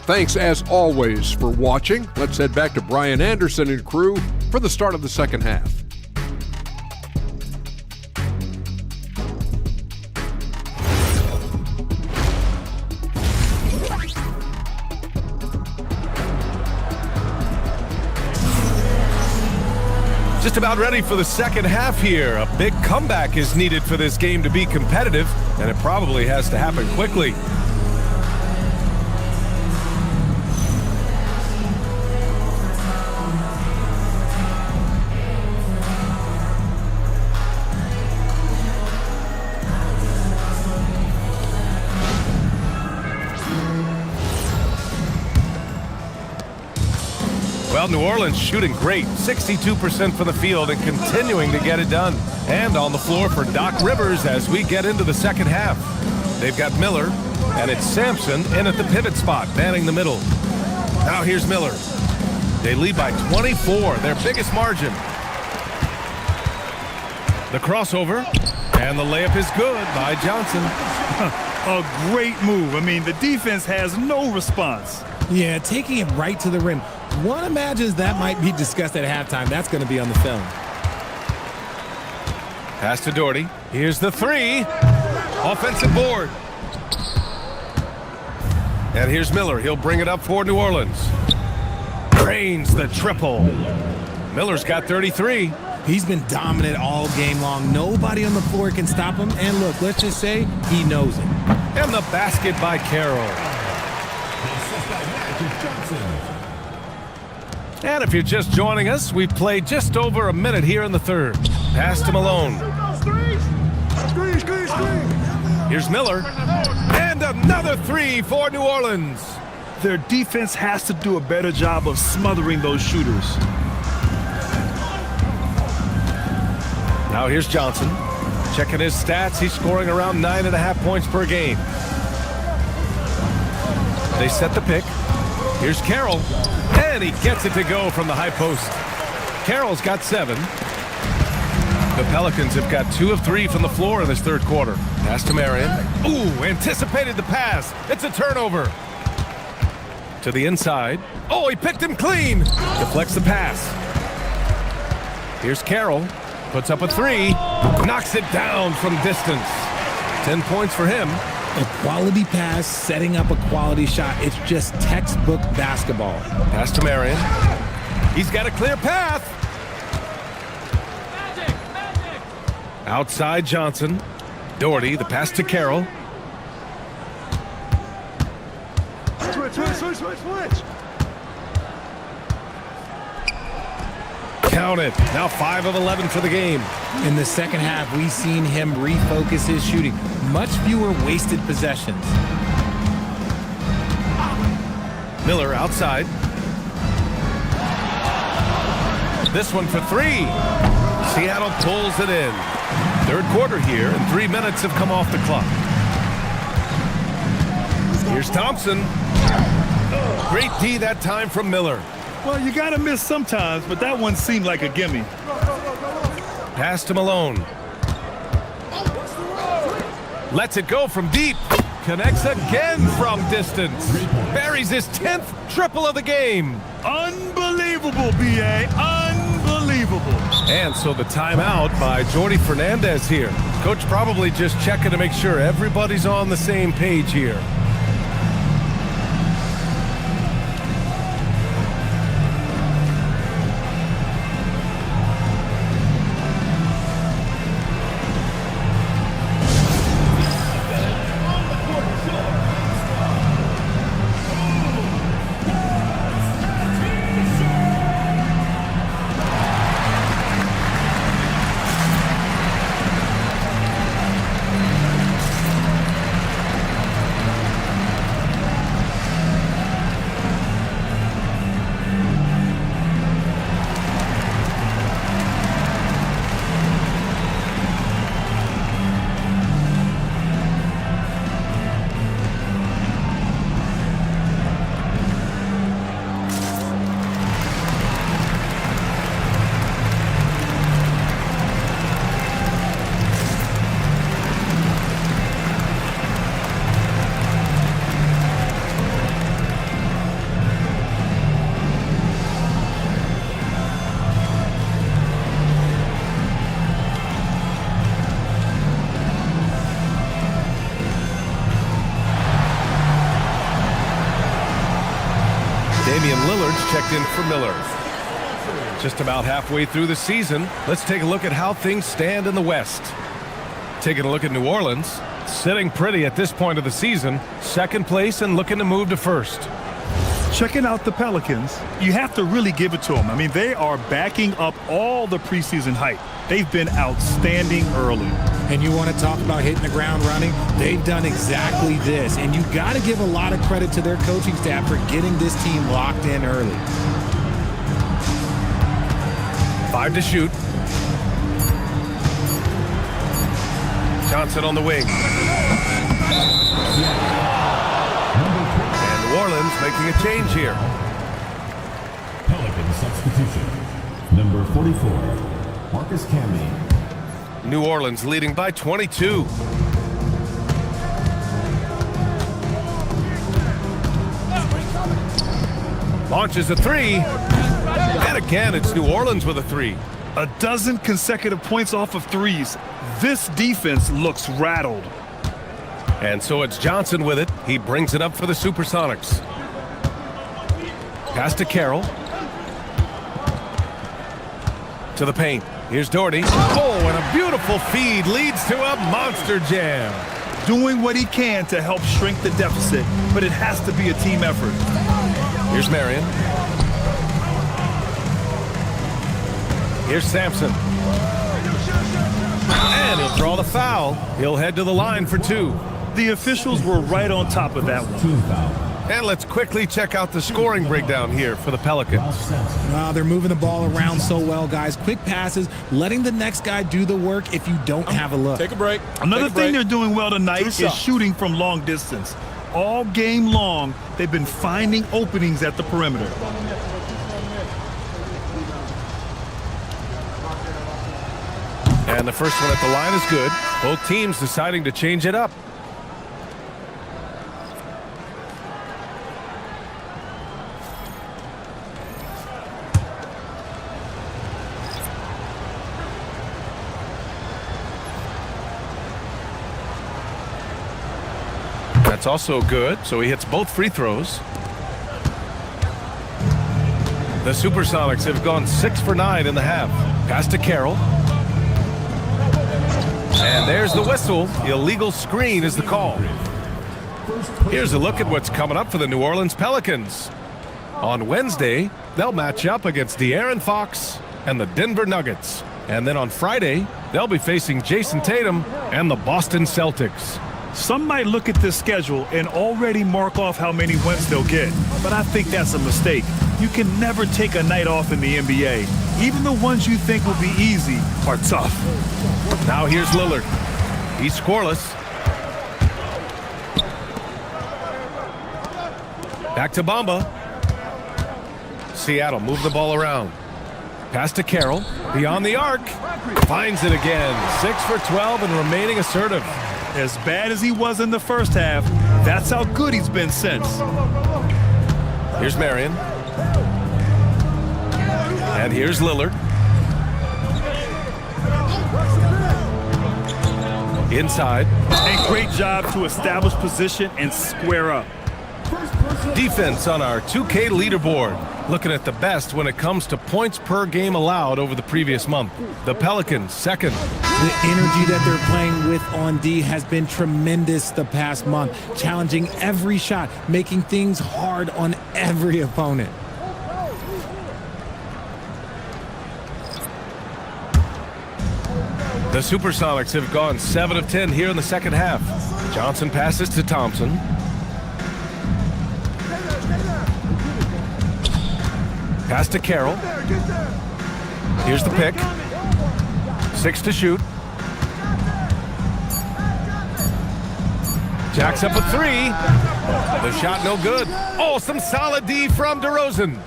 Thanks, as always, for watching. Let's head back to Brian Anderson and crew for the start of the second half. Just about ready for the second half here. A big comeback is needed for this game to be competitive, and it probably has to happen quickly. Well, New Orleans shooting great, 62% from the field and continuing to get it done. And on the floor for Doc Rivers as we get into the second half. They've got Miller, and it's Sampson in at the pivot spot, manning the middle. Now here's Miller. They lead by 24, their biggest margin. The crossover, and the layup is good by Johnson. A great move. I mean, the defense has no response. Yeah, taking it right to the rim. One imagines that might be discussed at halftime. That's going to be on the film. Pass to Doherty. Here's the three. Offensive board. And here's Miller. He'll bring it up for New Orleans. Drains the triple. Miller's got 33. He's been dominant all game long. Nobody on the floor can stop him. And look, let's just say he knows it. And the basket by Carroll. And if you're just joining us, we've played just over a minute here in the third. Pass to Malone. Here's Miller. And another three for New Orleans. Their defense has to do a better job of smothering those shooters. Now here's Johnson. Checking his stats, he's scoring around 9.5 points per game. They set the pick. Here's Carroll. And he gets it to go from the high post. Carroll's got 7. The Pelicans have got 2 of 3 from the floor in this third quarter. Pass to Marion. Ooh, anticipated the pass. It's a turnover. To the inside. Oh, he picked him clean. Deflects the pass. Here's Carroll. Puts up a 3. Knocks it down from distance. 10 points for him. A quality pass, setting up a quality shot. It's just textbook basketball. Pass to Marion. He's got a clear path. Outside Johnson. Doherty, the pass to Carroll. Switch. Count it. Now 5 of 11 for the game. In the second half, we've seen him refocus his shooting. Much fewer wasted possessions. Miller outside. This one for 3. Seattle pulls it in. Third quarter here, and 3 minutes have come off the clock. Here's Thompson. Great D that time from Miller. Well, you got to miss sometimes, but that one seemed like a gimme. Pass to Malone. Lets it go from deep. Connects again from distance. Buries his 10th triple of the game. Unbelievable, B.A. Unbelievable. And so the timeout by Jordi Fernandez here. Coach probably just checking to make sure everybody's on the same page here. Damian Lillard's checked in for Miller. Just about halfway through the season, let's take a look at how things stand in the West. Taking a look at New Orleans, sitting pretty at this point of the season, second place and looking to move to first. Checking out the Pelicans, you have to really give it to them. I mean, they are backing up all the preseason hype. They've been outstanding early. And you want to talk about hitting the ground running? They've done exactly this. And you got to give a lot of credit to their coaching staff for getting this team locked in early. 5 to shoot. Johnson on the wing. And New Orleans making a change here. Pelican substitution. Number 44, Marcus Camby. New Orleans leading by 22. Launches a three. And again, it's New Orleans with a three. A dozen consecutive points off of threes. This defense looks rattled. And so it's Johnson with it. He brings it up for the Supersonics. Pass to Carroll. To the paint. Here's Doherty. Oh, and a beautiful feed leads to a monster jam. Doing what he can to help shrink the deficit, but it has to be a team effort. Here's Marion. Here's Sampson. And he'll draw the foul. He'll head to the line for 2. The officials were right on top of that one. Team foul. And let's quickly check out the scoring breakdown here for the Pelicans. Wow, they're moving the ball around so well, guys. Quick passes, letting the next guy do the work if you don't have a look. Take a break. Another thing they're doing well tonight is shooting from long distance. All game long, they've been finding openings at the perimeter. And the first one at the line is good. Both teams deciding to change it up. That's also good, so he hits both free throws. The Supersonics have gone 6 for 9 in the half. Pass to Carroll. And there's the whistle. Illegal screen is the call. Here's a look at what's coming up for the New Orleans Pelicans. On Wednesday, they'll match up against De'Aaron Fox and the Denver Nuggets. And then on Friday, they'll be facing Jason Tatum and the Boston Celtics. Some might look at this schedule and already mark off how many wins they'll get, but I think that's a mistake. You can never take a night off in the NBA. Even the ones you think will be easy are tough. Now here's Lillard. He's scoreless. Back to Bamba. Seattle move the ball around. Pass to Carroll. Beyond the arc. Finds it again. 6 for 12 and remaining assertive. As bad as he was in the first half, that's how good he's been since. Here's Marion. And here's Lillard. Inside. And great job to establish position and square up. Defense on our 2K leaderboard. Looking at the best when it comes to points per game allowed over the previous month. The Pelicans, second. The energy that they're playing with on D has been tremendous the past month. Challenging every shot, making things hard on every opponent. The Supersonics have gone 7 of 10 here in the second half. Johnson passes to Thompson. Pass to Carroll. Here's the pick. 6 to shoot. Jacks up a 3. The shot no good. Oh, some solid D from DeRozan.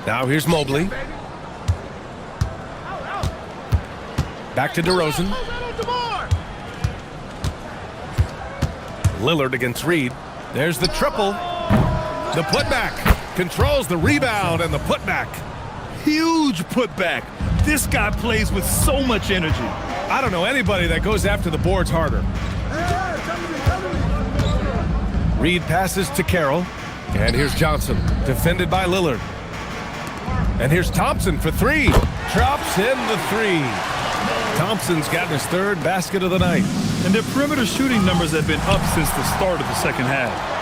Now here's Mobley. Back to DeRozan. Lillard against Reed. There's the triple. The putback. Controls the rebound and the putback. Huge putback. This guy plays with so much energy. I don't know anybody that goes after the boards harder. Reed passes to Carroll. And here's Johnson, defended by Lillard. And here's Thompson for three. Drops in the three. Thompson's gotten his third basket of the night. And their perimeter shooting numbers have been up since the start of the second half.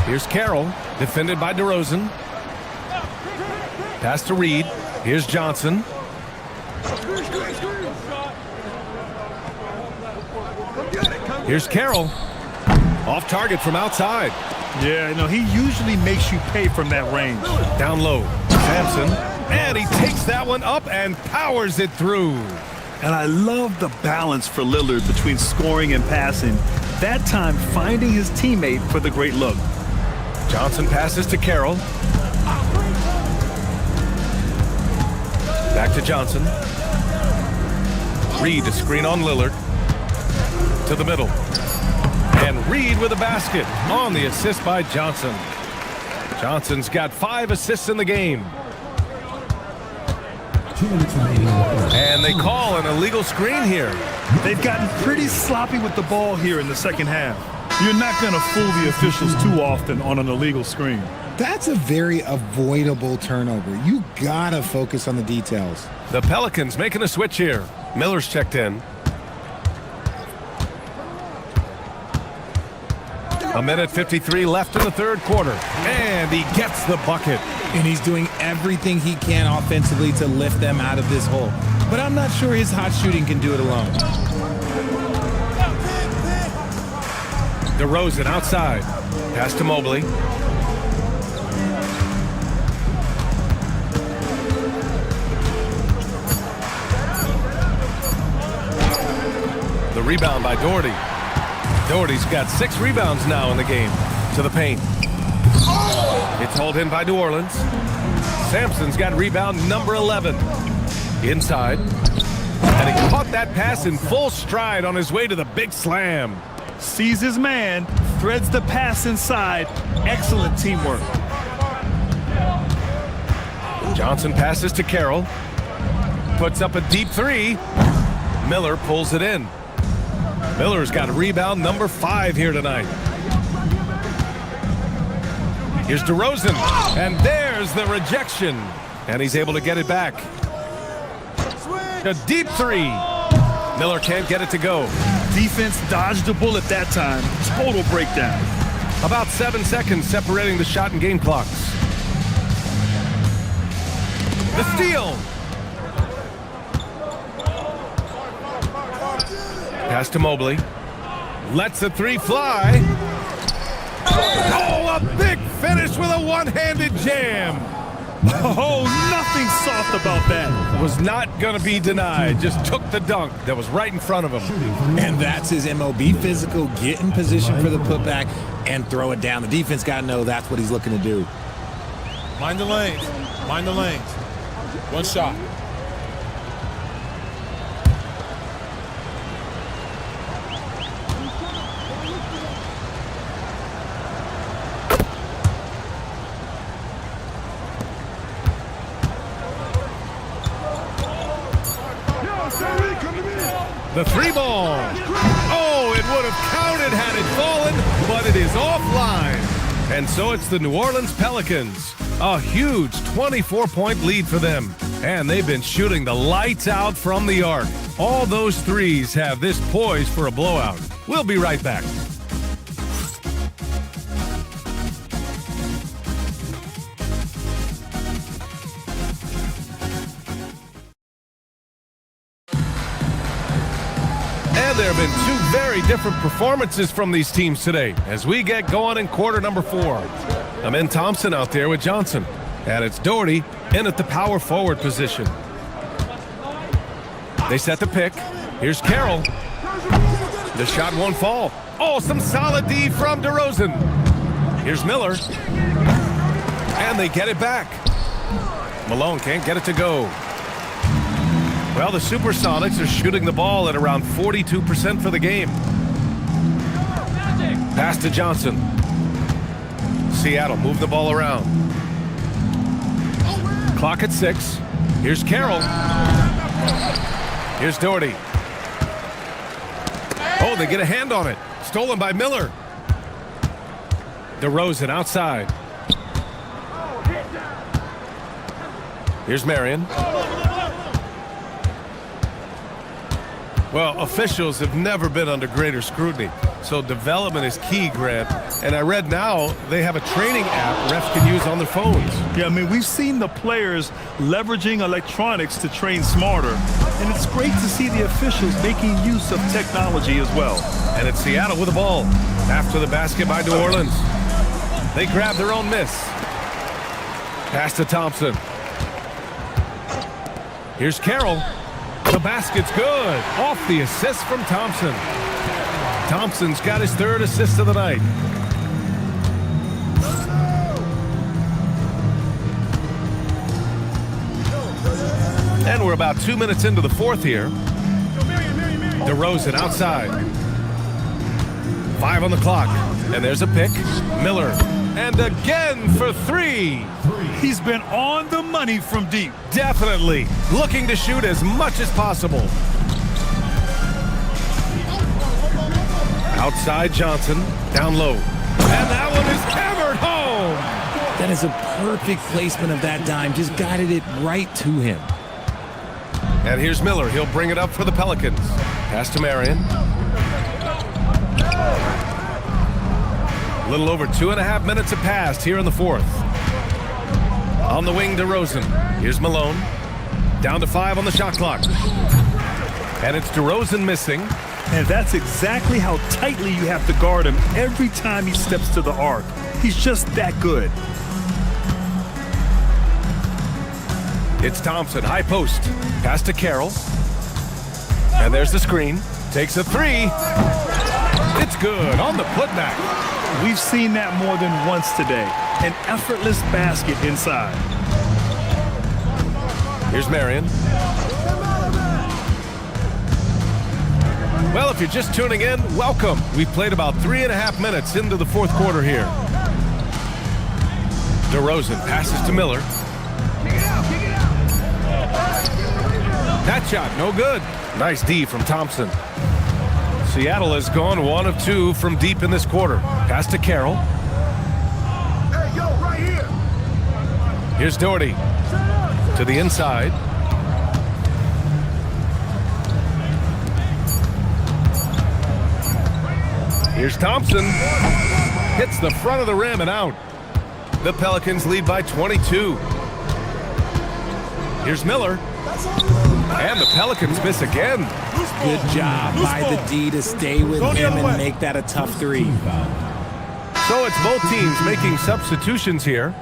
Here's Carroll, defended by DeRozan. Pass to Reed. Here's Johnson. Here's Carroll. Off target from outside. Yeah, he usually makes you pay from that range. Down low. Sampson. And he takes that one up and powers it through. And I love the balance for Lillard between scoring and passing. That time finding his teammate for the great look. Johnson passes to Carroll. Back to Johnson. Reed to screen on Lillard. To the middle. And Reed with a basket on the assist by Johnson. Johnson's got 5 assists in the game. 2 minutes remaining. And they call an illegal screen here. They've gotten pretty sloppy with the ball here in the second half. You're not going to fool the officials too often on an illegal screen. That's a very avoidable turnover. You gotta focus on the details. The Pelicans making a switch here. Miller's checked in. A minute 53 left in the third quarter. And he gets the bucket. And he's doing everything he can offensively to lift them out of this hole. But I'm not sure his hot shooting can do it alone. DeRozan outside. Pass to Mobley. The rebound by Doherty. Doherty's got 6 rebounds now in the game. To the paint. It's hauled in by New Orleans. Sampson's got rebound number 11. Inside. And he caught that pass in full stride on his way to the big slam. Sees his man, threads the pass inside. Excellent teamwork. Johnson passes to Carroll. Puts up a deep 3. Miller pulls it in. Miller's got rebound number 5 here tonight. Here's DeRozan. And there's the rejection. And he's able to get it back. A deep 3. Miller can't get it to go. Defense dodged a bullet that time. Total breakdown. About 7 seconds separating the shot and game clocks. The steal. Pass to Mobley. Lets the 3 fly. Oh, a big finish with a one-handed jam. Oh, nothing soft about that. Was not going to be denied. Just took the dunk that was right in front of him. And that's his MOB physical. Get in position for the putback and throw it down. The defense got to know that's what he's looking to do. Mind the lanes. Mind the lanes. One shot. The 3 ball. Oh, it would have counted had it fallen, but it is offline. And so it's the New Orleans Pelicans. A huge 24-point lead for them. And they've been shooting the lights out from the arc. All those threes have this poised for a blowout. We'll be right back. And there have been 2 very different performances from these teams today as we get going in quarter number 4. Amen Thompson out there with Johnson. And it's Doherty in at the power forward position. They set the pick. Here's Carroll. The shot won't fall. Oh, some solid D from DeRozan. Here's Miller. And they get it back. Malone can't get it to go. Well, the Supersonics are shooting the ball at around 42% for the game. Pass to Johnson. Seattle move the ball around. Clock at 6. Here's Carroll. Here's Doherty. Oh, they get a hand on it. Stolen by Miller. DeRozan outside. Here's Marion. Well, officials have never been under greater scrutiny, so development is key, Grant. And I read now they have a training app refs can use on their phones. Yeah, I mean, we've seen the players leveraging electronics to train smarter, and it's great to see the officials making use of technology as well. And it's Seattle with the ball. After the basket by New Orleans. They grab their own miss. Pass to Thompson. Here's Carroll. The basket's good. Off the assist from Thompson. Thompson's got his third assist of the night. And we're about 2 minutes into the fourth here. DeRozan outside. 5 on the clock. And there's a pick. Miller. And again for 3. He's been on the money from deep. Definitely. Looking to shoot as much as possible. Outside Johnson. Down low. And that one is hammered home. That is a perfect placement of that dime. Just guided it right to him. And here's Miller. He'll bring it up for the Pelicans. Pass to Marion. A little over 2.5 minutes have passed here in the fourth. On the wing, DeRozan. Here's Malone. Down to 5 on the shot clock. And it's DeRozan missing. And that's exactly how tightly you have to guard him every time he steps to the arc. He's just that good. It's Thompson, high post. Pass to Carroll. And there's the screen. Takes a 3. It's good on the putback. We've seen that more than once today. An effortless basket inside. Here's Marion. Well, if you're just tuning in, welcome. We've played about 3.5 minutes into the fourth quarter here. DeRozan passes to Miller. That shot, no good. Nice D from Thompson. Seattle has gone 1 of 2 from deep in this quarter. Pass to Carroll. Hey, yo, right here. Here's Doherty to the inside. Here's Thompson. Hits the front of the rim and out. The Pelicans lead by 22. Here's Miller. And the Pelicans miss again. Good job by the D to stay with him and make that a tough 3. So it's both teams making substitutions here.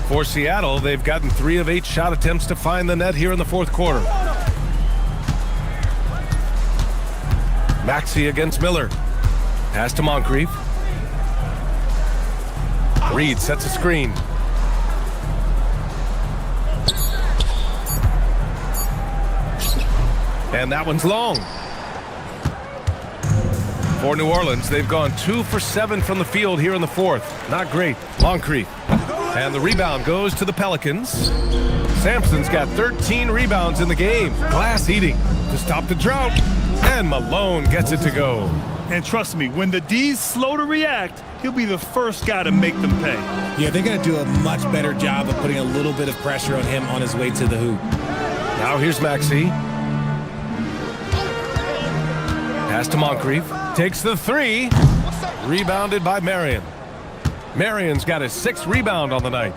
For Seattle, they've gotten 3 of 8 shot attempts to find the net here in the fourth quarter. Maxey against Miller. Pass to Moncrief. Reed sets a screen. And that one's long. For New Orleans, they've gone 2 for 7 from the field here in the fourth. Not great. Moncrief. And the rebound goes to the Pelicans. Sampson's got 13 rebounds in the game. Glass eating to stop the drought. And Malone gets it to go. And trust me, when the D's slow to react, he'll be the first guy to make them pay. Yeah, they're going to do a much better job of putting a little bit of pressure on him on his way to the hoop. Now here's Maxey. Pass to Moncrief. Takes the 3. Rebounded by Marion. Marion's got his 6th rebound on the night.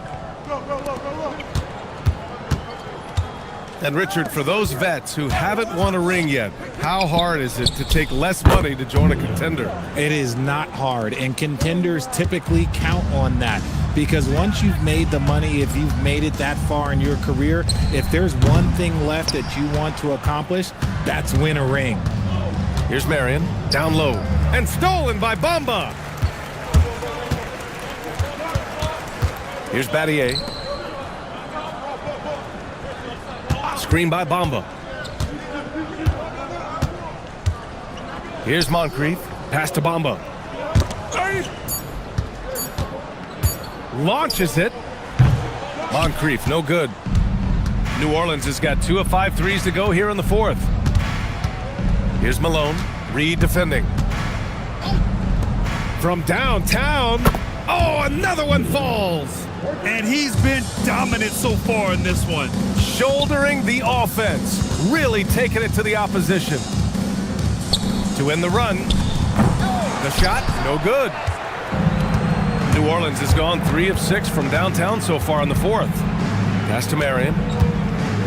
And Richard, for those vets who haven't won a ring yet, how hard is it to take less money to join a contender? It is not hard, and contenders typically count on that. Because once you've made the money, if you've made it that far in your career, if there's one thing left that you want to accomplish, that's win a ring. Here's Marion, down low, and stolen by Bamba. Here's Battier. Screen by Bamba. Here's Moncrief. Pass to Bamba. Launches it. Moncrief, no good. New Orleans has got 2 of 5 threes to go here in the fourth. Here's Malone. Reed defending. From downtown. Oh, another one falls. And he's been dominant so far in this one. Shouldering the offense. Really taking it to the opposition. To end the run. The shot, no good. New Orleans has gone 3 of 6 from downtown so far in the fourth. Pass to Marion.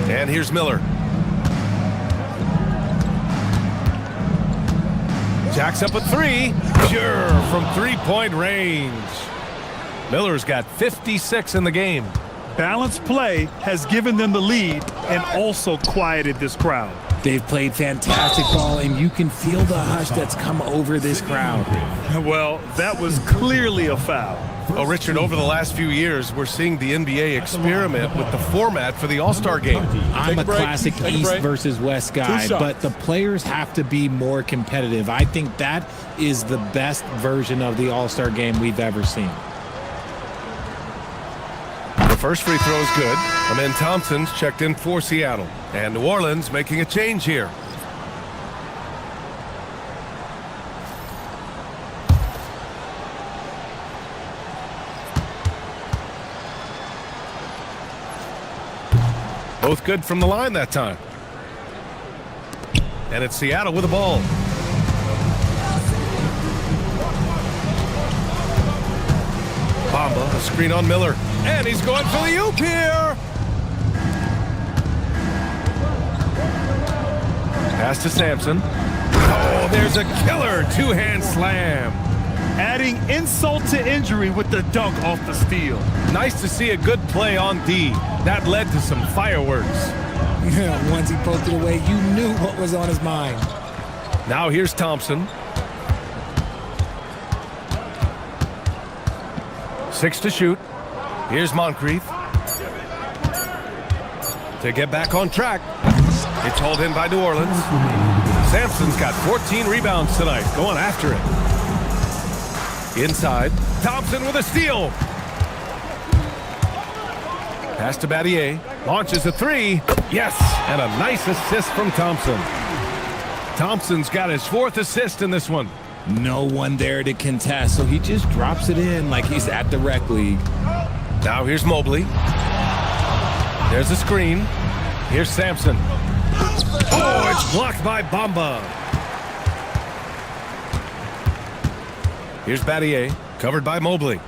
And here's Miller. Jacks up a 3. Sure, from 3-point range. Miller's got 56 in the game. Balanced play has given them the lead and also quieted this crowd. They've played fantastic ball, and you can feel the hush that's come over this crowd. Well, that was clearly a foul. Oh, Richard, over the last few years, we're seeing the NBA experiment with the format for the All-Star game. I'm a classic East versus West guy, but the players have to be more competitive. I think that is the best version of the All-Star game we've ever seen. The first free throw is good. Amen Thompson's checked in for Seattle. And New Orleans making a change here. Both good from the line that time. And it's Seattle with the ball. Bamba, a screen on Miller. And he's going for the oop here. Pass to Sampson. Oh, there's a killer two-hand slam. Adding insult to injury with the dunk off the steal. Nice to see a good play on D. That led to some fireworks. Yeah, once he poked it away, you knew what was on his mind. Now here's Thompson. 6 to shoot. Here's Moncrief. To get back on track. It's hauled in by New Orleans. Sampson's got 14 rebounds tonight. Going after it. Inside. Thompson with a steal. Pass to Battier. Launches a 3. Yes! And a nice assist from Thompson. Thompson's got his 4th assist in this one. No one there to contest, so he just drops it in like he's at the rec league. Now here's Mobley. There's a screen. Here's Sampson. Oh, it's blocked by Bamba. Here's Battier, covered by Mobley.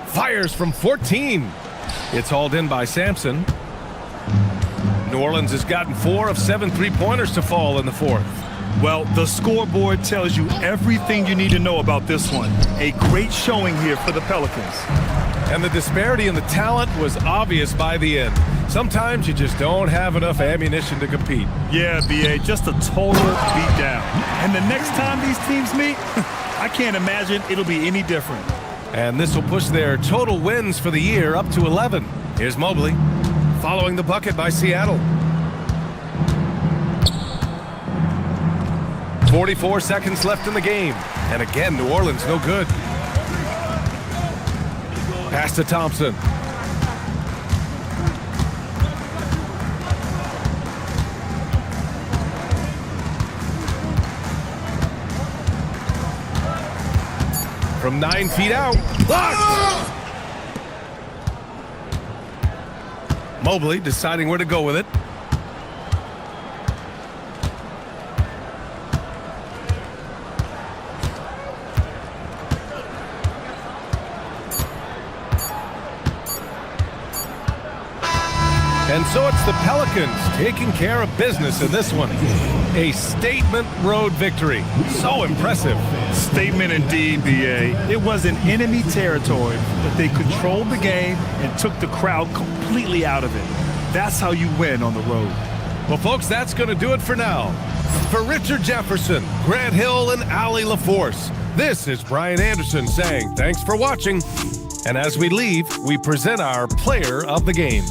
Fires from 14. It's hauled in by Sampson. New Orleans has gotten 4 of 7 3-pointers to fall in the fourth. Well, the scoreboard tells you everything you need to know about this one. A great showing here for the Pelicans. And the disparity in the talent was obvious by the end. Sometimes you just don't have enough ammunition to compete. Yeah, B.A., just a total beatdown. And the next time these teams meet, I can't imagine it'll be any different. And this will push their total wins for the year up to 11. Here's Mobley, following the bucket by Seattle. 44 seconds left in the game. And again, New Orleans no good. Pass to Thompson. From 9 feet out. Blocked! Mobley deciding where to go with it. And so it's the Pelicans taking care of business in this one. A statement road victory. So impressive. Statement indeed, B.A. It was in enemy territory, but they controlled the game and took the crowd completely out of it. That's how you win on the road. Well, folks, that's going to do it for now. For Richard Jefferson, Grant Hill, and Allie LaForce, this is Brian Anderson saying thanks for watching. And as we leave, we present our player of the game.